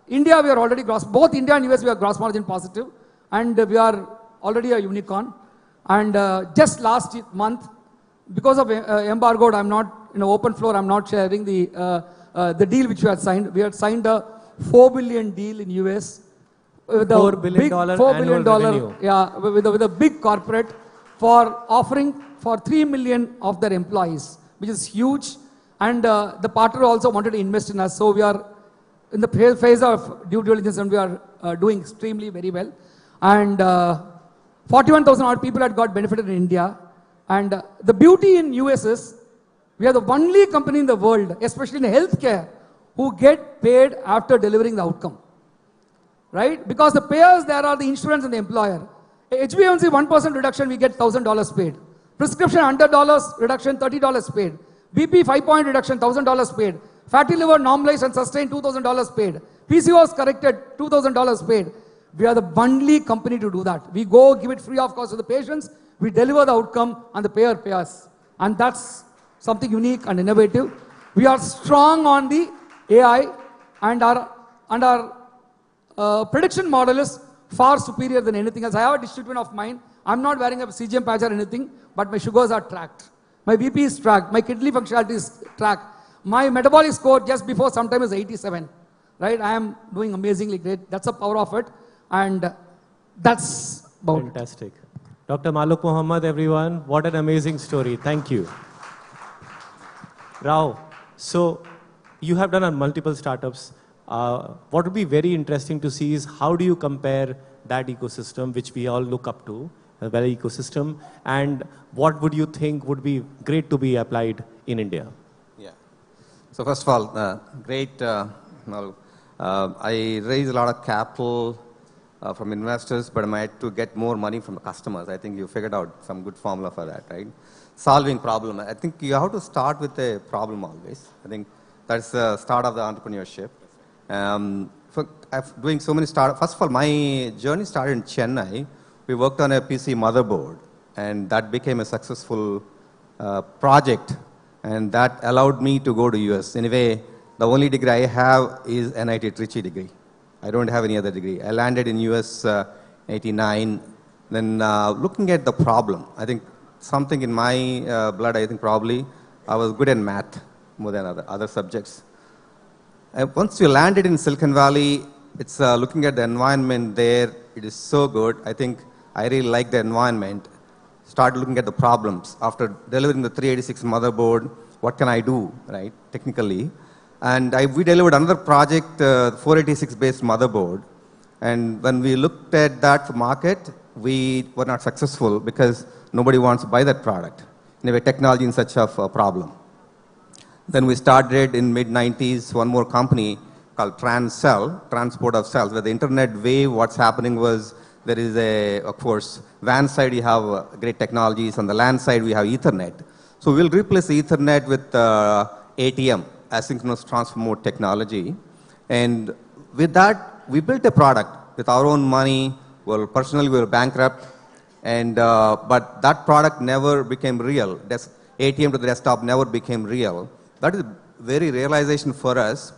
India, we are already both India and US, we are gross margin positive. And we are already a unicorn. And just last month, because of embargo, I'm not in an open floor, I'm not sharing the deal which we had signed. We had signed a $4 billion deal in US. With $4 billion annual revenue. Yeah, with a big corporate for offering for 3 million of their employees, which is huge. And the partner also wanted to invest in us. So we are in the phase of due diligence and we are doing extremely very well. And 41,000 odd people had got benefited in India. And the beauty in US is we are the only company in the world, especially in healthcare, who get paid after delivering the outcome. Right? Because the payers there are the insurance and the employer. HbA1c 1% reduction, we get $1,000 paid. Prescription $100 reduction, $30 paid. BP 5-point reduction, $1,000 paid. Fatty liver normalized and sustained, $2,000 paid. PCOS corrected, $2,000 paid. We are the only company to do that. We go give it free of cost to the patients, we deliver the outcome, and the payer pays us. And that's something unique and innovative. We are strong on the AI, and our prediction model is far superior than anything else. I have a digital twin of mine. I'm not wearing a CGM patch or anything, but my sugars are tracked. My BP is tracked. My kidney functionality is tracked. My metabolic score just before sometime is 87. Right? I am doing amazingly great. That's the power of it. And that's about Fantastic. Dr. Maluk Muhammad, everyone. What an amazing story. Thank you. Rao, so you have done multiple startups. What would be very interesting to see is how do you compare that ecosystem, which we all look up to, the very ecosystem, and what would you think would be great to be applied in India? Yeah. So first of all, great. I raised a lot of capital from investors, but I had to get more money from the customers. I think you figured out some good formula for that, right? Solving problem. I think you have to start with a problem always. I think that's the start of the entrepreneurship. Doing so many startups. First of all, my journey started in Chennai. We worked on a PC motherboard, and that became a successful project, and that allowed me to go to US. Anyway, the only degree I have is NIT Trichy degree. I don't have any other degree. I landed in US 89, Then looking at the problem, I think something in my blood, I think probably I was good in math more than other subjects. Once you landed in Silicon Valley, it's looking at the environment there, it is so good. I think I really like the environment. Started looking at the problems. After delivering the 386 motherboard, what can I do, right, technically? And we delivered another project, 486 based motherboard. And when we looked at that for market, we were not successful because nobody wants to buy that product. Anyway, technology in such a problem. Then we started in mid-90s one more company called Transport of Cells, where the internet wave, what's happening was there is of course, WAN side you have great technologies, on the LAN side we have Ethernet. So we'll replace the Ethernet with ATM, asynchronous transfer mode technology. And with that, we built a product with our own money. Well, personally, we were bankrupt. And, but that product never became real. ATM to the desktop never became real. That is very realization for us.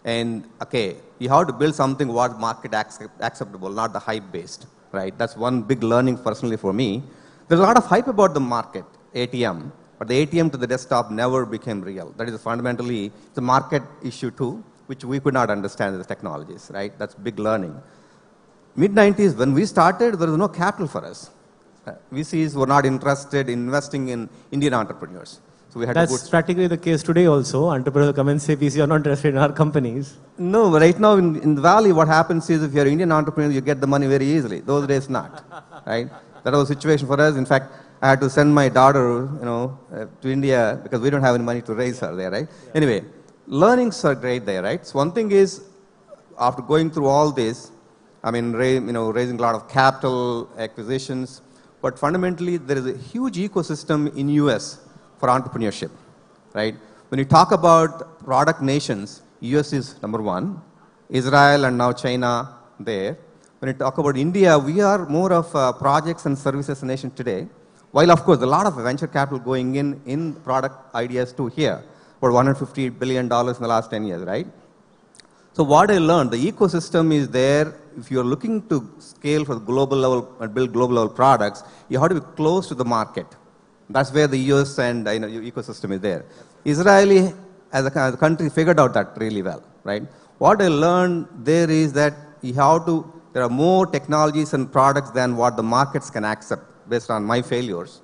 And okay, you have to build something what market acceptable, not the hype based, right? That's one big learning personally for me. There's a lot of hype about the market, ATM, but the ATM to the desktop never became real. That is fundamentally the market issue too, which we could not understand as technologies, right? That's big learning. Mid-90s, when we started, there was no capital for us. VCs were not interested in investing in Indian entrepreneurs. So we had That's practically the case today also. Entrepreneurs come and say, VC are not interested in our companies. No, right now in the Valley, what happens is if you're an Indian entrepreneur, you get the money very easily. Those days, not. Right? That was the situation for us. In fact, I had to send my daughter, to India because we don't have any money to raise her there, right? Anyway, learnings are great there, right? So one thing is, after going through all this, I mean, raising a lot of capital, acquisitions, but fundamentally, there is a huge ecosystem in US for entrepreneurship, right? When you talk about product nations, US is number one, Israel and now China there. When you talk about India, we are more of a projects and services nation today. While of course, a lot of venture capital going in product ideas too here, about $150 billion in the last 10 years, right? So what I learned, the ecosystem is there. If you're looking to scale for the global level and build global level products, you have to be close to the market. That's where the US and ecosystem is there. Israeli as a country figured out that really well, right? What I learned there is that there are more technologies and products than what the markets can accept based on my failures.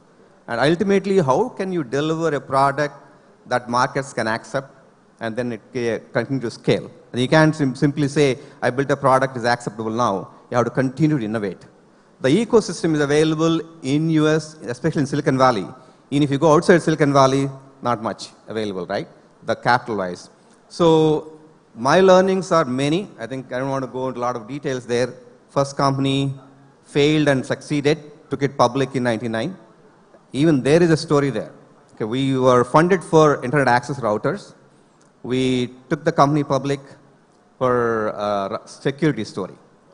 And ultimately, how can you deliver a product that markets can accept and then it continue to scale? And you can't simply say, I built a product, is acceptable now. You have to continue to innovate. The ecosystem is available in US, especially in Silicon Valley. Even if you go outside Silicon Valley, not much available, right? The capital-wise. So my learnings are many. I think I don't want to go into a lot of details there. First company failed and succeeded, took it public in 99. Even there is a story there. Okay, we were funded for internet access routers. We took the company public for a security story.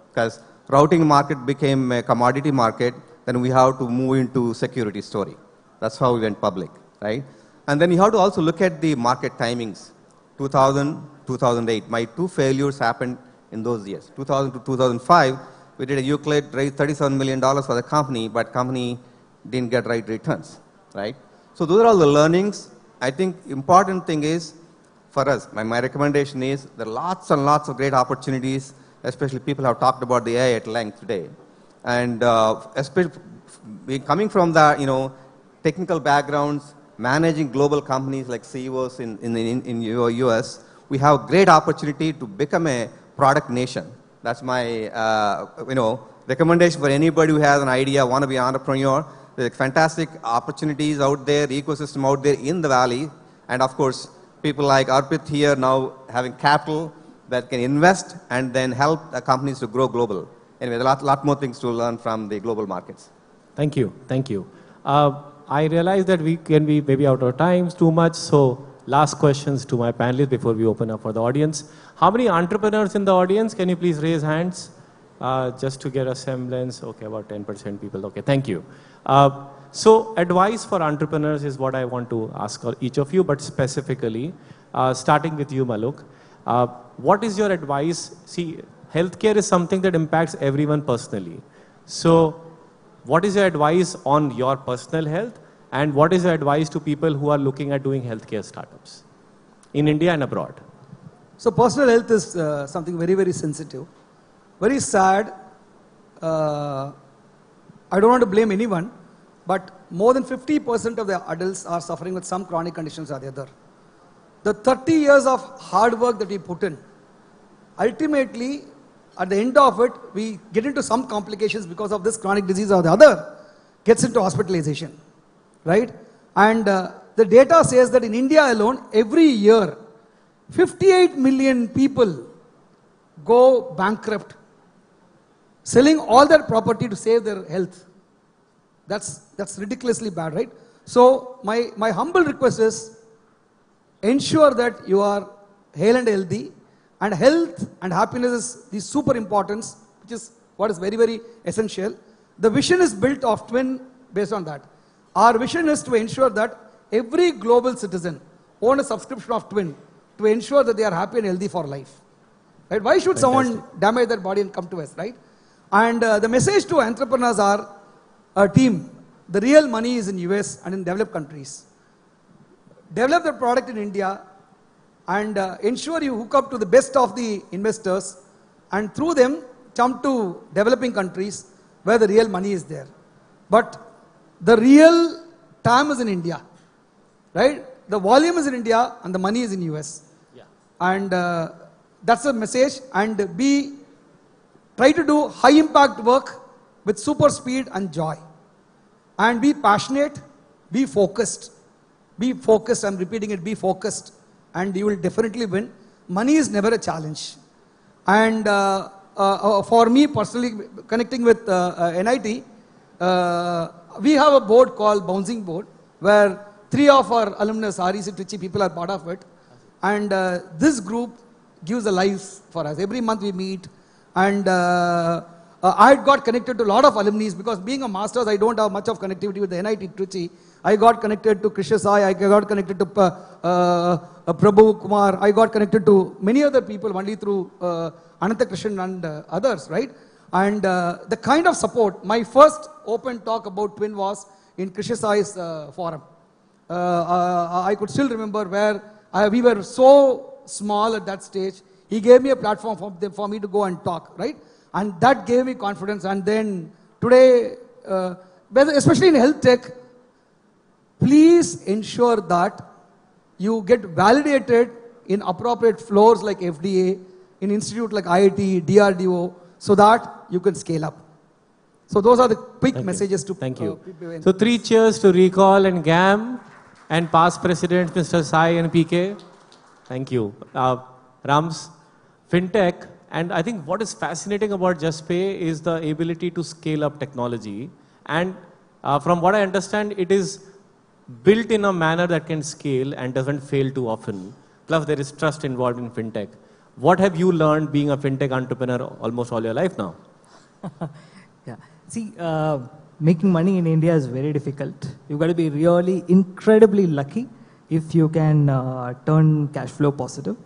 Because routing market became a commodity market, then we have to move into security story. That's how we went public, right? And then you have to also look at the market timings. 2000, 2008. My two failures happened in those years. 2000 to 2005, we did a Euclid, raised $37 million for the company, but company didn't get right returns, right? So those are all the learnings. I think important thing is, for us, my recommendation is, there are lots and lots of great opportunities, especially people have talked about the AI at length today. And especially coming from the technical backgrounds, managing global companies like CEOs in US, we have great opportunity to become a product nation. That's my recommendation for anybody who has an idea, want to be an entrepreneur. There's fantastic opportunities out there, ecosystem out there in the Valley. And of course, people like Arpit here now having capital that can invest and then help the companies to grow global. Anyway, there are a lot more things to learn from the global markets. Thank you. Thank you. I realize that we can be maybe out of time too much. So last questions to my panelists before we open up for the audience. How many entrepreneurs in the audience? Can you please raise hands just to get a semblance? Okay, about 10% people. Okay, thank you. So advice for entrepreneurs is what I want to ask each of you, but specifically, starting with you, Maluk. What is your advice? See, healthcare is something that impacts everyone personally. So what is your advice on your personal health, and what is your advice to people who are looking at doing healthcare startups in India and abroad? So personal health is something very, very sensitive. Very sad. I don't want to blame anyone, but more than 50% of the adults are suffering with some chronic conditions or the other. The 30 years of hard work that we put in, ultimately, at the end of it, we get into some complications because of this chronic disease or the other, gets into hospitalization, right? And the data says that in India alone, every year, 58 million people go bankrupt, selling all their property to save their health. That's ridiculously bad, right? So my humble request is, ensure that you are hale and healthy, and health and happiness is the super importance, which is what is very, very essential. The vision is built of Twin based on that. Our vision is to ensure that every global citizen own a subscription of Twin to ensure that they are happy and healthy for life. Right? Why should someone damage their body and come to us, right? And the message to entrepreneurs are, team, the real money is in US and in developed countries. Develop the product in India and ensure you hook up to the best of the investors, and through them jump to developing countries where the real money is there. But the real TAM is in India, right? The volume is in India and the money is in US. Yeah. And that's the message. And try to do high impact work with super speed and joy. And be passionate, be focused. Be focused, I'm repeating it, be focused. And you will definitely win. Money is never a challenge. And for me personally, connecting with NIT, we have a board called Bouncing Board, where 3 of our alumnus, NIT Trichy people, are part of it. And this group gives a life for us. Every month we meet. And I got connected to a lot of alumni because being a master's, I don't have much of connectivity with the NIT Trichy. I got connected to Krishna Sai, I got connected to Prabhu Kumar, I got connected to many other people only through Ananta Krishnan and others, right? And the kind of support, my first open talk about Twin was in Krishna Sai's forum. I could still remember where we were so small at that stage. He gave me a platform for me to go and talk, right? And that gave me confidence. And then today, especially in health tech, please ensure that you get validated in appropriate floors like FDA, in institute like IIT, DRDO, so that you can scale up. So those are the quick messages to people. So 3 cheers to Recall and GAM and past presidents, Mr. Sai and PK. Thank you. Rams, FinTech, and I think what is fascinating about JustPay is the ability to scale up technology. And from what I understand, it is built in a manner that can scale and doesn't fail too often. Plus, there is trust involved in FinTech. What have you learned being a FinTech entrepreneur almost all your life now? Yeah. See, making money in India is very difficult. You've got to be really incredibly lucky if you can turn cash flow positive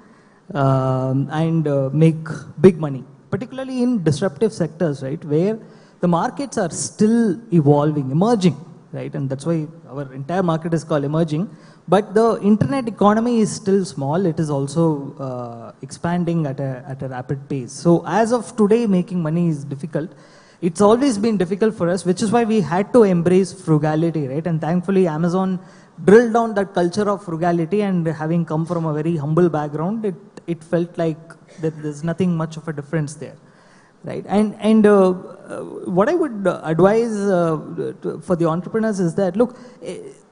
and make big money, particularly in disruptive sectors, right, where the markets are still evolving, emerging, right, and that's why our entire market is called emerging. But the internet economy is still small. It is also expanding at a rapid pace. So as of today, making money is difficult. It's always been difficult for us, which is why we had to embrace frugality, right? And thankfully, Amazon drilled down that culture of frugality, and having come from a very humble background, it felt like that there's nothing much of a difference there, right? And what I would advise for the entrepreneurs is that, look,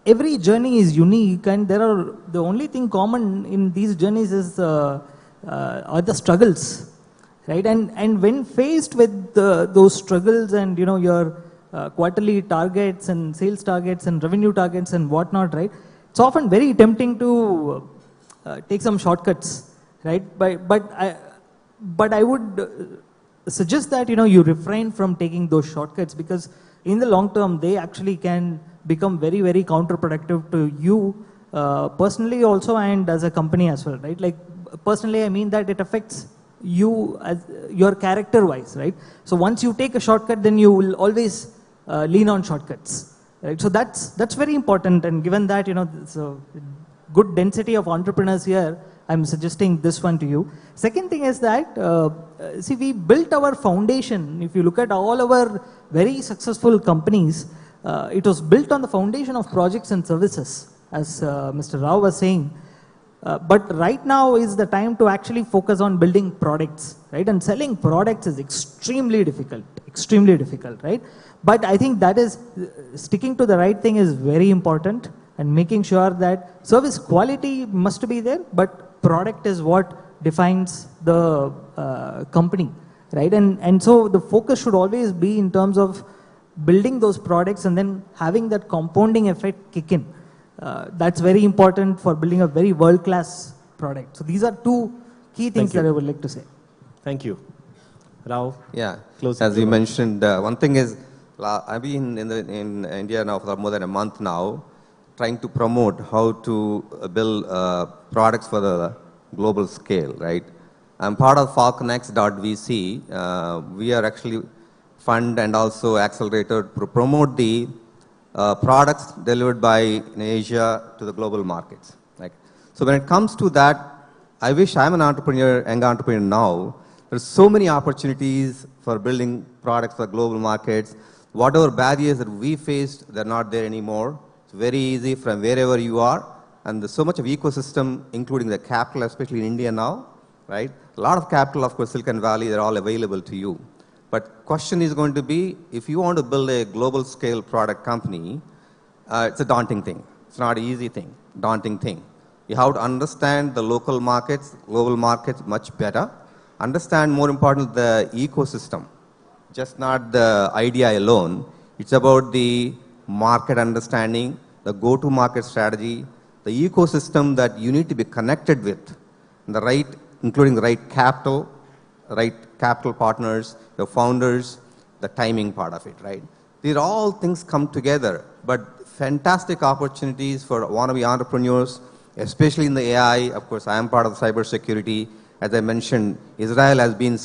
every journey is unique, and the only thing common in these journeys is are the struggles, right? And when faced with those struggles and your quarterly targets and sales targets and revenue targets and whatnot, right? It's often very tempting to take some shortcuts, right? But I would suggest that you refrain from taking those shortcuts, because in the long term they actually can become very, very counterproductive to you personally also, and as a company as well, right? Like personally, I mean that it affects you as your character wise, right? So once you take a shortcut, then you will always lean on shortcuts. Right? So that's very important, and given that, it's a good density of entrepreneurs here, I'm suggesting this one to you. Second thing is that, see, we built our foundation. If you look at all our very successful companies, it was built on the foundation of projects and services, as Mr. Rao was saying. But right now is the time to actually focus on building products, right? And selling products is extremely difficult, right? But I think that is, sticking to the right thing is very important, and making sure that service quality must be there, but product is what defines the company, right? And so the focus should always be in terms of building those products and then having that compounding effect kick in. That's very important for building a very world-class product. So these are two key things that I would like to say. Thank you. Rao? Yeah, as you mentioned, one thing is, I've been in India now for more than a month now, trying to promote how to build products for the global scale, right? I'm part of FalconX.vc. We are actually fund and also accelerator to promote the products delivered by Asia to the global markets. Right? So when it comes to that, I wish I'm an entrepreneur, young entrepreneur now. There's so many opportunities for building products for global markets. Whatever barriers that we faced, they're not there anymore. It's very easy from wherever you are. And there's so much of ecosystem, including the capital, especially in India now, right? A lot of capital, of course, Silicon Valley, they're all available to you. But question is going to be, if you want to build a global scale product company, it's a daunting thing. It's not an easy thing, daunting thing. You have to understand the local markets, global markets much better. Understand, more important, the ecosystem. Just not the idea alone. It's about the market understanding, the go-to-market strategy, the ecosystem that you need to be connected with, the right, including the right capital partners, the founders, the timing part of it, right? These all things come together, but fantastic opportunities for wannabe entrepreneurs, especially in the AI. Of course, I am part of the cybersecurity. As I mentioned, Israel has been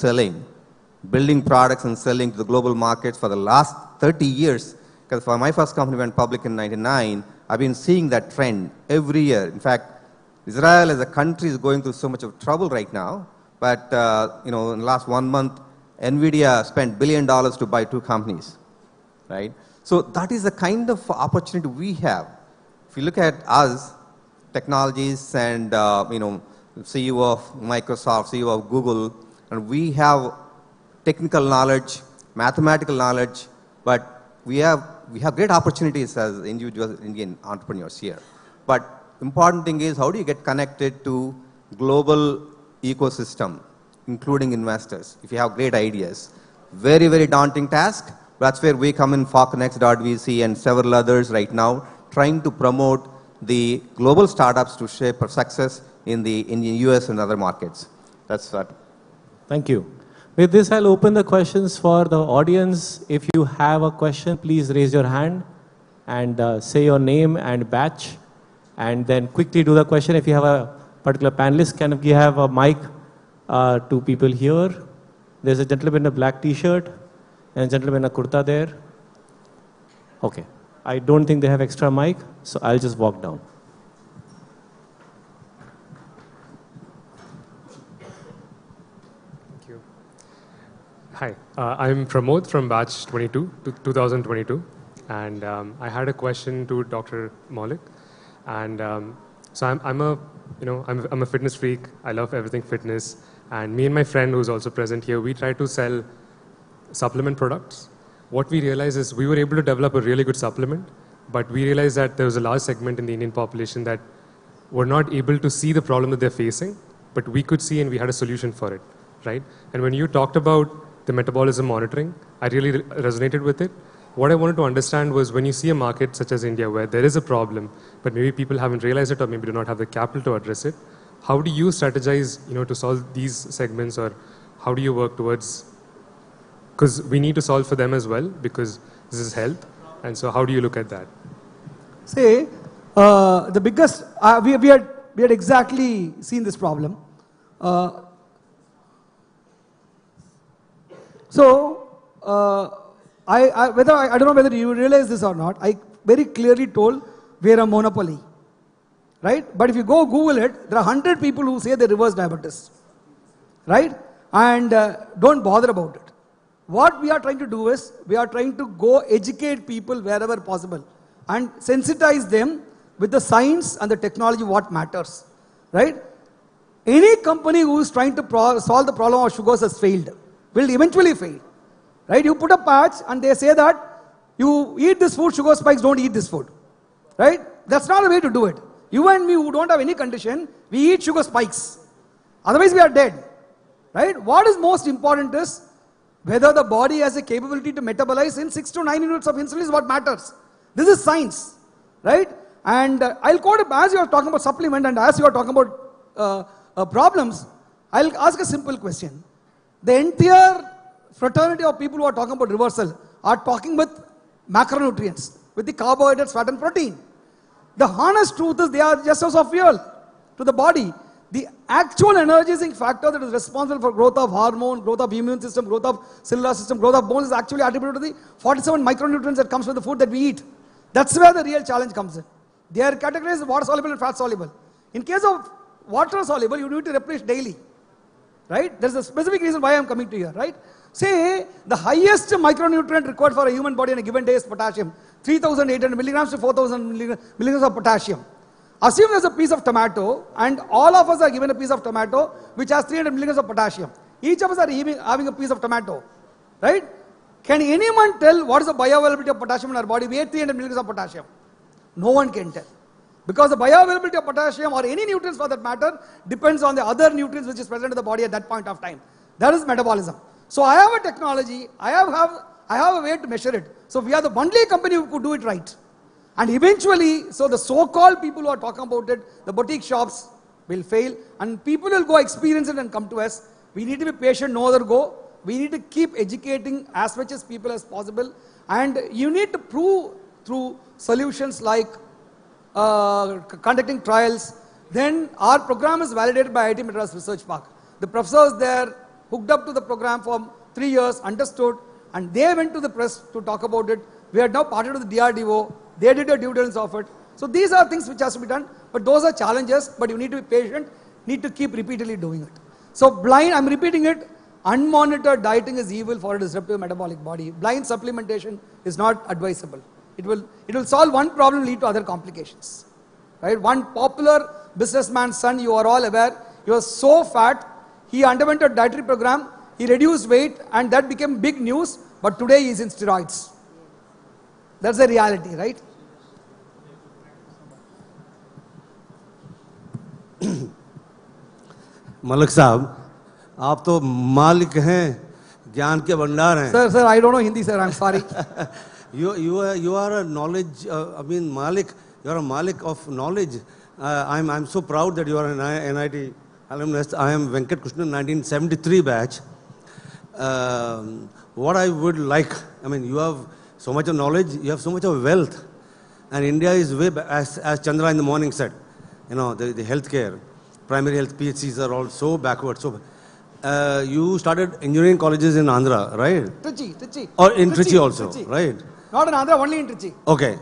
building products and selling to the global markets for the last 30 years. Because for my first company went public in 99, I've been seeing that trend every year. In fact, Israel as a country is going through so much of trouble right now. But in the last 1 month, NVIDIA spent $1 billion to buy 2 companies, right? So that is the kind of opportunity we have. If you look at us, technologies and CEO of Microsoft, CEO of Google, and we have technical knowledge, mathematical knowledge, but we have great opportunities as individual Indian entrepreneurs here. But important thing is, how do you get connected to global ecosystem, including investors, if you have great ideas? Very, very daunting task. That's where we come in, FalconX.vc and several others right now, trying to promote the global startups to shape a success in the US and other markets. That's that. Thank you. With this, I'll open the questions for the audience. If you have a question, please raise your hand and say your name and batch, and then quickly do the question. If you have a particular panelist, can we have a mic to people here? There's a gentleman in a black t-shirt and a gentleman in a kurta there. Okay. I don't think they have extra mic, so I'll just walk down. Thank you. Hi, I'm Pramod from batch 2022, and I had a question to Dr. Maulik. And so I'm a fitness freak. I love everything fitness. And me and my friend, who's also present here, we try to sell supplement products. What we realized is we were able to develop a really good supplement, but we realized that there was a large segment in the Indian population that were not able to see the problem that they're facing, but we could see and we had a solution for it, right? And when you talked about the metabolism monitoring, I really resonated with it. What I wanted to understand was, when you see a market such as India where there is a problem, but maybe people haven't realized it or maybe do not have the capital to address it, how do you strategize, to solve these segments, or how do you work towards, because we need to solve for them as well, because this is health, and so how do you look at that? Say, the biggest, we had exactly seen this problem. I don't know whether you realize this or not, I very clearly told we're a monopoly. Right? But if you go Google it, there are 100 people who say they reverse diabetes. Right? And don't bother about it. What we are trying to do is, we are trying to go educate people wherever possible and sensitize them with the science and the technology what matters. Right? Any company who is trying to solve the problem of sugars has failed, will eventually fail. Right? You put a patch and they say that you eat this food, sugar spikes, don't eat this food. Right? That's not the way to do it. You and me who don't have any condition, we eat sugar spikes. Otherwise we are dead. Right? What is most important is whether the body has a capability to metabolize in 6 to 9 units of insulin is what matters. This is science. Right? And I'll quote it as you are talking about supplement and as you are talking about problems, I'll ask a simple question. The entire fraternity of people who are talking about reversal are talking with macronutrients, with the carbohydrates, fat and protein. The honest truth is they are just as of fuel to the body. The actual energizing factor that is responsible for growth of hormone, growth of immune system, growth of cellular system, growth of bones is actually attributed to the 47 micronutrients that comes from the food that we eat. That's where the real challenge comes in. They are categorized as water soluble and fat soluble. In case of water soluble, you need to replenish daily. Right? There's a specific reason why I'm coming to here. Right? Say the highest micronutrient required for a human body in a given day is potassium. 3,800 milligrams to 4,000 milligrams of potassium. Assume there's a piece of tomato and all of us are given a piece of tomato which has 300 milligrams of potassium. Each of us are having a piece of tomato. Right? Can anyone tell what is the bioavailability of potassium in our body? We ate 300 milligrams of potassium. No one can tell. Because the bioavailability of potassium or any nutrients for that matter depends on the other nutrients which is present in the body at that point of time. That is metabolism. So I have a technology, I have a way to measure it. So we are the only company who could do it right. And eventually, so the so-called people who are talking about it, the boutique shops will fail and people will go experience it and come to us. We need to be patient, no other go. We need to keep educating as much as people as possible. And you need to prove through solutions like conducting trials. Then our program is validated by IIT Madras Research Park. The professors there hooked up to the program for 3 years, understood, and they went to the press to talk about it. We are now partnered with the DRDO. They did a due diligence of it. So these are things which has to be done, but those are challenges, but you need to be patient, need to keep repeatedly doing it. So blind, I'm repeating it, unmonitored dieting is evil for a disruptive metabolic body. Blind supplementation is not advisable. It will solve one problem, lead to other complications. Right? One popular businessman's son, you are all aware, he was so fat, he underwent a dietary program, he reduced weight and that became big news, but today he is in steroids. That's the reality, right? Malik साहब, आप तो मालिक हैं, ज्ञान के भंडार हैं. Sir, I don't know Hindi, sir. I'm sorry. You are a knowledge. Malik. You are a Malik of knowledge. I'm so proud that you are an NIT alumnus. I am Venkat Krishnan, 1973 batch. What I would like, you have so much of knowledge, you have so much of wealth, and India is way back, as Chandra in the morning said, the healthcare, primary health PHCs are all so backward. So you started engineering colleges in Andhra, right? Trichy. Or in Trichy also, right? Not in Andhra, only in Trichy. Okay.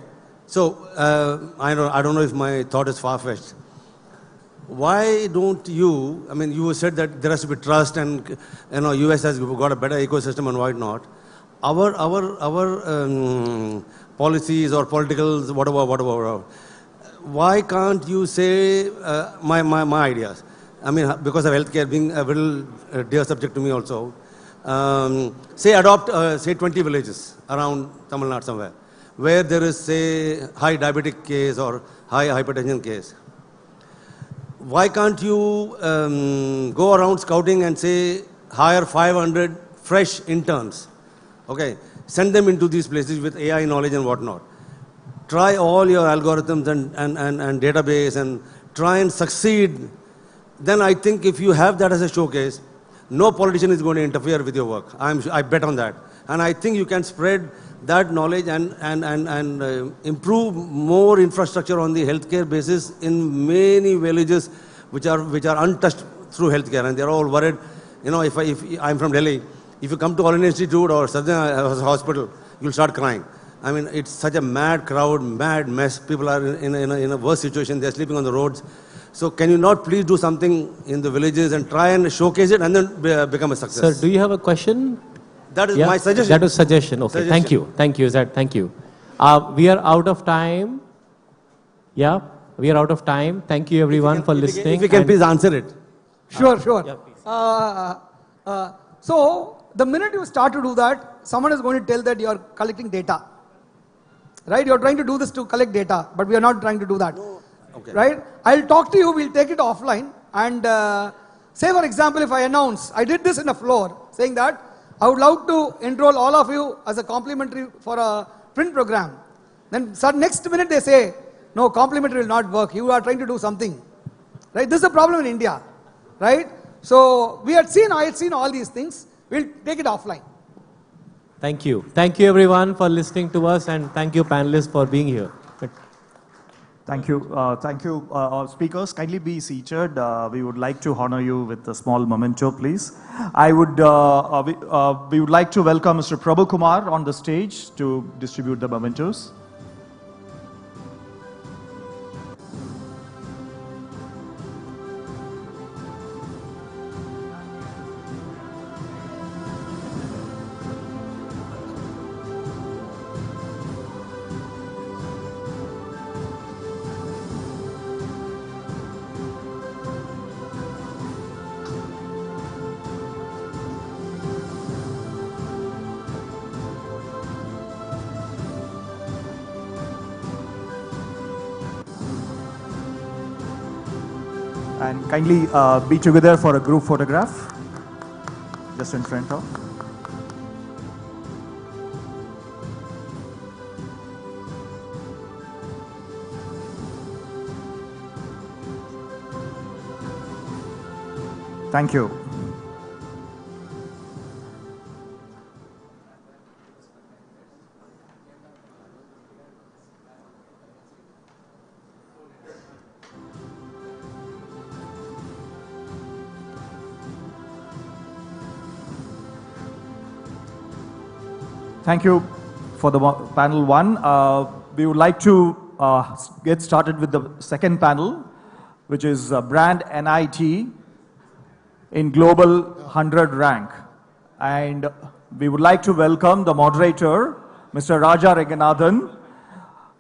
So I don't know if my thought is far-fetched. Why don't you, you said that there has to be trust and, US has got a better ecosystem and why not? Our policies or politicals, whatever. Why can't you say my ideas? Because of healthcare being a little dear subject to me also. Say adopt, say 20 villages around Tamil Nadu somewhere, where there is, say, high diabetic case or high hypertension case. Why can't you go around scouting and say, hire 500 fresh interns? Okay, send them into these places with AI knowledge and whatnot. Try all your algorithms and database and try and succeed. Then I think if you have that as a showcase, no politician is going to interfere with your work. I bet on that. And I think you can spread that knowledge and improve more infrastructure on the healthcare basis in many villages which are untouched through healthcare. And they're all worried, if I'm from Delhi, if you come to All India Institute or Southern Hospital, you'll start crying. I mean, it's such a mad crowd, mad mess. People are in a worse situation. They're sleeping on the roads. So can you not please do something in the villages and try and showcase it and then become a success? Sir, do you have a question? That is my suggestion. That is suggestion. Okay, Suggestion. thank you. Thank you, Zed. Thank you. We are out of time. Yeah, we are out of time. Thank you everyone for listening. If you can please answer it. Sure. Yeah, So the minute you start to do that, someone is going to tell that you are collecting data. Right? You are trying to do this to collect data, but we are not trying to do that. Okay. Right? I'll talk to you, we'll take it offline and say for example if I announce, I did this in a floor saying that I would love to enroll all of you as a complimentary for a print program. Then next minute they say, no, complimentary will not work, you are trying to do something. Right? This is a problem in India. Right? So I had seen all these things, we'll take it offline. Thank you. Thank you everyone for listening to us and thank you panelists for being here. Thank you. Our speakers. Kindly be seated. We would like to honor you with a small memento, please. We would like to welcome Mr. Prabhu Kumar on the stage to distribute the mementos. And kindly be together for a group photograph, just in front of. Thank you. Thank you for the panel one. We would like to get started with the second panel, which is brand NIT in Global 100 rank. And we would like to welcome the moderator, Mr. Raja Ranganathan.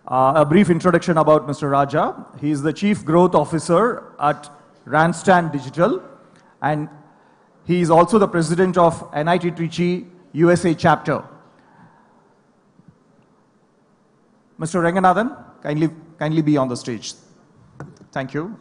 A brief introduction about Mr. Raja. He is the Chief Growth Officer at Randstad Digital, and he is also the President of NIT Trichy USA chapter. Mr. Ranganathan, kindly be on the stage. Thank you.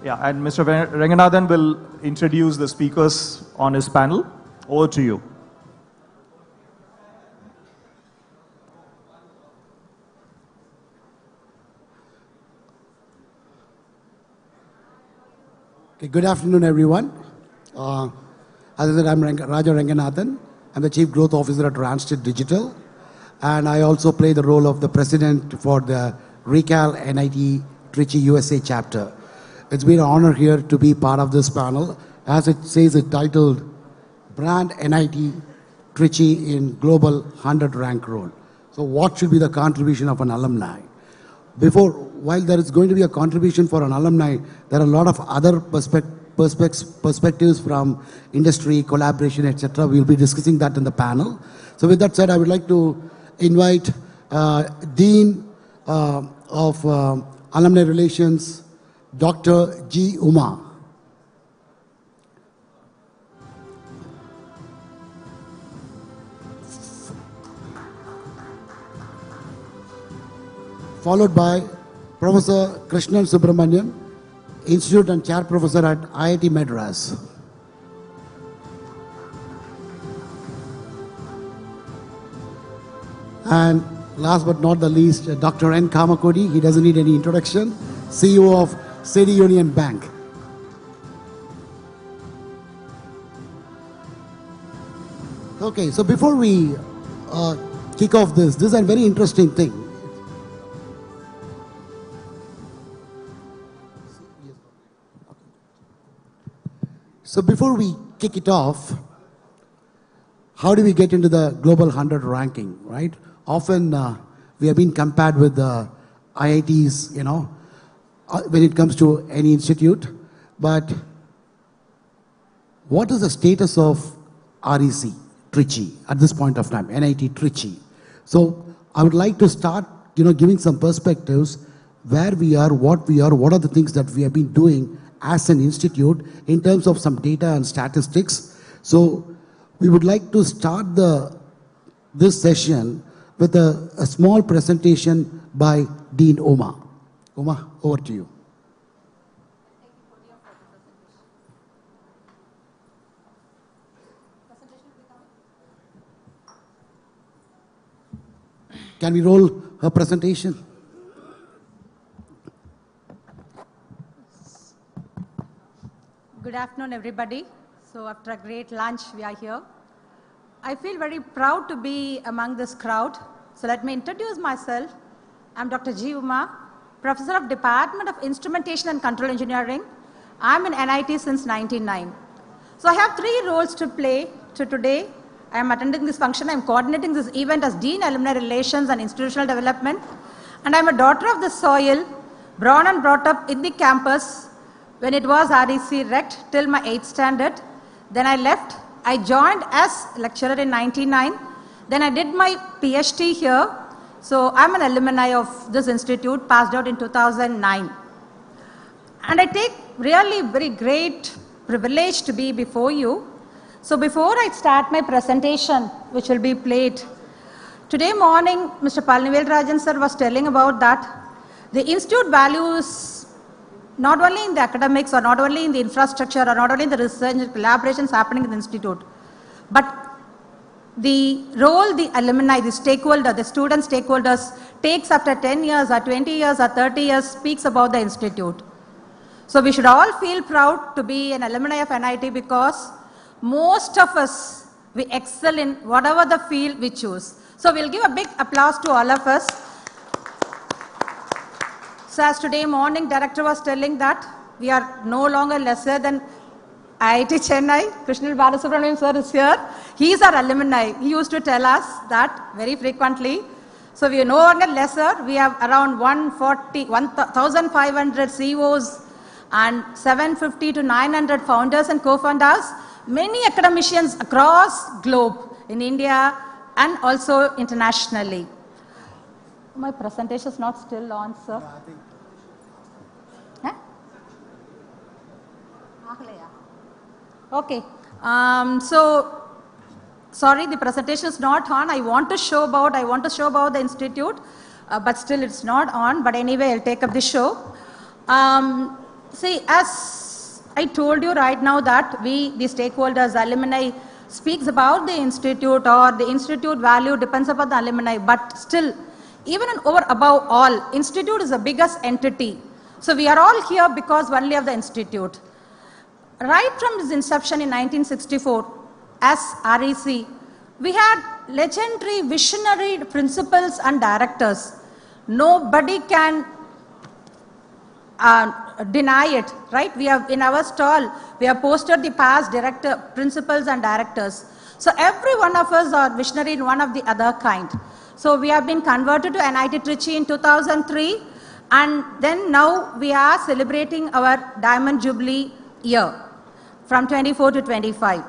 Yeah, and Mr. Ranganathan will introduce the speakers on his panel. Over to you. Okay, good afternoon, everyone. As I said, I'm Raja Ranganathan. I'm the Chief Growth Officer at Randstad Digital. And I also play the role of the President for the Recal NIT Trichy USA chapter. It's been an honor here to be part of this panel. As it says, it's titled Brand NIT Trichy in Global 100 Rank Role. So what should be the contribution of an alumni? While there is going to be a contribution for an alumni, there are a lot of other perspectives from industry, collaboration, etc. We'll be discussing that in the panel. So with that said, I would like to invite Dean of Alumni Relations, Dr. G. Uma. Followed by Professor Krishnan Subramanian, Institute and Chair Professor at IIT Madras. And last but not the least, Dr. N. Kamakodi, he doesn't need any introduction, CEO of City Union Bank. Okay, so before we kick off this is a very interesting thing. So before we kick it off, how do we get into the Global 100 ranking, right? Often we have been compared with the IITs, when it comes to any institute. But what is the status of REC, Trichy, at this point of time, NIT Trichy? So I would like to start, giving some perspectives, where we are, what are the things that we have been doing as an institute in terms of some data and statistics. So we would like to start this session with a small presentation by Dean Uma. Uma, over to you. Can we roll her presentation? Good afternoon, everybody. So after a great lunch, we are here. I feel very proud to be among this crowd. So let me introduce myself. I'm Dr. G. Uma, Professor of Department of Instrumentation and Control Engineering. I'm in NIT since 1999. So I have 3 roles to play. So today, I am attending this function. I am coordinating this event as Dean Alumni Relations and Institutional Development. And I am a daughter of the soil, born and brought up in the campus when it was REC Rect till my 8th standard. Then I left. I joined as lecturer in 1999. Then I did my PhD here. So I'm an alumni of this institute, passed out in 2009. And I take really very great privilege to be before you. So before I start my presentation, which will be played, today morning, Mr. Palnivel Rajan sir was telling about that the institute values not only in the academics or not only in the infrastructure or not only in the research and collaborations happening in the institute, but the role the alumni, the stakeholder, the student stakeholders takes after 10 years or 20 years or 30 years speaks about the institute. So we should all feel proud to be an alumni of NIT because most of us, we excel in whatever the field we choose. So we'll give a big applause to all of us. So as today morning director was telling that we are no longer lesser than IIT Chennai. Krishnal Balasubramanian sir is here. He is our alumni. He used to tell us that very frequently. So we are no longer lesser. We have around 1,500 CEOs and 750 to 900 founders and co-founders. Many academicians across globe in India and also internationally. My presentation is not still on, sir. Yeah, I think. Okay. So sorry, the presentation is not on. I want to show about the institute, but still it's not on. But anyway, I'll take up the show. See, as I told you right now that we, the stakeholders, alumni, speaks about the institute or the institute value depends upon the alumni. But still, even above all, institute is the biggest entity. So we are all here because only of the institute. Right from its inception in 1964, as REC, we had legendary visionary principals and directors. Nobody can deny it, right? We have in our stall, we have posted the past principals and directors. So every one of us are visionary in one of the other kind. So we have been converted to NIT Trichy in 2003, and then now we are celebrating our Diamond Jubilee year from 24 to 25.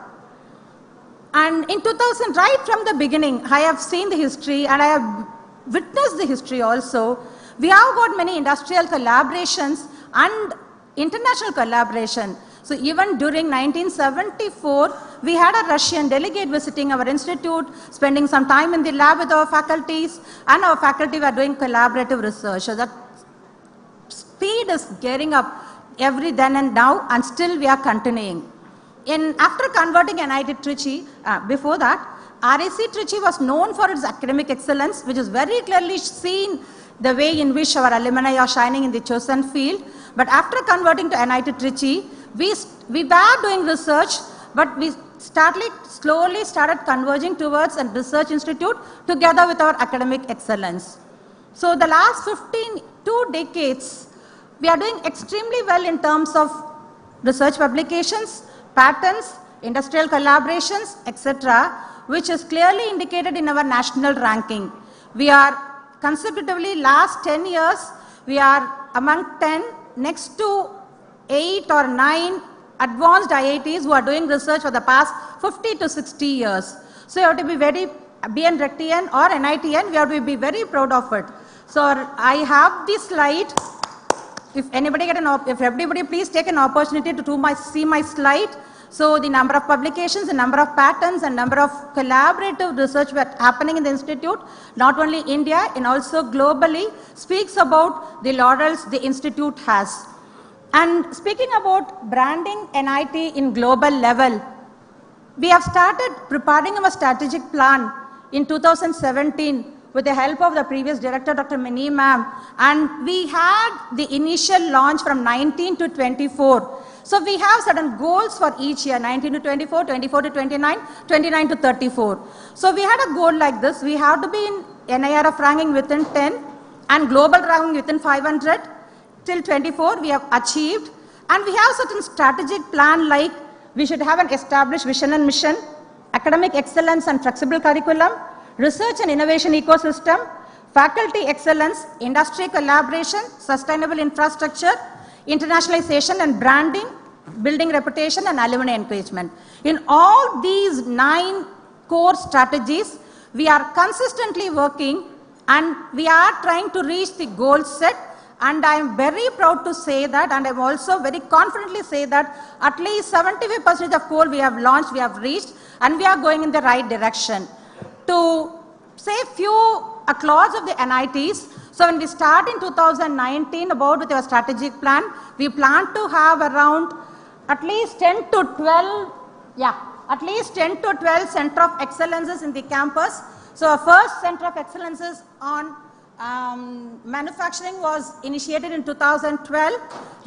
And in 2000, right from the beginning, I have seen the history and I have witnessed the history also. We have got many industrial collaborations and international collaboration. So even during 1974, we had a Russian delegate visiting our institute, spending some time in the lab with our faculties, and our faculty were doing collaborative research. So that speed is getting up every then and now, and still we are continuing. After converting NIT Trichy, before that, REC Trichy was known for its academic excellence, which is very clearly seen the way in which our alumni are shining in the chosen field. But after converting to NIT Trichy, we were doing research, but we slowly started converging towards a research institute together with our academic excellence. So the last 2 decades, we are doing extremely well in terms of research publications, patents, industrial collaborations, etc., which is clearly indicated in our national ranking. We are consecutively last 10 years, we are among 10 next to 8 or 9 advanced IITs who are doing research for the past 50 to 60 years. So you have to be very BN-Rectian or NITN, we have to be very proud of it. So I have this slide. If everybody please take an opportunity to see my slide. So the number of publications, the number of patents, and number of collaborative research happening in the institute, not only India and also globally, speaks about the laurels the institute has. And speaking about branding NIT in global level, we have started preparing our strategic plan in 2017 with the help of the previous director, Dr. Mini ma'am, and we had the initial launch from 19 to 24. So we have certain goals for each year, 19 to 24, 24 to 29, 29 to 34. So we had a goal like this, we have to be in NIRF ranking within 10 and global ranking within 500. Till 24 we have achieved, and we have certain strategic plan like we should have an established vision and mission, academic excellence and flexible curriculum, research and innovation ecosystem, faculty excellence, industry collaboration, sustainable infrastructure, internationalization and branding, building reputation and alumni engagement. In all these 9 core strategies, we are consistently working and we are trying to reach the goal set, and I am very proud to say that, and I am also very confidently say that at least 75% of goal we have launched, we have reached, and we are going in the right direction. To say few applause of the NITs, so when we start in 2019 with our strategic plan, we plan to have around at least 10 to 12, at least 10 to 12 center of excellences in the campus. So our first center of excellences on manufacturing was initiated in 2012.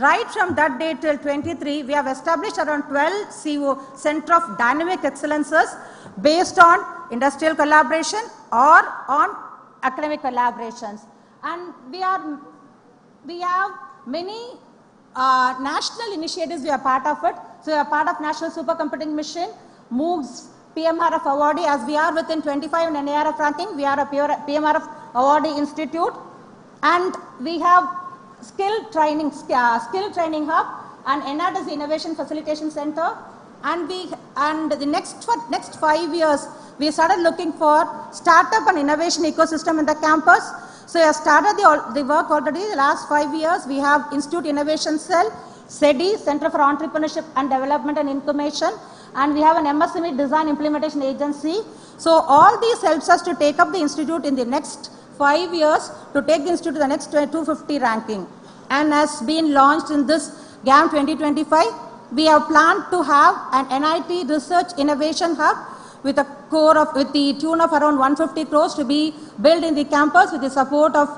Right from that day till 23, we have established around 12 CO center of dynamic excellences based on industrial collaboration or on academic collaborations. And we have many national initiatives we are part of it. So we are part of National Supercomputing Mission, MOOCs, PMRF awardee. As we are within 25 in NIRF ranking, we are a PMRF awardee institute, and we have skill training hub, and NAT is the Innovation Facilitation Center. And the next 5 years, we started looking for startup and innovation ecosystem in the campus. So we have started the work already. The last 5 years, we have Institute Innovation Cell, SEDI, Center for Entrepreneurship and Development and Information, and we have an MSME Design Implementation Agency. So all these helps us to take up the institute in the next 5 years to take the institute to the next 250 ranking. And has been launched in this GAM 2025. We have planned to have an NIT Research Innovation Hub with the tune of around 150 crores to be built in the campus with the support of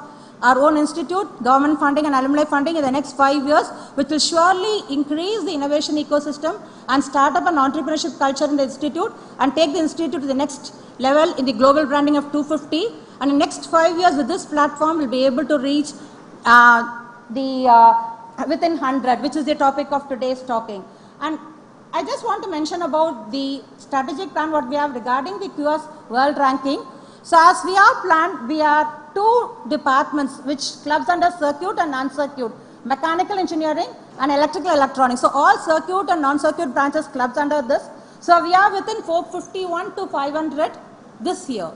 our own institute, government funding and alumni funding in the next 5 years, which will surely increase the innovation ecosystem and startup and entrepreneurship culture in the institute and take the institute to the next level in the global branding of 250. And in the next 5 years with this platform, we'll be able to reach within 100, which is the topic of today's talking. And I just want to mention about the strategic plan what we have regarding the QS world ranking. So as we have planned, we are 2 departments which clubs under circuit and non-circuit, mechanical engineering and electrical electronics. So all circuit and non-circuit branches clubs under this. So we are within 451 to 500 this year.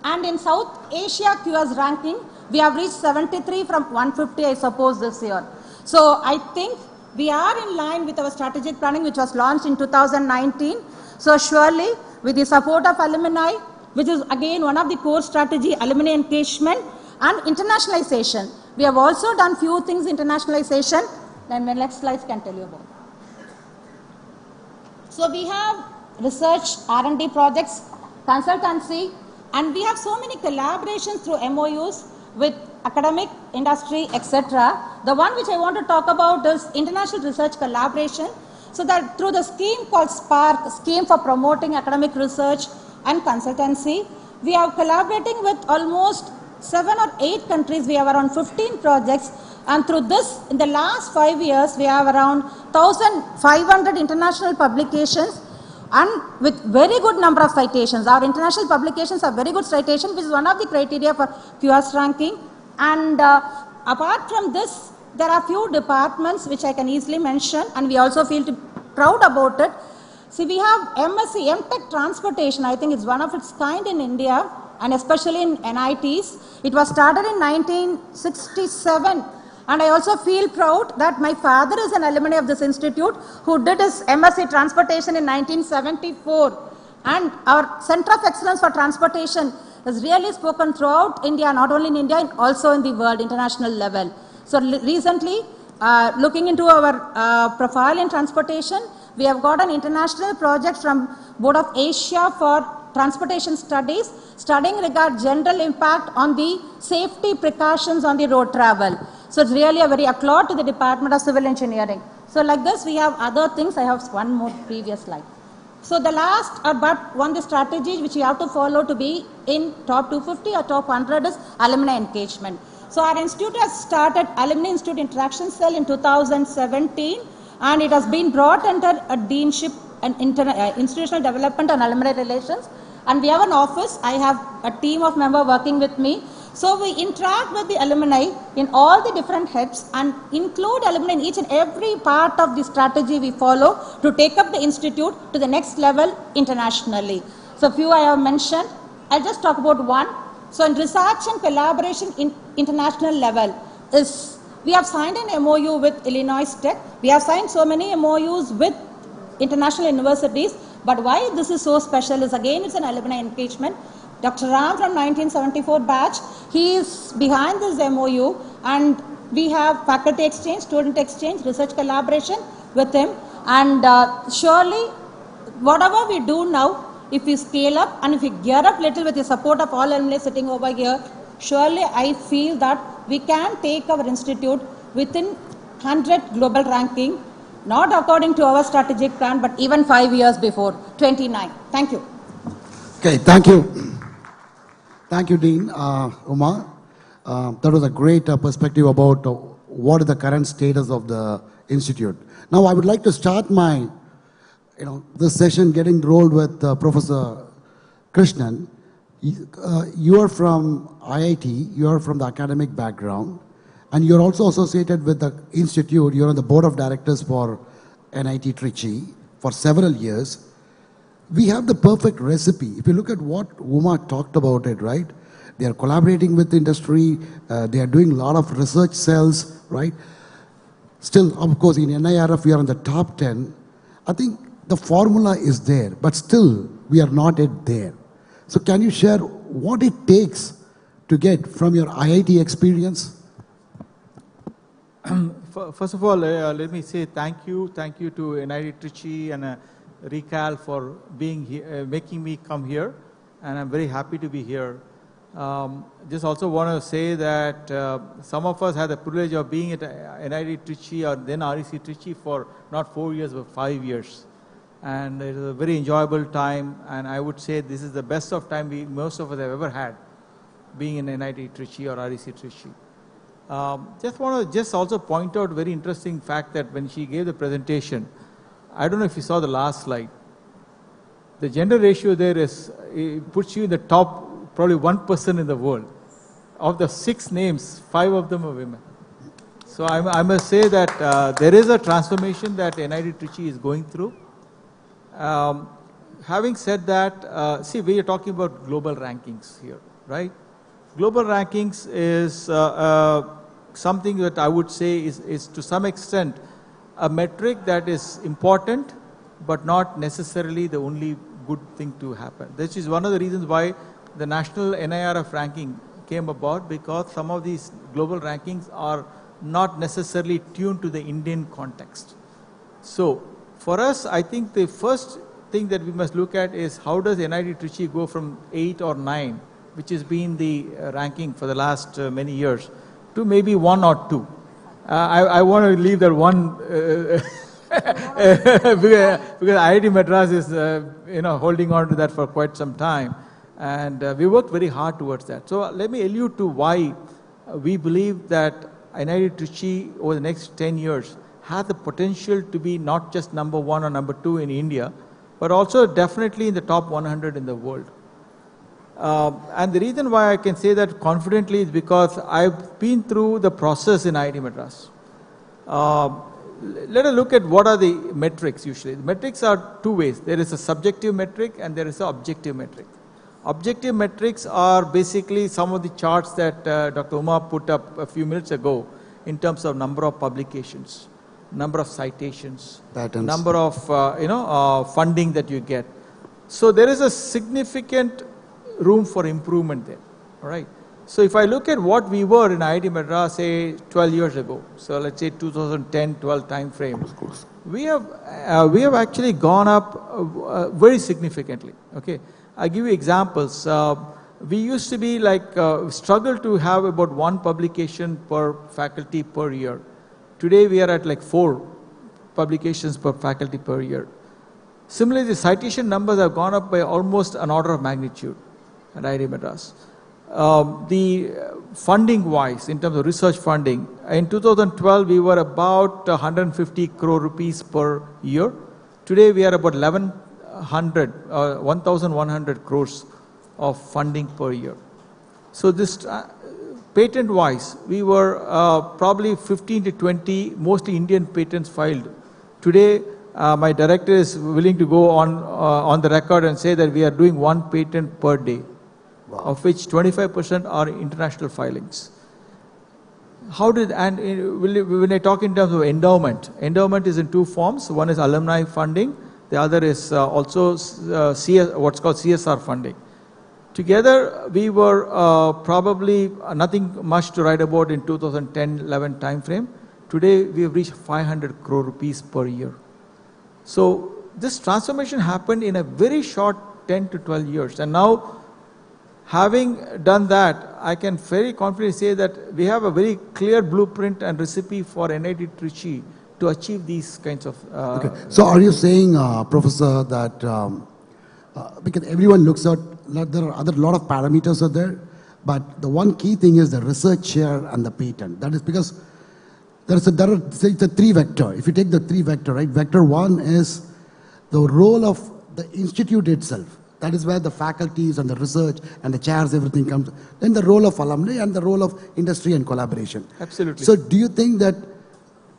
And in South Asia QS ranking, we have reached 73 from 150, I suppose, this year. So I think we are in line with our strategic planning, which was launched in 2019. So surely, with the support of alumni, which is again one of the core strategy, alumni engagement and internationalization. We have also done few things internationalization, then the next slides can tell you about. So we have research, R&D projects, consultancy, and we have so many collaborations through MOUs with academic, industry, etc. The one which I want to talk about is international research collaboration. So that through the scheme called SPARK, Scheme for Promoting Academic Research and Consultancy, we are collaborating with almost 7 or 8 countries. We have around 15 projects, And through this, in the last 5 years, we have around 1,500 international publications and with very good number of citations. Our international publications have very good citation, which is one of the criteria for QS ranking. And apart from this, there are few departments which I can easily mention, and we also feel proud about it. See, we have MSc, MTech Transportation. I think it's one of its kind in India, and especially in NITs. It was started in 1967. And I also feel proud that my father is an alumni of this institute who did his MSc Transportation in 1974. And our Center of Excellence for Transportation has really spoken throughout India, not only in India, also in the world, international level. So recently, looking into our profile in transportation, we have got an international project from Board of Asia for Transportation Studies, studying regard general impact on the safety precautions on the road travel. So it's really a very applaud to the Department of Civil Engineering. So like this, we have other things. I have one more previous slide. So the last, but one the strategy which you have to follow to be in top 250 or top 100 is alumni engagement. So our institute has started Alumni Institute Interaction Cell in 2017, and it has been brought under a deanship and institutional development and alumni relations. And we have an office. I have a team of members working with me. So we interact with the alumni in all the different heads and include alumni in each and every part of the strategy we follow to take up the institute to the next level internationally. So few I have mentioned. I'll just talk about one. So in research and collaboration in international level is, we have signed an MOU with Illinois Tech. We have signed so many MOUs with international universities. But why this is so special is, again, it's an alumni engagement. Dr. Ram from 1974 batch, he is behind this MOU, and we have faculty exchange, student exchange, research collaboration with him. And surely, whatever we do now, if we scale up and if we gear up little with the support of all alumni sitting over here, surely I feel that we can take our institute within 100 global ranking, not according to our strategic plan, but even 5 years before, 29. Thank you. Okay, thank you. Thank you, Dean. Uma, that was a great perspective about what is the current status of the institute. Now, I would like to start my, this session getting rolled with Professor Krishnan. You are from IIT, you are from the academic background, and you're also associated with the institute. You're on the board of directors for NIT Trichy for several years. We have the perfect recipe. If you look at what Uma talked about it, right? They are collaborating with industry. They are doing a lot of research cells, right? Still, of course, in NIRF, we are in the top 10. I think the formula is there, but still, we are not yet there. So can you share what it takes to get from your IIT experience? First of all, let me say thank you to NIT Trichy and Recal for being here, making me come here, and I'm very happy to be here. Just also want to say that some of us had the privilege of being at NIT Trichy or then REC Trichy for not 4 years but 5 years, and it was a very enjoyable time. And I would say this is the best of time most of us have ever had, being in NIT Trichy or REC Trichy. Just want to also point out a very interesting fact that when she gave the presentation, I don't know if you saw the last slide. The gender ratio there is, it puts you in the top, probably 1% in the world. Of the 6 names, 5 of them are women. So I must say that there is a transformation that NIT Trichy is going through. Having said that, see, we are talking about global rankings here, right? Global rankings is something that I would say is to some extent a metric that is important, but not necessarily the only good thing to happen. This is one of the reasons why the national NIRF ranking came about, because some of these global rankings are not necessarily tuned to the Indian context. So for us, I think the first thing that we must look at is how does NIT Trichy go from 8 or 9, which has been the ranking for the last many years, to maybe 1 or 2. I want to leave that one because IIT Madras is holding on to that for quite some time, and we worked very hard towards that. So let me allude to why we believe that NIT Trichy over the next 10 years has the potential to be not just number 1 or number 2 in India, but also definitely in the top 100 in the world. And the reason why I can say that confidently is because I've been through the process in IIT Madras. Let us look at what are the metrics usually. The metrics are two ways. There is a subjective metric and there is an objective metric. Objective metrics are basically some of the charts that Dr. Uma put up a few minutes ago in terms of number of publications, number of citations, patents, number of funding that you get. So there is a significant room for improvement there. All right. So if I look at what we were in IIT Madras, say 12 years ago, so let's say 2010-12 time frame, we have actually gone up very significantly. Okay, I give you examples. We used to be like struggle to have about 1 publication per faculty per year. Today we are at like 4 publications per faculty per year. Similarly, the citation numbers have gone up by almost an order of magnitude at IIT Madras. The funding wise, in terms of research funding, in 2012 we were about 150 crore rupees per year. Today we are about 1,100 crores of funding per year. So this patent wise, we were probably 15 to 20 mostly Indian patents filed. Today my director is willing to go on the record and say that we are doing 1 patent per day. Wow. Of which 25% are international filings. When I talk in terms of endowment is in 2 forms. One is alumni funding, the other is also what's called CSR funding. Together we were probably nothing much to write about in 2010-11 time frame. Today we have reached 500 crore rupees per year. So this transformation happened in a very short 10 to 12 years, and now having done that, I can very confidently say that we have a very clear blueprint and recipe for NIT Trichy to achieve these kinds of... okay. So are you saying, Professor, that because everyone looks at, there are a lot of parameters are there, but the one key thing is the research share and the patent. That is because it's a 3-vector. If you take the 3-vector, right? Vector 1 is the role of the institute itself. That is where the faculties and the research and the chairs, everything comes. Then the role of alumni and the role of industry and collaboration. Absolutely. So do you think that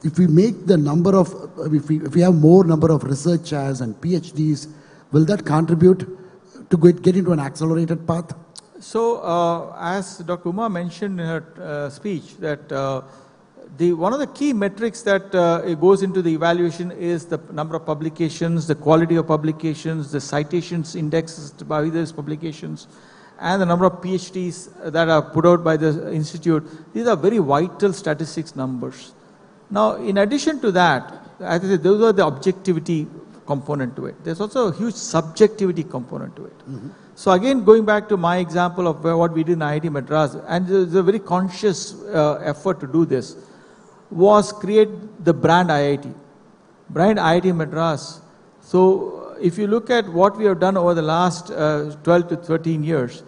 if we make the number of, if we have more number of research chairs and PhDs, will that contribute to get into an accelerated path? So as Dr. Uma mentioned in her speech, that one of the key metrics that goes into the evaluation is the number of publications, the quality of publications, the citations indexed by those publications, and the number of PhDs that are put out by the institute. These are very vital statistics numbers. Now, in addition to that, I think those are the objectivity component to it. There's also a huge subjectivity component to it. Mm-hmm. So again, going back to my example of what we did in IIT Madras, and there's a very conscious effort to do this, was create the brand IIT, brand IIT Madras. So if you look at what we have done over the last 12 to 13 years,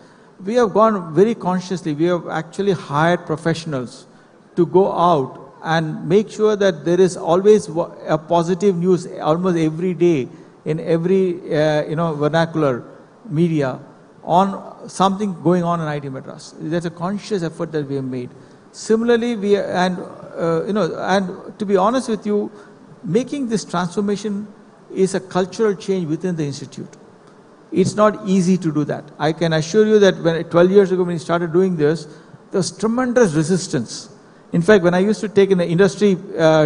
we have gone very consciously. We have actually hired professionals to go out and make sure that there is always a positive news almost every day in every vernacular media on something going on in IIT Madras. That's a conscious effort that we have made. Similarly, and to be honest with you, making this transformation is a cultural change within the institute. It's not easy to do that. I can assure you that 12 years ago when we started doing this, there was tremendous resistance. In fact, when I used to take an industry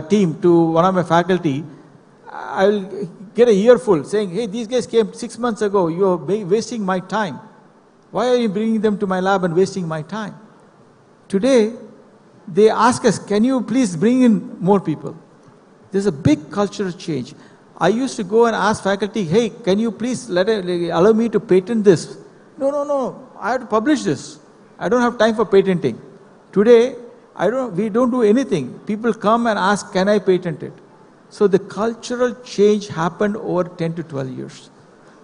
team to one of my faculty, I will get a earful saying, hey, these guys came 6 months ago, you are wasting my time. Why are you bringing them to my lab and wasting my time? Today, they ask us, can you please bring in more people? There's a big cultural change. I used to go and ask faculty, hey, can you please allow me to patent this? No, I have to publish this. I don't have time for patenting. Today, we don't do anything. People come and ask, can I patent it? So the cultural change happened over 10 to 12 years.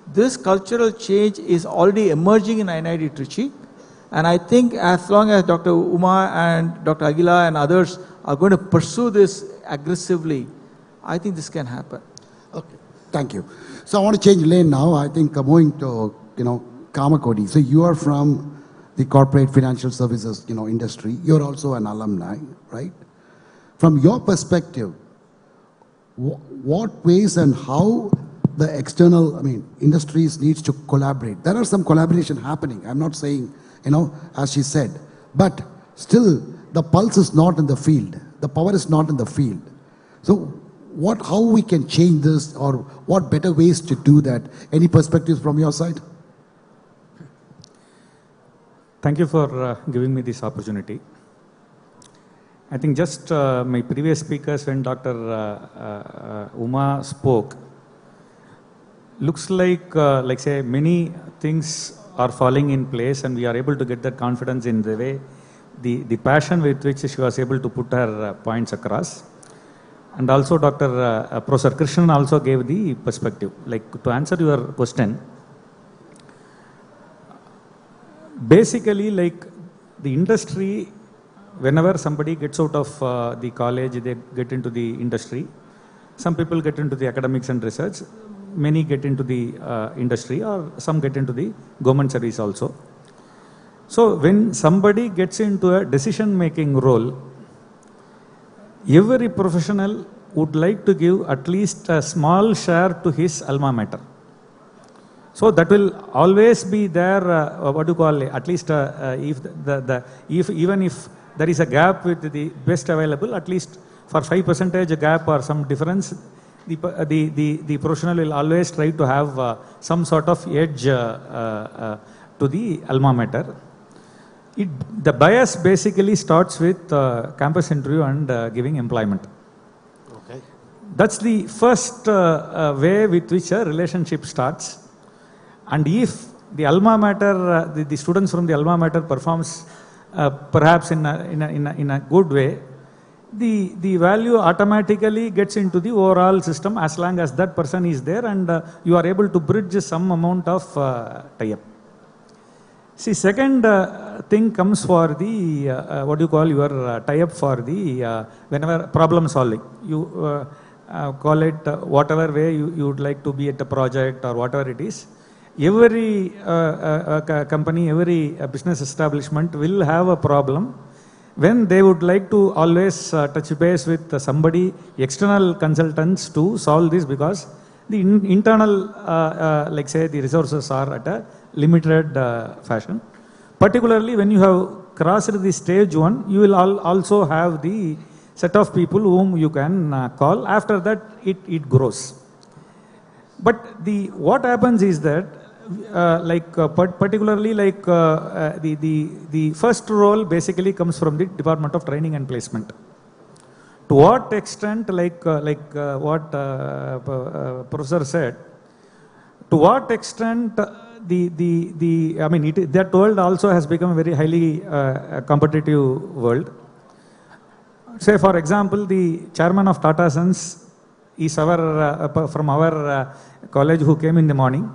This cultural change is already emerging in NIT Trichy, And I think as long as Dr. Uma and Dr. Aguila and others are going to pursue this aggressively, I think this can happen. Okay, thank you. So I want to change lane now. I think I'm moving to, Kamakodi. So you are from the corporate financial services, industry. You're also an alumni, right? From your perspective, what ways and how the external, industries needs to collaborate? There are some collaboration happening. I'm not saying, as she said, but still the pulse is not in the field. The power is not in the field. So how we can change this, or what better ways to do that? Any perspectives from your side? Thank you for giving me this opportunity. I think just my previous speakers, when Dr. Uma spoke, looks like say many things are falling in place, and we are able to get that confidence in the way, the passion with which she was able to put her points across. And also Professor Krishnan also gave the perspective. Like, to answer your question, basically, like, the industry, whenever somebody gets out of the college, they get into the industry. Some people get into the academics and research. Many get into the industry, or some get into the government service also. So when somebody gets into a decision-making role, every professional would like to give at least a small share to his alma mater. So that will always be there, at least even if there is a gap with the best available, at least for 5% gap or some difference, the professional will always try to have some sort of edge to the alma mater. The bias basically starts with campus interview and giving employment. Okay. That's the first way with which a relationship starts. And if the alma mater, the students from the alma mater performs perhaps in a good way, the value automatically gets into the overall system as long as that person is there, and you are able to bridge some amount of tie-up. See, second thing comes for the, your tie-up for the, whenever problem solving. You call it whatever way you would like to be at a project or whatever it is. Every company, every business establishment will have a problem when they would like to always touch base with somebody, external consultants, to solve this, because the internal, like say, the resources are at a limited fashion. Particularly when you have crossed the stage 1, you will also have the set of people whom you can call. After that, it grows. But what happens is that, particularly the first role basically comes from the Department of Training and Placement. To what extent, what Professor said, to what extent that world also has become a very highly competitive world. Say, for example, the chairman of Tata Sons is from our college, who came in the morning.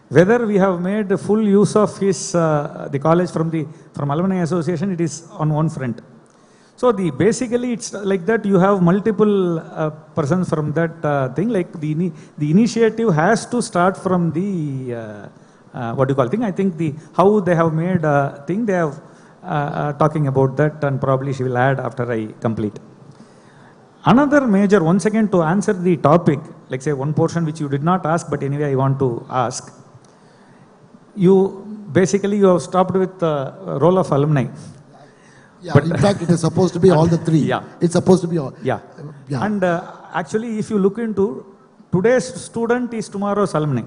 Whether we have made full use of the college from Alumni Association, it is on one front. So basically it's like that, you have multiple persons from that thing. Like the initiative has to start from the thing. I think how they have made thing, they have talking about that, and probably she will add after I complete. Another major, once again, to answer the topic, like say one portion which you did not ask, but anyway I want to ask. You have stopped with the role of alumni. Yeah, but in fact, it is supposed to be all the three. Yeah. It's supposed to be all. Yeah. And actually, if you look into today's student is tomorrow's alumni.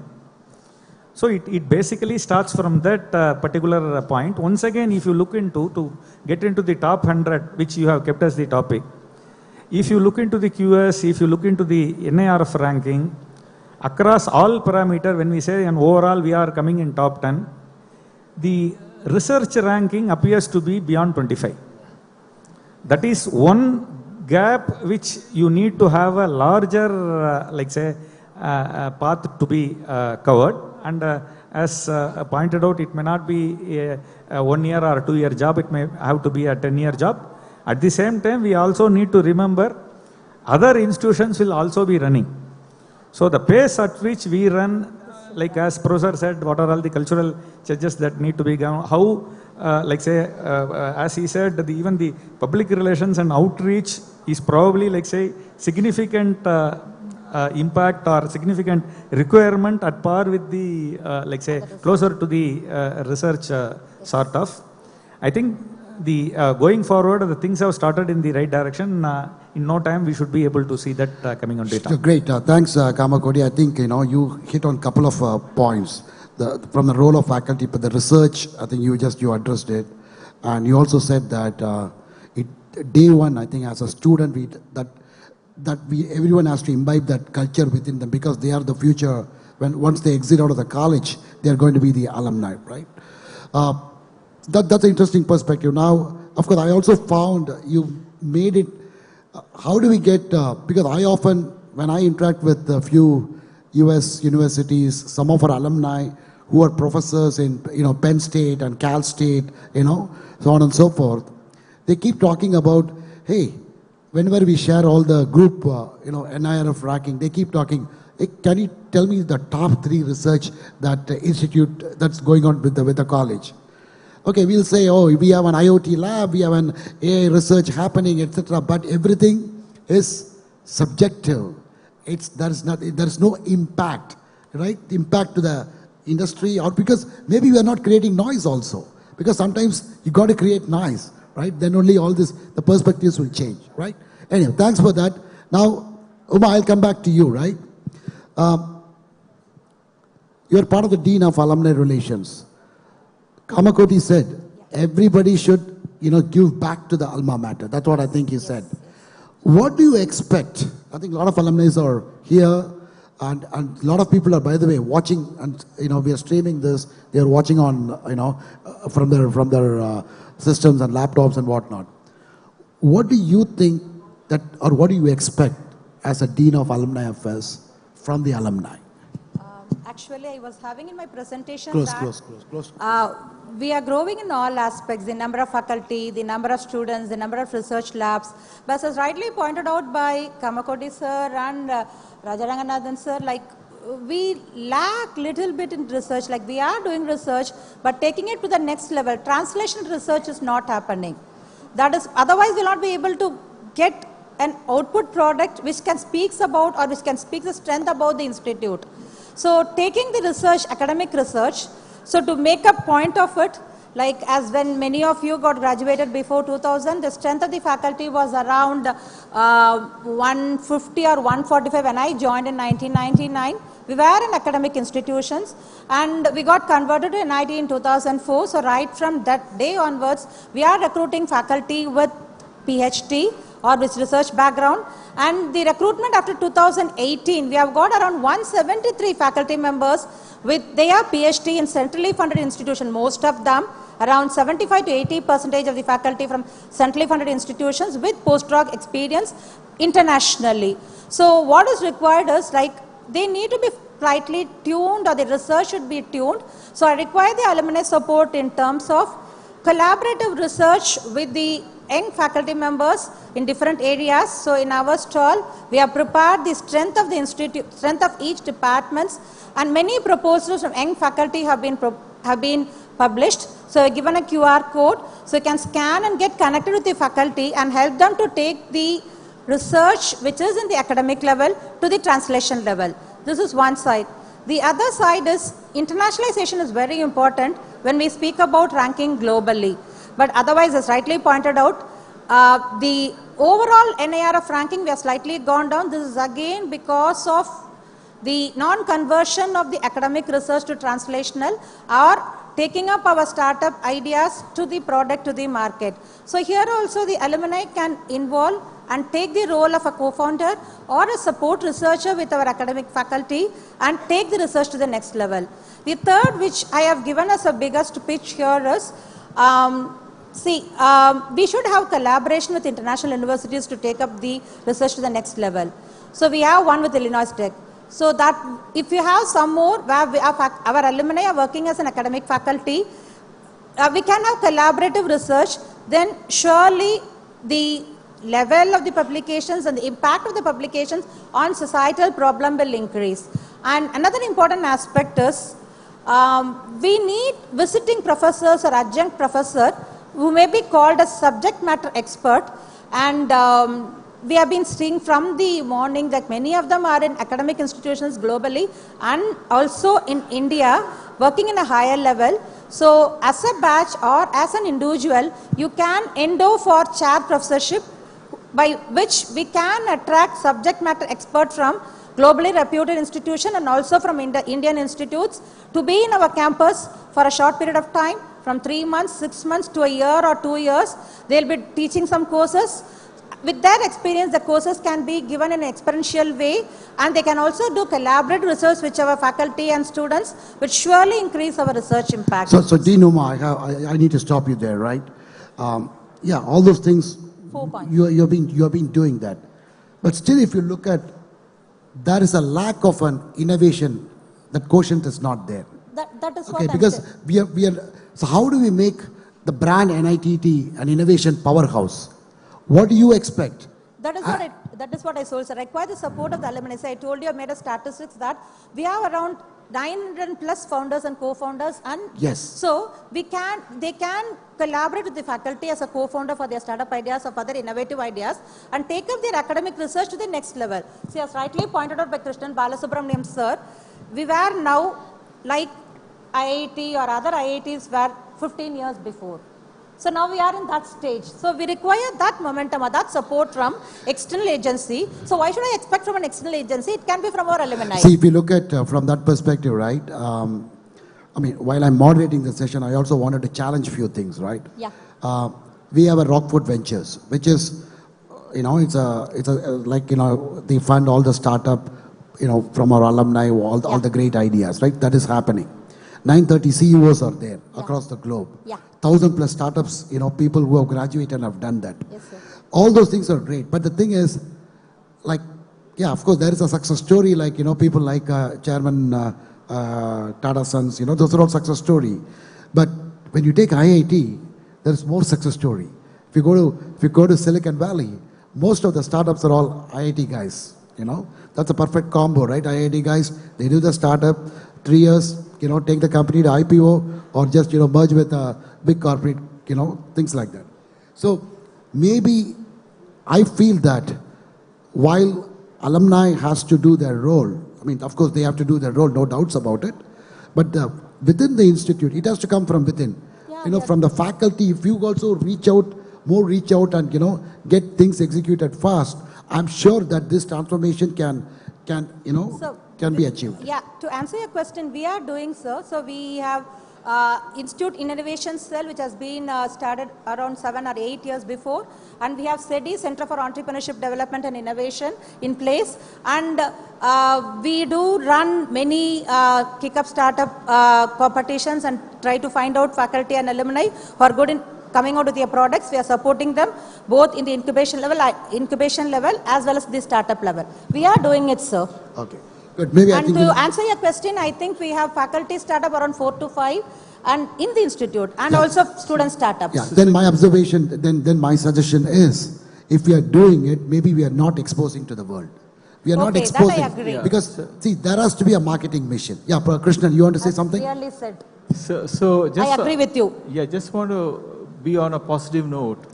So it basically starts from that particular point. Once again, if you look into, to get into the top 100, which you have kept as the topic, if you look into the QS, if you look into the NIRF ranking, across all parameters, when we say and overall we are coming in top 10, the research ranking appears to be beyond 25. That is one gap which you need to have a larger, path to be covered. And as pointed out, it may not be a 1 year or 2 year job, it may have to be a 10-year job. At the same time, we also need to remember other institutions will also be running. So the pace at which we run, like as Professor said, what are all the cultural changes that need to be done, how, like say, as he said, even the public relations and outreach is probably, like say, significant impact or significant requirement at par with the, like say, closer to the research sort of. I think the going forward, the things have started in the right direction. In no time, we should be able to see that coming on data. Great. Thanks, Kamakodi. I think, you hit on a couple of points. From the role of faculty, but the research, I think you addressed it. And you also said that day one, I think as a student, everyone has to imbibe that culture within them, because they are the future. Once they exit out of the college, they are going to be the alumni, right? That's an interesting perspective. Now, of course, I also found you made it, how do we get, because I often, when I interact with a few US universities, some of our alumni who are professors in, Penn State and Cal State, so on and so forth, they keep talking about, hey, whenever we share all the group, NIRF ranking, they keep talking, hey, can you tell me the top 3 research that institute that's going on with the college? Okay, we'll say, oh, we have an IoT lab, we have an AI research happening, etc. But everything is subjective. There's no impact, right? Impact to the industry, or because maybe we are not creating noise also. Because sometimes you got to create noise, right? Then only all this, the perspectives will change, right? Anyway, thanks for that. Now, Uma, I'll come back to you, right? You're part of the Dean of Alumni Relations. Kamakoti said, everybody should, give back to the alma mater. That's what I think he said. What do you expect? I think a lot of alumni are here, and a lot of people are, by the way, watching, and, we are streaming this. They are watching on, from their systems and laptops and whatnot. What do you think that, or what do you expect as a Dean of Alumni Affairs from the alumni? Actually, I was having in my presentation Close. We are growing in all aspects, the number of faculty, the number of students, the number of research labs. But as rightly pointed out by Kamakodi sir and Rajaranganathan sir, like we lack little bit in research, like we are doing research, but taking it to the next level, translation research is not happening. That is, otherwise we'll not be able to get an output product which can speak about, or which can speak the strength about the institute. So taking the research, academic research, so to make a point of it, like as when many of you got graduated before 2000, the strength of the faculty was around 150 or 145 when I joined in 1999. We were in academic institutions and we got converted to NIT in 2004. So right from that day onwards, we are recruiting faculty with PhD or with research background, and the recruitment after 2018, we have got around 173 faculty members with their PhD in centrally funded institutions, most of them, around 75 to 80% of the faculty from centrally funded institutions with postdoc experience internationally. So what is required is, like, they need to be slightly tuned, or the research should be tuned. So I require the alumni support in terms of collaborative research with the young faculty members in different areas. So in our stall, we have prepared the strength of the institute, strength of each departments, and many proposals from young faculty have been published. So I've given a QR code, so you can scan and get connected with the faculty and help them to take the research which is in the academic level to the translation level. This is one side. The other side is internationalization is very important when we speak about ranking globally. But otherwise, as rightly pointed out, the overall NIRF ranking, we have slightly gone down. This is again because of the non-conversion of the academic research to translational, or taking up our startup ideas to the product, to the market. So here also the alumni can involve and take the role of a co-founder or a support researcher with our academic faculty and take the research to the next level. The third, which I have given as a biggest pitch here is, we should have collaboration with international universities to take up the research to the next level. So we have one with Illinois Tech. So that if you have some more, where our alumni are working as an academic faculty, we can have collaborative research, then surely the level of the publications and the impact of the publications on societal problem will increase. And another important aspect is we need visiting professors or adjunct professor who may be called as subject matter expert, and we have been seeing from the morning that many of them are in academic institutions globally and also in India working in a higher level. So as a batch or as an individual, you can endow for chair professorship, by which we can attract subject matter expert from globally reputed institution and also from Indian institutes to be in our campus for a short period of time, from 3 months, 6 months to a year or 2 years. They'll be teaching some courses. With their experience, the courses can be given in an experiential way, and they can also do collaborative research with our faculty and students, which surely increase our research impact. So Dean Uma, I need to stop you there, right? Yeah, all those things, 4 points. you have been doing that. But still, if you look at, there is a lack of an innovation, that quotient is not there. That is Okay, what because I'm we are, so how do we make the brand NITT an innovation powerhouse? What do you expect? That is what I told, sir. I require the support of the alumni. So I told you, I made a statistics that we have around 900 plus founders and co-founders, and yes, so they can collaborate with the faculty as a co-founder for their startup ideas or for their innovative ideas and take up their academic research to the next level. So as rightly pointed out by Krishnan Balasubramaniam sir, we were now like IIT or other IITs were 15 years before. So now we are in that stage. So we require that momentum or that support from external agency. So why should I expect from an external agency? It can be from our alumni. See, if you look at from that perspective, right? I mean, while I'm moderating the session, I also wanted to challenge a few things, right? Yeah. We have a Rockford Ventures, which is, it's a like, they fund all the startup, from our alumni, all the great ideas, right? That is happening. 930 CEOs are there across the globe. Yeah. 1,000 plus startups, people who have graduated and have done that. Yes, sir. All those things are great. But the thing is, like, yeah, of course, there is a success story, like, people like Chairman Tata Sons, those are all success story. But when you take IIT, there is more success story. If you go to Silicon Valley, most of the startups are all IIT guys, That's a perfect combo, right? IIT guys, they do the startup, 3 years, take the company to IPO or just, merge with a big corporate, things like that. So maybe I feel that while alumni has to do their role, I mean, of course they have to do their role, no doubts about it, but within the institute, it has to come from within. From the faculty, if you also reach out and, get things executed fast, I'm sure that this transformation can be achieved. Yeah, to answer your question, we are doing so. So we have Institute Inauguration Cell, which has been started around 7 or 8 years before. And we have SEDI, Center for Entrepreneurship Development and Innovation, in place. And we do run many kick-up startup competitions and try to find out faculty and alumni who are good in coming out with their products. We are supporting them both in the incubation level as well as the startup level. We are doing it, sir. Okay. Good. Maybe and to answer your question, I think we have faculty startup around 4 to 5 and in the institute and also student startups. Yeah, then my observation, then my suggestion is, if we are doing it, maybe we are not exposing to the world. We are not exposing. That I agree. Because, see, there has to be a marketing mission. Yeah, Krishnan, you want to say something? Clearly said. So just I agree with you. Yeah, just want to be on a positive note.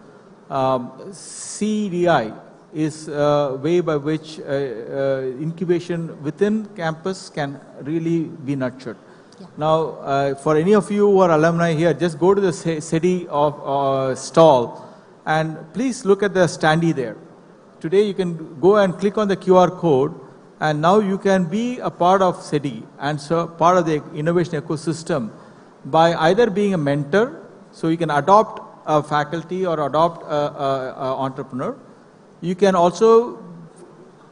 CDI is a way by which incubation within campus can really be nurtured. Yeah. Now, for any of you who are alumni here, just go to the SEDI stall and please look at the standee there. Today you can go and click on the QR code and now you can be a part of SEDI and so part of the innovation ecosystem by either being a mentor, so you can adopt a faculty or adopt an entrepreneur. You can also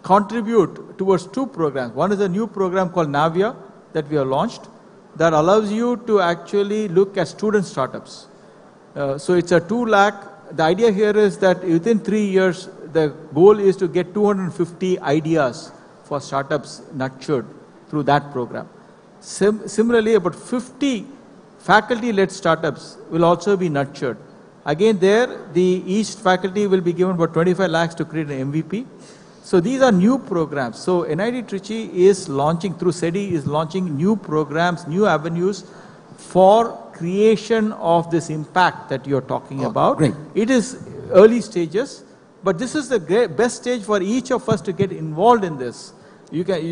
contribute towards 2 programs. One is a new program called Navya that we have launched that allows you to actually look at student startups. So it's a 2 lakh. The idea here is that within 3 years, the goal is to get 250 ideas for startups nurtured through that program. Similarly, about 50 faculty-led startups will also be nurtured. Again, each faculty will be given about 25 lakhs to create an MVP. So these are new programs. So NIT Trichy is launching, through SEDI, is launching new programs, new avenues for creation of this impact that you're talking about. Great. It is early stages, but this is the best stage for each of us to get involved in this.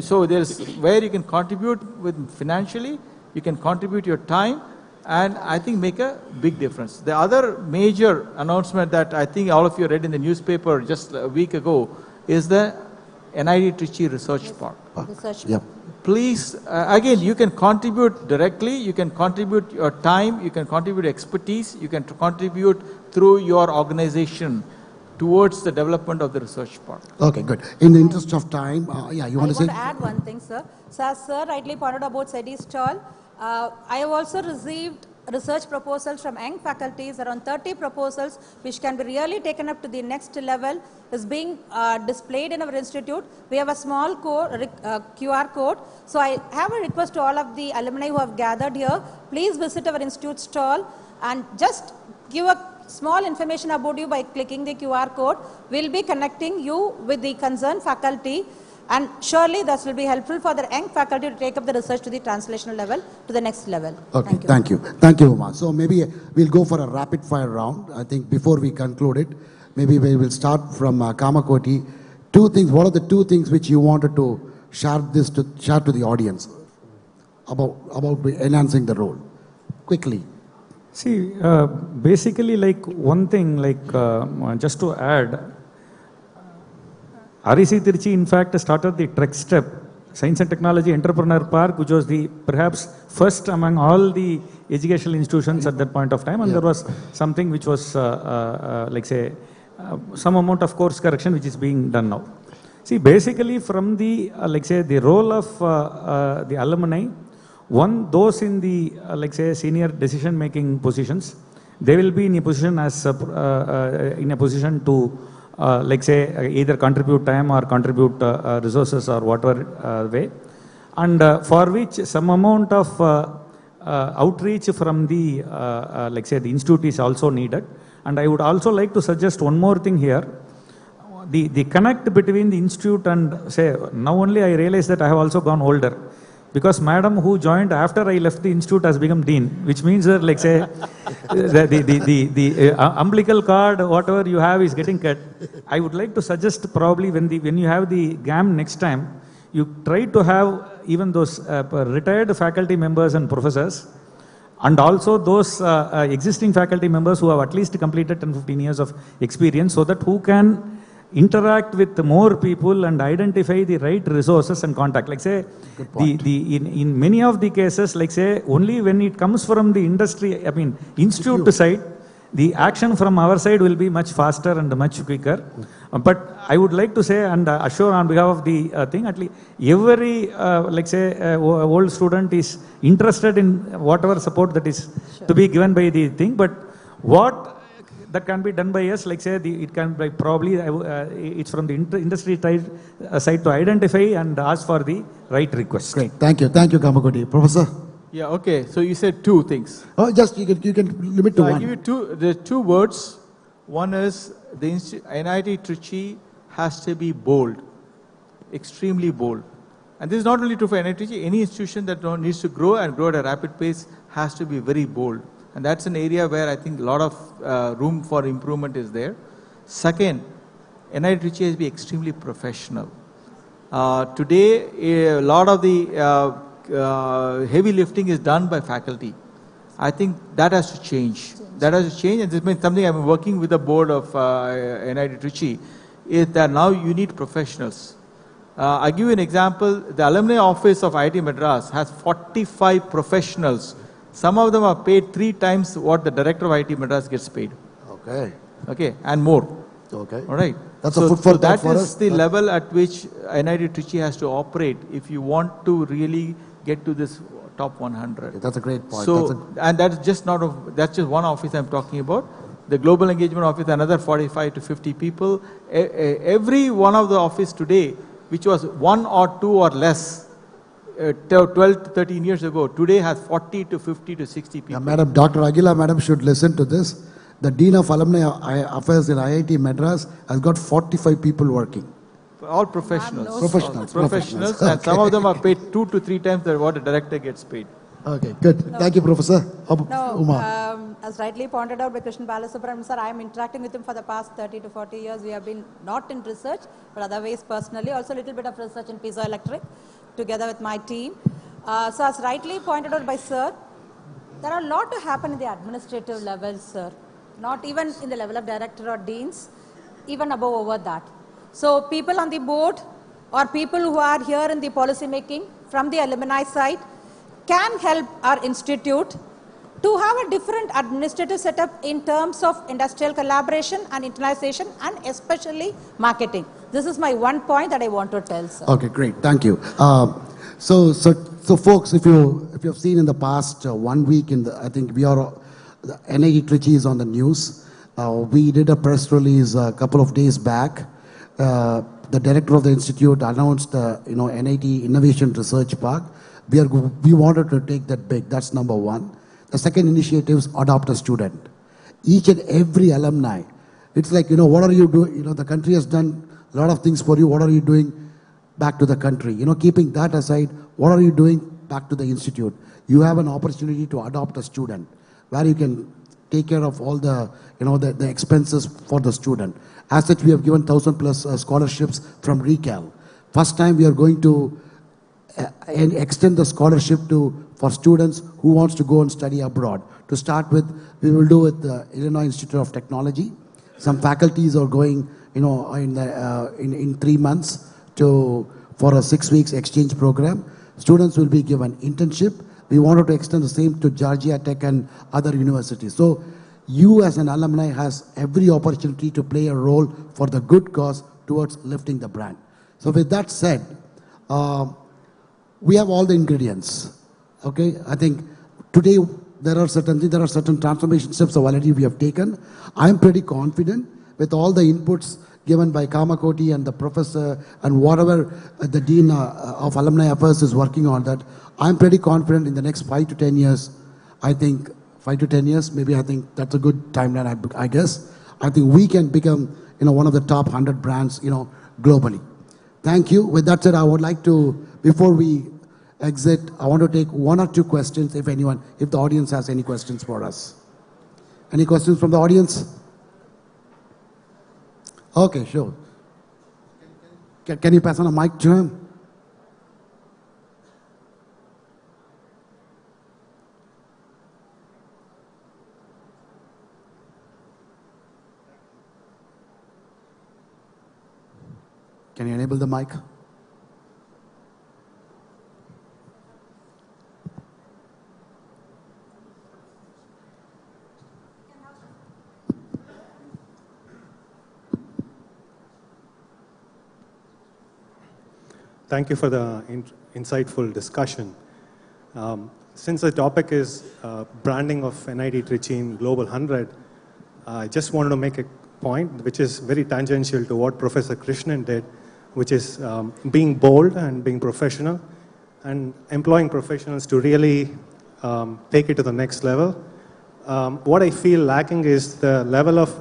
So there's where you can contribute with financially, you can contribute your time, and I think make a big difference. The other major announcement that I think all of you read in the newspaper just a week ago is the NIT Trichy Research Park. Yep. Please, again, you can contribute directly, you can contribute your time, you can contribute expertise, you can contribute through your organization towards the development of the research park. Okay, good. In the interest of time, yeah, you want to say? I want to add one thing, sir. So as sir rightly pointed about SEDI's stall, I have also received research proposals from young faculties, around 30 proposals, which can be really taken up to the next level, is being displayed in our institute. We have a small QR code. So I have a request to all of the alumni who have gathered here, please visit our institute stall and just give a small information about you by clicking the QR code. We'll be connecting you with the concerned faculty, and surely this will be helpful for the young faculty to take up the research to the translational level, to the next level. Okay, thank you. Thank you, Uma. So maybe we'll go for a rapid fire round. I think before we conclude it, maybe we will start from Kamakoti. 2 things, what are the 2 things which you wanted to share to the audience about enhancing the role? Quickly. See, basically, like one thing, like just to add, REC Trichy in fact started the Trek Step Science and Technology Entrepreneur Park, which was the perhaps first among all the educational institutions at that point of time, and there was something which was like say some amount of course correction which is being done now. See, basically from the like say the role of the alumni, one, those in the like say senior decision making positions, they will be in a position as to like say either contribute time or contribute resources or whatever way, and for which some amount of outreach from the like say the institute is also needed. And I would also like to suggest one more thing here. The connect between the institute and say, now only I realize that I have also gone older, because madam who joined after I left the institute has become dean, which means that like say the umbilical cord, whatever you have is getting cut. I would like to suggest probably when you have the GAM next time, you try to have even those retired faculty members and professors, and also those existing faculty members who have at least completed 10-15 years of experience, so that who can interact with more people and identify the right resources and contact. Like say, in many of the cases, like say, only when it comes from the industry, I mean, institute side, the action from our side will be much faster and much quicker. But I would like to say and assure on behalf of the thing, at least every, like say, old student is interested in whatever support that is to be given by the thing. But what that can be done by us, like say, it can be probably, it's from the industry side to identify and ask for the right request. Great, thank you. Thank you, Kamakoti. Professor? Yeah, okay, so you said 2 things. Oh, just you can limit to one. I give you the 2 words. One is the NIT Trichy has to be bold, extremely bold. And this is not only true for NIT Trichy, any institution that needs to grow and grow at a rapid pace has to be very bold. And that's an area where I think a lot of room for improvement is there. Second, NIT Trichy has to be extremely professional. Today, a lot of the heavy lifting is done by faculty. I think that has to change. That has to change, and this means something I'm working with the board of NIT Trichy, is that now you need professionals. I'll give you an example. The alumni office of IIT Madras has 45 professionals. Some of them are paid 3 times what the director of IIT Madras gets paid. Okay. Okay, and more. Okay. All right. That's a footfall that for is us. the level at which NIT Trichy has to operate if you want to really get to this top 100. That's a great point. So, and that's just that's just one office I'm talking about. The global engagement office, another 45 to 50 people. Every one of the office today which was 1 or 2 or less 12 to 13 years ago, today has 40 to 50 to 60 people. Yeah, Madam, Dr. Aguila, Madam should listen to this. The Dean of Alumni Affairs in IIT Madras has got 45 people working. All professionals. Professionals. And some of them are paid 2 to 3 times what a director gets paid. Okay, good. Thank you, Professor. As rightly pointed out by Krishnan Balasubramanian sir, I am interacting with him for the past 30 to 40 years. We have been not in research, but otherwise personally, also a little bit of research in piezoelectric together with my team. So as rightly pointed out by sir, there are a lot to happen in the administrative level, sir. Not even in the level of director or deans, even above over that. So people on the board or people who are here in the policy making from the alumni side can help our institute to have a different administrative setup in terms of industrial collaboration and internationalization and especially marketing. This is my one point that I want to tell, sir. Okay, great. Thank you. So folks, if you have seen in the past 1 week, I think the NIT Trichy is on the news. We did a press release a couple of days back. The director of the institute announced, NIT Innovation Research Park. We wanted to take that big. That's number one. The second initiative is adopt a student. Each and every alumni, it's like, what are you doing? The country has done a lot of things for you. What are you doing back to the country? Keeping that aside, what are you doing back to the institute? You have an opportunity to adopt a student where you can take care of all the, the expenses for the student. As such, we have given 1,000+ scholarships from RECAL. First time we are going to extend the scholarship for students who wants to go and study abroad. To start with, we will do with the Illinois Institute of Technology. Some faculties are going, in 3 months for a 6 weeks exchange program. Students will be given internship. We wanted to extend the same to Georgia Tech and other universities. So you as an alumni has every opportunity to play a role for the good cause towards lifting the brand. So with that said, we have all the ingredients. Okay, I think today there are certain transformation steps already we have taken. I am pretty confident with all the inputs given by Kamakoti and the professor and whatever the Dean of Alumni Affairs is working on that. I'm pretty confident in the next 5 to 10 years, I think 5 to 10 years, maybe I think that's a good timeline, I guess. I think we can become, one of the top 100 brands, globally. Thank you. With that said, I would like to, before we exit, I want to take 1 or 2 questions, if the audience has any questions for us. Any questions from the audience? Okay, sure. Can you pass on a mic to him? Can you enable the mic? Thank you for the insightful discussion. Since the topic is branding of NIT Trichy in Global 100, I just wanted to make a point which is very tangential to what Professor Krishnan did, which is being bold and being professional and employing professionals to really take it to the next level. What I feel lacking is the level of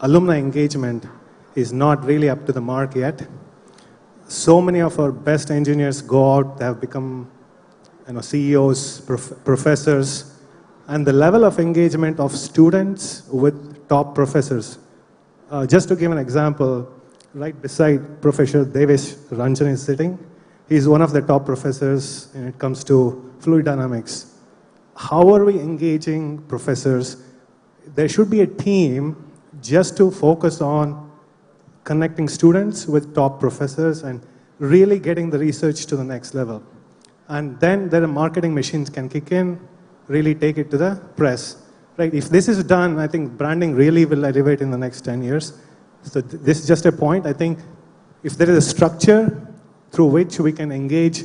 alumni engagement is not really up to the mark yet. So many of our best engineers go out, they have become CEOs, professors, and the level of engagement of students with top professors. Just to give an example, right beside Professor Devesh Ranjan is sitting. He's one of the top professors when it comes to fluid dynamics. How are we engaging professors? There should be a team just to focus on connecting students with top professors and really getting the research to the next level. And then the marketing machines can kick in, really take it to the press. Right? If this is done, I think branding really will elevate in the next 10 years. So this is just a point. I think if there is a structure through which we can engage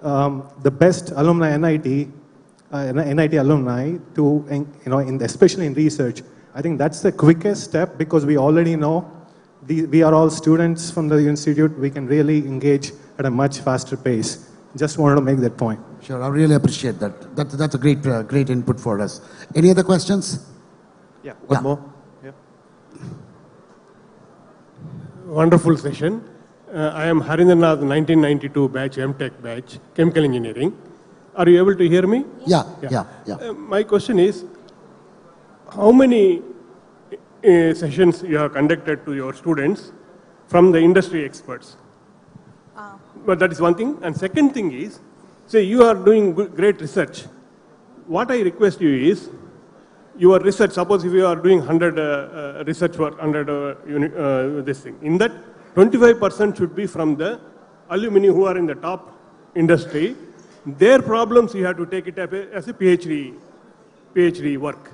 the best alumni NIT alumni to, especially in research, I think that's the quickest step because we already know we are all students from the institute. We can really engage at a much faster pace. Just wanted to make that point. Sure, I really appreciate that. That's a great input for us. Any other questions? Yeah, one more. Yeah. Wonderful session. I am Harindranath, 1992 batch, MTech batch, chemical engineering. Are you able to hear me? Yeah. My question is, how many sessions you have conducted to your students from the industry experts? But that is one thing. And second thing is, say you are doing great research. What I request you is, your research, suppose if you are doing 100 research work, 100 this thing, in that 25% should be from the alumni who are in the top industry. Their problems you have to take it as a PhD work.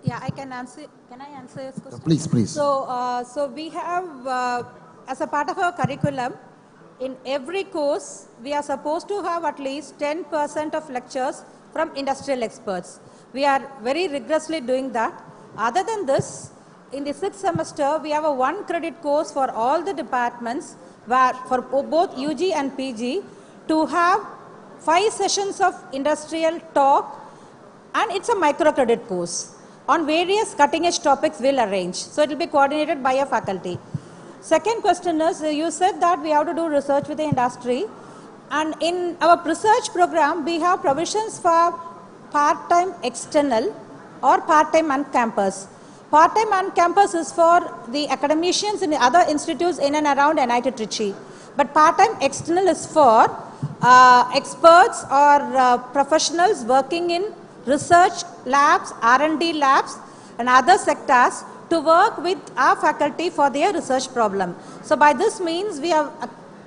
Yeah, I can answer. Can I answer this question? Please. So we have, as a part of our curriculum, in every course, we are supposed to have at least 10% of lectures from industrial experts. We are very rigorously doing that. Other than this, in the 6th semester, we have a 1-credit course for all the departments, where for both UG and PG, to have 5 sessions of industrial talk, and it's a micro-credit course. On various cutting-edge topics we'll arrange. So it will be coordinated by a faculty. Second question is, you said that we have to do research with the industry. And in our research program, we have provisions for part-time external or part-time on campus. Part-time on campus is for the academicians in the other institutes in and around NIT Trichy. But part-time external is for experts or professionals working in research labs, R&D labs, and other sectors to work with our faculty for their research problem. So by this means, we have,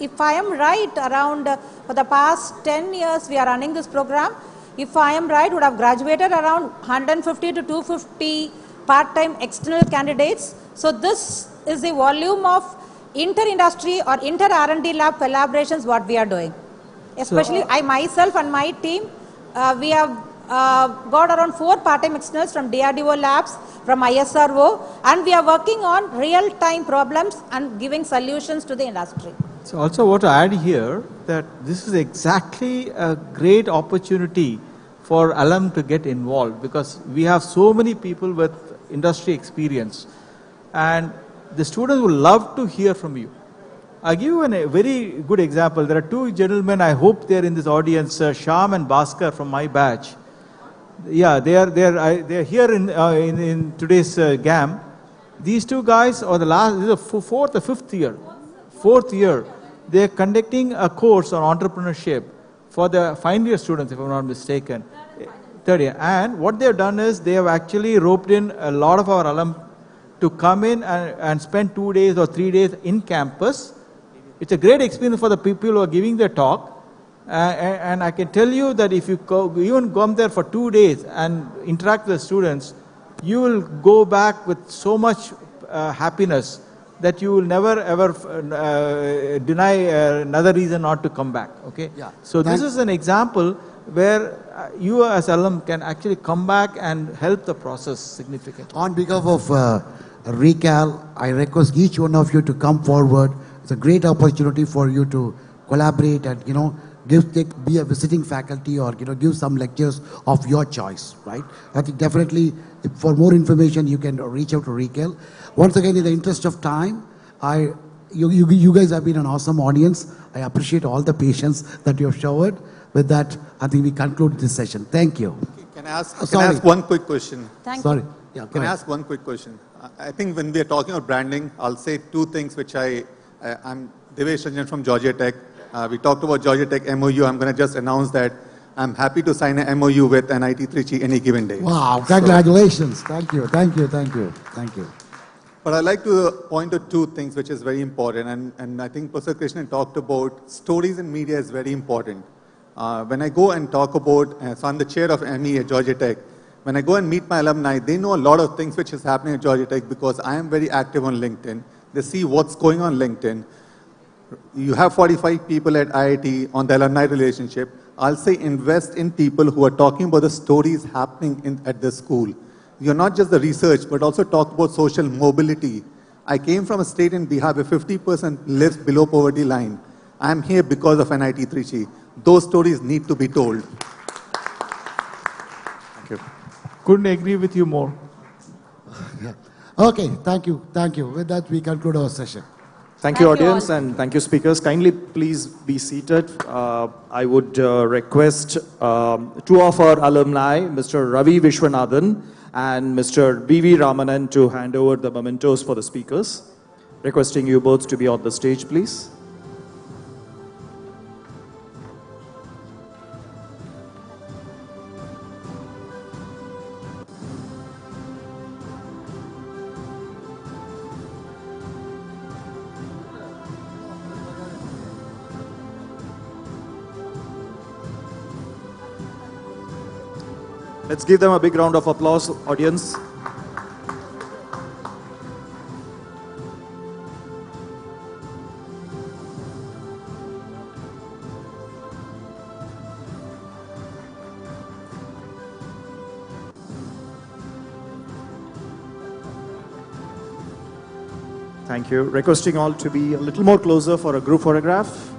if I am right, around for the past 10 years we are running this program. If I am right, would have graduated around 150 to 250 part-time external candidates. So this is the volume of inter-industry or inter-R&D lab collaborations what we are doing. Especially I myself and my team, we have got around 4 part-time externals from DRDO labs, from ISRO, and we are working on real-time problems and giving solutions to the industry. So also want to add here that this is exactly a great opportunity for alum to get involved, because we have so many people with industry experience, and the students will love to hear from you. I'll give you a very good example. There are 2 gentlemen, I hope they are in this audience, Shyam and Bhaskar from my batch. Yeah, they are here in today's GAM. These 2 guys are the last, this is the 4th or 5th year. 4th year. They are conducting a course on entrepreneurship for the final year students, if I'm not mistaken. 3rd year. And what they have done is they have actually roped in a lot of our alum to come in and spend 2 days or 3 days in campus. It's a great experience for the people who are giving their talk. And I can tell you that if you even come there for 2 days and interact with the students, you will go back with so much happiness that you will never ever deny another reason not to come back. Okay. Yeah. So this is an example where you as alum can actually come back and help the process significantly. On behalf of Recal, I request each one of you to come forward. It's a great opportunity for you to collaborate and, be a visiting faculty or, give some lectures of your choice, right? I think definitely for more information, you can reach out to Recal. Once again, in the interest of time, you guys have been an awesome audience. I appreciate all the patience that you have showered. With that, I think we conclude this session. Thank you. Can I ask one quick question? Sorry. Yeah, can I ask one quick question? I think when we are talking about branding, I'll say 2 things which I'm Devesh Ranjan from Georgia Tech. We talked about Georgia Tech MOU. I'm going to just announce that I'm happy to sign an MOU with NIT Trichy any given day. Wow, congratulations. Thank you. But I'd like to point to 2 things which is very important. And I think Professor Krishnan talked about stories in media is very important. When I go and talk about, so I'm the chair of ME at Georgia Tech. When I go and meet my alumni, they know a lot of things which is happening at Georgia Tech because I am very active on LinkedIn. They see what's going on LinkedIn. You have 45 people at IIT on the alumni relationship. I'll say invest in people who are talking about the stories happening at the school. You're not just the research, but also talk about social mobility. I came from a state in Bihar where 50% lives below poverty line. I'm here because of NIT Trichy. Those stories need to be told. Thank you. Couldn't agree with you more. Yeah. Okay, thank you, thank you. With that, we conclude our session. Thank you, audience, and thank you, speakers. Kindly please be seated. I would request two of our alumni, Mr. Ravi Vishwanathan and Mr. B.V. Ramanan, to hand over the mementos for the speakers. Requesting you both to be on the stage, please. Let's give them a big round of applause, audience. Thank you. Requesting all to be a little more closer for a group photograph.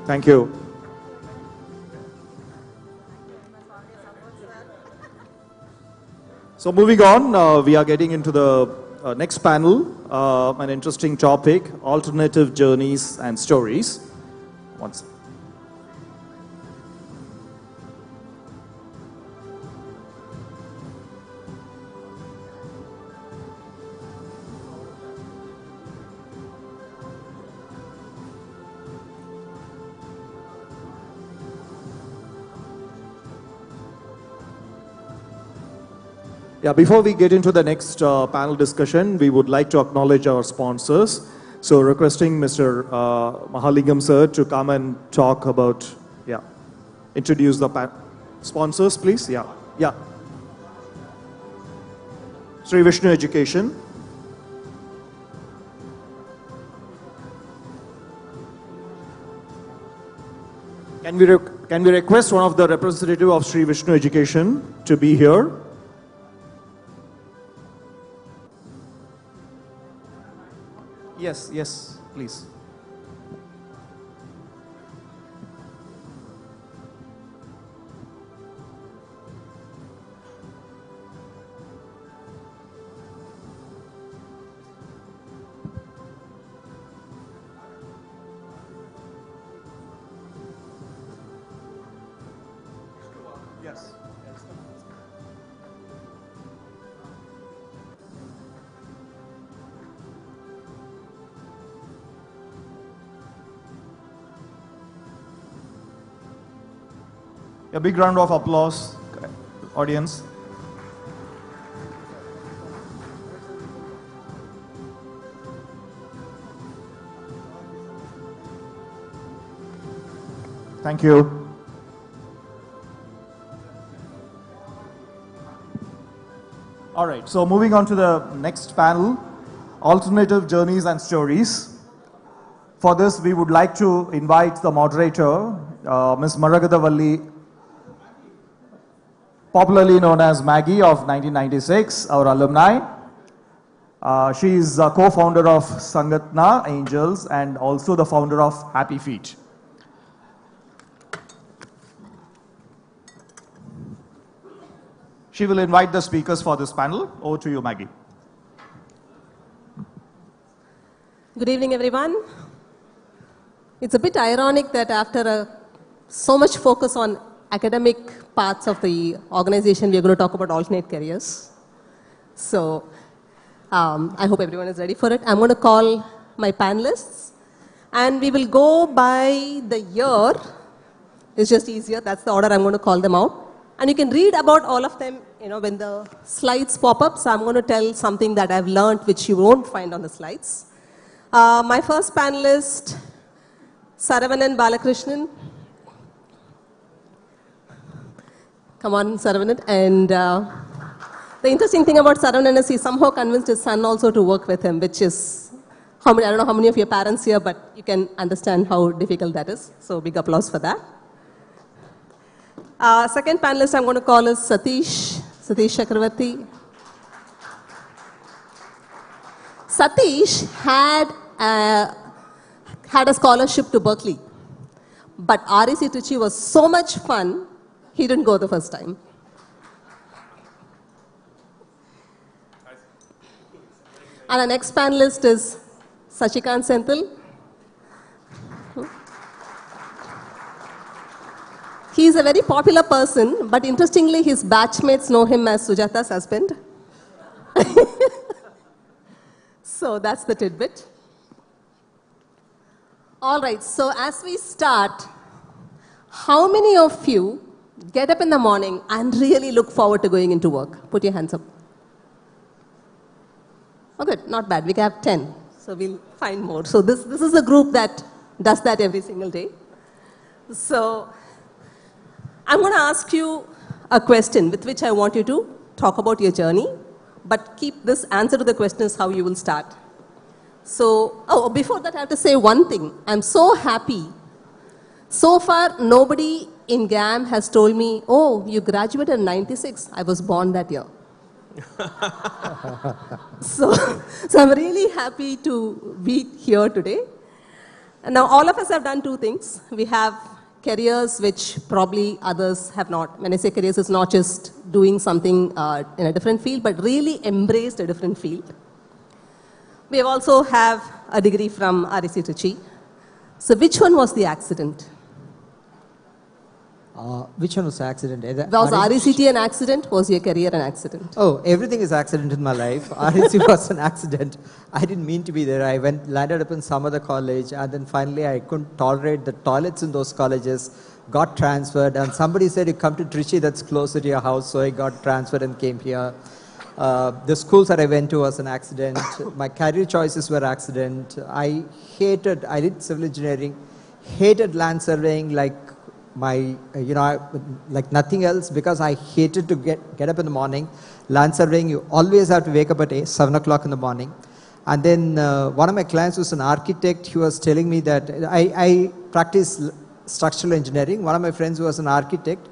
Thank you. So moving on, we are getting into the next panel, an interesting topic, alternative journeys and stories. Once. Yeah, before we get into the next panel discussion, we would like to acknowledge our sponsors. So requesting Mr. Mahalingam sir to come and talk about, introduce the sponsors, please. Yeah. Sri Vishnu Education. Can we request one of the representative of Sri Vishnu Education to be here? Yes, please. Yes. A big round of applause, audience. Thank you. All right, so moving on to the next panel, alternative journeys and stories. For this, we would like to invite the moderator, Ms. Maragadavalli, popularly known as Maggie of 1996, our alumni. She is a co-founder of Sangatna Angels and also the founder of Happy Feet. She will invite the speakers for this panel. Over to you, Maggie. Good evening, everyone. It's a bit ironic that after so much focus on academic parts of the organization, we are going to talk about alternate careers. So I hope everyone is ready for it. I'm going to call my panelists and we will go by the year. It's just easier. That's the order I'm going to call them out. And you can read about all of them, when the slides pop up. So I'm going to tell something that I've learned which you won't find on the slides. My first panelist, Saravanan Balakrishnan. Come on, Saravanan. And the interesting thing about Saravanan is he somehow convinced his son also to work with him, which is I don't know how many of your parents here, but you can understand how difficult that is. So big applause for that. Second panelist I'm going to call is Satish Chakravarti. Satish had a scholarship to Berkeley, but NIT Trichy was so much fun, he didn't go the first time. And our next panelist is Sachikant Senthil. He is a very popular person, but interestingly, his batchmates know him as Sujata's husband. So that's the tidbit. All right, so as we start, how many of you get up in the morning and really look forward to going into work? Put your hands up. Oh, good, not bad. We have 10, so we'll find more. So this is a group that does that every single day. So I'm going to ask you a question with which I want you to talk about your journey, but keep this answer to the question is how you will start. So, before that I have to say one thing. I'm so happy. So far, nobody in GAM has told me, oh, you graduated in 96. I was born that year. So I'm really happy to be here today. And now all of us have done two things. We have careers which probably others have not. When I say careers, it's not just doing something in a different field, but really embraced a different field. We also have a degree from NIT Trichy. So which one was the accident? Which one was the accident? Was RECT an accident? Was your career an accident? Oh, everything is accident in my life. REC was an accident. I didn't mean to be there. I landed up in some other college, and then finally I couldn't tolerate the toilets in those colleges, got transferred, and somebody said, you come to Trichy, that's closer to your house, so I got transferred and came here. The schools that I went to was an accident. My career choices were accident. I did civil engineering, hated land surveying like like nothing else, because I hated to get up in the morning. Land surveying, you always have to wake up at 7 o'clock in the morning. And then one of my clients was an architect. He was telling me that I practice structural engineering. One of my friends was an architect.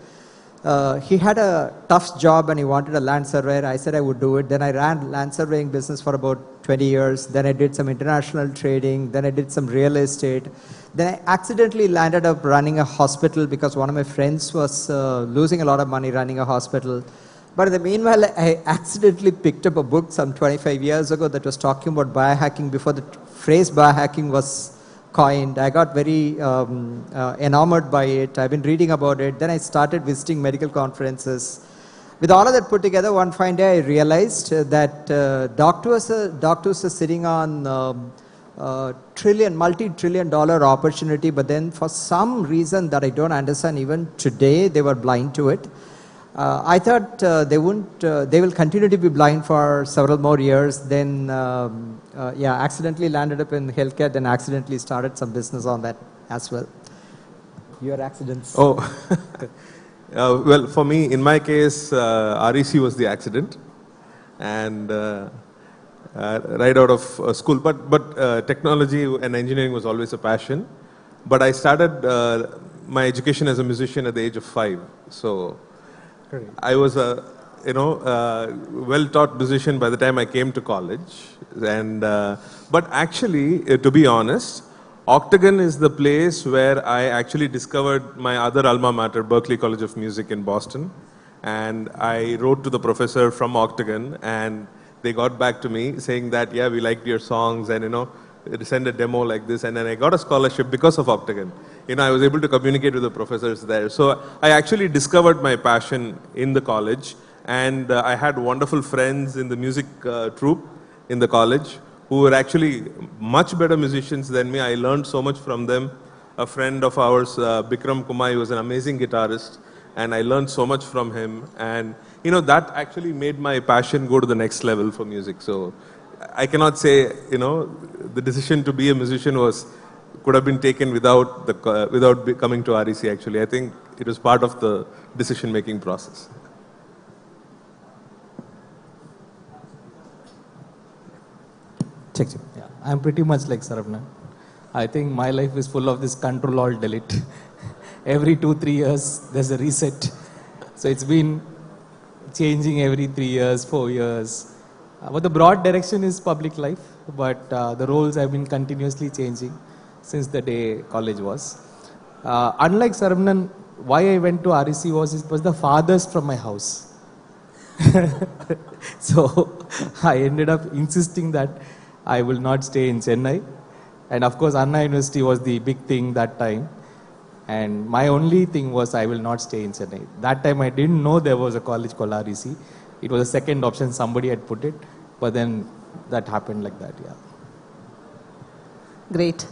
He had a tough job and he wanted a land surveyor. I said I would do it. Then I ran land surveying business for about 20 years. Then I did some international trading. Then I did some real estate. Then I accidentally landed up running a hospital because one of my friends was losing a lot of money running a hospital. But in the meanwhile, I accidentally picked up a book some 25 years ago that was talking about biohacking before the phrase biohacking was coined. I got very enamored by it. I've been reading about it. Then I started visiting medical conferences. With all of that put together, one fine day I realized that doctors are sitting on multi-trillion dollar opportunity, but then for some reason that I don't understand even today, they were blind to it. I thought they will continue to be blind for several more years. Then, accidentally landed up in healthcare, then accidentally started some business on that as well. Your accidents? Oh, well, for me, in my case, REC was the accident. And right out of school, but technology and engineering was always a passion. But I started my education as a musician at the age of 5. So I was a well-taught musician by the time I came to college. And but actually, to be honest, Octagon is the place where I actually discovered my other alma mater, Berklee College of Music in Boston. And I wrote to the professor from Octagon, and they got back to me saying that, yeah, we liked your songs, and send a demo like this. And then I got a scholarship because of Octagon. I was able to communicate with the professors there. So I actually discovered my passion in the college, and I had wonderful friends in the music troupe in the college who were actually much better musicians than me. I learned so much from them. A friend of ours, Bikram Kumai, was an amazing guitarist, and I learned so much from him. And that actually made my passion go to the next level for music. So I cannot say, the decision to be a musician could have been taken without coming to REC. Actually, I think it was part of the decision-making process. Check. Yeah, I'm pretty much like Saravana. I think my life is full of this control alt delete. Every 2-3 years, there's a reset. So it's been changing every 3 years, 4 years. But the broad direction is public life, but the roles have been continuously changing since the day college was. Unlike Saravanan, why I went to REC it was the farthest from my house. So I ended up insisting that I will not stay in Chennai. And of course, Anna University was the big thing that time. And my only thing was I will not stay in Chennai. That time I didn't know there was a college called REC. It was a second option, somebody had put it. But then that happened like that, yeah. Great.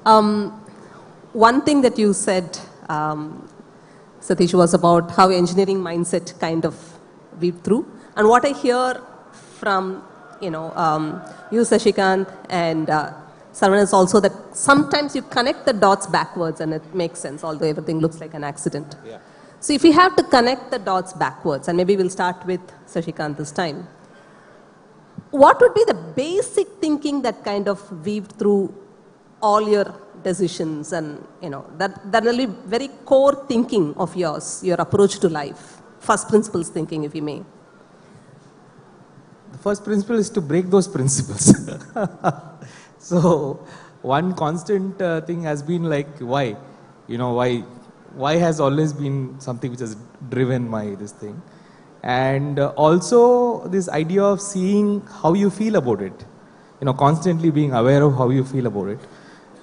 One thing that you said, Satish, was about how engineering mindset kind of weaved through. And what I hear from, you, Sashikant, and Saravanan is also that sometimes you connect the dots backwards and it makes sense, although everything looks like an accident. Yeah. So if we have to connect the dots backwards, and maybe we'll start with Sashikant this time, what would be the basic thinking that kind of weaved through all your decisions and, that will be very core thinking of yours, your approach to life, first principles thinking, if you may? The first principle is to break those principles. So one constant thing has been like, why? Why has always been something which has driven this thing. And also this idea of seeing how you feel about it. Constantly being aware of how you feel about it.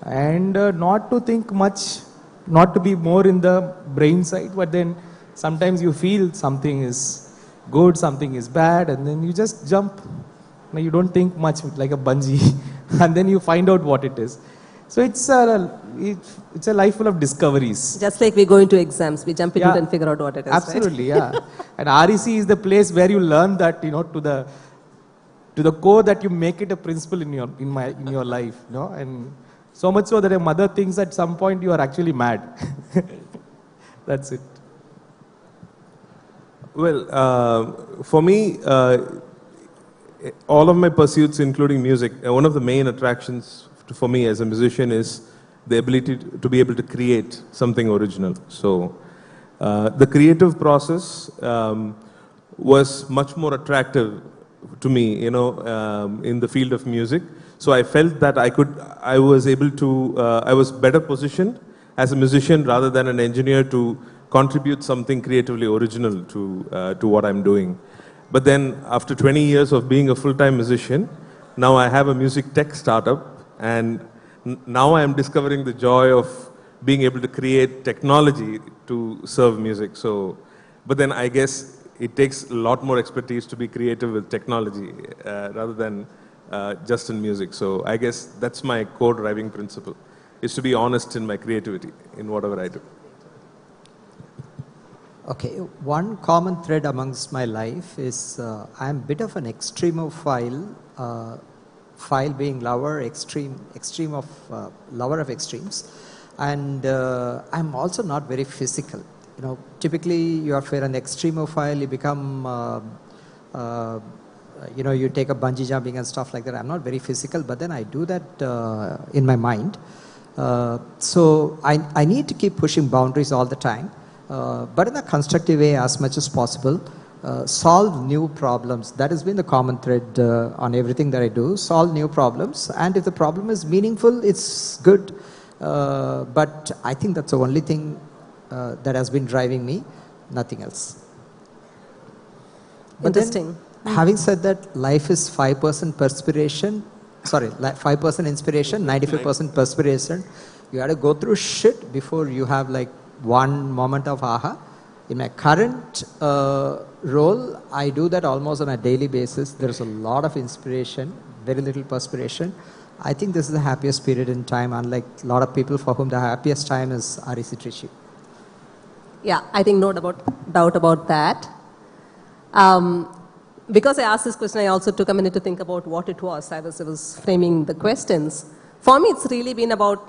And not to think much, not to be more in the brain side, but then sometimes you feel something is good, something is bad, and then you just jump. You don't think much, like a bungee, and then you find out what it is. So it's a life full of discoveries. Just like we go into exams, we jump into it and figure out what it is. Absolutely, right? Yeah. And REC is the place where you learn that, to the core that you make it a principle in your life, and so much so that your mother thinks at some point you are actually mad. That's it. Well, for me, all of my pursuits, including music, one of the main attractions for me as a musician is the ability to be able to create something original. So the creative process was much more attractive to me, in the field of music. So I felt that I was better positioned as a musician rather than an engineer to contribute something creatively original to what I'm doing. But then after 20 years of being a full-time musician, now I have a music tech startup, and now I am discovering the joy of being able to create technology to serve music. So, but then I guess it takes a lot more expertise to be creative with technology rather than just in music. So I guess that's my core driving principle, is to be honest in my creativity, in whatever I do. Okay, one common thread amongst my life is I'm a bit of an extremophile, phile being lover, extreme of lover of extremes, and I'm also not very physical. Typically you are an extremophile, you become, you take a bungee jumping and stuff like that. I'm not very physical, but then I do that in my mind. So I need to keep pushing boundaries all the time. But in a constructive way as much as possible, solve new problems. That has been the common thread on everything that I do. Solve new problems, and if the problem is meaningful, it's good. But I think that's the only thing that has been driving me, nothing else. But interesting. Then, having said that, life is 5% perspiration. Sorry, 5% inspiration, 95% perspiration. You have to go through shit before you have one moment of aha. In my current role, I do that almost on a daily basis. There's a lot of inspiration, very little perspiration. I think this is the happiest period in time, unlike a lot of people for whom the happiest time is NIT Trichy. Yeah, I think no doubt about that. Because I asked this question, I also took a minute to think about what it was. I was framing the questions. For me, it's really been about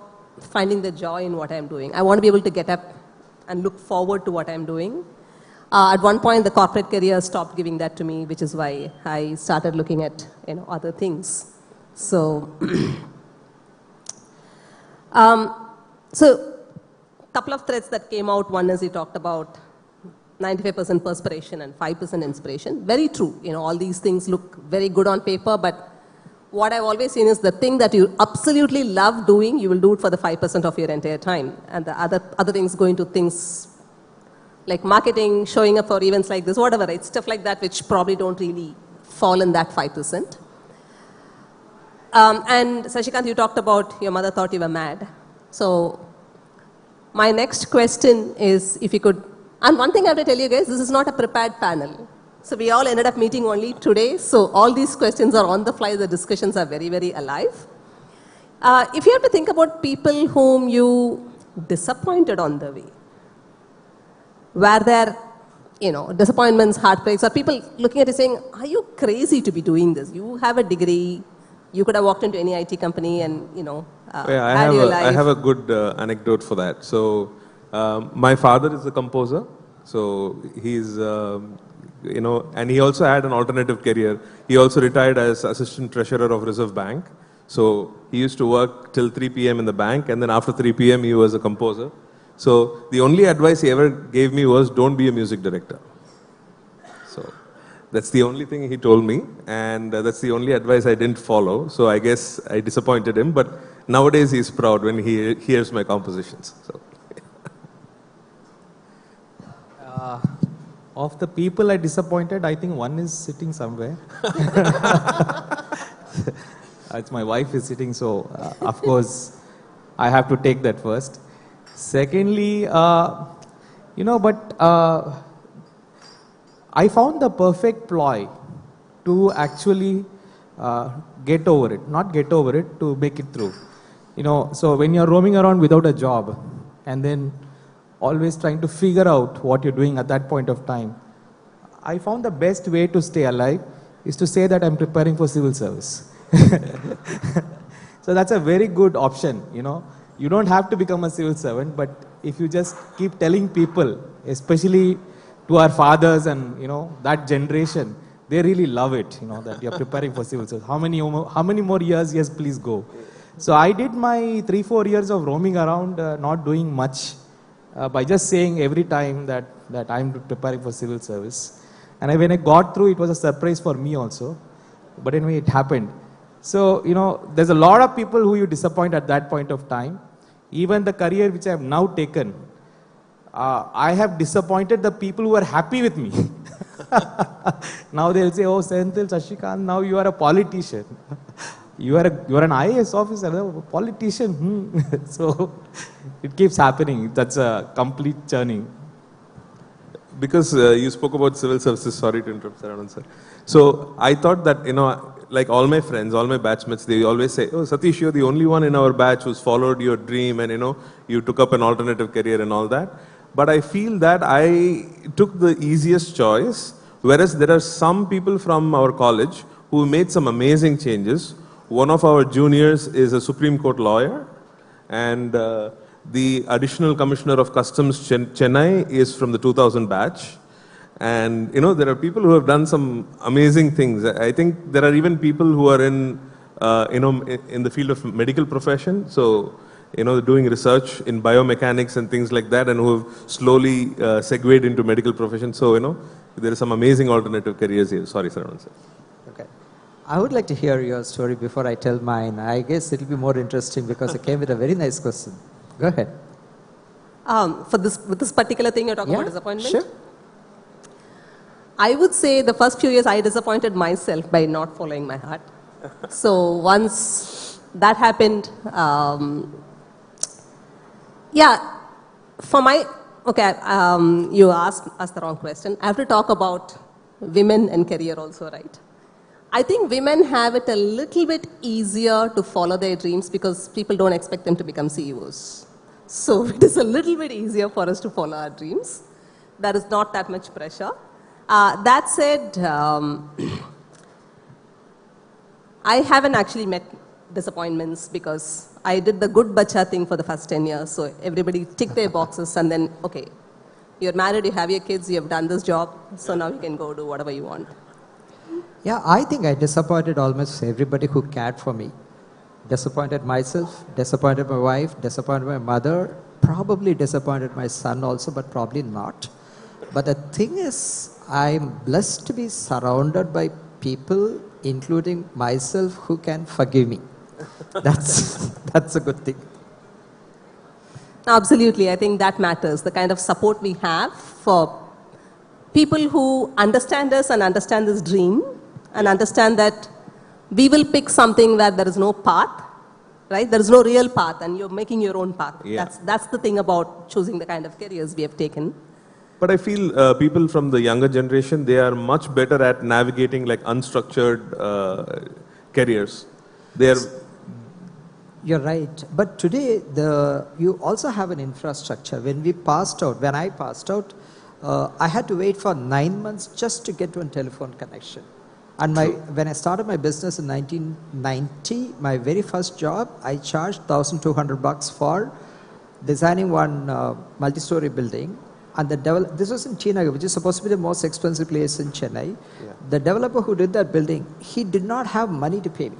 finding the joy in what I'm doing. I want to be able to get up and look forward to what I'm doing. At one point, the corporate career stopped giving that to me, which is why I started looking at other things. So, so couple of threads that came out. One is he talked about 95% perspiration and 5% inspiration. Very true. You know, all these things look very good on paper, but what I've always seen is the thing that you absolutely love doing, you will do it for the 5% of your entire time. And the other things go into things like marketing, showing up for events like this, whatever, right? Stuff like that which probably don't really fall in that 5%. And Sashikant, you talked about your mother thought you were mad. So my next question is if you could, and one thing I have to tell you guys, this is not a prepared panel. So we all ended up meeting only today. So all these questions are on the fly. The discussions are very, very alive. If you have to think about people whom you disappointed on the way, were there, you know, disappointments, heartbreaks, or people looking at you saying, are you crazy to be doing this? You have a degree. You could have walked into any IT company and, you know, had your life. I have a good anecdote for that. So my father is a composer. So he's, you know, and he also had an alternative career. He also retired as assistant treasurer of Reserve Bank. So he used to work till 3 p.m. in the bank, and then after 3 p.m. he was a composer. So the only advice he ever gave me was, don't be a music director. So that's the only thing he told me, and that's the only advice I didn't follow. So I guess I disappointed him, but nowadays he's proud when he hears my compositions. So. Of the people I disappointed, I think one is sitting somewhere. It's my wife is sitting, so of course I have to take that first. Secondly, you know, but I found the perfect ploy to actually get over it, not get over it, to make it through. You know, so when you're roaming around without a job and then always trying to figure out what you're doing at that point of time, I found the best way to stay alive is to say that I'm preparing for civil service. So that's a very good option, you know. You don't have to become a civil servant, but if you just keep telling people, especially to our fathers and, you know, that generation, they really love it, you know, that you're preparing for civil service. How many more years? Yes, please go. So I did my 3-4 years of roaming around, not doing much, by just saying every time that I'm preparing for civil service. And when I got through, it was a surprise for me also. But anyway, it happened. So, you know, there's a lot of people who you disappoint at that point of time. Even the career which I have now taken, I have disappointed the people who are happy with me. Now they'll say, oh, Senthil, Sashikant, now you are a politician. You are an IAS officer, a politician. So it keeps happening. That's a complete churning. Because you spoke about civil services, sorry to interrupt, Saranan sir. So I thought that, you know, like all my friends, all my batchmates, they always say, oh, Satish, you're the only one in our batch who's followed your dream and, you know, you took up an alternative career and all that. But I feel that I took the easiest choice, whereas there are some people from our college who made some amazing changes. One of our juniors is a Supreme Court lawyer, and the Additional Commissioner of Customs Chennai is from the 2000 batch. And, you know, there are people who have done some amazing things. I think there are even people who are in, you know, in the field of medical profession. So, you know, doing research in biomechanics and things like that, and who have slowly segued into medical profession. So, you know, there are some amazing alternative careers here. Sorry, Saranan sir. Okay. I would like to hear your story before I tell mine. I guess it'll be more interesting because it came with a very nice question. Go ahead. With this particular thing you're talking about disappointment? Sure. I would say the first few years I disappointed myself by not following my heart. So once that happened, yeah, for my, okay, you asked the wrong question. I have to talk about women and career also, right? I think women have it a little bit easier to follow their dreams because people don't expect them to become CEOs. So it is a little bit easier for us to follow our dreams. There is not that much pressure. That said, I haven't actually met disappointments because I did the good bacha thing for the first 10 years. So everybody ticked their boxes and then, okay, you're married, you have your kids, you have done this job, so now you can go do whatever you want. Yeah, I think I disappointed almost everybody who cared for me. Disappointed myself, disappointed my wife, disappointed my mother, probably disappointed my son also, but probably not. But the thing is, I'm blessed to be surrounded by people, including myself, who can forgive me. That's a good thing. Absolutely, I think that matters. The kind of support we have for people who understand us and understand this dream and understand that we will pick something where there is no path, right? There is no real path and you're making your own path. Yeah. That's the thing about choosing the kind of careers we have taken. But I feel people from the younger generation, they are much better at navigating like unstructured careers. You're right. But today, you also have an infrastructure. When I passed out, I had to wait for 9 months just to get to a telephone connection. And when I started my business in 1990, my very first job, I charged $1,200 for designing one multi-story building. And this was in Chennai, which is supposed to be the most expensive place in Chennai. Yeah. The developer who did that building, he did not have money to pay me.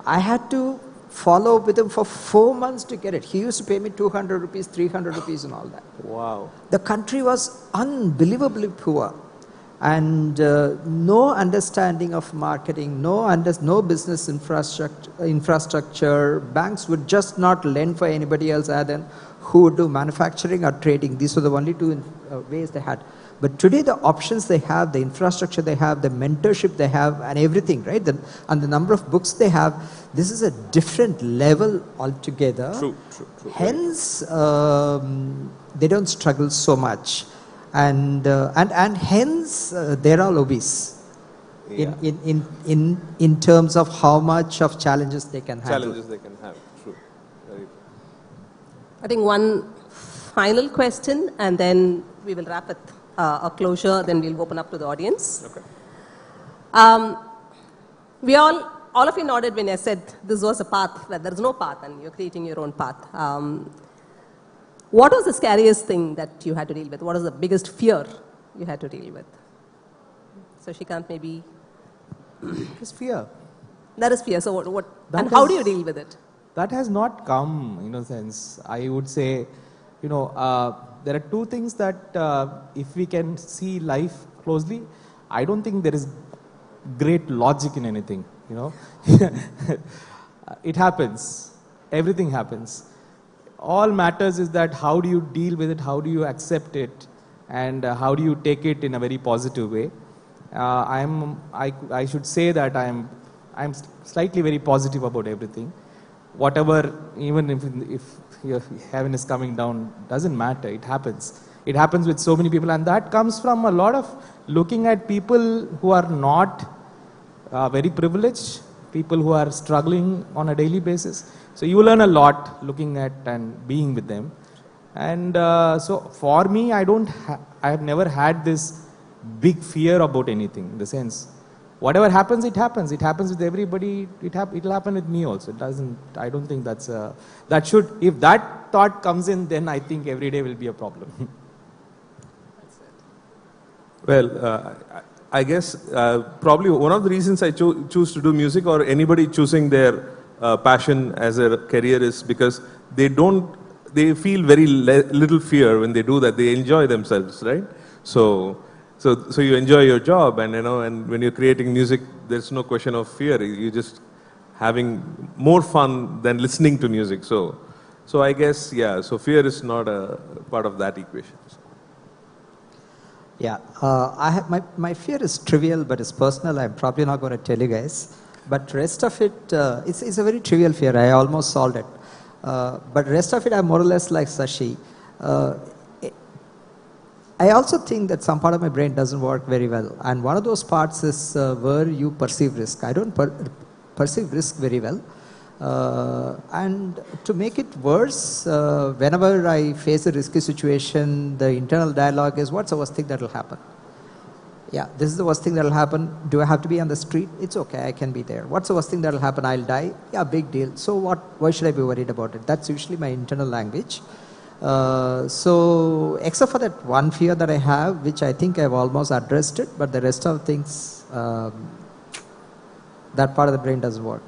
I had to follow up with him for 4 months to get it. He used to pay me 200 rupees, 300 rupees and all that. Wow. The country was unbelievably poor. And no understanding of marketing, no business infrastructure. Banks would just not lend for anybody else other than who would do manufacturing or trading. These were the only two ways they had. But today the options they have, the infrastructure they have, the mentorship they have and everything, right? And the number of books they have, this is a different level altogether. True. Hence, they don't struggle so much. And hence they're all obese in terms of how much of challenges they can handle. Challenges they can have, true. Very true. I think one final question and then we will wrap it a closure, then we'll open up to the audience. Okay. All of you nodded when I said this was a path where there's no path and you're creating your own path. What was the scariest thing that you had to deal with? What was the biggest fear you had to deal with? So Shrikant, maybe. It's fear. That is fear. So how do you deal with it? That has not come, in a sense. I would say, there are two things that if we can see life closely, I don't think there is great logic in anything, It happens. Everything happens. All matters is that how do you deal with it, how do you accept it, and how do you take it in a very positive way. I should say that I'm slightly very positive about everything. Whatever, even if your heaven is coming down, doesn't matter. It happens. It happens with so many people, and that comes from a lot of looking at people who are not very privileged, people who are struggling on a daily basis. So you learn a lot looking at and being with them. And so for me, I have never had this big fear about anything, in the sense, whatever happens, it happens. It happens with everybody. It'll happen with me also. I don't think if that thought comes in, then I think every day will be a problem. Well, I guess probably one of the reasons I choose to do music, or anybody choosing their passion as a career, is because they feel very little fear when they do that. They enjoy themselves, right? So you enjoy your job, and and when you're creating music, there's no question of fear. You're just having more fun than listening to music. So I guess, yeah, so fear is not a part of that equation. So. Yeah, my fear is trivial, but it's personal. I'm probably not going to tell you guys. But rest of it, it's a very trivial fear. I almost solved it. But rest of it, I'm more or less like Sashi. I also think that some part of my brain doesn't work very well. And one of those parts is where you perceive risk. I don't perceive risk very well. And to make it worse, whenever I face a risky situation, the internal dialogue is, what's the worst thing that will happen? Yeah, this is the worst thing that will happen. Do I have to be on the street? It's okay, I can be there. What's the worst thing that will happen? I'll die? Yeah, big deal. So what? Why should I be worried about it? That's usually my internal language. So except for that one fear that I have, which I think I've almost addressed it, but the rest of things, that part of the brain doesn't work.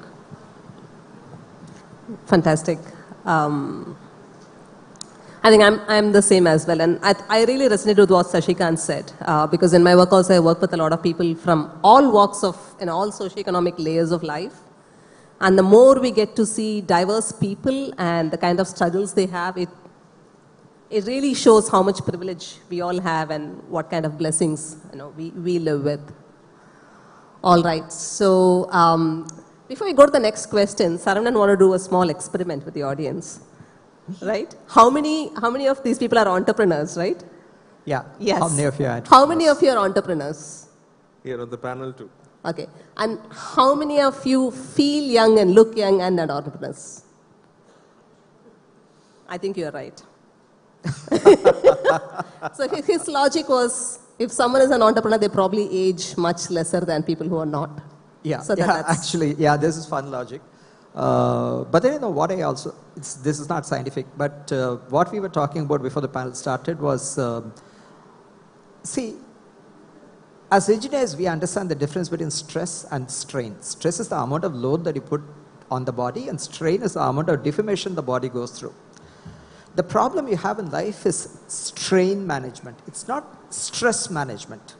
Fantastic. I think I'm the same as well, and I really resonate with what Sashikant said, because in my work also I work with a lot of people from all walks of, all socioeconomic layers of life, and the more we get to see diverse people and the kind of struggles they have, it really shows how much privilege we all have and what kind of blessings we live with. All right, so before we go to the next question, Saravanan want to do a small experiment with the audience. Right? How many of these people are entrepreneurs, right? Yeah. Yes. How many of you are entrepreneurs? How many of you are entrepreneurs? Here on the panel too. Okay. And how many of you feel young and look young and are entrepreneurs? I think you're right. So his logic was, if someone is an entrepreneur, they probably age much lesser than people who are not. Yeah, so actually, this is fun logic. But then, what I also, this is not scientific, but what we were talking about before the panel started was, see, as engineers, we understand the difference between stress and strain. Stress is the amount of load that you put on the body, and strain is the amount of deformation the body goes through. The problem you have in life is strain management. It's not stress management.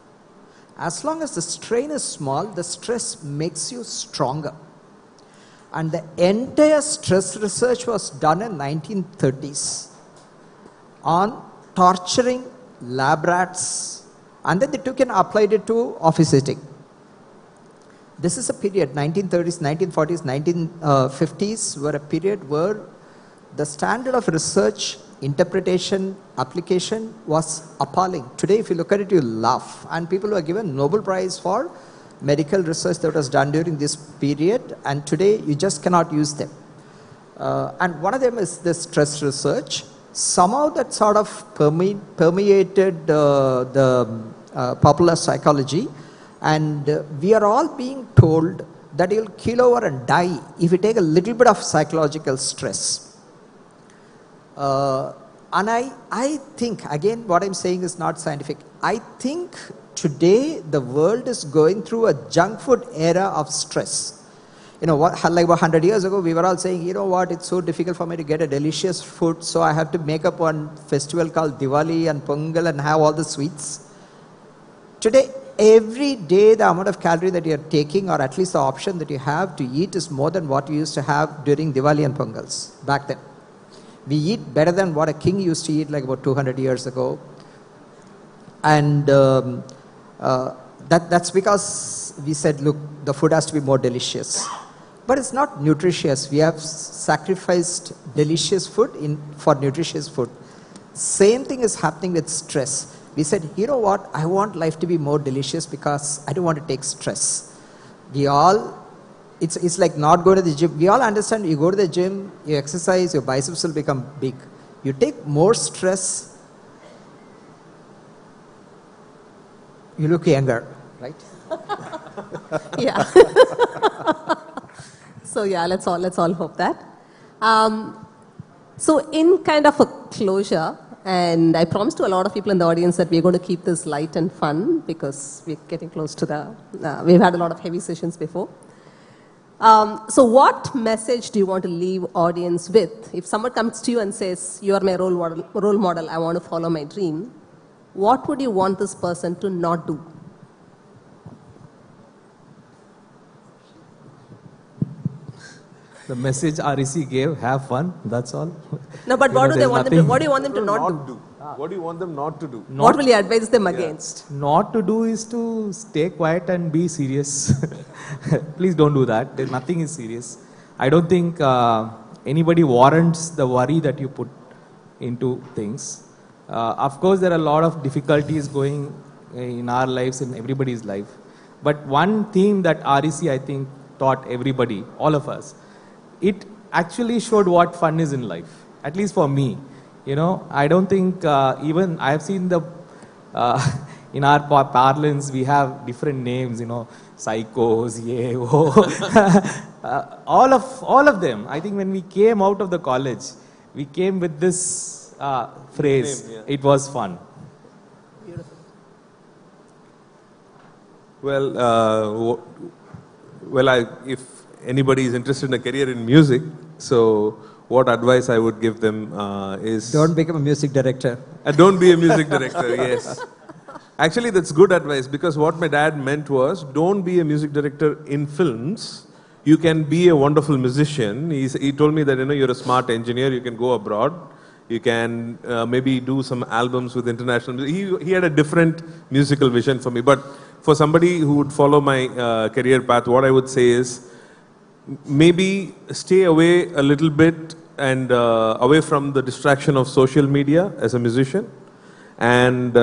As long as the strain is small, the stress makes you stronger. And the entire stress research was done in 1930s on torturing lab rats, and then they took and applied it to office sitting. This is a period, 1930s, 1940s, 1950s, were a period where the standard of research, interpretation, application was appalling. Today, if you look at it, you laugh. And people were given Nobel Prize for medical research that was done during this period, and today you just cannot use them. And one of them is this stress research. Somehow that sort of permeated the popular psychology, and we are all being told that you'll keel over and die if you take a little bit of psychological stress. And I think, again, what I'm saying is not scientific. I think today the world is going through a junk food era of stress. Like 100 years ago, we were all saying, it's so difficult for me to get a delicious food, so I have to make up one festival called Diwali and Pongal and have all the sweets. Today, every day the amount of calorie that you're taking, or at least the option that you have to eat, is more than what you used to have during Diwali and Pongals back then. We eat better than what a king used to eat like about 200 years ago. And that's because we said, look, the food has to be more delicious. But it's not nutritious. We have sacrificed delicious food for nutritious food. Same thing is happening with stress. We said, I want life to be more delicious because I don't want to take stress. It's like not going to the gym. We all understand you go to the gym, you exercise, your biceps will become big. You take more stress, you look younger, right? Yeah. So yeah, let's all hope that. So in kind of a closure, and I promised to a lot of people in the audience that we're going to keep this light and fun because we're getting close to we've had a lot of heavy sessions before. So what message do you want to leave audience with? If someone comes to you and says, you are my role model, I want to follow my dream, what would you want this person to not do? The message REC gave, have fun, that's all. No, but what do you want them to not do? What do you want them not to do? What will you advise them against? Not to do is to stay quiet and be serious. Please don't do that. Nothing is serious. I don't think anybody warrants the worry that you put into things. Of course, there are a lot of difficulties going in our lives, in everybody's life. But one theme that REC, I think, taught everybody, all of us, it actually showed what fun is in life, at least for me. I don't think even I have seen in our parlance, we have different names, psychos, all of them. I think when we came out of the college, we came with this phrase, it was fun. Well, well, if anybody is interested in a career in music, so what advice I would give them is... Don't become a music director. Don't be a music director, yes. Actually, that's good advice, because what my dad meant was, don't be a music director in films. You can be a wonderful musician. He told me that, you're a smart engineer, you can go abroad. You can maybe do some albums with international music. He had a different musical vision for me. But for somebody who would follow my career path, what I would say is, maybe stay away a little bit and away from the distraction of social media as a musician. And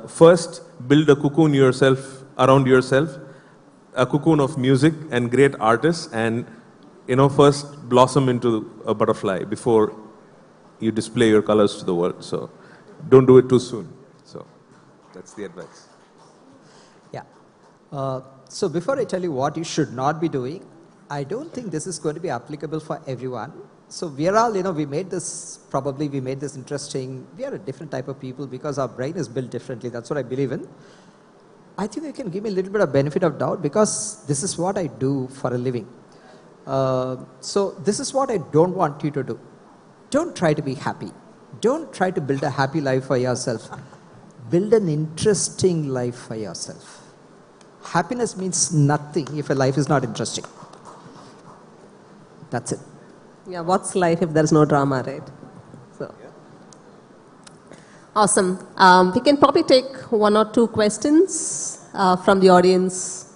first, build a cocoon around yourself, a cocoon of music and great artists, and first blossom into a butterfly before you display your colors to the world. So don't do it too soon. So that's the advice. Yeah. So before I tell you what you should not be doing, I don't think this is going to be applicable for everyone. So we are all, we made this interesting. We are a different type of people because our brain is built differently. That's what I believe in. I think you can give me a little bit of benefit of doubt because this is what I do for a living. So this is what I don't want you to do. Don't try to be happy. Don't try to build a happy life for yourself. Build an interesting life for yourself. Happiness means nothing if a life is not interesting. That's it. Yeah, what's life if there's no drama, right? So, awesome. We can probably take 1 or 2 questions from the audience,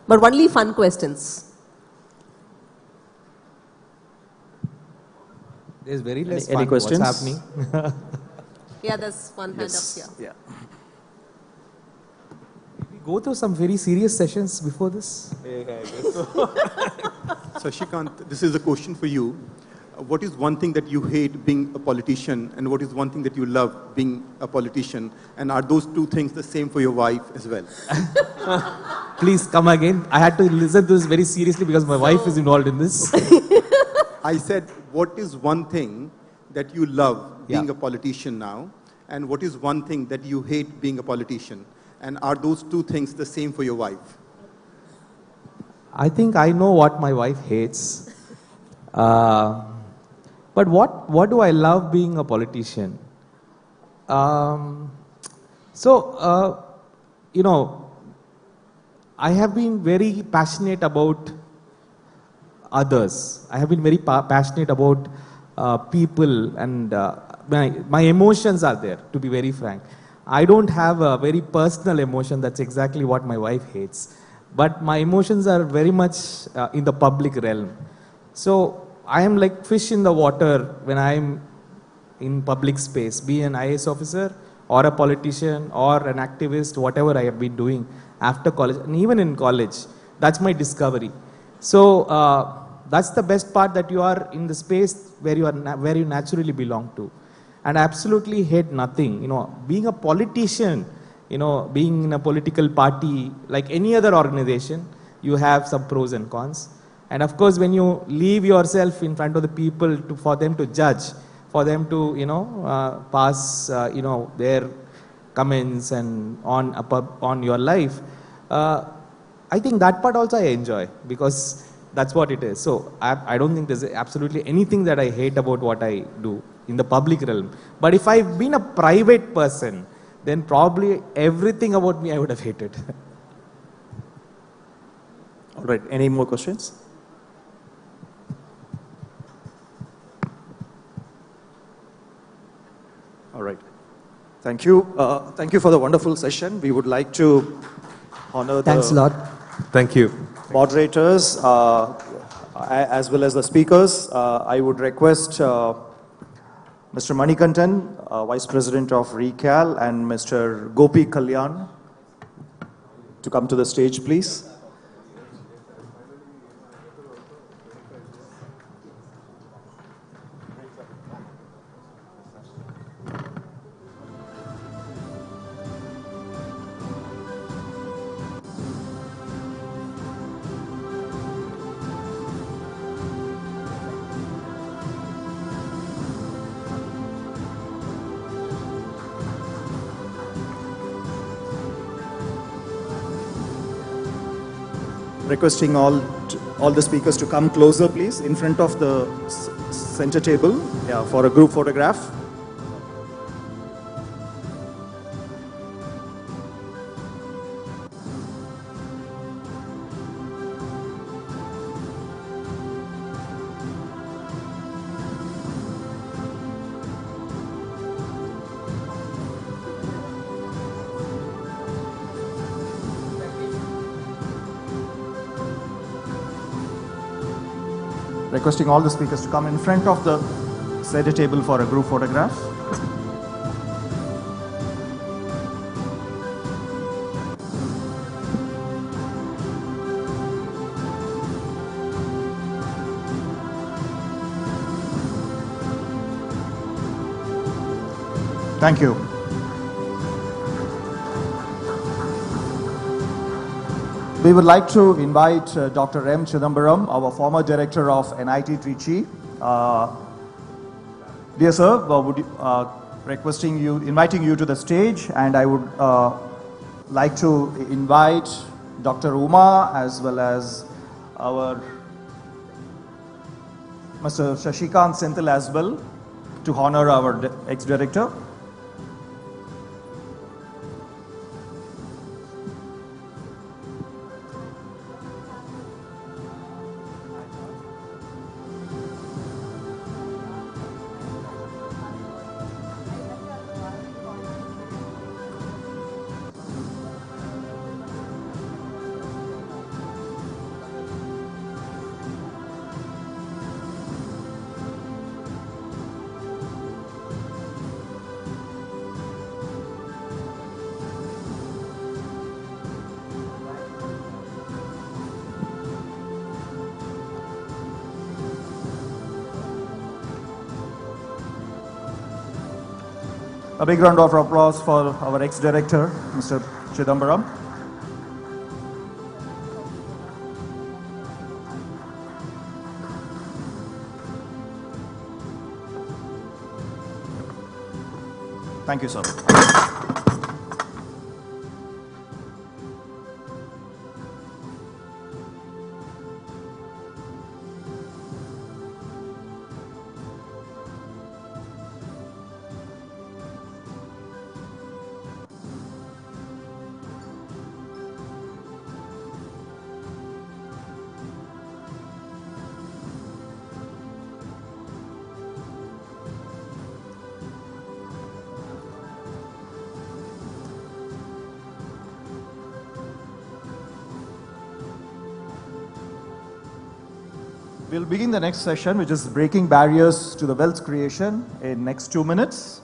but only fun questions. There's very less Any fun. questions? What's happening? Yeah, there's one hand up here. Yeah. We go through some very serious sessions before this. Yeah, I guess so. So Shikant, this is a question for you. What is one thing that you hate being a politician, and what is one thing that you love being a politician? And are those 2 things the same for your wife as well? Please come again. I had to listen to this very seriously because my wife is involved in this. I said, what is one thing that you love being a politician now, and what is one thing that you hate being a politician? And are those 2 things the same for your wife? I think I know what my wife hates. But what do I love being a politician? I have been very passionate about others. I have been very passionate about people, and my emotions are there, to be very frank. I don't have a very personal emotion. That's exactly what my wife hates. But my emotions are very much in the public realm. So I am like fish in the water when I am in public space, be an IAS officer or a politician or an activist, whatever I have been doing after college and even in college. That's my discovery. So that's the best part, that you are in the space where you naturally belong to. And I absolutely hate nothing. Being a politician, being in a political party, like any other organization, you have some pros and cons. And of course, when you leave yourself in front of the people for them to judge, for them to, pass, their comments and on your life, I think that part also I enjoy, because that's what it is. So I don't think there's absolutely anything that I hate about what I do in the public realm. But if I've been a private person, then probably everything about me I would have hated. All right, any more questions? All right. Thank you. Thank you for the wonderful session. We would like to honor Thanks a lot. Thank you. Moderators, as well as the speakers. I would request Mr. Manikantan, Vice President of RECAL, and Mr. Gopi Kalyan to come to the stage, please. Requesting all the speakers to come closer, please, in front of the center table, yeah, for a group photograph. Requesting all the speakers to come in front of the center table for a group photograph. Thank you. We would like to invite Dr. M. Chidambaram, our former director of NIT Trichy. Dear sir, inviting you to the stage, and I would like to invite Dr. Uma as well as our Mr. Shashikant Senthil as well to honor our ex-director. A big round of applause for our ex-director, Mr. Chidambaram. Thank you, sir. We'll begin the next session, which is breaking barriers to the wealth creation, in next 2 minutes.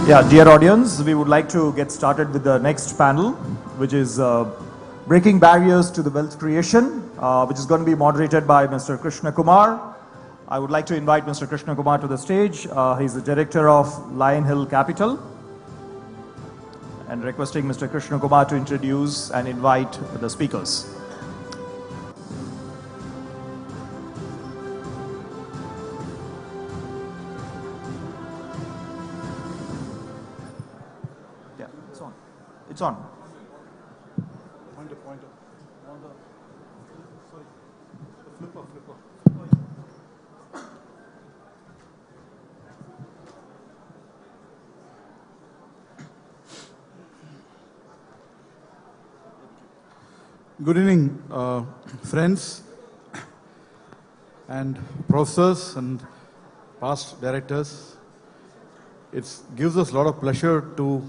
Yeah, dear audience, we would like to get started with the next panel, which is Breaking Barriers to the Wealth Creation, which is going to be moderated by Mr. Krishna Kumar. I would like to invite Mr. Krishna Kumar to the stage. He's the director of Lion Hill Capital. And requesting Mr. Krishna Kumar to introduce and invite the speakers. Yeah, it's on. It's on. Pointer. On the, sorry, the flipper. Good evening, friends and professors and past directors. It gives us a lot of pleasure to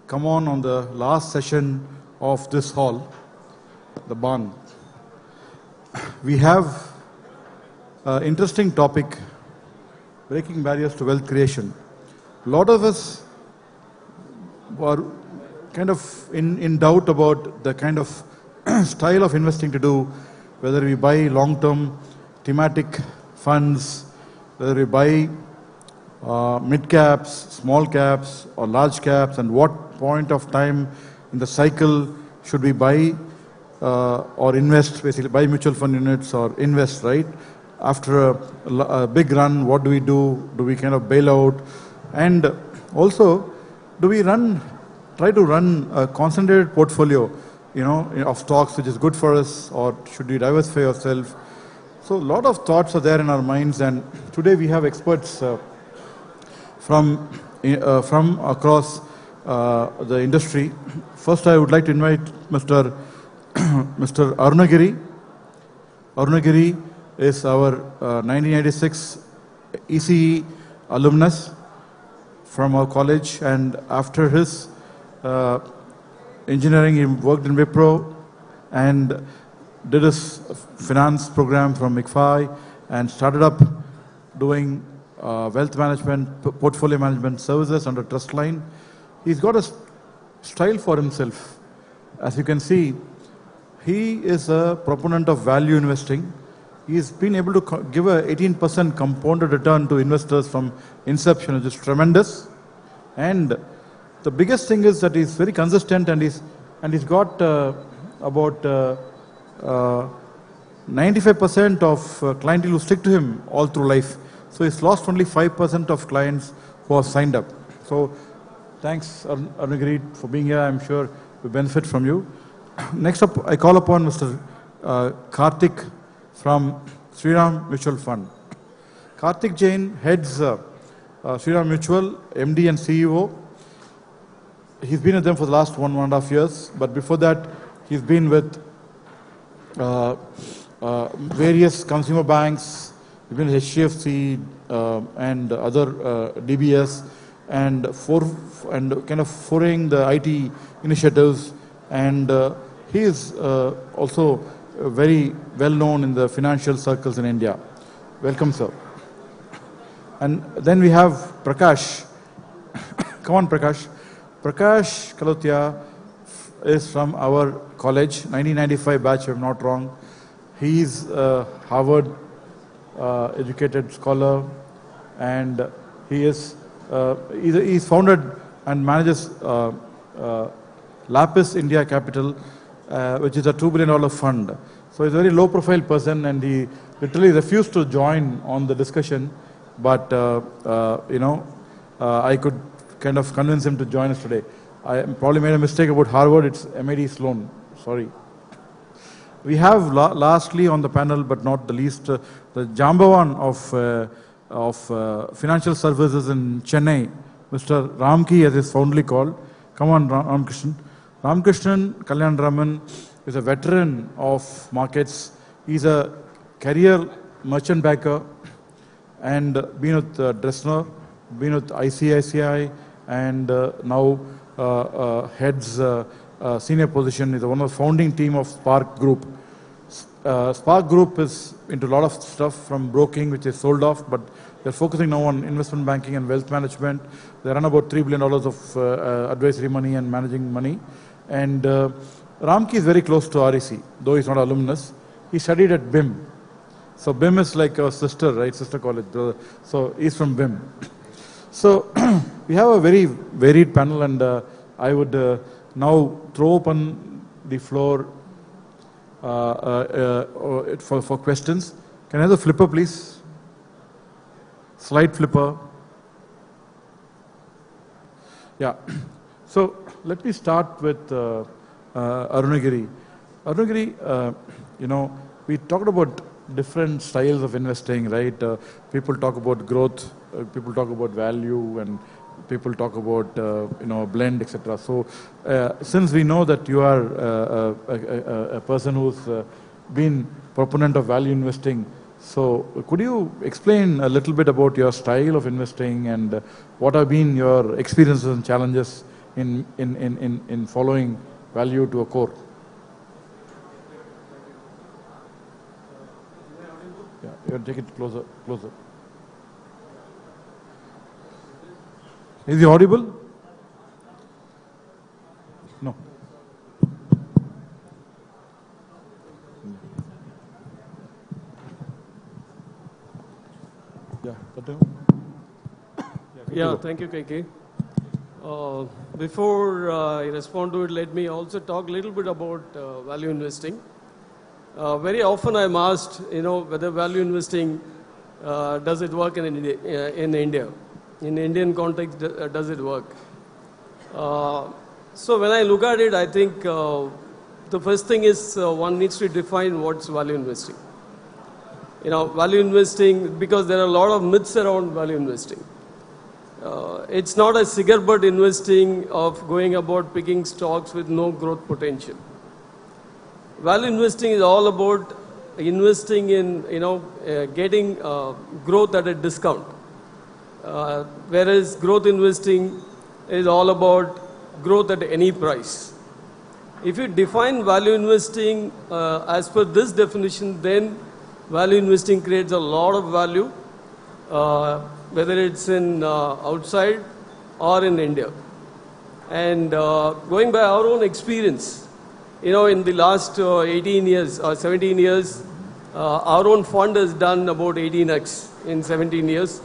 come on the last session of this hall, the barn. We have an interesting topic, breaking barriers to wealth creation. A lot of us were kind of in doubt about the kind of style of investing to do, whether we buy long-term thematic funds, whether we buy mid caps, small caps or large caps, and what point of time in the cycle should we buy or invest, basically buy mutual fund units or invest, right? After a big run, what do we do? Do we kind of bail out? And also, do we try to run a concentrated portfolio, of stocks which is good for us, or should we diversify ourselves? So a lot of thoughts are there in our minds, and today we have experts from across the industry. First, I would like to invite Mr. Arunagiri. Arunagiri is our 1996 ECE alumnus from our college, and after his engineering, he worked in Wipro and did his finance program from McFi and started up doing wealth management, portfolio management services under Trustline. He's got a style for himself. As you can see, he is a proponent of value investing. He's been able to give a 18% compounded return to investors from inception, which is tremendous. And the biggest thing is that he's very consistent, and he's got about 95% of clientele who stick to him all through life. So he's lost only 5% of clients who have signed up. So thanks, Arunagiri, for being here. I'm sure we benefit from you. Next up, I call upon Mr. Karthik from Shriram Mutual Fund. Karthik Jain heads Shriram Mutual, MD and CEO. He's been with them for the last 1.5 years, but before that, he's been with various consumer banks. He's been with HDFC and other DBS, and kind of foraying the IT initiatives. And he is also very well known in the financial circles in India. Welcome, sir. And then we have Prakash. Come on, Prakash. Prakash Kalotia is from our college, 1995 batch, if I'm not wrong. He's a Harvard educated scholar, and he's founded and manages Lapis India Capital, which is a $2 billion fund. So he's a very low profile person, and he literally refused to join on the discussion, but I could kind of convince him to join us today. I probably made a mistake about Harvard. It's MIT Sloan. Sorry. We have lastly on the panel, but not the least, the Jambavan of financial services in Chennai, Mr. Ramki, as is fondly called. Come on, Ramkrishnan. Ramkrishnan Kalyan Raman is a veteran of markets. He's a career merchant banker and been with Dressner, been with ICICI, and now heads senior position. He's one of the founding team of Spark Group. Spark Group is into a lot of stuff from broking, which is sold off, but they're focusing now on investment banking and wealth management. They run about $3 billion of advisory money and managing money. And Ramki is very close to REC, though he's not an alumnus. He studied at BIM. So BIM is like a sister, right? Sister college. So he's from BIM. So we have a very varied panel, and I would now throw open the floor for questions. Can I have the flipper, please? Slide flipper. Yeah. So let me start with Arunagiri. Arunagiri, we talked about different styles of investing, right? People talk about growth, people talk about value, and people talk about blend, etc. So since we know that you are a person who's been proponent of value investing, so could you explain a little bit about your style of investing and what have been your experiences and challenges in following value to a core? Yeah, you take it closer. Is he audible? No. Yeah, yeah, thank you, KK. Before I respond to it, let me also talk a little bit about value investing. Very often I'm asked, whether value investing, does it work in India? In Indian context, does it work? So when I look at it, I think the first thing is one needs to define what's value investing. Value investing, because there are a lot of myths around value investing. It's not a cigar butt investing of going about picking stocks with no growth potential. Value investing is all about investing in, getting growth at a discount. Whereas growth investing is all about growth at any price. If you define value investing as per this definition, then value investing creates a lot of value, whether it's in outside or in India. And going by our own experience, in the last 18 years or 17 years, our own fund has done about 18x in 17 years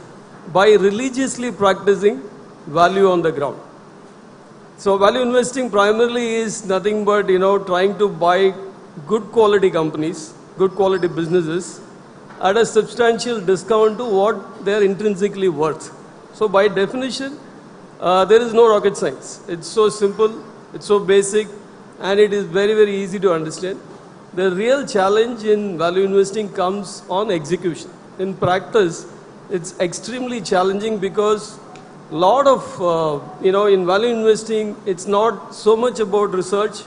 by religiously practicing value on the ground. So value investing primarily is nothing but, trying to buy good quality companies, good quality businesses at a substantial discount to what they are intrinsically worth. So by definition, there is no rocket science. It's so simple, it's so basic, and it is very, very easy to understand. The real challenge in value investing comes on execution. In practice, it's extremely challenging because a lot of, in value investing, it's not so much about research,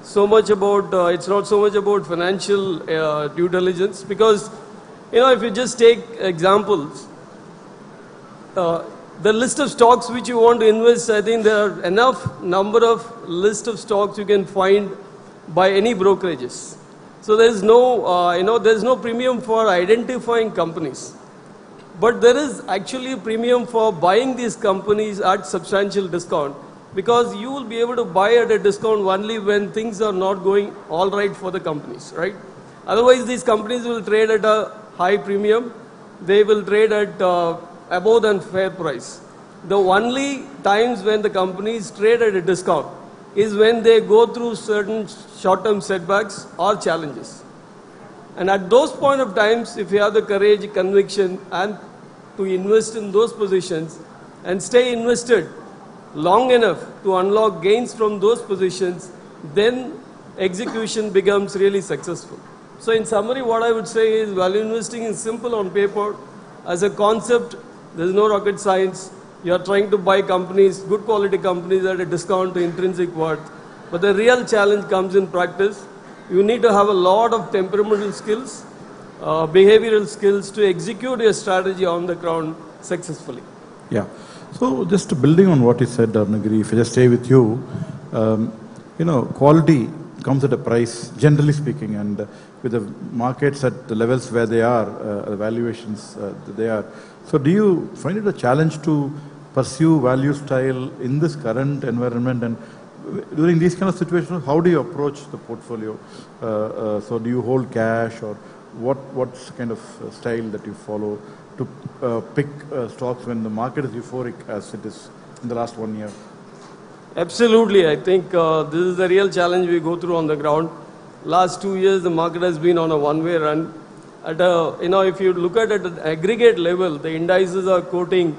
it's not so much about financial due diligence, because, if you just take examples, the list of stocks which you want to invest, I think there are enough number of list of stocks you can find by any brokerages. So there's no, there's no premium for identifying companies. But there is actually a premium for buying these companies at substantial discount, because you will be able to buy at a discount only when things are not going all right for the companies, right? Otherwise, these companies will trade at a high premium. They will trade at above than fair price. The only times when the companies trade at a discount is when they go through certain short-term setbacks or challenges. And at those point of times, if you have the courage, conviction, and to invest in those positions and stay invested long enough to unlock gains from those positions, then execution becomes really successful. So in summary, what I would say is value investing is simple on paper. As a concept, there is no rocket science. You are trying to buy companies, good quality companies at a discount to intrinsic worth. But the real challenge comes in practice. You need to have a lot of temperamental skills, behavioral skills to execute your strategy on the ground successfully. Yeah. So just building on what you said, Arunagiri, if I just stay with you, quality comes at a price, generally speaking, and with the markets at the levels where they are, the valuations they are. So do you find it a challenge to pursue value style in this current environment? And during these kind of situations, how do you approach the portfolio? So do you hold cash, or what's kind of style that you follow to pick stocks when the market is euphoric as it is in the last 1 year? Absolutely. I think this is the real challenge we go through on the ground. Last 2 years, the market has been on a one-way run. At a, if you look at an aggregate level, the indices are quoting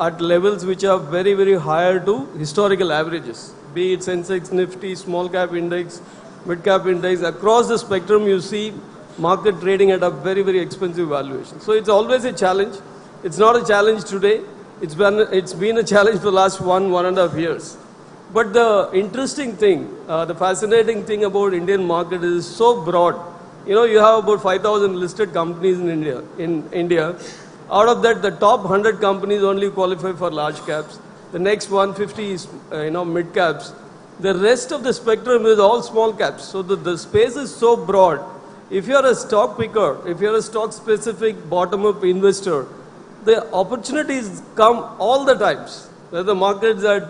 at levels which are very, very higher to historical averages. Be it Sensex, Nifty, small cap index, mid cap index, across the spectrum you see market trading at a very, very expensive valuation. So it's always a challenge. It's not a challenge today. It's been a challenge for the last 1.5 years. But the interesting thing, the fascinating thing about Indian market is so broad. You have about 5,000 listed companies in India. Out of that, the top 100 companies only qualify for large caps. The next 150 is, mid caps. The rest of the spectrum is all small caps. So the space is so broad. If you're a stock picker, if you're a stock specific bottom-up investor, the opportunities come all the times. Whether the market's at,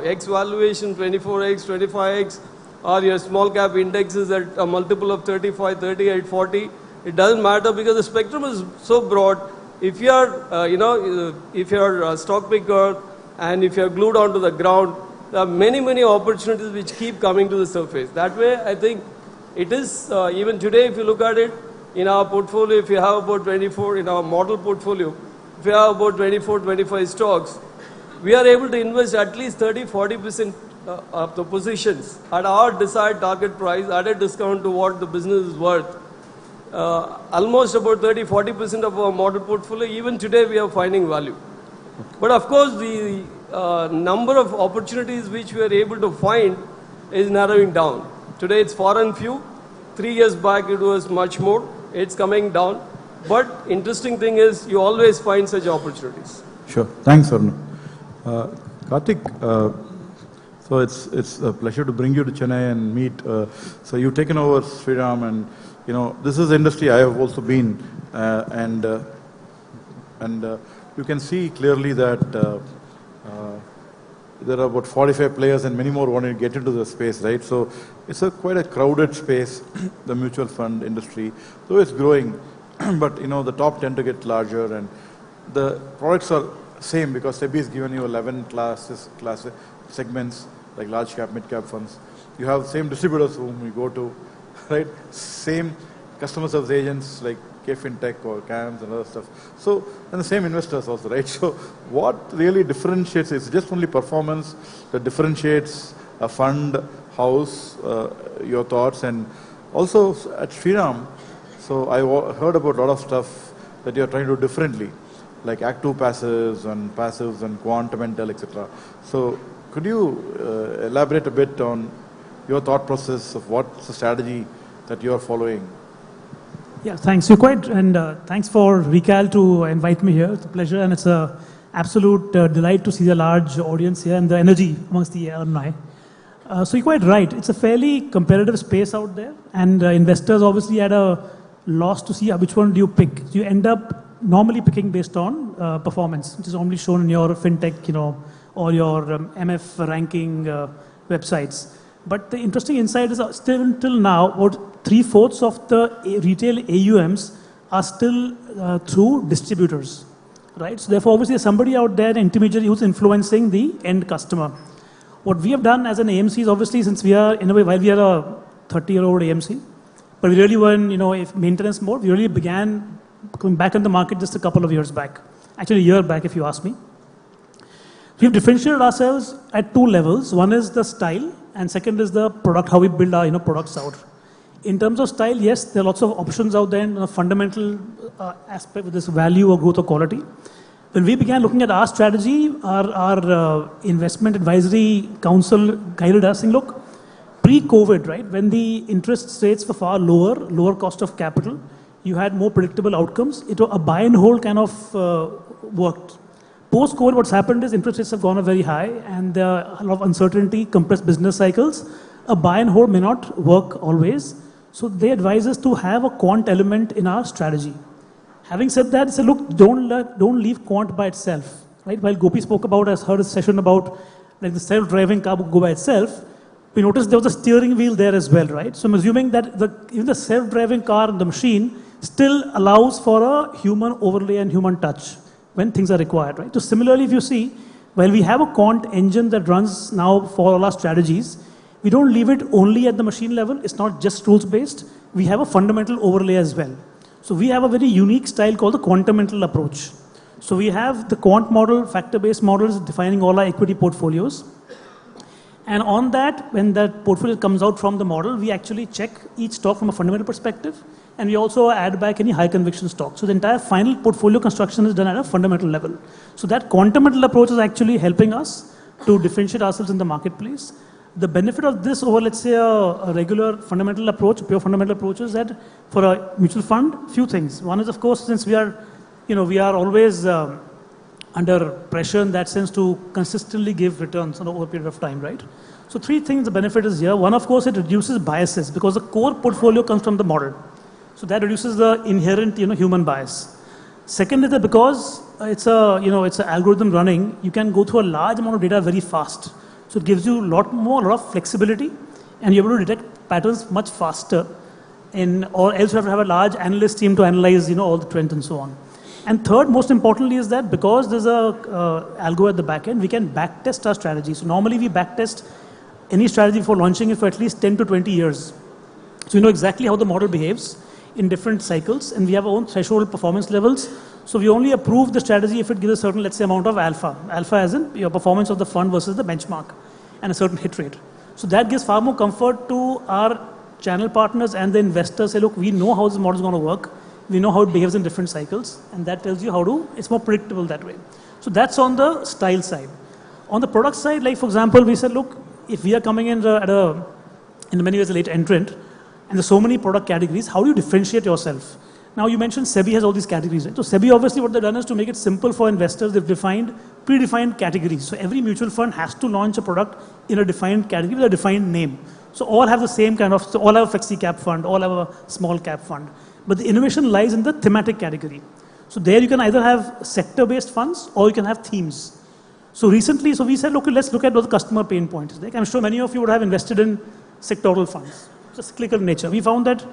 X valuation, 24X, 25X, or your small cap index is at a multiple of 35, 38, 40, it doesn't matter because the spectrum is so broad. If you're, if you're a stock picker and if you're glued onto the ground, there are many, many opportunities which keep coming to the surface. That way, I think it is, even today, if you look at it, in our portfolio, if you have about 24, in our model portfolio, if you have about 24, 25 stocks, we are able to invest at least 30-40% of the positions at our desired target price at a discount to what the business is worth. Almost about 30-40% of our model portfolio, even today we are finding value. But of course, the number of opportunities which we are able to find is narrowing down. Today it's far and few. 3 years back it was much more. It's coming down. But interesting thing is you always find such opportunities. Sure. Thanks, Varun. Karthik, so it's a pleasure to bring you to Chennai and meet. So you've taken over Sriram, and this is the industry I have also been, and you can see clearly that there are about 45 players and many more want to get into the space, right? So it's quite a crowded space, the mutual fund industry. So it's growing, but the top tend to get larger, and the products are same because SEBI has given you 11 class segments like large cap, mid cap funds. You have same distributors whom you go to, right? Same customer service agents like K-Fintech or CAMS and other stuff. So, and the same investors also, right? So what really differentiates, it's just only performance that differentiates a fund house, your thoughts, and also at Sriram, so I heard about a lot of stuff that you're trying to do differently, like active passives and quantum intel, etc. So could you elaborate a bit on your thought process of what's the strategy that you're following? Yeah, thanks. You're quite, and thanks for Recal to invite me here. It's a pleasure, and it's an absolute delight to see the large audience here and the energy amongst the alumni. So you're quite right. It's a fairly competitive space out there, and investors obviously had a loss to see which one do you pick. So you end up normally picking based on performance, which is normally shown in your fintech, or your MF ranking websites. But the interesting insight is still until now, about 3/4 of the retail AUMs are still through distributors, right? So therefore, obviously, there's somebody out there, an intermediary, who's influencing the end customer. What we have done as an AMC is obviously, since we are, in a way, while we are a 30-year-old AMC, but we really were in, if maintenance mode, we really began coming back in the market just a couple of years back. Actually, a year back, if you ask me. We've differentiated ourselves at two levels. One is the style, and second is the product, how we build our products out. In terms of style, yes, there are lots of options out there in a fundamental aspect with this value or growth or quality. When we began looking at our strategy, our investment advisory council guided us saying, look, pre-COVID, right, when the interest rates were far lower cost of capital, you had more predictable outcomes. A buy and hold kind of worked. Post-COVID, what's happened is interest rates have gone up very high, and there are a lot of uncertainty, compressed business cycles. a buy and hold may not work always. So they advise us to have a quant element in our strategy. Having said that, say, look, don't leave quant by itself, right? While Gopi spoke about, I heard a session about like the self-driving car would go by itself. We noticed there was a steering wheel there as well, right? So I'm assuming that even the self-driving car, the machine, still allows for a human overlay and human touch when things are required, right? So similarly, if you see, while we have a quant engine that runs now for all our strategies, we don't leave it only at the machine level. It's not just rules-based. We have a fundamental overlay as well. So we have a very unique style called the quantamental approach. So we have the quant model, factor-based models defining all our equity portfolios. And on that, when that portfolio comes out from the model, we actually check each stock from a fundamental perspective. And we also add back any high conviction stock. So the entire final portfolio construction is done at a fundamental level. So that quantamental approach is actually helping us to differentiate ourselves in the marketplace. The benefit of this over, let's say, a regular fundamental approach, pure fundamental approach, is that for a mutual fund, few things. One is, of course, since we are always under pressure in that sense to consistently give returns over a period of time, right? So three things the benefit is here. One, of course, it reduces biases because the core portfolio comes from the model. So that reduces the inherent, human bias. Second is that because it's an algorithm running, you can go through a large amount of data very fast. So it gives you a lot of flexibility, and you're able to detect patterns much faster. Or else you have to have a large analyst team to analyze, all the trends and so on. And third, most importantly, is that because there's a algo at the back end, we can backtest our strategy. So normally we backtest any strategy before launching it for at least 10 to 20 years. So we know exactly how the model behaves in different cycles, and we have our own threshold performance levels. So we only approve the strategy if it gives a certain, let's say, amount of alpha. Alpha as in your performance of the fund versus the benchmark, and a certain hit rate. So that gives far more comfort to our channel partners and the investors. Say, look, we know how this model is going to work. We know how it behaves in different cycles, and that tells you it's more predictable that way. So that's on the style side. On the product side, like for example, we said, look, if we are coming in in many ways a late entrant, and there's so many product categories, how do you differentiate yourself? Now you mentioned SEBI has all these categories, right? So SEBI obviously what they've done is to make it simple for investors. They've predefined categories. So every mutual fund has to launch a product in a defined category with a defined name. So all have the same so all have a flexi cap fund, all have a small cap fund. But the innovation lies in the thematic category. So there you can either have sector-based funds or you can have themes. So recently, we said, look, let's look at those customer pain points. Like I'm sure many of you would have invested in sectoral funds, just cyclical nature. We found that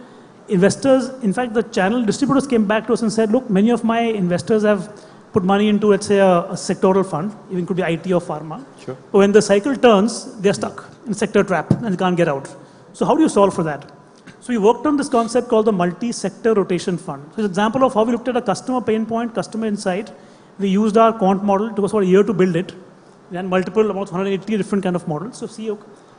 investors, in fact, the channel distributors came back to us and said, look, many of my investors have put money into, let's say, a sectoral fund, even could be IT or pharma. Sure. But when the cycle turns, they're stuck in sector trap and they can't get out. So how do you solve for that? So we worked on this concept called the multi-sector rotation fund. So it's an example of how we looked at a customer pain point, customer insight. We used our quant model. It took us about a year to build it. We had about 180 different kind of models. So see,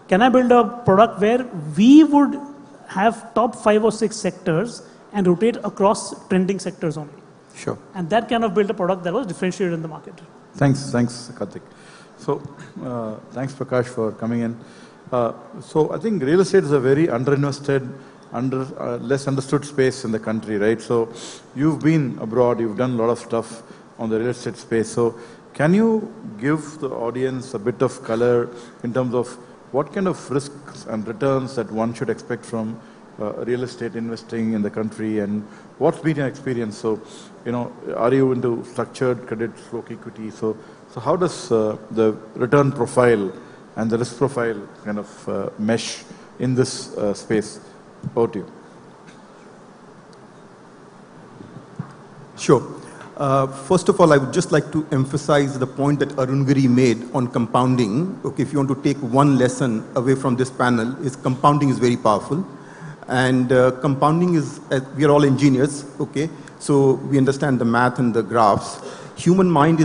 can I build a product where we would have top 5 or 6 sectors and rotate across trending sectors only? Sure. And that kind of built a product that was differentiated in the market. Thanks, Karthik. So, thanks Prakash for coming in. So I think real estate is a very underinvested, less understood space in the country, right? So you've been abroad, you've done a lot of stuff on the real estate space. So can you give the audience a bit of color in terms of what kind of risks and returns that one should expect from real estate investing in the country, and what's been your experience? So, are you into structured credit, equity? So how does the return profile and the risk profile kind of mesh in this space? Over to you. Sure. First of all, I would just like to emphasize the point that Arun Giri made on compounding. Okay, if you want to take one lesson away from this panel, is compounding is very powerful. And compounding is, we are all engineers, okay? So we understand the math and the graphs. Human mind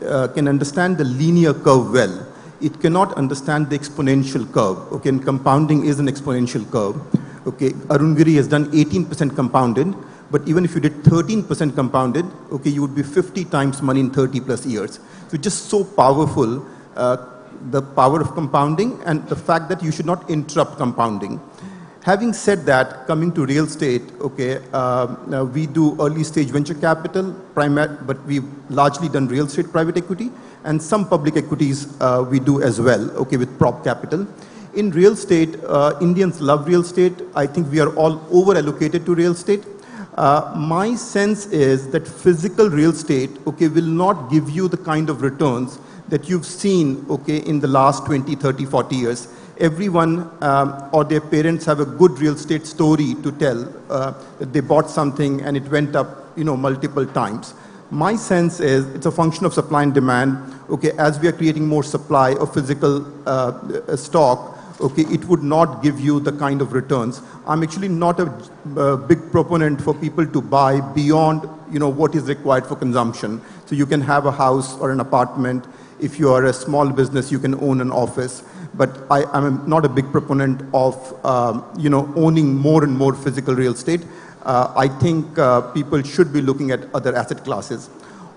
can understand the linear curve well. It cannot understand the exponential curve, okay? And compounding is an exponential curve, okay? Arun Giri has done 18% compounded, but even if you did 13% compounded, okay, you would be 50 times money in 30 plus years. So just so powerful, the power of compounding and the fact that you should not interrupt compounding. Having said that, coming to real estate, okay, we do early stage venture capital, but we've largely done real estate private equity, and some public equities we do as well, okay, with prop capital. In real estate, Indians love real estate. I think we are all over allocated to real estate. My sense is that physical real estate, okay, will not give you the kind of returns that you've seen, okay, in the last 20, 30, 40 years. Everyone or their parents have a good real estate story to tell that they bought something and it went up, multiple times. My sense is it's a function of supply and demand. Okay, as we are creating more supply of physical stock, okay, it would not give you the kind of returns. I'm actually not a big proponent for people to buy beyond, what is required for consumption. So you can have a house or an apartment. If you are a small business, you can own an office. But I'm not a big proponent of, owning more and more physical real estate. I think people should be looking at other asset classes.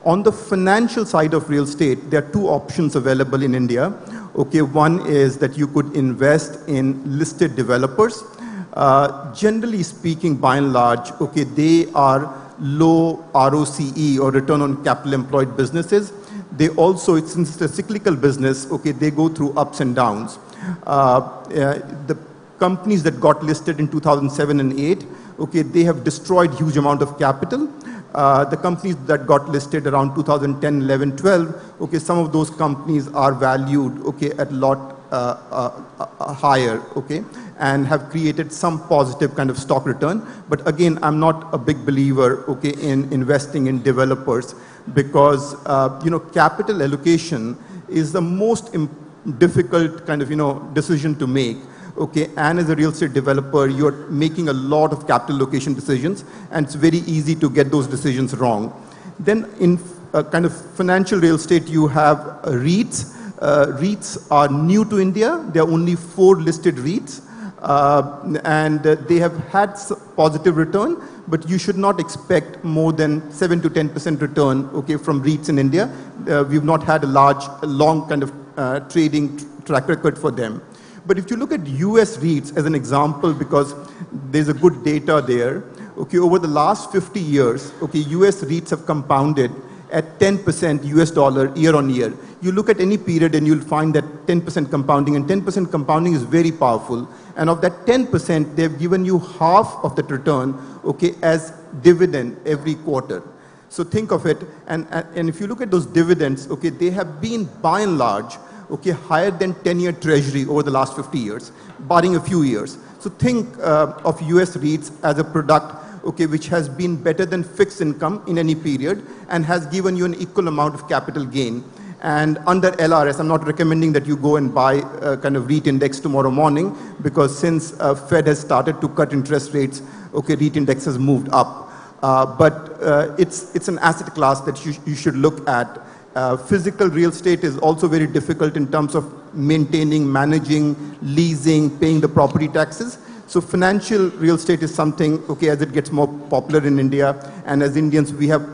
On the financial side of real estate, there are two options available in India. Okay, one is that you could invest in listed developers. Generally speaking, by and large, okay, they are low ROCE or return on capital employed businesses. They also, since it's a cyclical business, okay, they go through ups and downs. The companies that got listed in 2007 and 8, okay, they have destroyed huge amount of capital. The companies that got listed around 2010, 11, 12, okay, some of those companies are valued, okay, at a lot higher, okay, and have created some positive kind of stock return. But again, I'm not a big believer, okay, in investing in developers because, capital allocation is the most difficult kind of, decision to make. Okay, and as a real estate developer, you're making a lot of capital allocation decisions, and it's very easy to get those decisions wrong. Then in kind of financial real estate, you have REITs. REITs are new to India. There are only 4 listed REITs, and they have had positive return, but you should not expect more than 7 to 10% return, okay, from REITs in India. We've not had a long kind of trading track record for them. But if you look at US REITs as an example, because there's a good data there, okay, over the last 50 years, okay, US REITs have compounded at 10% US dollar year on year. You look at any period and you'll find that 10% compounding, and 10% compounding is very powerful. And of that 10%, they've given you half of that return, okay, as dividend every quarter. So think of it, and if you look at those dividends, okay, they have been by and large, okay, higher than 10-year treasury over the last 50 years, barring a few years. So think of US REITs as a product, okay, which has been better than fixed income in any period and has given you an equal amount of capital gain. And under LRS, I'm not recommending that you go and buy a kind of REIT index tomorrow morning, because since Fed has started to cut interest rates, okay, REIT index has moved up. But it's an asset class that you should look at. Physical real estate is also very difficult in terms of maintaining, managing, leasing, paying the property taxes. So financial real estate is something, okay, as it gets more popular in India, and as Indians, we have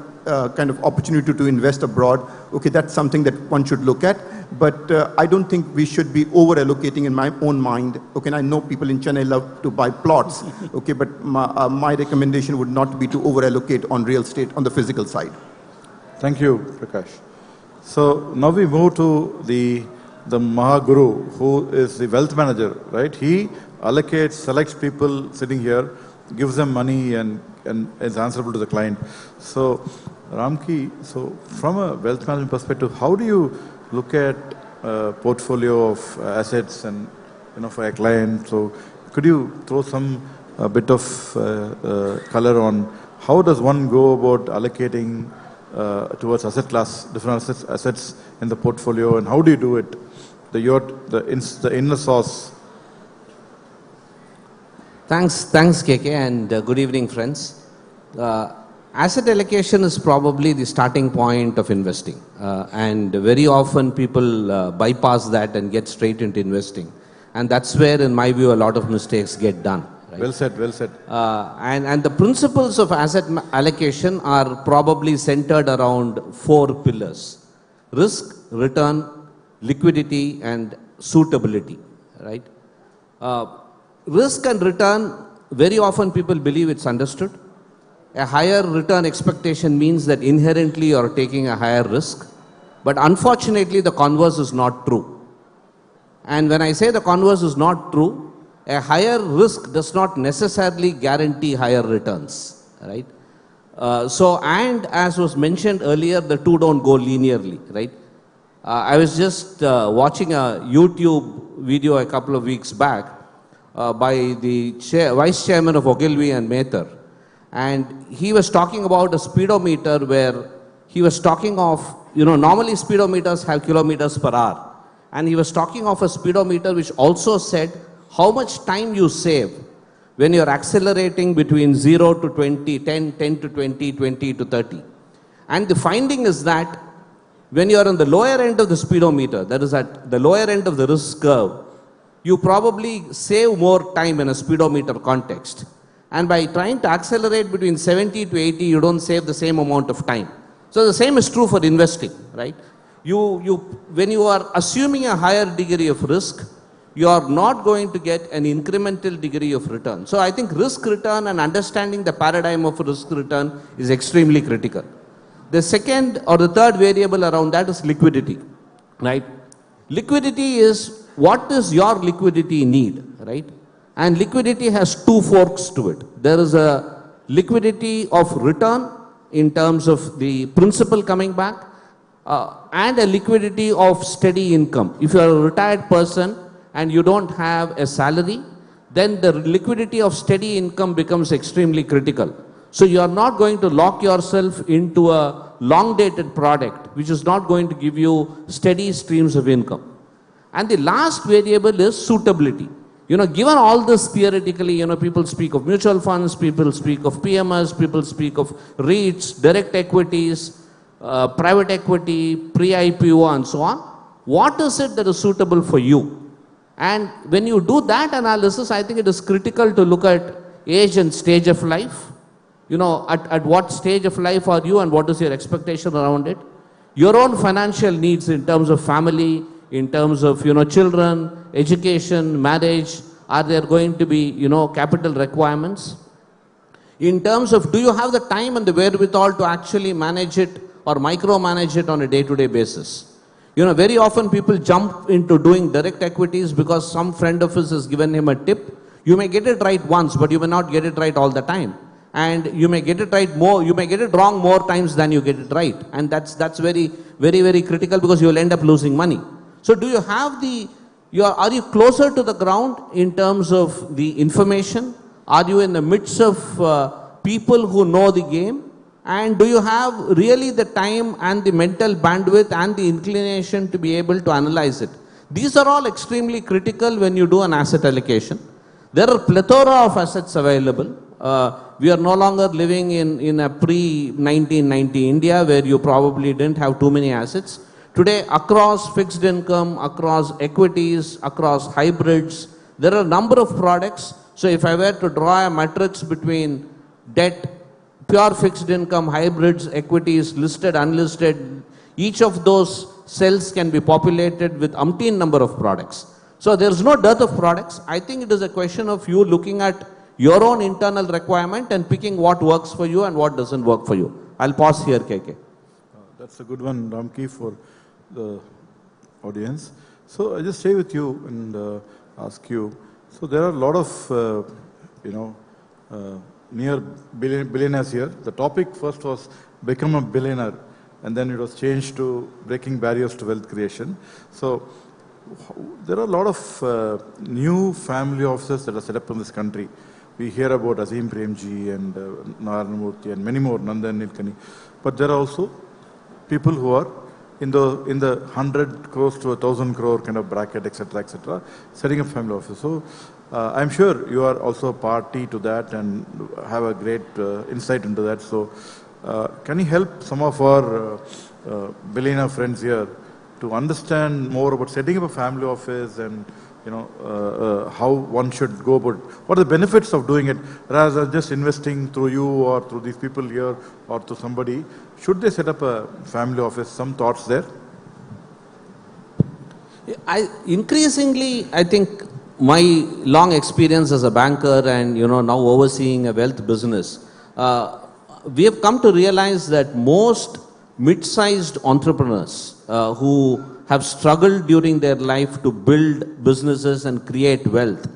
kind of opportunity to invest abroad. Okay, that's something that one should look at. But I don't think we should be over-allocating in my own mind. Okay, and I know people in Chennai love to buy plots. Okay, but my recommendation would not be to over-allocate on real estate on the physical side. Thank you, Prakash. So now we move to the Mahaguru, who is the wealth manager, right? He allocates, selects people sitting here, gives them money, and is answerable to the client. So Ramki, so from a wealth management perspective, how do you look at a portfolio of assets and, for a client? So could you throw a bit of color on how does one go about allocating towards asset class, different assets in the portfolio, and how do you do it? The inner source. Thanks, KK, and good evening, friends. Asset allocation is probably the starting point of investing, and very often people bypass that and get straight into investing, and that's where, in my view, a lot of mistakes get done. Right? Well said, well said. And the principles of asset allocation are probably centered around 4 pillars: risk, return, liquidity, and suitability. Right? Risk and return, very often people believe it's understood. A higher return expectation means that inherently you're taking a higher risk. But unfortunately, the converse is not true. And when I say the converse is not true, a higher risk does not necessarily guarantee higher returns, right? And as was mentioned earlier, the two don't go linearly, right? I was just watching a YouTube video a couple of weeks back by the Vice Chairman of Ogilvy and Mather. And he was talking about a speedometer where he was talking of, normally speedometers have kilometers per hour. And he was talking of a speedometer which also said how much time you save when you're accelerating between 0 to 20, 10 to 20, 20 to 30. And the finding is that when you're on the lower end of the speedometer, that is at the lower end of the risk curve, you probably save more time in a speedometer context. And by trying to accelerate between 70 to 80, you don't save the same amount of time. So the same is true for investing, right? When you are assuming a higher degree of risk, you are not going to get an incremental degree of return. So I think risk return and understanding the paradigm of risk return is extremely critical. The second or the third variable around that is liquidity, right? Liquidity is what is your liquidity need, right? And liquidity has two forks to it. There is a liquidity of return in terms of the principal coming back and a liquidity of steady income. If you are a retired person and you don't have a salary, then the liquidity of steady income becomes extremely critical. So you are not going to lock yourself into a long-dated product which is not going to give you steady streams of income. And the last variable is suitability. Given all this theoretically, people speak of mutual funds, people speak of PMS, people speak of REITs, direct equities, private equity, pre-IPO and so on. What is it that is suitable for you? And when you do that analysis, I think it is critical to look at age and stage of life. At what stage of life are you and what is your expectation around it? Your own financial needs in terms of family, in terms of, children, education, marriage, are there going to be, capital requirements? In terms of, do you have the time and the wherewithal to actually manage it or micromanage it on a day-to-day basis? Very often people jump into doing direct equities because some friend of his has given him a tip. You may get it right once, but you may not get it right all the time. And you may get it right more, you may get it wrong more times than you get it right. And that's very, very, very critical because you will end up losing money. So do you have are you closer to the ground in terms of the information? Are you in the midst of people who know the game? And do you have really the time and the mental bandwidth and the inclination to be able to analyze it? These are all extremely critical when you do an asset allocation. There are plethora of assets available. We are no longer living in a pre-1990 India where you probably didn't have too many assets. Today, across fixed income, across equities, across hybrids, there are a number of products. So if I were to draw a matrix between debt, pure fixed income, hybrids, equities, listed, unlisted, each of those cells can be populated with umpteen number of products. So there's no dearth of products. I think it is a question of you looking at your own internal requirement and picking what works for you and what doesn't work for you. I'll pause here, KK. That's a good one, Ramki, for the audience. So I just stay with you and ask you. So there are a lot of, near billionaires here. The topic first was become a billionaire, and then it was changed to breaking barriers to wealth creation. So there are a lot of new family offices that are set up in this country. We hear about Azim Premji and Naranamurthy and many more, Nandan Nilekani. But there are also people who are in the 100 crores to 1,000 crore kind of bracket, etc., setting up family office. So I'm sure you are also a party to that and have a great insight into that. So can you help some of our billionaire friends here to understand more about setting up a family office and how one should go about, what are the benefits of doing it rather than just investing through you or through these people here or to somebody? Should they set up a family office? Some thoughts there? Increasingly, I think my long experience as a banker and now overseeing a wealth business, we have come to realize that most mid-sized entrepreneurs who have struggled during their life to build businesses and create wealth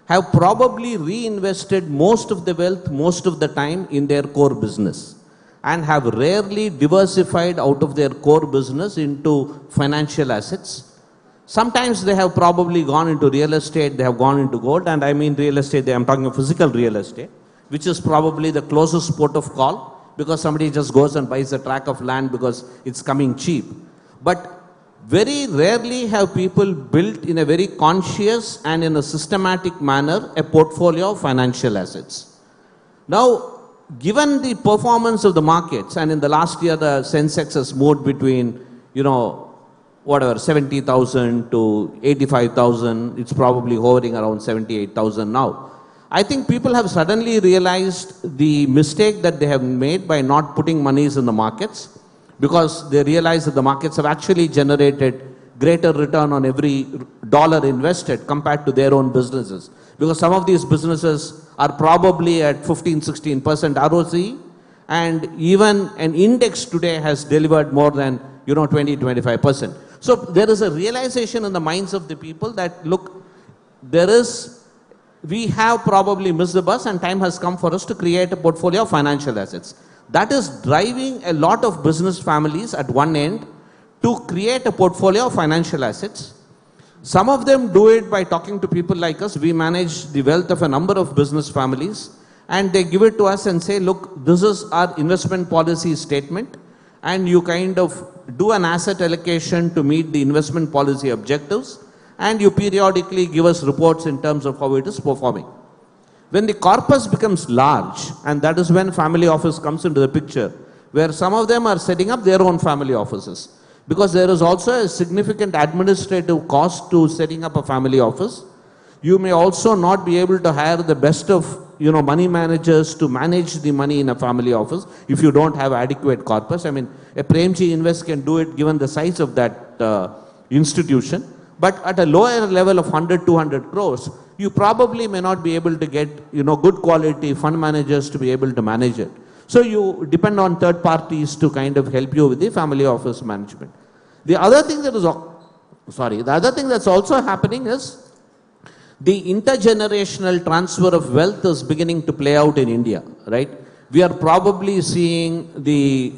have probably reinvested most of the wealth, most of the time in their core business, and have rarely diversified out of their core business into financial assets. Sometimes they have probably gone into real estate, they have gone into gold, and I mean real estate, I'm talking of physical real estate, which is probably the closest port of call, because somebody just goes and buys a tract of land because it's coming cheap. But very rarely have people built in a very conscious and in a systematic manner a portfolio of financial assets. Now, given the performance of the markets, and in the last year the Sensex has moved between, whatever, 70,000 to 85,000, it's probably hovering around 78,000 now. I think people have suddenly realized the mistake that they have made by not putting monies in the markets, because they realize that the markets have actually generated greater return on every dollar invested compared to their own businesses. Because some of these businesses are probably at 15-16% ROCE, and even an index today has delivered more than 20-25%. So there is a realization in the minds of the people that, look, we have probably missed the bus and time has come for us to create a portfolio of financial assets. That is driving a lot of business families at one end to create a portfolio of financial assets. Some of them do it by talking to people like us. We manage the wealth of a number of business families, and they give it to us and say, look, this is our investment policy statement, and you kind of do an asset allocation to meet the investment policy objectives, and you periodically give us reports in terms of how it is performing. When the corpus becomes large, and that is when family office comes into the picture, where some of them are setting up their own family offices. Because there is also a significant administrative cost to setting up a family office. You may also not be able to hire the best of money managers to manage the money in a family office if you don't have adequate corpus. I mean, a Premji Invest can do it given the size of that institution. But at a lower level of 100, 200 crores, you probably may not be able to get good quality fund managers to be able to manage it. So you depend on third parties to kind of help you with the family office management. The other thing that's also happening is the intergenerational transfer of wealth is beginning to play out in India, right? We are probably seeing the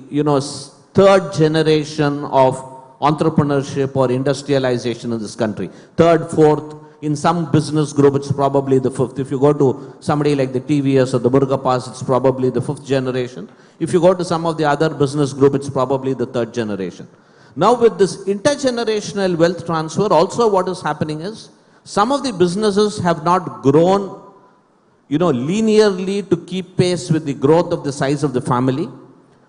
third generation of entrepreneurship or industrialization in this country. Third, fourth. In some business group, it's probably the fifth. If you go to somebody like the TVS or the Burgapas, it's probably the fifth generation. If you go to some of the other business group, it's probably the third generation. Now with this intergenerational wealth transfer, also what is happening is, some of the businesses have not grown, linearly to keep pace with the growth of the size of the family.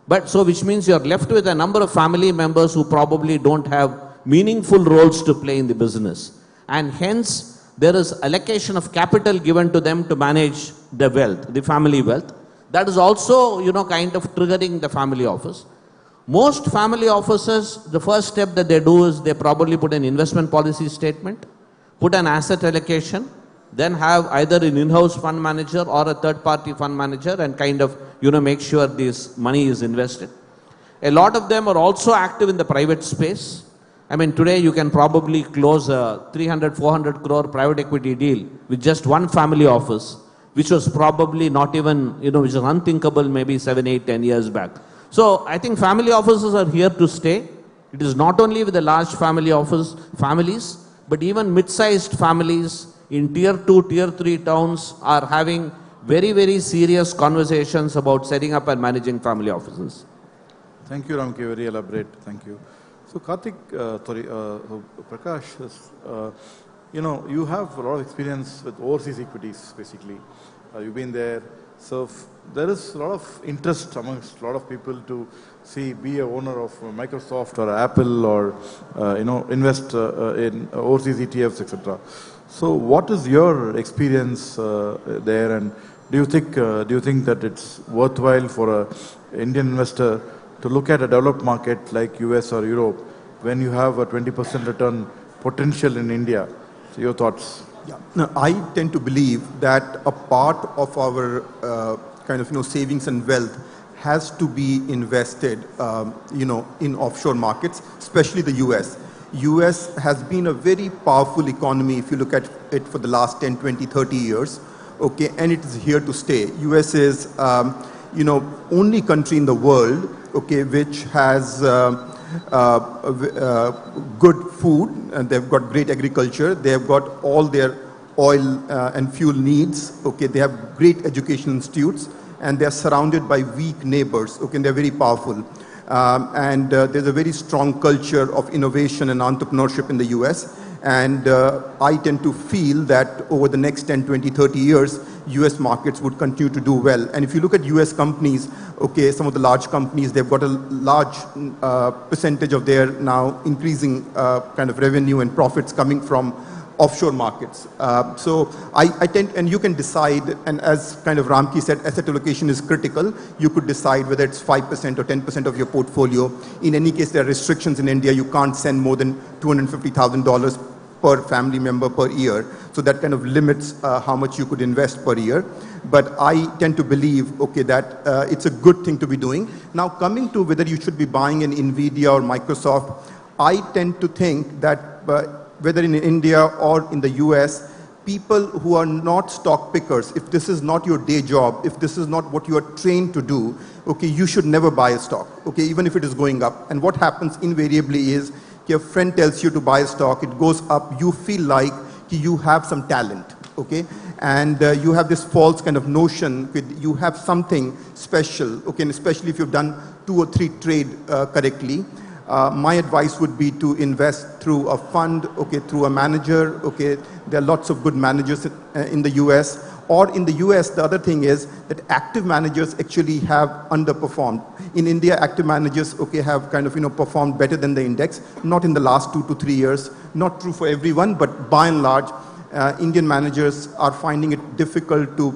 But so which means you're left with a number of family members who probably don't have meaningful roles to play in the business. And hence, there is allocation of capital given to them to manage the wealth, the family wealth. That is also, kind of triggering the family office. Most family offices, the first step that they do is they probably put an investment policy statement, put an asset allocation, then have either an in-house fund manager or a third-party fund manager and kind of, make sure this money is invested. A lot of them are also active in the private space. I mean, today you can probably close a 300, 400 crore private equity deal with just one family office, which was probably not even, which was unthinkable maybe 7, 8, 10 years back. So I think family offices are here to stay. It is not only with the large families, but even mid-sized families in tier 2, tier 3 towns are having very, very serious conversations about setting up and managing family offices. Thank you, Ramki. Very elaborate. Thank you. So Karthik, Prakash, you have a lot of experience with overseas equities, basically. You've been there. So there is a lot of interest amongst a lot of people to be a owner of Microsoft or Apple or, invest in overseas ETFs, etc. So what is your experience there, and do you think that it's worthwhile for an Indian investor to look at a developed market like US or Europe when you have a 20% return potential in India? So your thoughts? Yeah. No, I tend to believe that a part of our savings and wealth has to be invested, in offshore markets, especially the US. US has been a very powerful economy if you look at it for the last 10, 20, 30 years, okay, and it is here to stay. US is, only country in the world, okay, which has good food, and they've got great agriculture, they've got all their oil and fuel needs, okay, they have great education institutes, and they're surrounded by weak neighbors, okay, and they're very powerful. There's a very strong culture of innovation and entrepreneurship in the US. And I tend to feel that over the next 10, 20, 30 years, US markets would continue to do well. And if you look at US companies, okay, some of the large companies, they've got a large percentage of their now increasing kind of revenue and profits coming from offshore markets. So I tend, and you can decide, and as kind of Ramki said, asset allocation is critical. You could decide whether it's 5% or 10% of your portfolio. In any case, there are restrictions in India. You can't send more than $250,000 per family member per year. So that kind of limits how much you could invest per year. But I tend to believe, okay, that it's a good thing to be doing. Now, coming to whether you should be buying an NVIDIA or Microsoft, I tend to think that whether in India or in the US, people who are not stock pickers, if this is not your day job, if this is not what you are trained to do, okay, you should never buy a stock, okay, even if it is going up. And what happens invariably is your friend tells you to buy a stock, it goes up, you feel like you have some talent, okay, and you have this false kind of notion that you have something special, okay, and especially if you've done 2 or 3 trade correctly. My advice would be to invest through a fund, okay, through a manager, okay. There are lots of good managers in the US. Or in the US, the other thing is that active managers actually have underperformed. In India, active managers, okay, have kind of, performed better than the index, not in the last 2 to 3 years. Not true for everyone, but by and large, Indian managers are finding it difficult to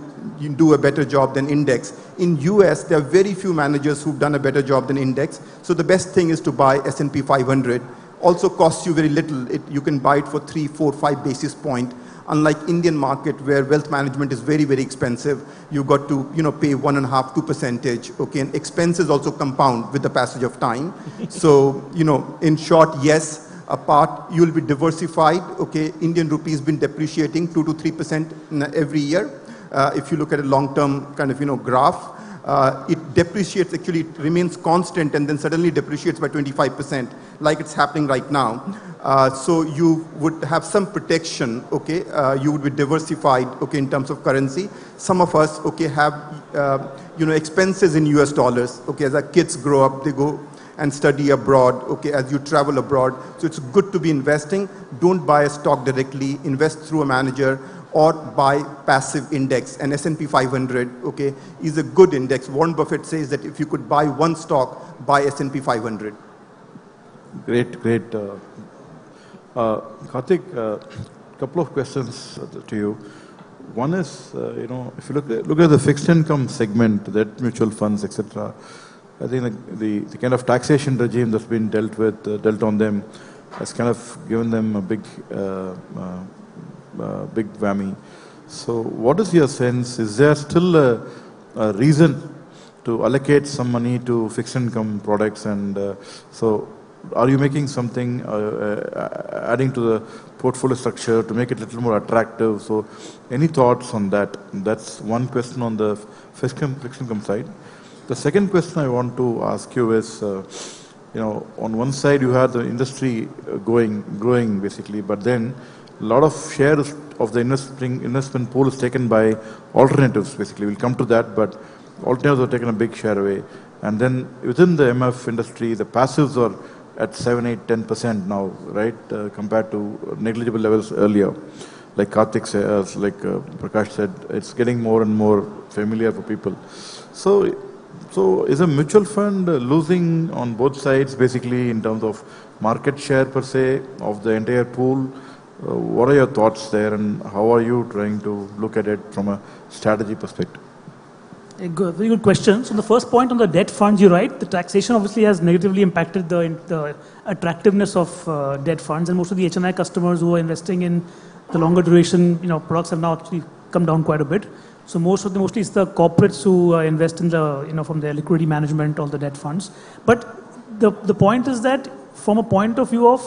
do a better job than index. In US, there are very few managers who've done a better job than index. So the best thing is to buy S&P 500. Also costs you very little. You can buy it for 3, 4, 5 basis point. Unlike Indian market where wealth management is very, very expensive, you've got to, pay 1.5%, 2%, okay, and expenses also compound with the passage of time. So, in short, yes, a part you'll be diversified, okay, Indian rupee has been depreciating 2 to 3% every year. If you look at a long-term kind of, graph, it depreciates, actually it remains constant and then suddenly depreciates by 25%, like it's happening right now. So you would have some protection, okay, you would be diversified, okay, in terms of currency. Some of us, okay, have, expenses in US dollars, okay, as our kids grow up, they go and study abroad, okay, as you travel abroad. So it's good to be investing. Don't buy a stock directly, invest through a manager, or buy passive index. And S&P 500, okay, is a good index. Warren Buffett says that if you could buy one stock, buy S&P 500. Great. Karthik, couple of questions to you. One is, if you look at the fixed income segment, that mutual funds, etc., I think the kind of taxation regime that's been dealt on them has kind of given them a big whammy. So what is your sense? Is there still a reason to allocate some money to fixed income products? And so are you making something, adding to the portfolio structure to make it a little more attractive? So any thoughts on that? That's one question on the fixed income side. The second question I want to ask you is, on one side you have the industry growing basically, but then a lot of shares of the investment pool is taken by alternatives basically. We'll come to that, but alternatives are taking a big share away. And then within the MF industry, the passives are at 7, 8, 10% now, right? Compared to negligible levels earlier. Like Karthik said, like Prakash said, it's getting more and more familiar for people. So is a mutual fund losing on both sides basically in terms of market share per se of the entire pool? What are your thoughts there and how are you trying to look at it from a strategy perspective? Very good question. So the first point on the debt funds, you're right. The taxation obviously has negatively impacted the attractiveness of debt funds, and most of the HNI customers who are investing in the longer duration products have now actually come down quite a bit. So mostly it's the corporates who invest in the, from their liquidity management or the debt funds. But the point is that from a point of view of,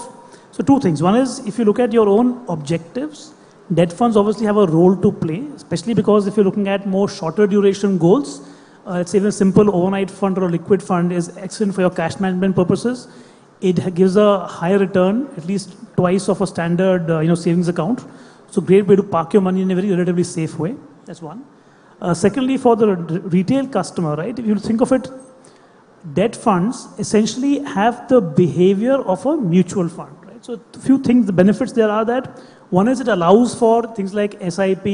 so two things. One is if you look at your own objectives, debt funds obviously have a role to play, especially because if you're looking at more shorter duration goals, let's say even a simple overnight fund or a liquid fund is excellent for your cash management purposes. It gives a higher return, at least twice of a standard savings account. So great way to park your money in a very relatively safe way. That's one. Secondly, for the retail customer, right, if you think of it, debt funds essentially have the behavior of a mutual fund, right? So a few things, the benefits there are that one is it allows for things like SIP,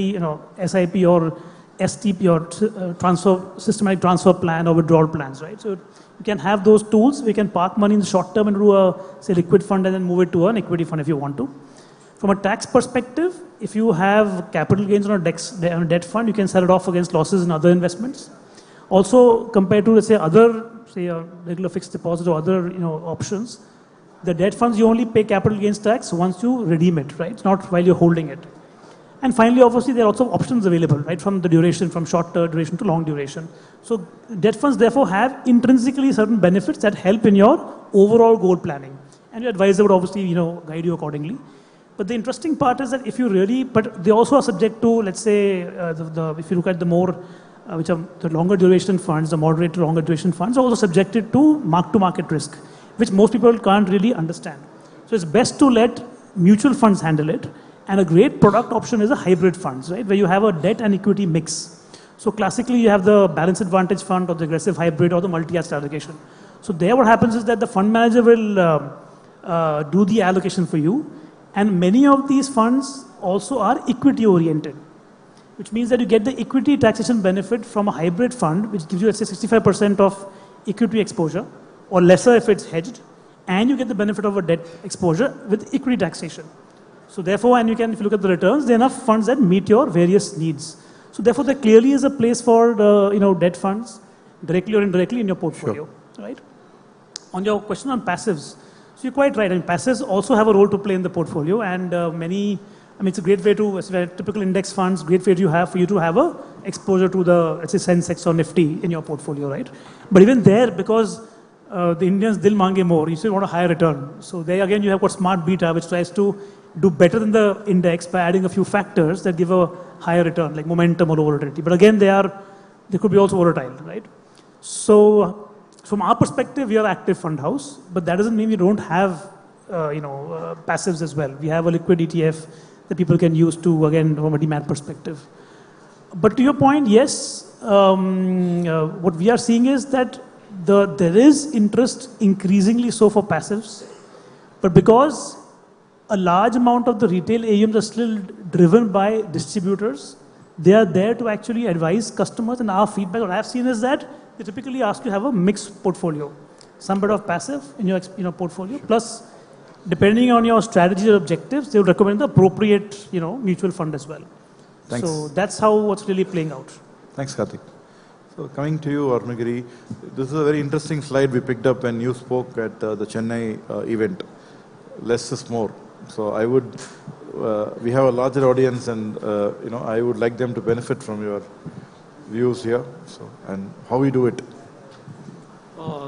SIP or STP or systematic transfer plan or withdrawal plans, right? So you can have those tools. We can park money in the short term and do a, say, liquid fund and then move it to an equity fund if you want to. From a tax perspective, if you have capital gains on a debt fund, you can sell it off against losses in other investments. Also, compared to, let's say, other, say, a regular fixed deposit or other, options, the debt funds, you only pay capital gains tax once you redeem it, right? It's not while you're holding it. And finally, obviously, there are lots of options available, right? From the duration, from short duration to long duration. So debt funds, therefore, have intrinsically certain benefits that help in your overall goal planning. And your advisor would obviously, guide you accordingly. But the interesting part is that if you really, but they also are subject to, let's say, if you look at the more, which are the longer duration funds, the moderate to longer duration funds, are also subjected to mark-to-market risk, which most people can't really understand. So it's best to let mutual funds handle it. And a great product option is a hybrid funds, right? Where you have a debt and equity mix. So classically, you have the balanced advantage fund or the aggressive hybrid or the multi-asset allocation. So there what happens is that the fund manager will do the allocation for you. And many of these funds also are equity oriented, which means that you get the equity taxation benefit from a hybrid fund, which gives you, let's say, 65% of equity exposure or lesser if it's hedged. And you get the benefit of a debt exposure with equity taxation. So therefore, and you can, if you look at the returns, there are enough funds that meet your various needs. So therefore, there clearly is a place for the, debt funds, directly or indirectly in your portfolio, right? On your question on passives, so you're quite right. I mean, passives also have a role to play in the portfolio, and it's a great way to, typical index funds, great way for you to have a exposure to the, let's say, Sensex or Nifty in your portfolio, right? But even there, because the Indians dil mange more, you still want a higher return. So there again, you have got smart beta, which tries to do better than the index by adding a few factors that give a higher return, like momentum or volatility. But again, they could be also volatile, right? So from our perspective, we are active fund house, but that doesn't mean we don't have, passives as well. We have a liquid ETF that people can use to, again, from a demand perspective. But to your point, yes, what we are seeing is that there is interest increasingly so for passives, but because a large amount of the retail AUMs are still driven by distributors, they are there to actually advise customers, and our feedback, what I've seen is that they typically ask you to have a mixed portfolio. Some bit of passive in your portfolio, plus depending on your strategy or objectives, they would recommend the appropriate mutual fund as well. Thanks. So that's how what's really playing out. Thanks, Karthik. So coming to you, Arunagiri, this is a very interesting slide we picked up when you spoke at the Chennai event. Less is more. So I would, we have a larger audience, and I would like them to benefit from your views here. So, and how we do it.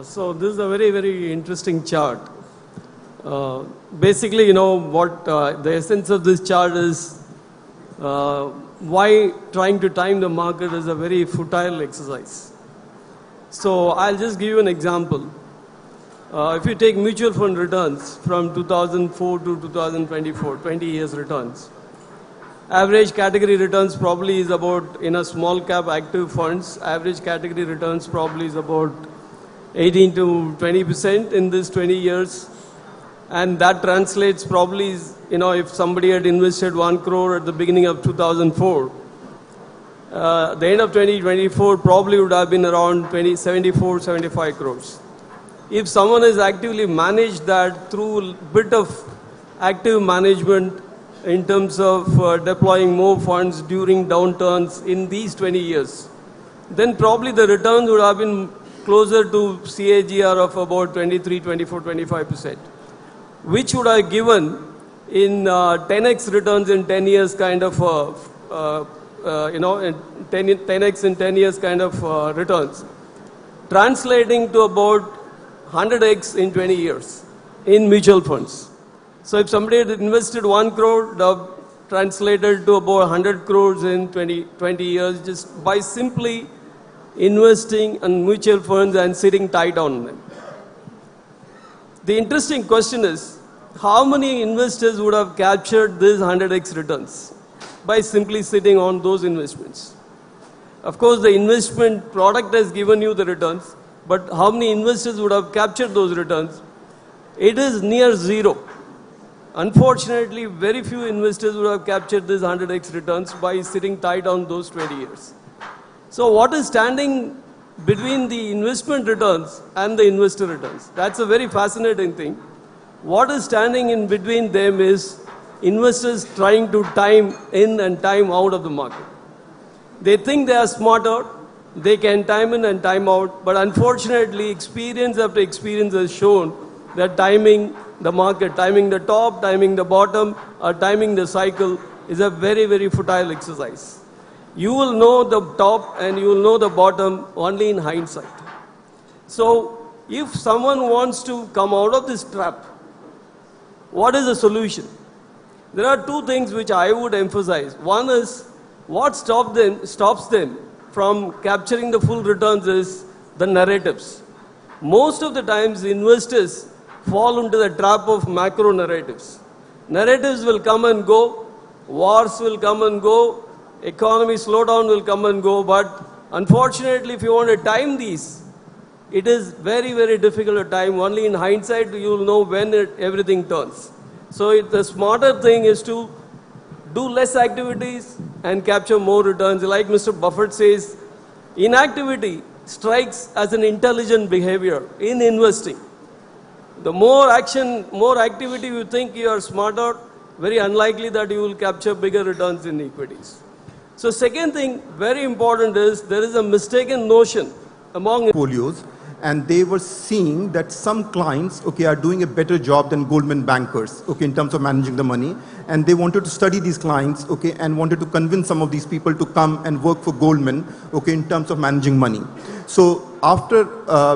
So this is a very, very interesting chart. Basically, what the essence of this chart is, why trying to time the market is a very futile exercise. So I'll just give you an example. If you take mutual fund returns from 2004 to 2024, 20 years returns, average category returns probably is about, in a small cap active funds, average category returns probably is about 18 to 20% in this 20 years. And that translates probably, if somebody had invested 1 crore at the beginning of 2004, the end of 2024 probably would have been around 74, 75 crores. If someone has actively managed that through a bit of active management in terms of deploying more funds during downturns in these 20 years, then probably the returns would have been closer to CAGR of about 23, 24, 25%, which would have given in 10x returns in 10 years kind of in 10x in 10 years kind of returns, translating to about 100x in 20 years in mutual funds. So if somebody had invested 1 crore, translated to about 100 crores in 20 years, just by simply investing in mutual funds and sitting tight on them. The interesting question is, how many investors would have captured these 100x returns by simply sitting on those investments? Of course, the investment product has given you the returns, but how many investors would have captured those returns? It is near zero. Unfortunately, very few investors would have captured these 100x returns by sitting tight on those 20 years. So what is standing between the investment returns and the investor returns? That's a very fascinating thing. What is standing in between them is investors trying to time in and time out of the market. They think they are smarter, they can time in and time out, but unfortunately, experience after experience has shown that timing the market, timing the top, timing the bottom, or timing the cycle is a very, very futile exercise. You will know the top and you will know the bottom only in hindsight. So, if someone wants to come out of this trap, what is the solution? There are two things which I would emphasize. One is, what stops them from capturing the full returns is the narratives. Most of the times, investors fall into the trap of macro narratives. Narratives will come and go, wars will come and go, economy slowdown will come and go, but unfortunately, if you want to time these, it is very, very difficult to time. Only in hindsight, you will know when everything turns. So the smarter thing is to do less activities and capture more returns. Like Mr. Buffett says, inactivity strikes as an intelligent behavior in investing. The more action, more activity you think you are smarter, very unlikely that you will capture bigger returns in equities. So second thing, very important, is there is a mistaken notion among portfolios, and they were seeing that some clients, okay, are doing a better job than Goldman bankers, okay, in terms of managing the money, and they wanted to study these clients, okay, and wanted to convince some of these people to come and work for Goldman, okay, in terms of managing money. So after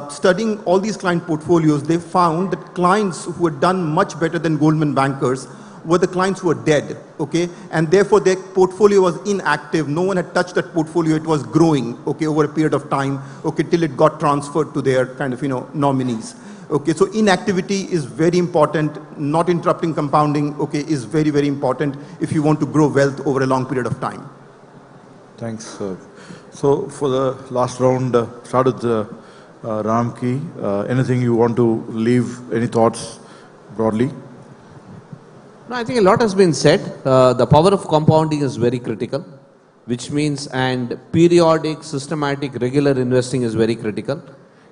studying all these client portfolios, they found that clients who had done much better than Goldman bankers were the clients who were dead, okay, and therefore their portfolio was inactive. No one had touched that portfolio. It was growing, okay, over a period of time, okay, till it got transferred to their kind of, nominees. Okay, so inactivity is very important. Not interrupting compounding, okay, is very, very important if you want to grow wealth over a long period of time. Thanks. So for the last round, start with Ramki. Anything you want to leave? Any thoughts broadly? No, I think a lot has been said. The power of compounding is very critical, which means, and periodic, systematic, regular investing is very critical.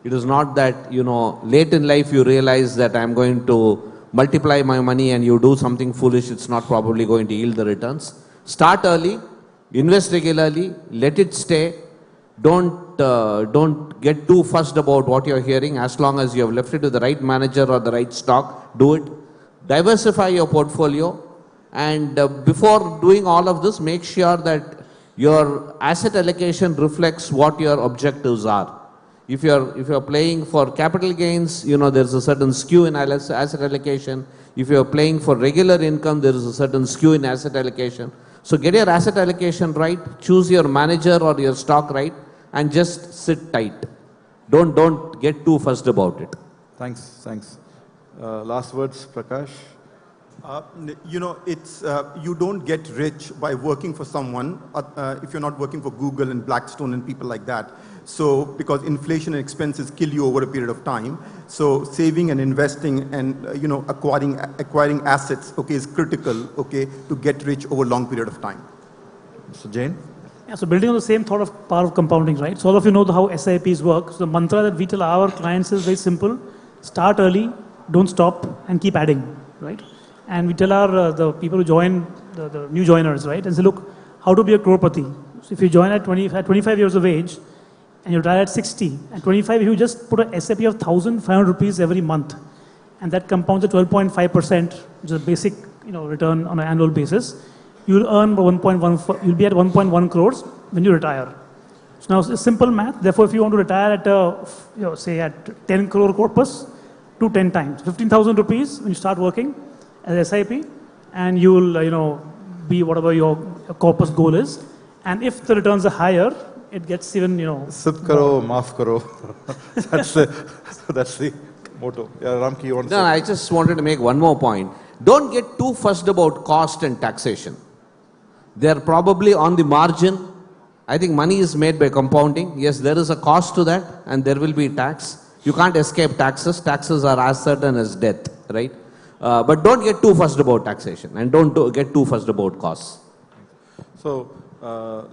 It is not that, late in life you realize that I'm going to multiply my money and you do something foolish, it's not probably going to yield the returns. Start early, invest regularly, let it stay. Don't get too fussed about what you're hearing. As long as you have left it to the right manager or the right stock, do it. Diversify your portfolio, and before doing all of this, make sure that your asset allocation reflects what your objectives are. If you're playing for capital gains, there's a certain skew in asset allocation. If you're playing for regular income, there is a certain skew in asset allocation. So get your asset allocation right, choose your manager or your stock right, and just sit tight. Don't get too fussed about it. Thanks. Last words, Prakash. You don't get rich by working for someone if you're not working for Google and Blackstone and people like that. So, because inflation and expenses kill you over a period of time. So, saving and investing and, acquiring assets, okay, is critical, okay, to get rich over a long period of time. So, Jane? Yeah, so building on the same thought of power of compounding, right? So all of you know how SIPs work. So the mantra that we tell our clients is very simple. Start early, don't stop, and keep adding, right? And we tell the people who join, the new joiners, right? And say, look, how to be a crorepati. So if you join at 25 years of age, and you retire at 60, at 25, you just put a SIP of 1,500 rupees every month. And that compounds at 12.5%, which is a basic return on an annual basis. you'll earn 1.1, you'll be at 1.1 crores when you retire. So now it's simple math. Therefore, if you want to retire at, say at 10 crore corpus, do 10 times. 15,000 rupees when you start working as SIP, and you will, be whatever your corpus goal is. And if the returns are higher, it gets even, Sip karo, maaf karo. That's the motto. Yeah, Ramki, you want to say? No, I just wanted to make one more point. Don't get too fussed about cost and taxation. They're probably on the margin. I think money is made by compounding. Yes, there is a cost to that, and there will be tax. You can't escape taxes. Taxes are as certain as death, right? But don't get too fussed about taxation, and don't get too fussed about costs. So,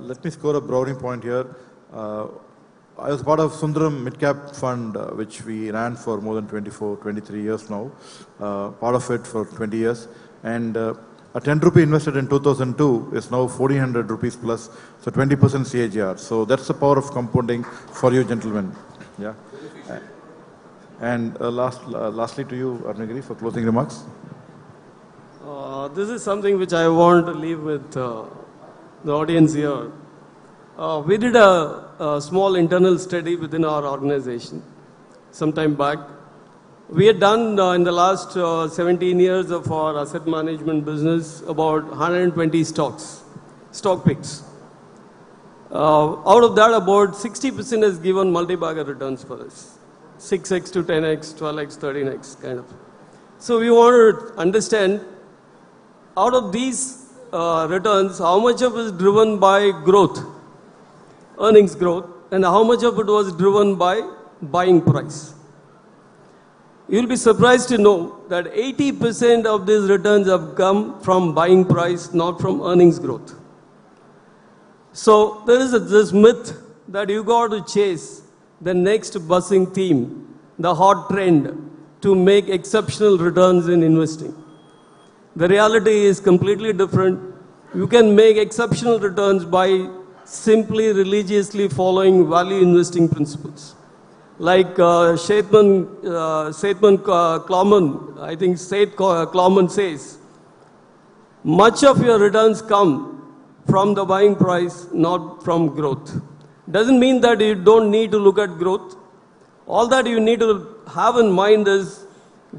let me score a brownie point here. I was part of Sundaram Midcap Fund, which we ran for more than 23 years now. Part of it for 20 years. And a 10 rupee invested in 2002 is now 1400 rupees plus, so 20% CAGR. So that's the power of compounding for you gentlemen. Yeah. And lastly to you, Arunagiri, for closing remarks. This is something which I want to leave with the audience here. We did a small internal study within our organization some time back. We had done in the last 17 years of our asset management business about 120 stock picks. Out of that, about 60% has given multi-bagger returns for us. 6x to 10x, 12x, 13x kind of. So we want to understand, out of these returns, how much of it is driven by growth, earnings growth, and how much of it was driven by buying price. You'll be surprised to know that 80% of these returns have come from buying price, not from earnings growth. So there is this myth that you got to chase the next buzzing theme, the hot trend, to make exceptional returns in investing. The reality is completely different. You can make exceptional returns by simply religiously following value investing principles. Like Seth Klarman, I think Seth Klarman says, much of your returns come from the buying price, not from growth. Doesn't mean that you don't need to look at growth. All that you need to have in mind is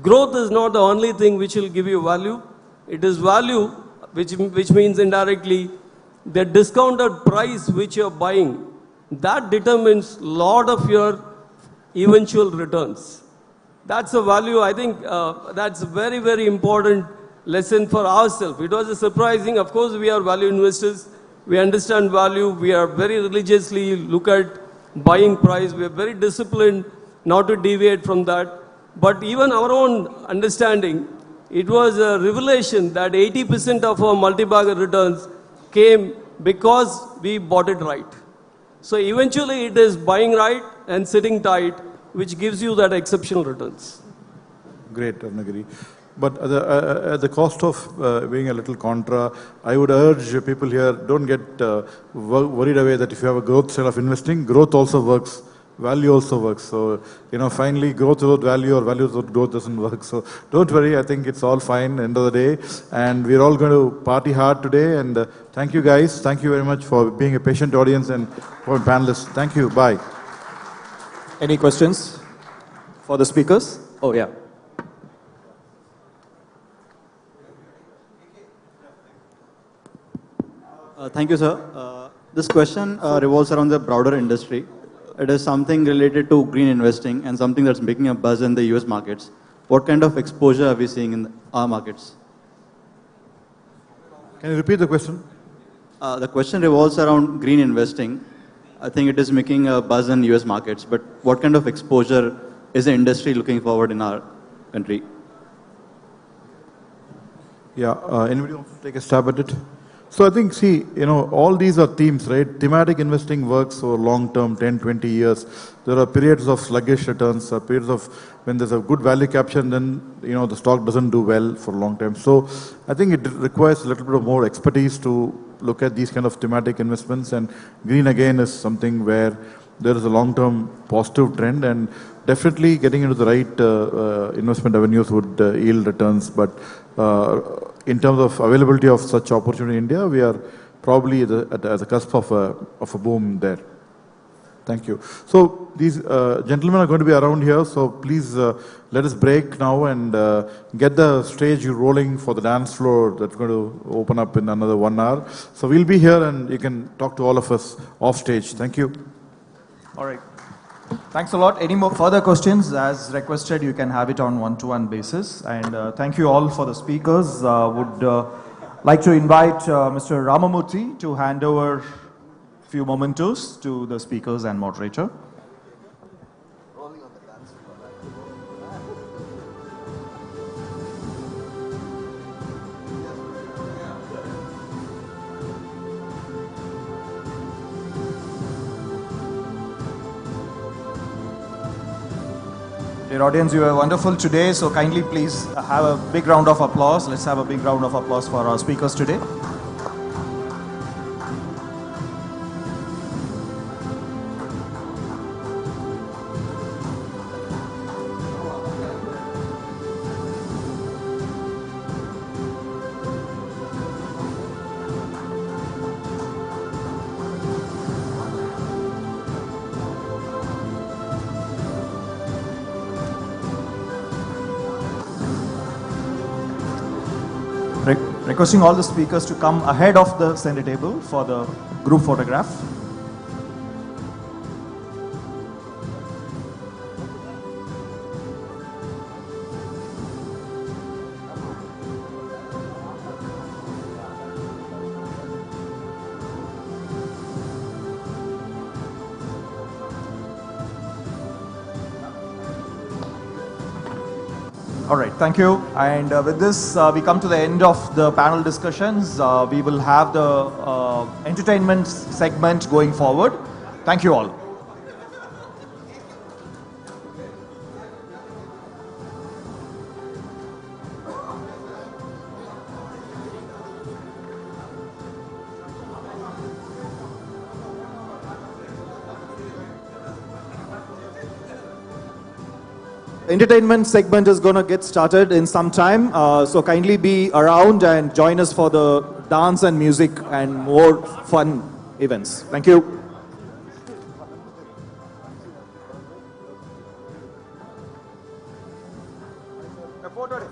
growth is not the only thing which will give you value. It is value, which means indirectly the discounted price which you're buying. That determines a lot of your eventual returns. That's a value, I think that's a very, very important lesson for ourselves. It was a surprising, of course we are value investors, we understand value, we are very religiously look at buying price, we are very disciplined not to deviate from that. But even our own understanding, it was a revelation that 80% of our multi-bagger returns came because we bought it right. So eventually it is buying right and sitting tight, which gives you that exceptional returns. Great, Arunagiri. But at the cost of being a little contra, I would urge people here, don't get worried away that if you have a growth style of investing, growth also works, value also works. So, finally growth without value or value without growth doesn't work. So don't worry, I think it's all fine end of the day. And we're all going to party hard today. And thank you guys. Thank you very much for being a patient audience and for panelists. Thank you. Bye. Any questions for the speakers? Oh, yeah. Thank you, sir. This question revolves around the broader industry. It is something related to green investing and something that's making a buzz in the US markets. What kind of exposure are we seeing in our markets? Can you repeat the question? The question revolves around green investing. I think it is making a buzz in US markets, but what kind of exposure is the industry looking forward in our country? Yeah, anybody wants to take a stab at it? So I think, see, all these are themes, right? Thematic investing works over long term, 10, 20 years. There are periods of sluggish returns, periods of when there's a good value capture, and then, the stock doesn't do well for a long time. So I think it requires a little bit of more expertise to look at these kind of thematic investments. And green, again, is something where there is a long-term positive trend, and definitely getting into the right investment avenues would yield returns. But in terms of availability of such opportunity in India, we are probably at the cusp of a boom there. Thank you. So these gentlemen are going to be around here, so please let us break now and get the stage rolling for the dance floor that's going to open up in another 1 hour. So we'll be here and you can talk to all of us off stage. Thank you. All right. Thanks a lot. Any more further questions, as requested, you can have it on one-to-one basis. And thank you all for the speakers. Would like to invite Mr. Ramamurthy to hand over few mementos to the speakers and moderator. Dear audience, you were wonderful today, so kindly please have a big round of applause. Let's have a big round of applause for our speakers today. Requesting all the speakers to come ahead of the center table for the group photograph. All right, thank you. And with this, we come to the end of the panel discussions. We will have the entertainment segment going forward. Thank you all. Entertainment segment is going to get started in some time, so kindly be around and join us for the dance and music and more fun events. Thank you. A photo.